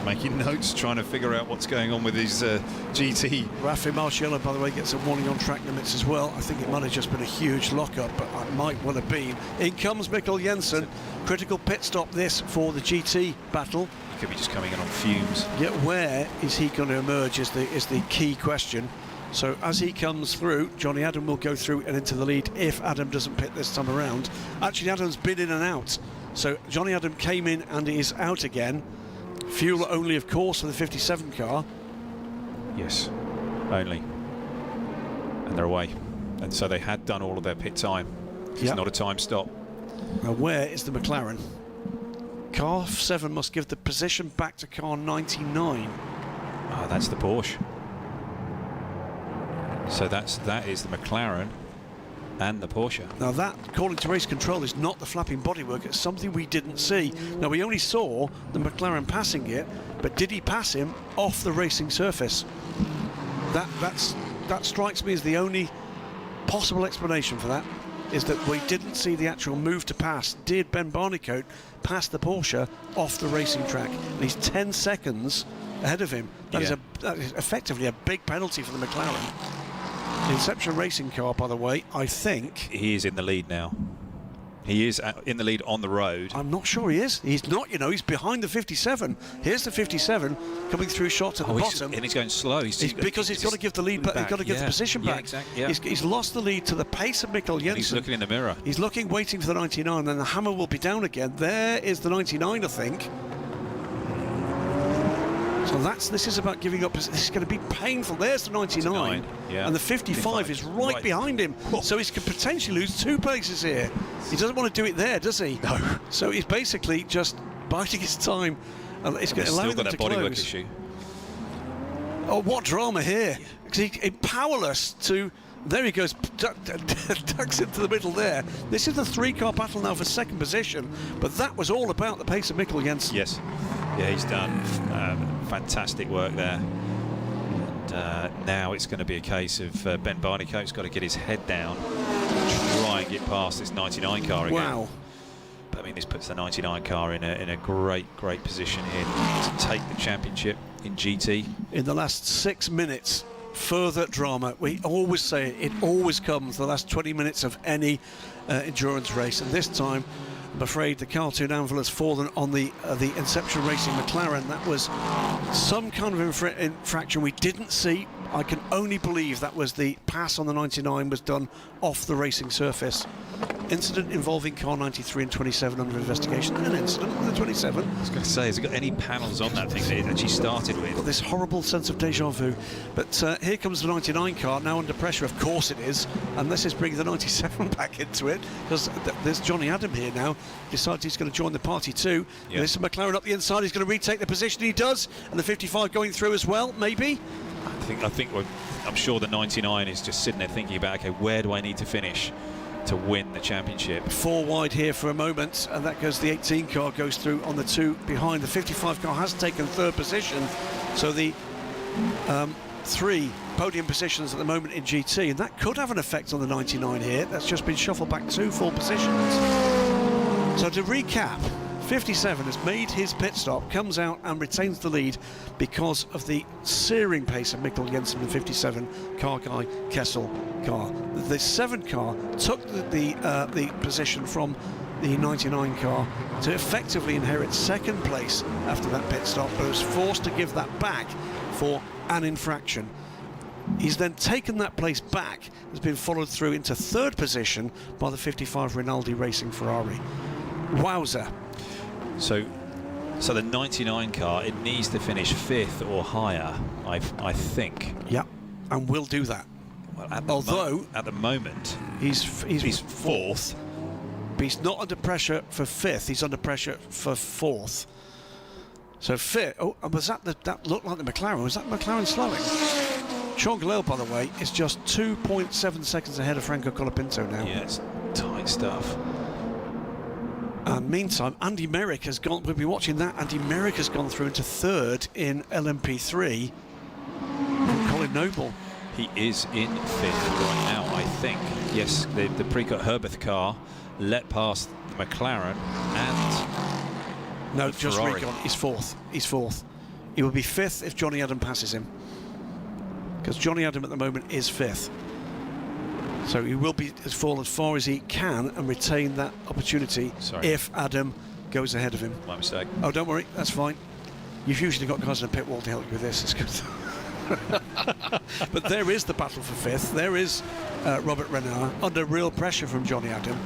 making notes, trying to figure out what's going on with his GT. Raffi Marciello, by the way, gets a warning on track limits as well. I think it might have just been a huge lock-up, but it might well have been. In comes Mikkel Jensen. Critical pit stop this for the GT battle. He could be just coming in on fumes. Yet where is he going to emerge is the key question. So as he comes through, Johnny Adam will go through and into the lead if Adam doesn't pit this time around. Actually, Adam's been in and out. So Johnny Adam came in and is out again. Fuel only, of course, for the 57 car. Yes, only. And they're away. And so they had done all of their pit time. It's not a time stop. Now where is the McLaren? Car 7 must give the position back to car 99. Ah, that's the Porsche. So that is the McLaren and the Porsche. Now that, according to race control, is not the flapping bodywork. It's something we didn't see. Now we only saw the McLaren passing it, but did he pass him off the racing surface? That strikes me as the only possible explanation for that, is that we didn't see the actual move to pass. Did Ben Barnicoat pass the Porsche off the racing track? And he's 10 seconds ahead of him. That is effectively a big penalty for the McLaren. The Inception Racing car, by the way, I think... He is in the lead now. He is in the lead on the road. I'm not sure he is. He's not, you know, he's behind the 57. Here's the 57 coming through shots at the bottom. And he's going slow. Because he's got to give the lead back. He's got to give the position back. Exactly. Yeah. He's lost the lead to the pace of Mikkel Jensen. He's looking in the mirror. He's looking, waiting for the 99, then the hammer will be down again. There is the 99, I think. So this is about giving up. This is going to be painful. There's the 99, and the 55 is right behind him. So he could potentially lose 2 places here. He doesn't want to do it there, does he? No. So he's basically just biding his time, and it's going to allow them to close. Bodywork issue. Oh, what drama here! Because he's powerless to. There he goes, ducks into the middle there. This is the 3-car battle now for second position, but that was all about the pace of Mikkel Jensen. Yes. Yeah, he's done fantastic work there. And now it's going to be a case of Ben Barnicoat's got to get his head down and try and get past this 99 car again. Wow. mean, this puts the 99 car in a great position here to take the championship in GT. In the last 6 minutes, further drama. We always say it always comes the last 20 minutes of any endurance race, and this time I'm afraid the cartoon anvil has fallen on the Inception Racing McLaren. That was some kind of infraction we didn't see. I can only believe that was the pass on the 99 was done off the racing surface. Incident involving car 93 and 27 under investigation. An incident with the 27. I was going to say, has it got any panels on that thing that it actually started with? Got this horrible sense of deja vu. But here comes the 99 car, now under pressure. Of course it is. And this is bringing the 97 back into it. Because there's Johnny Adam here now. Decides he's going to join the party too. Yeah. This is McLaren up the inside. He's going to retake the position. He does. And the 55 going through as well, maybe. I'm sure the 99 is just sitting there thinking about, okay, where do I need to finish to win the championship? 4 wide here for a moment, and that goes, the 18 car goes through on the 2 behind. The 55 car has taken 3rd position, so the 3 podium positions at the moment in GT, and that could have an effect on the 99 here. That's just been shuffled back 2 full positions. So to recap, 57 has made his pit stop, comes out and retains the lead because of the searing pace of Mikkel Jensen and 57 car guy Kessel car. The 7 car took the position from the 99 car to effectively inherit 2nd place after that pit stop, but was forced to give that back for an infraction. He's then taken that place back, has been followed through into 3rd position by the 55 Rinaldi Racing Ferrari. Wowzer. So the 99 car, it needs to finish 5th or higher, I think. Yeah, and will do that. Well, although at the moment he's 4th, but he's not under pressure for 5th. He's under pressure for 4th. So 5th. Oh, and was that looked like the McLaren? Was that McLaren slowing? Sean Galil, by the way, is just 2.7 seconds ahead of Franco Colapinto now. Yeah, it's tight stuff. And meantime, Andy Merrick has gone. We'll be watching that. Andy Merrick has gone through into 3rd in LMP3 from Colin Noble. He is in 5th right now, I think. Yes, the Precourt Herbeth car let past the McLaren and no, the just Ferrari. recon. He's 4th. He's 4th. He will be 5th if Johnny Adam passes him, because Johnny Adam at the moment is 5th. So he will be fall as far as he can and retain that opportunity if Adam goes ahead of him. My mistake. Oh, don't worry, that's fine. You've usually got guys in the pit wall to help you with this. It's good. But there is the battle for 5th. There is Robert Renard under real pressure from Johnny Adam.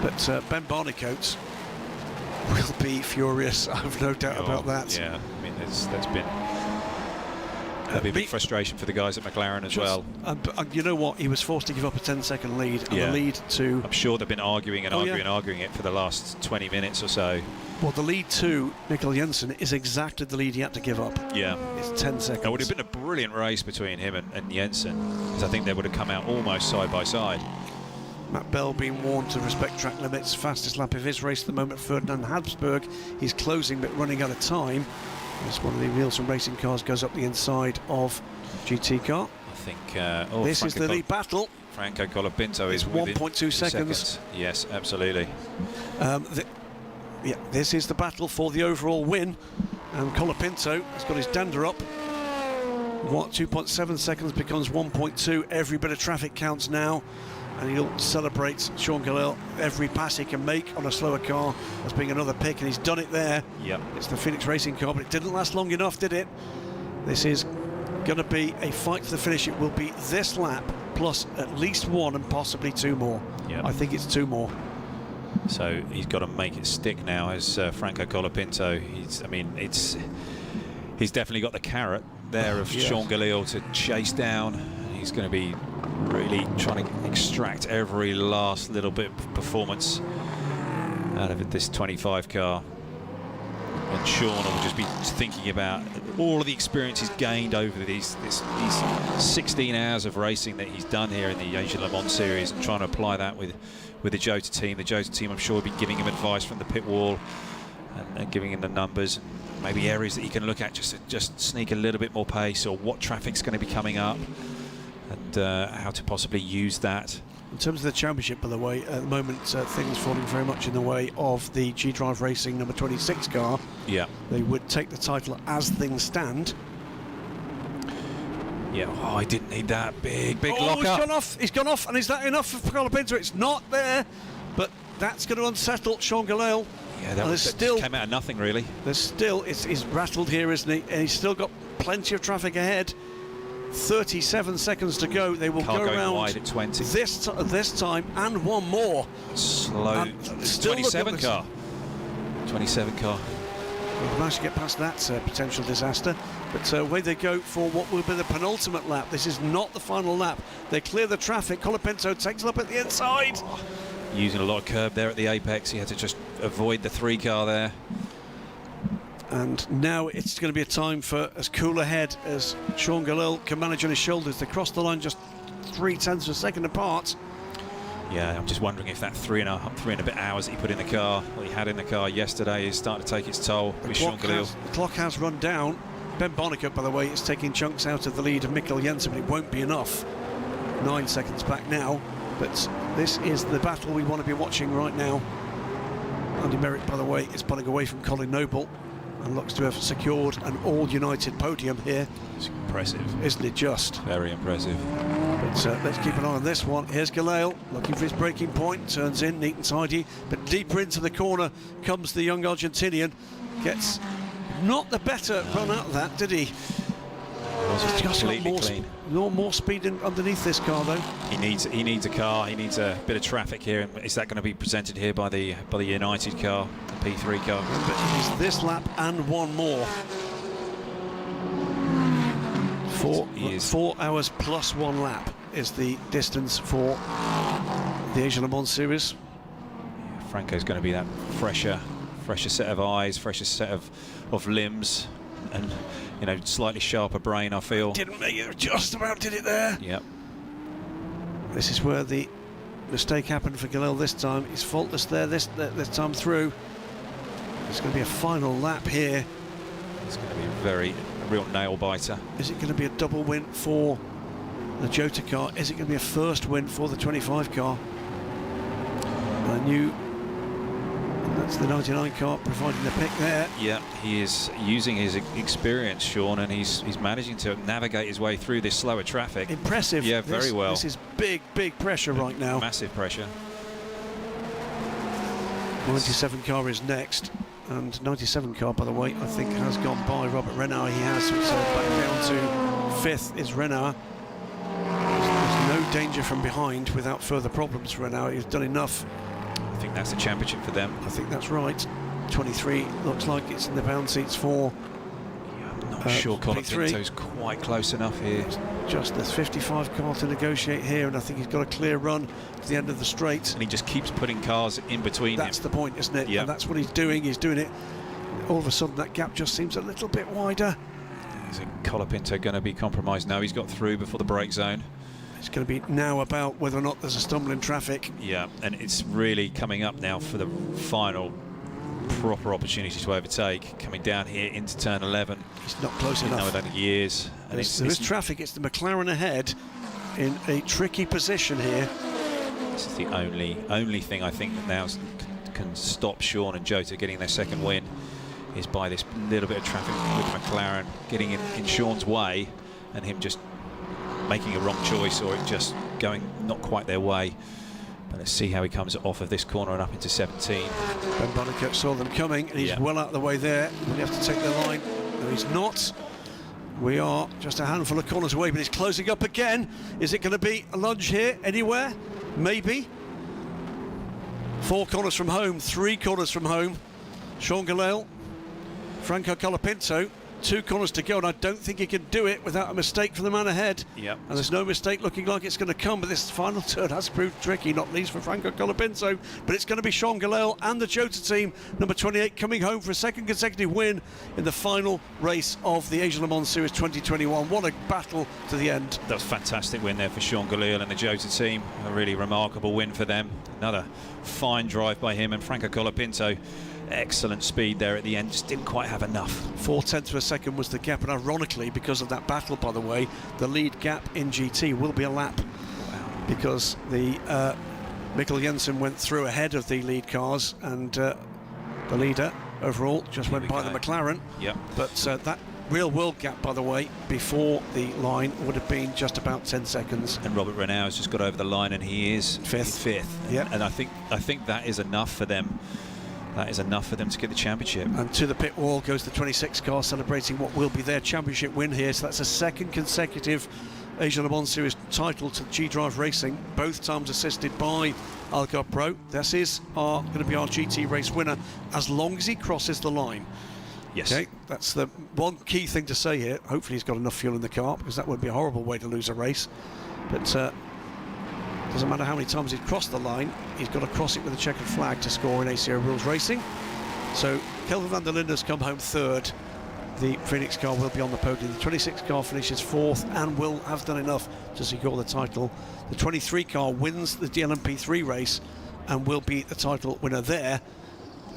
But Ben Barnicoat will be furious. I have no doubt about that. Yeah, I mean, that's been... That'd be a big frustration for the guys at McLaren as well. You know what? He was forced to give up a 10-second lead, and the lead to... I'm sure they've been arguing and arguing it for the last 20 minutes or so. Well, the lead to Mikkel Jensen is exactly the lead he had to give up. Yeah. It's 10 seconds. It would have been a brilliant race between him and Jensen, because I think they would have come out almost side by side. Matt Bell being warned to respect track limits. Fastest lap of his race at the moment, Ferdinand Habsburg. He's closing but running out of time. As one of the Nielsen racing cars goes up the inside of GT car. I think this is the lead battle. Franco Colapinto is 1.2 seconds. Yes, absolutely. This is the battle for the overall win, and Colapinto has got his dander up. 2.7 seconds becomes 1.2. Every bit of traffic counts now, and he'll celebrate Sean Galil every pass he can make on a slower car as being another pick, and he's done it there. Yep. It's the Phoenix Racing car, but it didn't last long enough, did it? This is going to be a fight to the finish. It will be this lap plus at least 1 and possibly 2 more. Yep. I think it's 2 more. So he's got to make it stick now as Franco Colapinto. He's definitely got the carrot there of Sean Galil to chase down. He's going to be really trying to extract every last little bit of performance out of this 25 car. And Sean will just be thinking about all of the experience he's gained over these 16 hours of racing that he's done here in the Asian Le Mans series, and trying to apply that with the Jota team. The Jota team, I'm sure, will be giving him advice from the pit wall and giving him the numbers, and maybe areas that he can look at just sneak a little bit more pace, or what traffic's going to be coming up, and how to possibly use that In terms of the championship, by the way, at the moment things falling very much in the way of the G-Drive Racing number 26 car. Yeah. They would take the title as things stand. Yeah, oh, I didn't need that big Oh, lock he's up. gone off. He's gone off, and is that enough for Colapinto? It's not there, but that's going to unsettle Sean Gelael. Yeah, that still just came out of nothing, really. There's still, he's rattled here, isn't he? And he's still got plenty of traffic ahead. 37 seconds to go. They will Car go going around wide at 20. this time and one more. Slow. Still 27 car. 27 car. We've managed to get past that potential disaster, but away they go for what will be the penultimate lap. This is not the final lap. They clear the traffic. Colapinto takes it up at the inside. Using a lot of curb there at the apex. He had to just avoid the 3 car there. And now it's going to be a time for as cool a head as Sean Gelael can manage on his shoulders. They cross the line just 0.3 of a second apart. Yeah, I'm just wondering if that 3 and a bit hours that he put in the car, what he had in the car yesterday, is starting to take its toll with Sean Gelael. The clock has run down. Ben Bonneker, by the way, is taking chunks out of the lead of Mikkel Jensen, but it won't be enough. 9 seconds back now, but this is the battle we want to be watching right now. Andy Merrick, by the way, is pulling away from Colin Noble and looks to have secured an all-United podium here. It's impressive. Isn't it just? Very impressive. But let's keep an eye on this one. Here's Gelael looking for his breaking point, turns in neat and tidy, but deeper into the corner comes the young Argentinian. Gets not the better run out of that, did he? He's just got more speed underneath this car, though. He needs a car. He needs a bit of traffic here. Is that going to be presented here by the United car, the P3 car? But it is this lap and one more. 4 hours plus 1 lap is the distance for the Asia Le Mans Series. Yeah, Franco's going to be that fresher set of eyes, fresher set of limbs, and slightly sharper brain, I feel. Didn't make it, just about did it there. Yep. This is where the mistake happened for Gelael this time. He's faultless there this time through. There's going to be a final lap here. It's going to be a real nail biter. Is it going to be a double win for the Jota car? Is it going to be a first win for the 25 car? That's the 99 car providing the pick there. Yeah, he is using his experience, Sean, and he's managing to navigate his way through this slower traffic. Impressive. Yeah, very well. This is big pressure right now. Massive pressure. 97 car is next, and 97 car, by the way, I think has gone by Robert Renard. He has, so back down to 5th is Renard. There's no danger from behind without further problems for Renard. He's done enough. I think that's the championship for them. I think that's right. 23 looks like it's in the bound seats for. I'm not sure Colapinto's quite close enough here. Just the 55 car to negotiate here, and I think he's got a clear run to the end of the straight. And he just keeps putting cars in between That's him. the point, isn't it? Yep. And that's what he's doing. He's doing it. All of a sudden, that gap just seems a little bit wider. Is Colapinto going to be compromised? No, he's got through before the brake zone. It's going to be now about whether or not there's a stumble in traffic. Yeah, and it's really coming up now for the final proper opportunity to overtake. Coming down here into turn 11. He's not close enough. No, I don't think he is. And there is traffic. It's the McLaren ahead in a tricky position here. This is the only thing I think that now can stop Sean and Jota getting their second win, is by this little bit of traffic with McLaren getting in Sean's way, and him just making a wrong choice, or it just going not quite their way. But let's see how he comes off of this corner and up into 17. Ben Bonneker saw them coming, and he's well out of the way there. Will he have to take the line? No, he's not. We are just a handful of corners away, but he's closing up again. Is it going to be a lunge here anywhere? Maybe. 4 corners from home, 3 corners from home. Sean Gelael, Franco Colapinto. 2 corners to go, and I don't think he can do it without a mistake from the man ahead. Yep. And there's no mistake looking like it's going to come, but this final turn has proved tricky, not least for Franco Colapinto. But it's going to be Sean Gelael and the Jota team, number 28, coming home for a second consecutive win in the final race of the Asia Le Mans Series 2021. What a battle to the end. That was a fantastic win there for Sean Gelael and the Jota team. A really remarkable win for them. Another fine drive by him, and Franco Colapinto. Excellent speed there at the end, just didn't quite have enough. 0.4 of a second was the gap, and ironically, because of that battle, by the way, the lead gap in GT will be a lap. Wow. because the Mikkel Jensen went through ahead of the lead cars, and the leader overall just went by the McLaren. Yep. But that real world gap, by the way, before the line would have been just about 10 seconds. And Robert Renaud has just got over the line, and he is fifth. Yeah. And I think that is enough for them. That is enough for them to get the championship. And to the pit wall goes the 26 car, celebrating what will be their championship win here. So that's a second consecutive Asian Le Mans Series title to G-Drive Racing, both times assisted by Algar Pro. This is going to be our GT race winner as long as he crosses the line. Yes. Okay, that's the one key thing to say here. Hopefully he's got enough fuel in the car, because that would be a horrible way to lose a race. But doesn't matter how many times he's crossed the line, he's got to cross it with a checkered flag to score in ACO Rules Racing. So Kelvin van der Linde's come home third. The Phoenix car will be on the podium. The 26 car finishes fourth and will have done enough to secure the title. The 23 car wins the LMP3 race and will be the title winner there,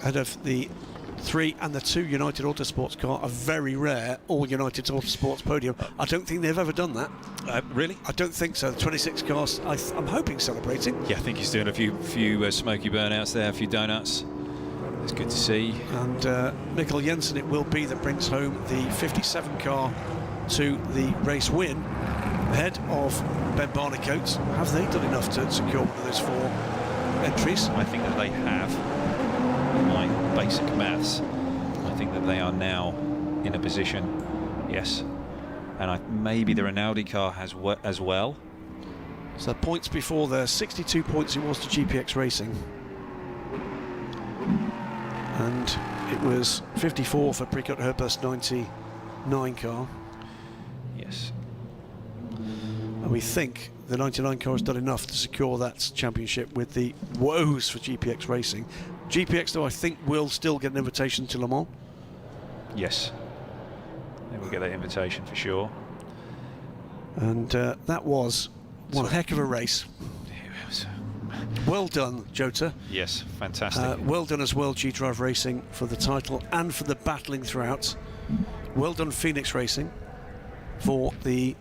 ahead of the 3 and the 2 United Autosports car, a very rare all United Autosports podium. I don't think they've ever done that. Really? I don't think so. The 26 cars, I'm hoping celebrating. Yeah, I think he's doing a few smoky burnouts there, a few donuts. It's good to see. And Mikkel Jensen it will be that brings home the 57 car to the race win, ahead of Ben Barnicoat. Have they done enough to secure one of those 4 entries? I think that they have. In my basic maths, I think that they are now in a position, yes. And maybe the Rinaldi car has as well. So points before there, 62 points it was to GPX Racing. And it was 54 for Precut Herbst 99 car. Yes. And we think the 99 car has done enough to secure that championship with the woes for GPX Racing. GPX, though, I think will still get an invitation to Le Mans. Yes. They will get that invitation for sure. And that was one heck of a race. Well done, Jota. Yes, fantastic. Well done as well, G-Drive Racing, for the title and for the battling throughout. Well done, Phoenix Racing, for the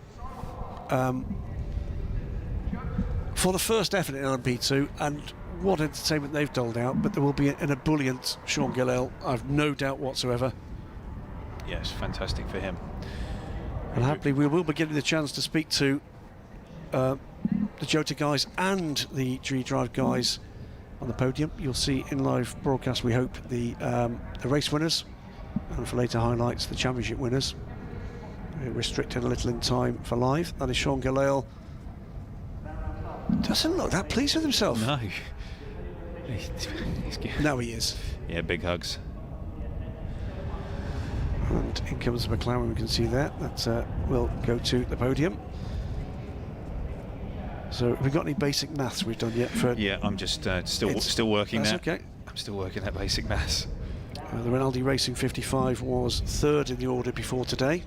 first effort in LMP2, and what entertainment they've doled out. But there will be an ebullient Sean Gillel, I've no doubt whatsoever. Yes, fantastic for him. And happily we will be getting the chance to speak to the Jota guys and the G-Drive guys on the podium. You'll see in live broadcast, we hope, the race winners, and for later highlights, the championship winners. We're restricted a little in time for live. That is Sean Gillel. Doesn't look that pleased with himself. No. Now he is. Yeah, big hugs. And in comes the McLaren, we can see that. That will go to the podium. So have we got any basic maths we've done yet? Yeah, I'm just still working that. That's okay. I'm still working that basic maths. The Rinaldi Racing 55 was third in the order before today.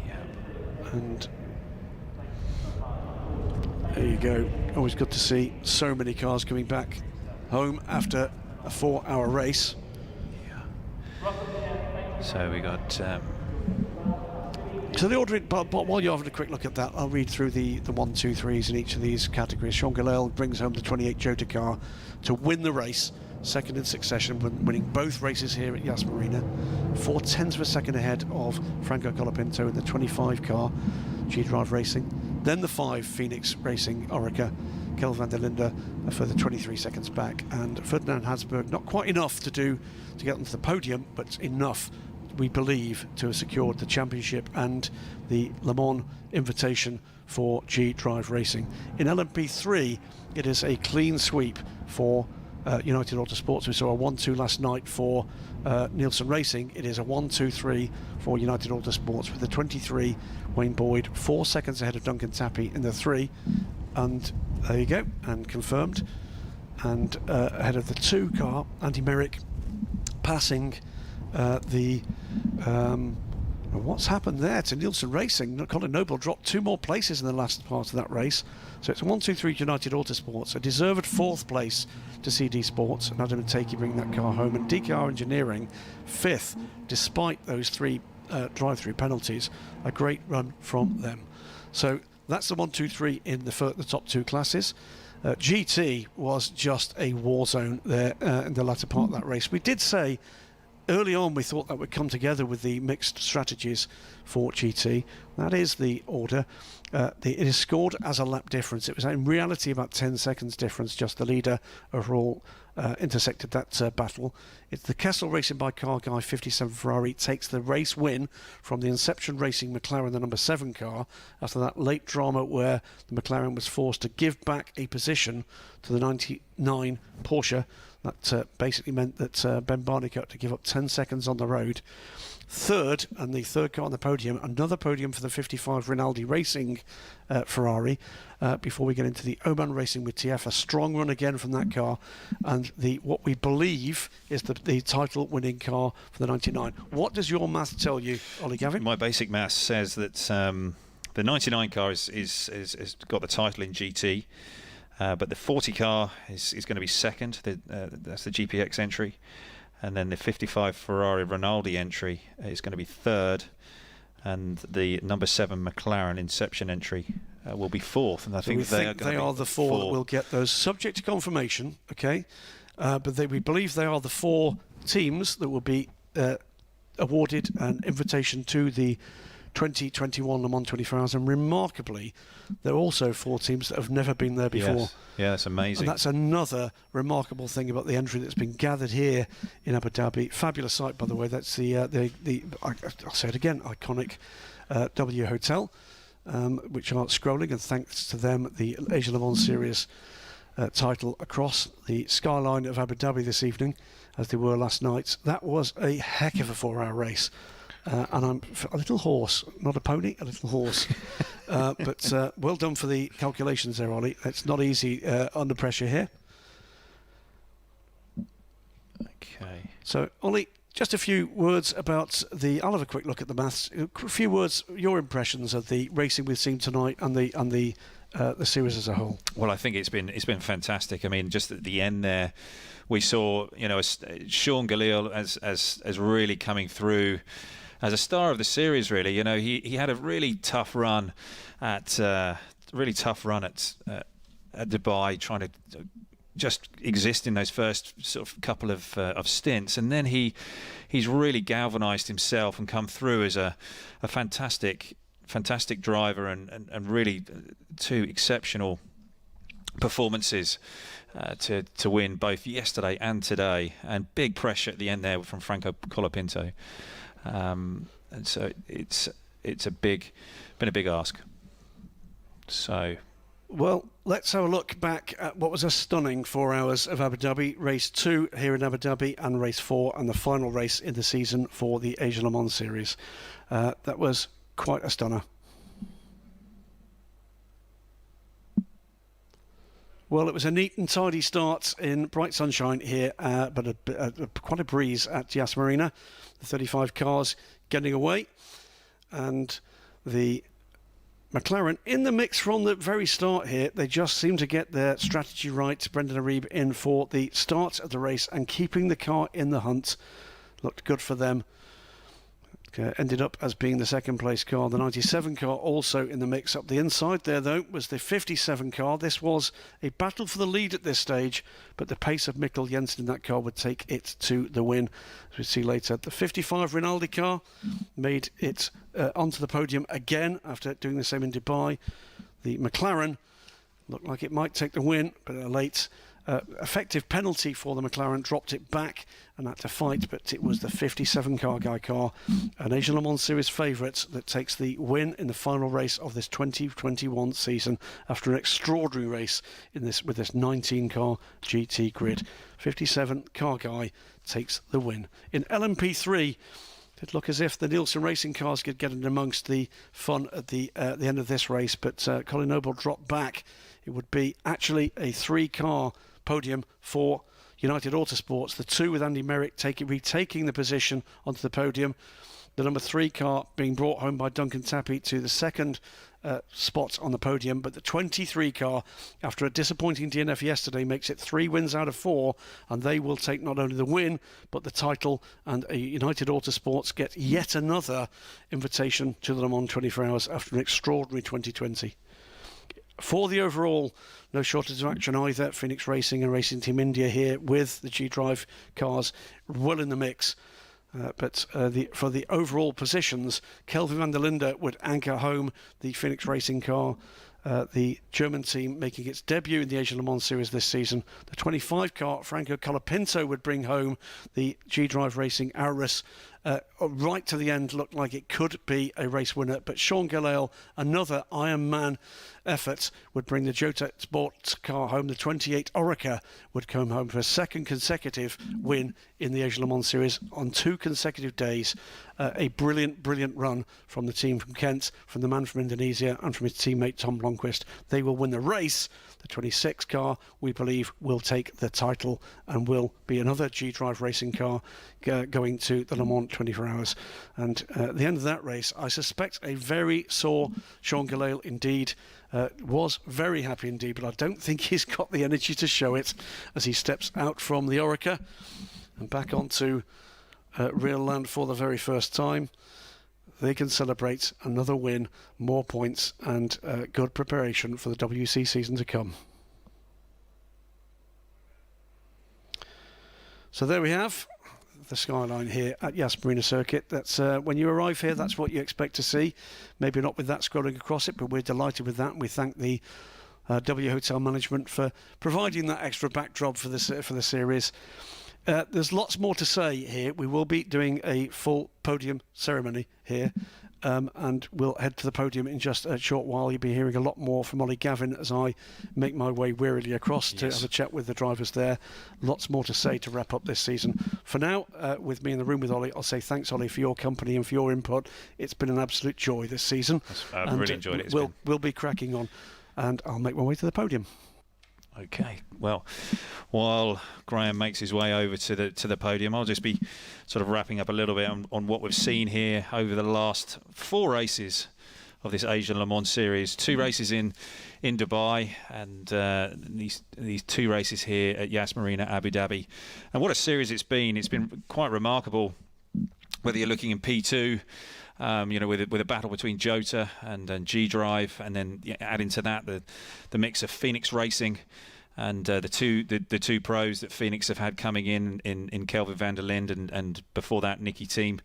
Yeah. And there you go. Always good to see so many cars coming back home after a 4-hour race. Yeah. So we got. So the ordering, but while you're having a quick look at that, I'll read through the 1, 2, 3s in each of these categories. Sean Gillel brings home the 28 Jota car to win the race, second in succession, winning both races here at Yas Marina, 0.4 of a second ahead of Franco Colapinto in the 25 car, G-Drive Racing. Then the 5 Phoenix Racing Orica, Kelvin van der Linde a further 23 seconds back, and Ferdinand Hansberg not quite enough to get onto the podium, but enough, we believe, to have secured the championship and the Le Mans invitation for G-Drive Racing. In LMP3, it is a clean sweep for United Autosports. We saw a 1-2 last night for Nielsen Racing. It is a 1-2-3 for United Autosports with the 23 Wayne Boyd 4 seconds ahead of Duncan Tappy in the 3, and there you go, and confirmed, and ahead of the 2 car, Andy Merrick passing what's happened there to Nielsen Racing. Colin Noble dropped 2 more places in the last part of that race. So it's a 1-2-3 United Autosports, a deserved 4th place to CD Sports, and Adam and Takey bring that car home, and DKR Engineering 5th, despite those 3 drive-through penalties. A great run from them. So that's the 1, 2, 3 in the top two classes. GT was just a war zone there in the latter part of that race. We did say early on we thought that would come together with the mixed strategies for GT. That is the order. It is scored as a lap difference. It was in reality about 10 seconds difference. Just the leader overall intersected that battle. It's the Kessel Racing by Car Guy 57 Ferrari takes the race win from the Inception Racing McLaren, the number 7 car, after that late drama where the McLaren was forced to give back a position to the 99 Porsche. That basically meant that Ben Barney got to give up 10 seconds on the road. Third, and the third car on the podium, another podium for the 55 Rinaldi Racing Ferrari. Before we get into the Oman Racing with TF, a strong run again from that car, and what we believe is the title-winning car for the 99. What does your math tell you, Ollie Gavin? My basic math says that the 99 car is got the title in GT. But the 40 car is going to be second. That's the GPX entry. And then the 55 Ferrari Rinaldi entry is going to be third. And the number 7 McLaren Inception entry will be fourth. And I think they are the four that will get those, subject to confirmation, okay? But we believe they are the 4 teams that will be awarded an invitation to the 2021 Le Mans 24 Hours, and remarkably there are also 4 teams that have never been there before. Yes. Yeah, that's amazing. And that's another remarkable thing about the entry that's been gathered here in Abu Dhabi. Fabulous site, by the way. That's I'll say it again, iconic W Hotel, which are scrolling, and thanks to them the Asia Le Mans Series title across the skyline of Abu Dhabi this evening, as they were last night. That was a heck of a 4-hour race. And I'm a little hoarse, not a pony, a little horse. But well done for the calculations there, Ollie. It's not easy under pressure here. Okay. So, Ollie, just a few words about I'll have a quick look at the maths. A few words, your impressions of the racing we've seen tonight and the series as a whole. Well, I think it's been fantastic. I mean, just at the end there, we saw Sean Galil as really coming through as a star of the series. Really, he had a really tough run at Dubai, trying to just exist in those first sort of couple of stints, and then he's really galvanised himself and come through as a fantastic driver and really 2 exceptional performances to win both yesterday and today, and big pressure at the end there from Franco Colapinto. And so it's been a big ask. So, well, let's have a look back at what was a stunning 4 hours of Abu Dhabi. Race 2 here in Abu Dhabi, and race 4, and the final race in the season for the Asia Le Mans Series. That was quite a stunner. Well, it was a neat and tidy start in bright sunshine here, but quite a breeze at Yas Marina. The 35 cars getting away, and the McLaren in the mix from the very start here. They just seem to get their strategy right. Brendan Arib in for the start of the race and keeping the car in the hunt. Looked good for them. Ended up as being the second place car. The 97 car also in the mix. Up the inside there, though, was the 57 car. This was a battle for the lead at this stage, but the pace of Mikkel Jensen in that car would take it to the win, as we see later. The 55 Rinaldi car made it onto the podium again after doing the same in Dubai. The McLaren looked like it might take the win, but a late effective penalty for the McLaren dropped it back and had to fight, but it was the 57 car, an Asia Le Mans Series favourite, that takes the win in the final race of this 2021 season after an extraordinary race with this 19 car GT grid. 57 car guy takes the win. In LMP3, it looked as if the Nielsen Racing cars could get in amongst the fun at the end of this race, but Colin Noble dropped back. It would be actually a 3-car podium for United Autosports. The 2 with Andy Merrick retaking the position onto the podium. The number 3 car being brought home by Duncan Tappy to the second spot on the podium. But the 23 car, after a disappointing DNF yesterday, makes it 3 wins out of 4, and they will take not only the win but the title, and United Autosports get yet another invitation to the Le Mans 24 Hours after an extraordinary 2020. for the overall, no shortage of action either. Phoenix Racing and Racing Team India here with the G-Drive cars well in the mix. But for the overall positions, Kelvin van der Linde would anchor home the Phoenix Racing car. The German team making its debut in the Asian Le Mans Series this season. The 25 car, Franco Colapinto, would bring home the G-Drive Racing Auris. Right to the end, looked like it could be a race winner, but Sean Gelael, another Iron Man effort, would bring the Jota Sports car home. The 28 Orica would come home for a second consecutive win in the Asian Le Mans Series on 2 consecutive days. A brilliant run from the team from Kent, from the man from Indonesia, and from his teammate Tom Blomqvist. They will win the race. The 26 car, we believe, will take the title and will be another G-Drive racing car going to the Le Mans 24 Hours. And at the end of that race, I suspect a very sore Sean Gelael indeed. Was very happy indeed, but I don't think he's got the energy to show it as he steps out from the Orica and back onto real land for the very first time. They can celebrate another win, more points, and good preparation for the WC season to come. So there we have the skyline here at Yas Marina Circuit. That's when you arrive here, that's what you expect to see. Maybe not with that scrolling across it, but we're delighted with that. And we thank the W Hotel management for providing that extra backdrop for the series. There's lots more to say here. We will be doing a full podium ceremony here, and we'll head to the podium in just a short while. You'll be hearing a lot more from Ollie Gavin as I make my way wearily across to have a chat with the drivers there. Lots more to say to wrap up this season. For now, with me in the room with Ollie, I'll say thanks, Ollie, for your company and for your input. It's been an absolute joy this season. I've really enjoyed it. We'll be cracking on, and I'll make my way to the podium. Okay, well, while Graham makes his way over to the podium, I'll just be sort of wrapping up a little bit on what we've seen here over the last 4 races of this Asian Le Mans Series. 2 races in Dubai, and these 2 races here at Yas Marina, Abu Dhabi. And what a series it's been. It's been quite remarkable, whether you're looking in P2, with a battle between Jota and G-Drive, and then add into that the mix of Phoenix Racing and the two pros that Phoenix have had coming in Kelvin van der Linde and before that Nicky Team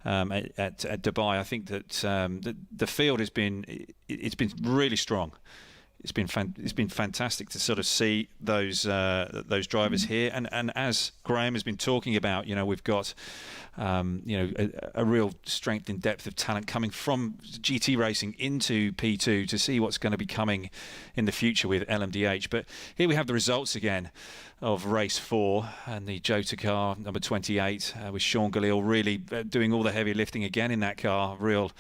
at Dubai. I think that the field has been really strong. It's been fantastic to sort of see those drivers here, and as Graham has been talking about, we've got a real strength in depth of talent coming from GT racing into P2 to see what's going to be coming in the future with LMDH. But here we have the results again of race 4 and the Jota car number 28 with Sean Gelael really doing all the heavy lifting again in that car. Real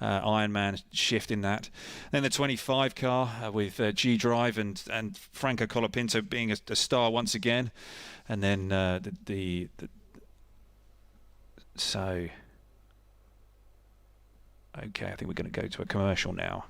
Ironman shift in that. Then the 25 car with G-Drive and Franco Colapinto being a star once again. And then so, okay, I think we're going to go to a commercial now.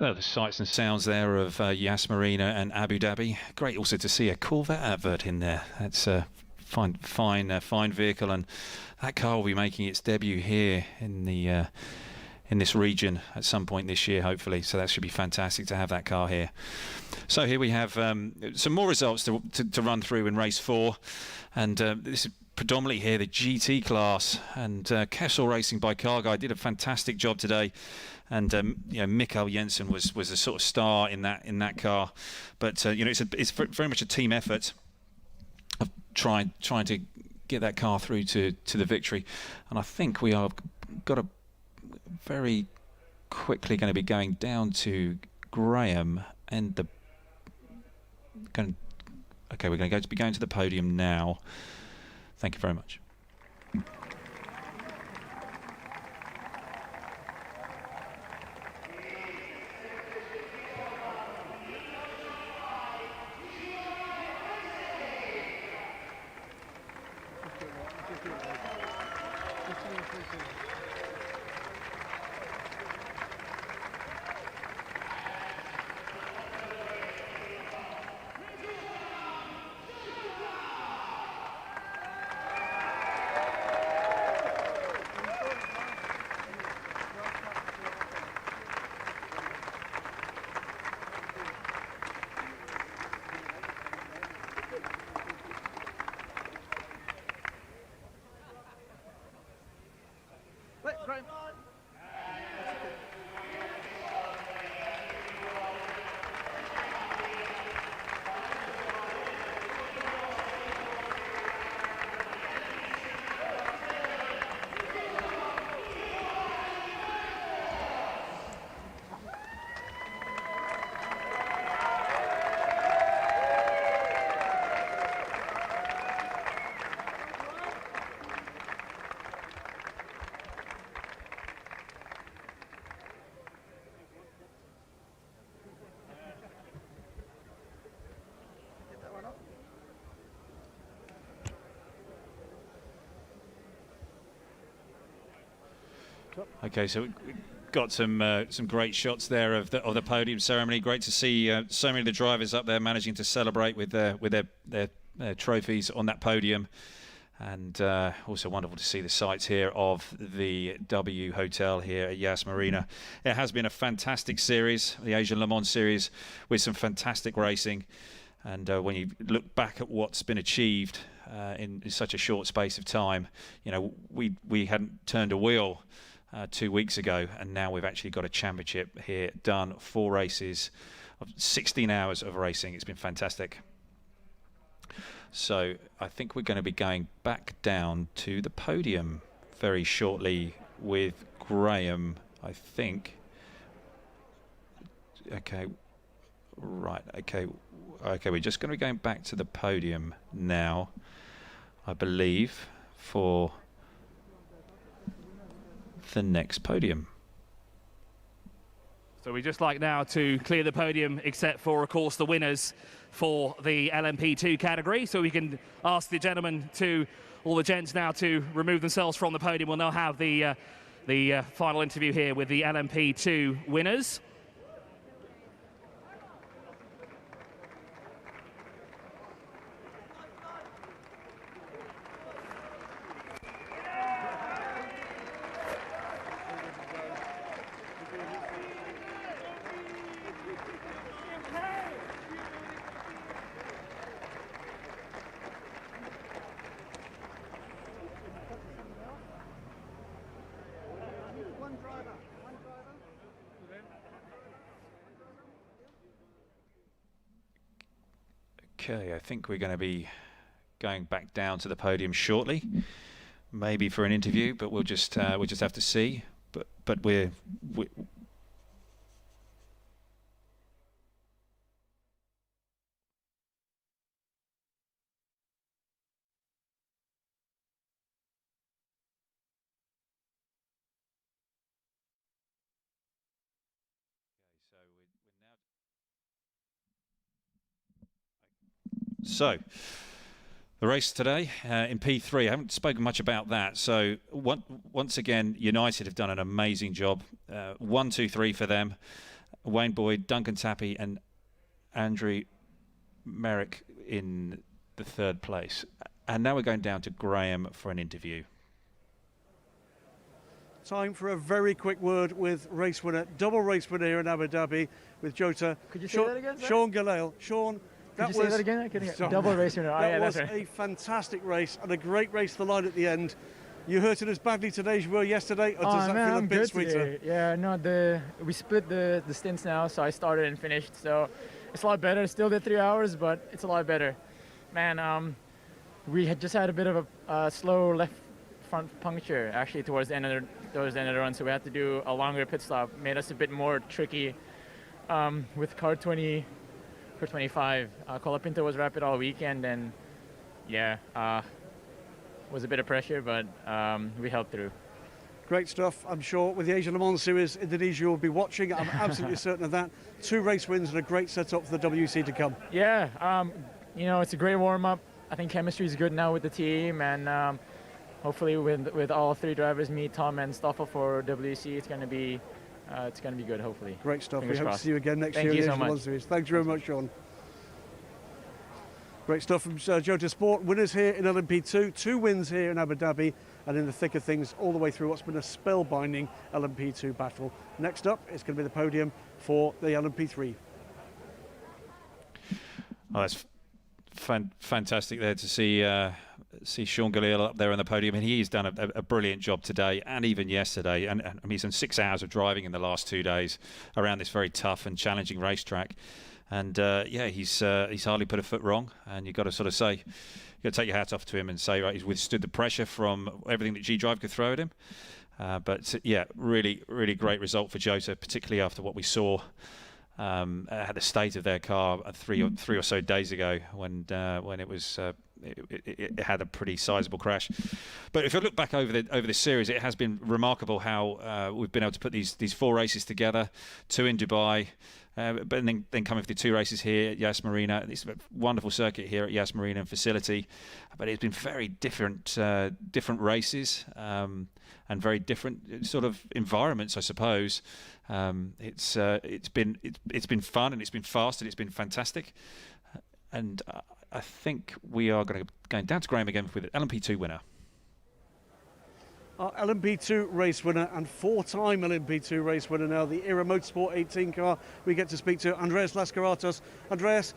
The sights and sounds there of Yas Marina and Abu Dhabi. Great also to see a Corvette advert in there. That's a fine vehicle, and that car will be making its debut here in the in this region at some point this year, hopefully. So that should be fantastic to have that car here. So here we have some more results to run through in race 4, and this is predominantly here the GT class, and Kessel Racing by Car Guy did a fantastic job today. And you know, Mikael Jensen was the sort of star in that car, but you know, it's very much a team effort of trying to get that car through to the victory. And I think we are very quickly going to be going down to Graham and okay, we're going to be going to the podium now. Thank you very much. Okay, so we got some great shots there of the podium ceremony. Great to see so many of the drivers up there managing to celebrate with their trophies on that podium, and also wonderful to see the sights here of the W Hotel here at Yas Marina. It has been a fantastic series, the Asian Le Mans series, with some fantastic racing. And when you look back at what's been achieved in such a short space of time, you know, we hadn't turned a wheel 2 weeks ago, and now we've actually got a championship here done. 4 races of 16 hours of racing. It's been fantastic. So I think we're going to be going back down to the podium very shortly with Graham, I think. Okay, right, okay, we're just going to be going back to the podium now, I believe, for the next podium. So we just like now to clear the podium, except for, of course, the winners for the LMP2 category. So we can ask the gentlemen all the gents now to remove themselves from the podium. We'll now have the final interview here with the LMP2 winners. Okay, I think we're going to be going back down to the podium shortly, maybe for an interview, but we'll just have to see. But we're So, the race today in P3, I haven't spoken much about that. So, once again, United have done an amazing job. 1, 2, 3 for them. Wayne Boyd, Duncan Tappy and Andrew Merrick in the third place. And now we're going down to Graham for an interview. Time for a very quick word with race winner, double race winner here in Abu Dhabi with Jota. Could you say that again, sir? Sean Galale. Sean, Could you say that again? I couldn't hear. Double race winner. That was that's right. a fantastic race and a great race to the line at the end. You hurt it as badly today as you were yesterday, or does that feel a I'm bit good sweeter? today. Yeah, no, we split the stints now, so I started and finished, so it's a lot better. Still did 3 hours, but it's a lot better. Man, we had just had a bit of a slow left front puncture actually towards the end of the run, so we had to do a longer pit stop. Made us a bit more tricky with car 20 for 25. Colapinto was rapid all weekend, and yeah, was a bit of pressure, but we held through. Great stuff. I'm sure with the Asia Le Mans Series, Indonesia will be watching. I'm absolutely certain of that. 2 race wins and a great setup for the WC to come. Yeah, you know, it's a great warm-up. I think chemistry is good now with the team, and hopefully with all 3 drivers, me, Tom, and Stoffel for WC, it's going to be good. Hopefully. Great stuff. Fingers We hope crossed. to see you again next Thank year you in the so Asia Le much. Mans Series. Thank you very much, Sean. Great stuff from Jota Sport. Winners here in LMP2, 2 wins here in Abu Dhabi, and in the thick of things all the way through what's been a spellbinding LMP2 battle. Next up, it's going to be the podium for the LMP3. Oh, that's fantastic there to see Sean Galil up there on the podium, and he's done a brilliant job today and even yesterday. And I mean, he's done 6 hours of driving in the last 2 days around this very tough and challenging racetrack. And yeah, he's hardly put a foot wrong. And you've got to sort of say, you've got to take your hat off to him and say, right, he's withstood the pressure from everything that G-Drive could throw at him. But yeah, really great result for Jota, particularly after what we saw at the state of their car three or so days ago when it was it had a pretty sizable crash. But if I look back over this series, it has been remarkable how we've been able to put these 4 races together, 2 in Dubai, but then coming for the 2 races here at Yas Marina. It's a wonderful circuit here at Yas Marina and facility, but it's been very different races and very different sort of environments, I suppose. It's been fun, and it's been fast, and it's been fantastic. And I think we are going down to Graham again with an LMP2 winner. Our LMP2 race winner and 4-time LMP2 race winner now, the Era Motorsport 18 car. We get to speak to Andreas Lascaratos. Andreas,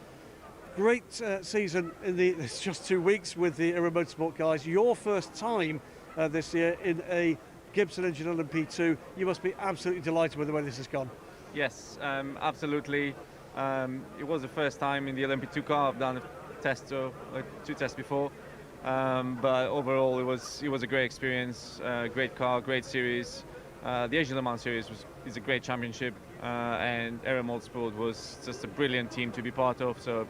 great season it's just 2 weeks with the Era Motorsport guys. Your first time this year in a Gibson engine LMP2. You must be absolutely delighted with the way this has gone. Yes, absolutely. It was the first time in the LMP2 car. I've done a test, 2 tests before. But overall, it was a great experience, great car, great series. The Asia Le Mans series is a great championship, and Era Motorsport was just a brilliant team to be part of. So,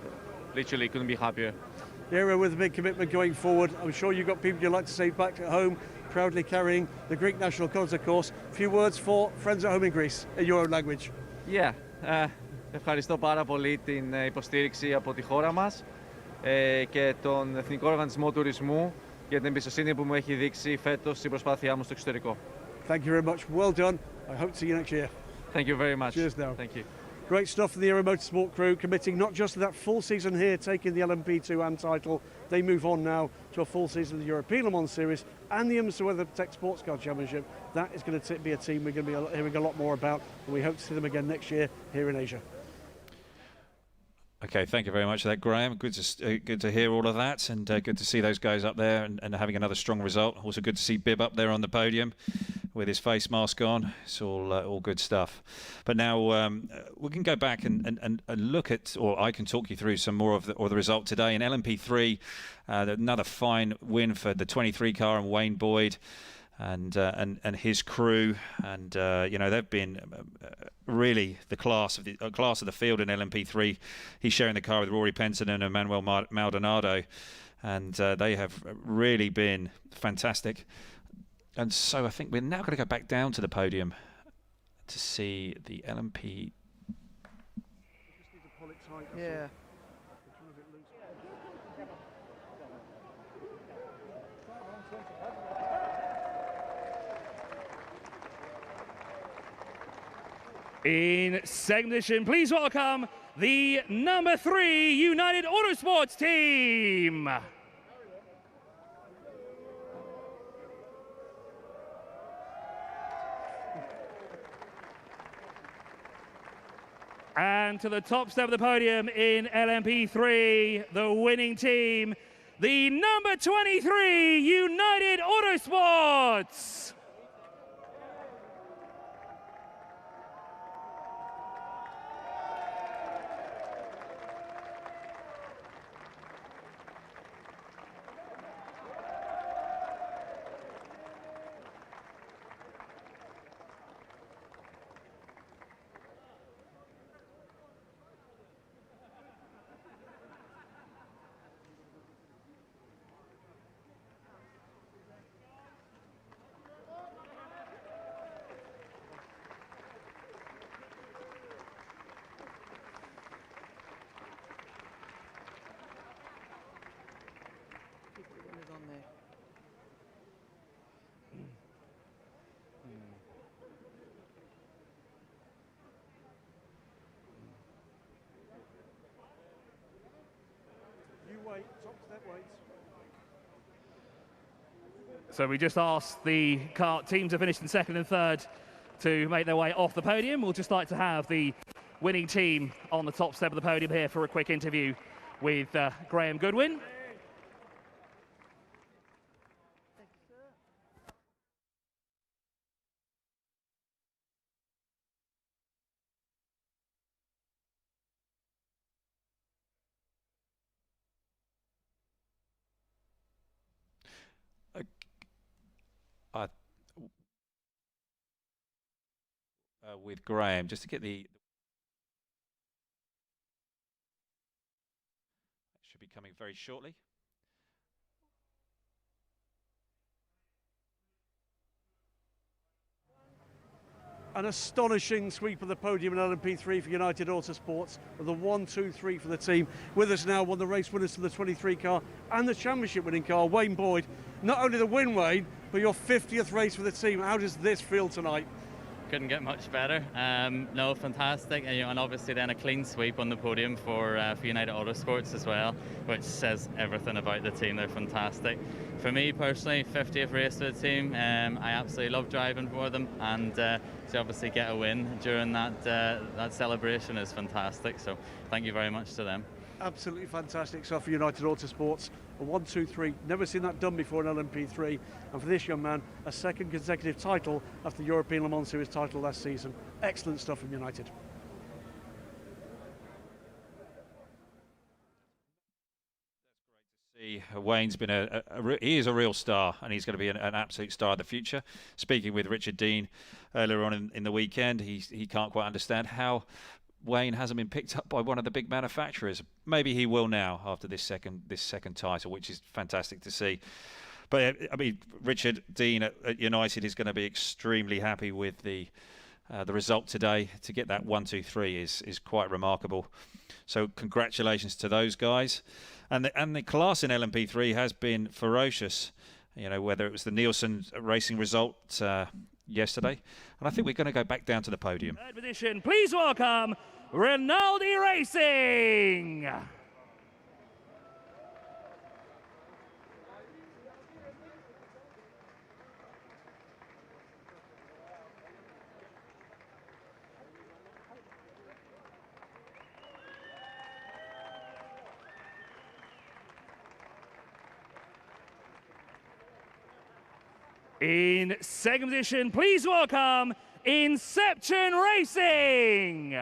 literally, couldn't be happier. Era with a big commitment going forward. I'm sure you've got people you'd like to say back at home, proudly carrying the Greek national colours, of course. A few words for friends at home in Greece, in your own language. Yeah, ευχαριστώ πάρα πολύ την υποστήριξη από τη χώρα μας και τον Εθνικό Οργανισμό Τουρισμού για την εμπιστοσύνη που μου έχει δείξει φέτος στην προσπάθειά μου στο εξωτερικό. Thank you very much. Well done. I hope to see you next year. Thank you very much. Cheers now. Thank you. Great stuff for the Era Motorsport crew, committing not just to that full season here, taking the LMP2 AM title. They move on now to a full season of the European Le Mans Series and the IMSA WeatherTech Sports Car Championship. That is going to be a team we're going to be hearing a lot more about, and we hope to see them again next year here in Asia. Okay, thank you very much for that, Graham. Good to hear all of that, and good to see those guys up there and having another strong result. Also good to see Bib up there on the podium with his face mask on. It's all good stuff. But now we can go back and look at, or I can talk you through some more of the result today. In LMP3, another fine win for the 23 car and Wayne Boyd and his crew, and you know, they've been really the class of the field in LMP3. He's sharing the car with Rory Penton and Emmanuel Maldonado, and they have really been fantastic. And so I think we're now going to go back down to the podium to see the LMP. Yeah. In second position, please welcome the number 3 United Autosports team. And to the top step of the podium in LMP3, the winning team, the number 23 United Autosports. So we just asked the teams to finish in second and third to make their way off the podium. We'll just like to have the winning team on the top step of the podium here for a quick interview with Graham Goodwin. With Graham, just to get the should be coming very shortly. An astonishing sweep of the podium in LMP3 for United Autosports with a 1-2-3 for the team. With us now, one of the race winners to the 23 car and the championship winning car, Wayne Boyd. Not only the win, Wayne, but your 50th race for the team. How does this feel tonight? Couldn't get much better. No, fantastic, and obviously then a clean sweep on the podium for United Autosports as well, which says everything about the team. They're fantastic. For me personally, 50th race for the team. I absolutely love driving for them, and to obviously get a win during that celebration is fantastic. So thank you very much to them. Absolutely fantastic stuff for United Autosports. A 1-2-3, never seen that done before in LMP3. And for this young man, a second consecutive title after the European Le Mans Series title last season. Excellent stuff from United. See, Wayne's been he is a real star, and he's going to be an absolute star of the future. Speaking with Richard Dean earlier on in the weekend, he can't quite understand how Wayne hasn't been picked up by one of the big manufacturers. Maybe he will now after this second title, which is fantastic to see. But I mean, Richard Dean at United is going to be extremely happy with the result today. To get that 1-2-3 is quite remarkable. So congratulations to those guys. And the class in LMP3 has been ferocious. You know, whether it was the Nielsen racing result yesterday, and I think we're going to go back down to the podium. Third position, please welcome Rinaldi Racing. In second position, please welcome Inception Racing.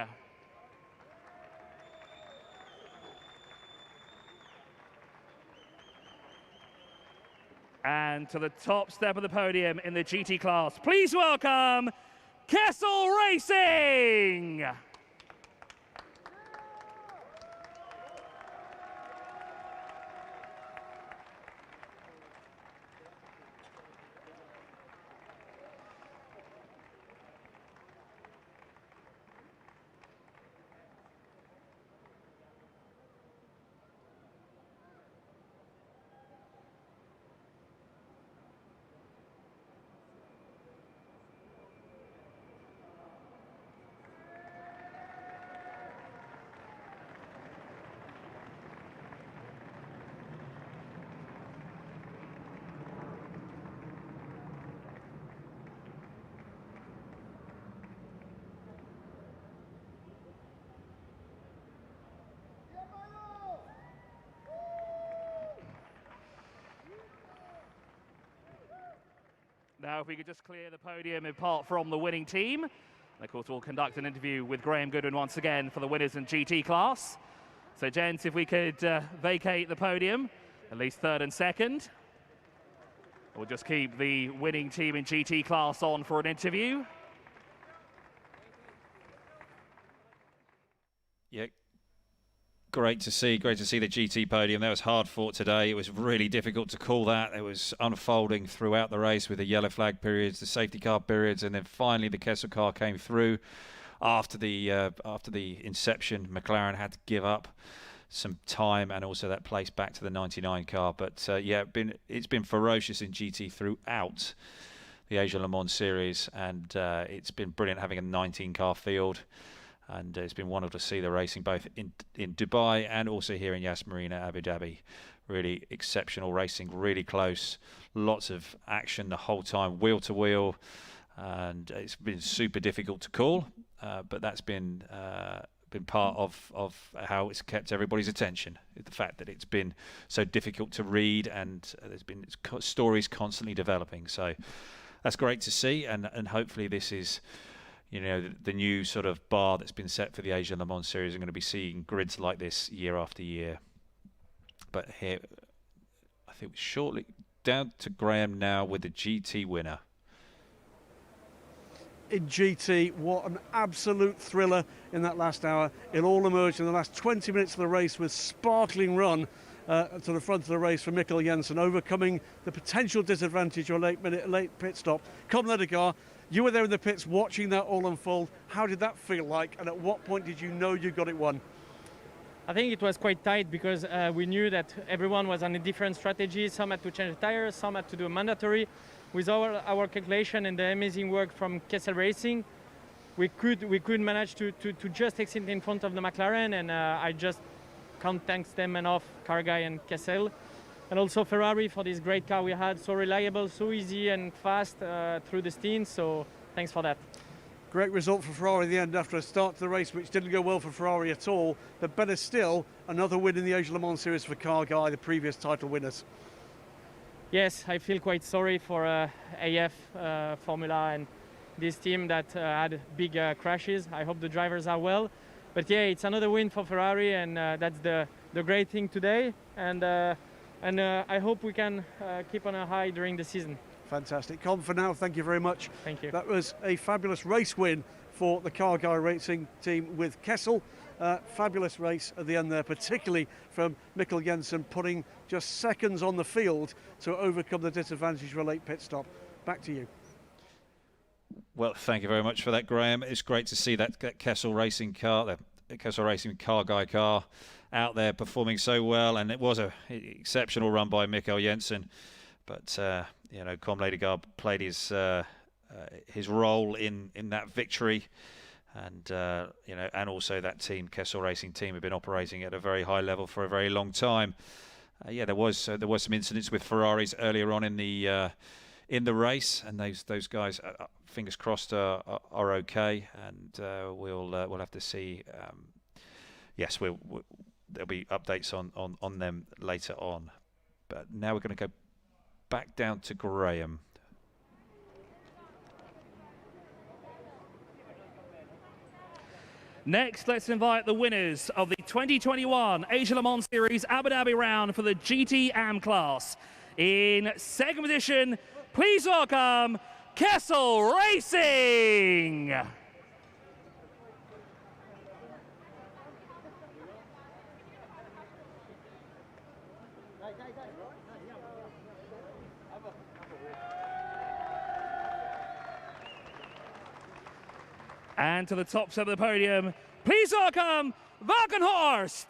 And to the top step of the podium in the GT class, please welcome Kessel Racing. Now, if we could just clear the podium apart from the winning team. And of course, we'll conduct an interview with Graham Goodwin once again for the winners in GT class. So, gents, if we could vacate the podium, at least third and second. We'll just keep the winning team in GT class on for an interview. Yeah, great to see the GT podium. That was hard fought today. It was really difficult to call that. It was unfolding throughout the race with the yellow flag periods, the safety car periods, and then finally the Kessel car came through. After the inception, McLaren had to give up some time and also that place back to the 99 car. But yeah, it's been ferocious in GT throughout the Asia Le Mans series, and it's been brilliant having a 19 car field. And it's been wonderful to see the racing both in Dubai and also here in Yas Marina, Abu Dhabi. Really exceptional racing, really close, lots of action the whole time, wheel to wheel, and it's been super difficult to call, but that's been part of how it's kept everybody's attention. The fact that it's been so difficult to read, and there's been stories constantly developing. So that's great to see, and hopefully this is, you know, the new sort of bar that's been set for the Asia Le Mans series. I'm going to be seeing grids like this year after year. But here, I think shortly down to Graham now with the GT winner. In GT, what an absolute thriller in that last hour. It all emerged in the last 20 minutes of the race with sparkling run to the front of the race for Mikkel Jensen, overcoming the potential disadvantage of a late pit stop. Kom Ledegaard, you were there in the pits watching that all unfold. How did that feel like, and at what point did you know you got it won? I think it was quite tight because we knew that everyone was on a different strategy. Some had to change the tires, some had to do a mandatory. With our calculation and the amazing work from Kessel Racing, we could manage to just exit in front of the McLaren, and I just can't thank them enough, Carguy and Kessel. And also Ferrari for this great car we had, so reliable, so easy and fast through the stints, so thanks for that. Great result for Ferrari in the end after a start to the race which didn't go well for Ferrari at all, but better still, another win in the Asia Le Mans series for Carguy, the previous title winners. Yes, I feel quite sorry for AF Formula and this team that had big crashes. I hope the drivers are well. But yeah, it's another win for Ferrari, and that's the great thing today. And I hope we can keep on a high during the season. Fantastic. Con, for now, thank you very much. Thank you. That was a fabulous race win for the Carguy Racing team with Kessel. Fabulous race at the end there, particularly from Mikkel Jensen, putting just seconds on the field to overcome the disadvantage of a late pit stop. Back to you. Well, thank you very much for that, Graham. It's great to see that Kessel Racing car, the Kessel Racing Carguy car, out there performing so well, and it was an exceptional run by Mikkel Jensen. But you know, Kom Ledegaard played his role in that victory, and you know, and also that team, Kessel Racing team, have been operating at a very high level for a very long time. Yeah, there was some incidents with Ferraris earlier on in the race, and those guys, fingers crossed, are okay, and we'll have to see. Yes, there'll be updates on them later on. But now we're going to go back down to Graham. Next, let's invite the winners of the 2021 Asia Le Mans Series Abu Dhabi round for the GT AM class. In second position, please welcome Kessel Racing. And to the top step of the podium, please welcome Valkenhorst.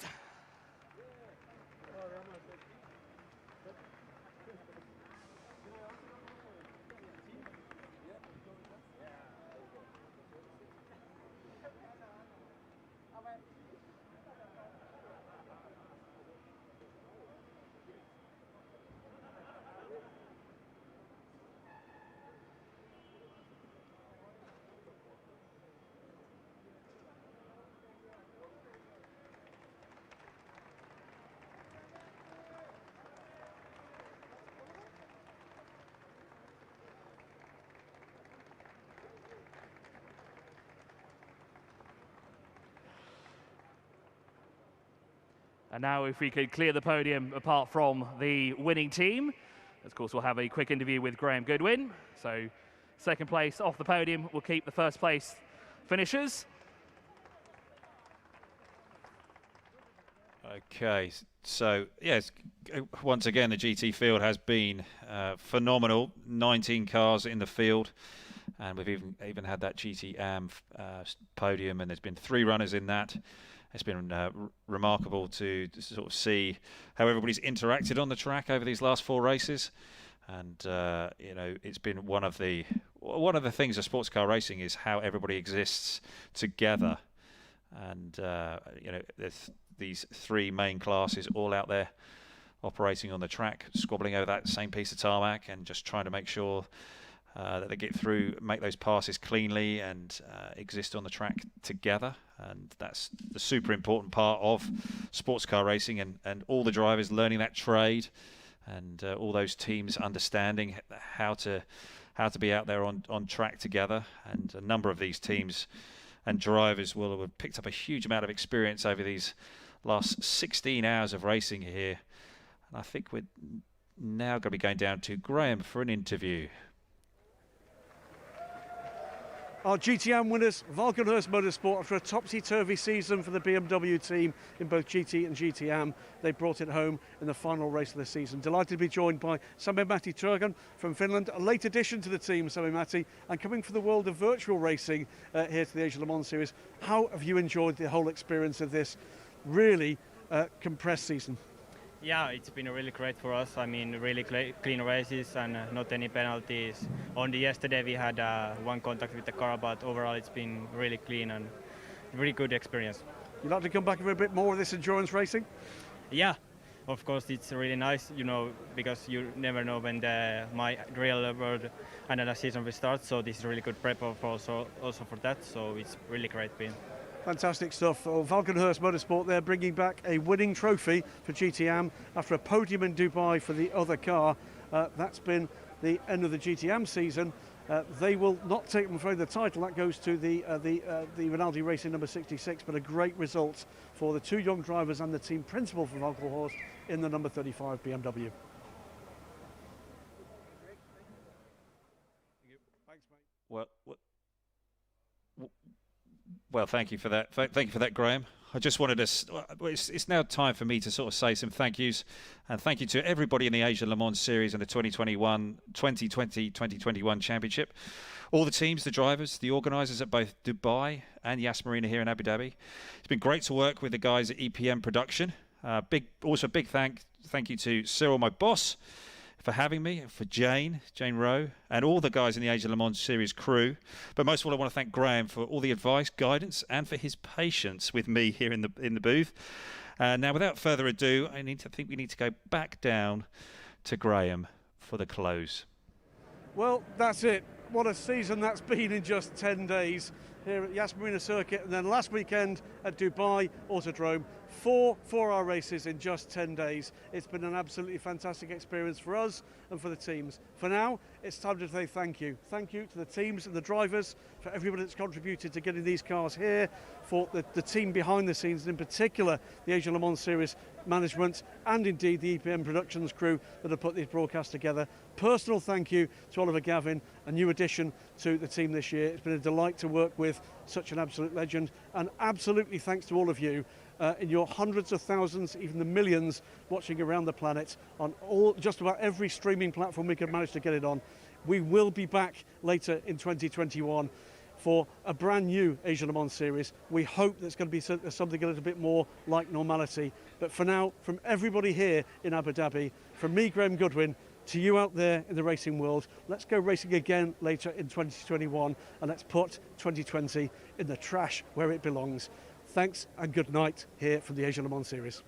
And now if we could clear the podium apart from the winning team. Of course, we'll have a quick interview with Graham Goodwin. So second place off the podium will keep the first place finishers. Okay, so yes, once again the GT field has been phenomenal. 19 cars in the field, and we've even had that GT AM podium, and there's been 3 runners in that. It's been remarkable to sort of see how everybody's interacted on the track over these last 4 races, and you know, it's been one of the things of sports car racing is how everybody exists together, and you know, there's these 3 main classes all out there operating on the track, squabbling over that same piece of tarmac, and just trying to make sure that they get through, make those passes cleanly, and exist on the track together. And that's the super important part of sports car racing, and all the drivers learning that trade, and all those teams understanding how to be out there on track together. And a number of these teams and drivers will have picked up a huge amount of experience over these last 16 hours of racing here. And I think we're now going to be going down to Graham for an interview. Our GTM winners, Valkenhurst Motorsport, after a topsy-turvy season for the BMW team in both GT and GTM, they brought it home in the final race of the season. Delighted to be joined by Sami-Matti Turgan from Finland, a late addition to the team, Sami-Matti, and coming from the world of virtual racing here to the Asia Le Mans Series. How have you enjoyed the whole experience of this really compressed season? Yeah, it's been really great for us. I mean, really clean races and not any penalties. Only yesterday we had 1 contact with the car, but overall it's been really clean and really good experience. You'd like to come back for a bit more of this endurance racing? Yeah, of course it's really nice, you know, because you never know when my real world and season will start. So this is really good prep also for that. So it's really great being. Fantastic stuff. Well, Valkenhurst Motorsport, they're bringing back a winning trophy for GTM after a podium in Dubai for the other car. That's been the end of the GTM season. They will not take, I'm afraid, the title. That goes to the Rinaldi Racing number 66, but a great result for the 2 young drivers and the team principal for Valkenhurst in the number 35 BMW. Well, thank you for that. Thank you for that, Graham. I just wanted to. It's now time for me to sort of say some thank yous, and thank you to everybody in the Asia Le Mans Series and the 2021 Championship, all the teams, the drivers, the organisers at both Dubai and Yas Marina here in Abu Dhabi. It's been great to work with the guys at EPM Production. Big thank you to Cyril, my boss, for having me, for Jane Rowe, and all the guys in the Asia Le Mans Series crew. But most of all, I want to thank Graham for all the advice, guidance, and for his patience with me here in the booth. Now, without further ado, I think we need to go back down to Graham for the close. Well, that's it. What a season that's been in just 10 days here at Yas Marina Circuit, and then last weekend at Dubai Autodrome. 4 4-hour races in just 10 days. It's been an absolutely fantastic experience for us and for the teams. For now, it's time to say thank you. Thank you to the teams and the drivers, for everybody that's contributed to getting these cars here, for the team behind the scenes, and in particular the Asia Le Mans Series management, and indeed the EPM Productions crew that have put these broadcasts together. Personal thank you to Oliver Gavin, a new addition to the team this year. It's been a delight to work with such an absolute legend, and absolutely thanks to all of you in your hundreds of thousands, even the millions watching around the planet on just about every streaming platform we could manage to get it on. We will be back later in 2021 for a brand new Asia Le Mans Series. We hope there's going to be something a little bit more like normality. But for now, from everybody here in Abu Dhabi, from me, Graham Goodwin, to you out there in the racing world, let's go racing again later in 2021, and let's put 2020 in the trash where it belongs. Thanks and good night here from the Asia Le Mans Series.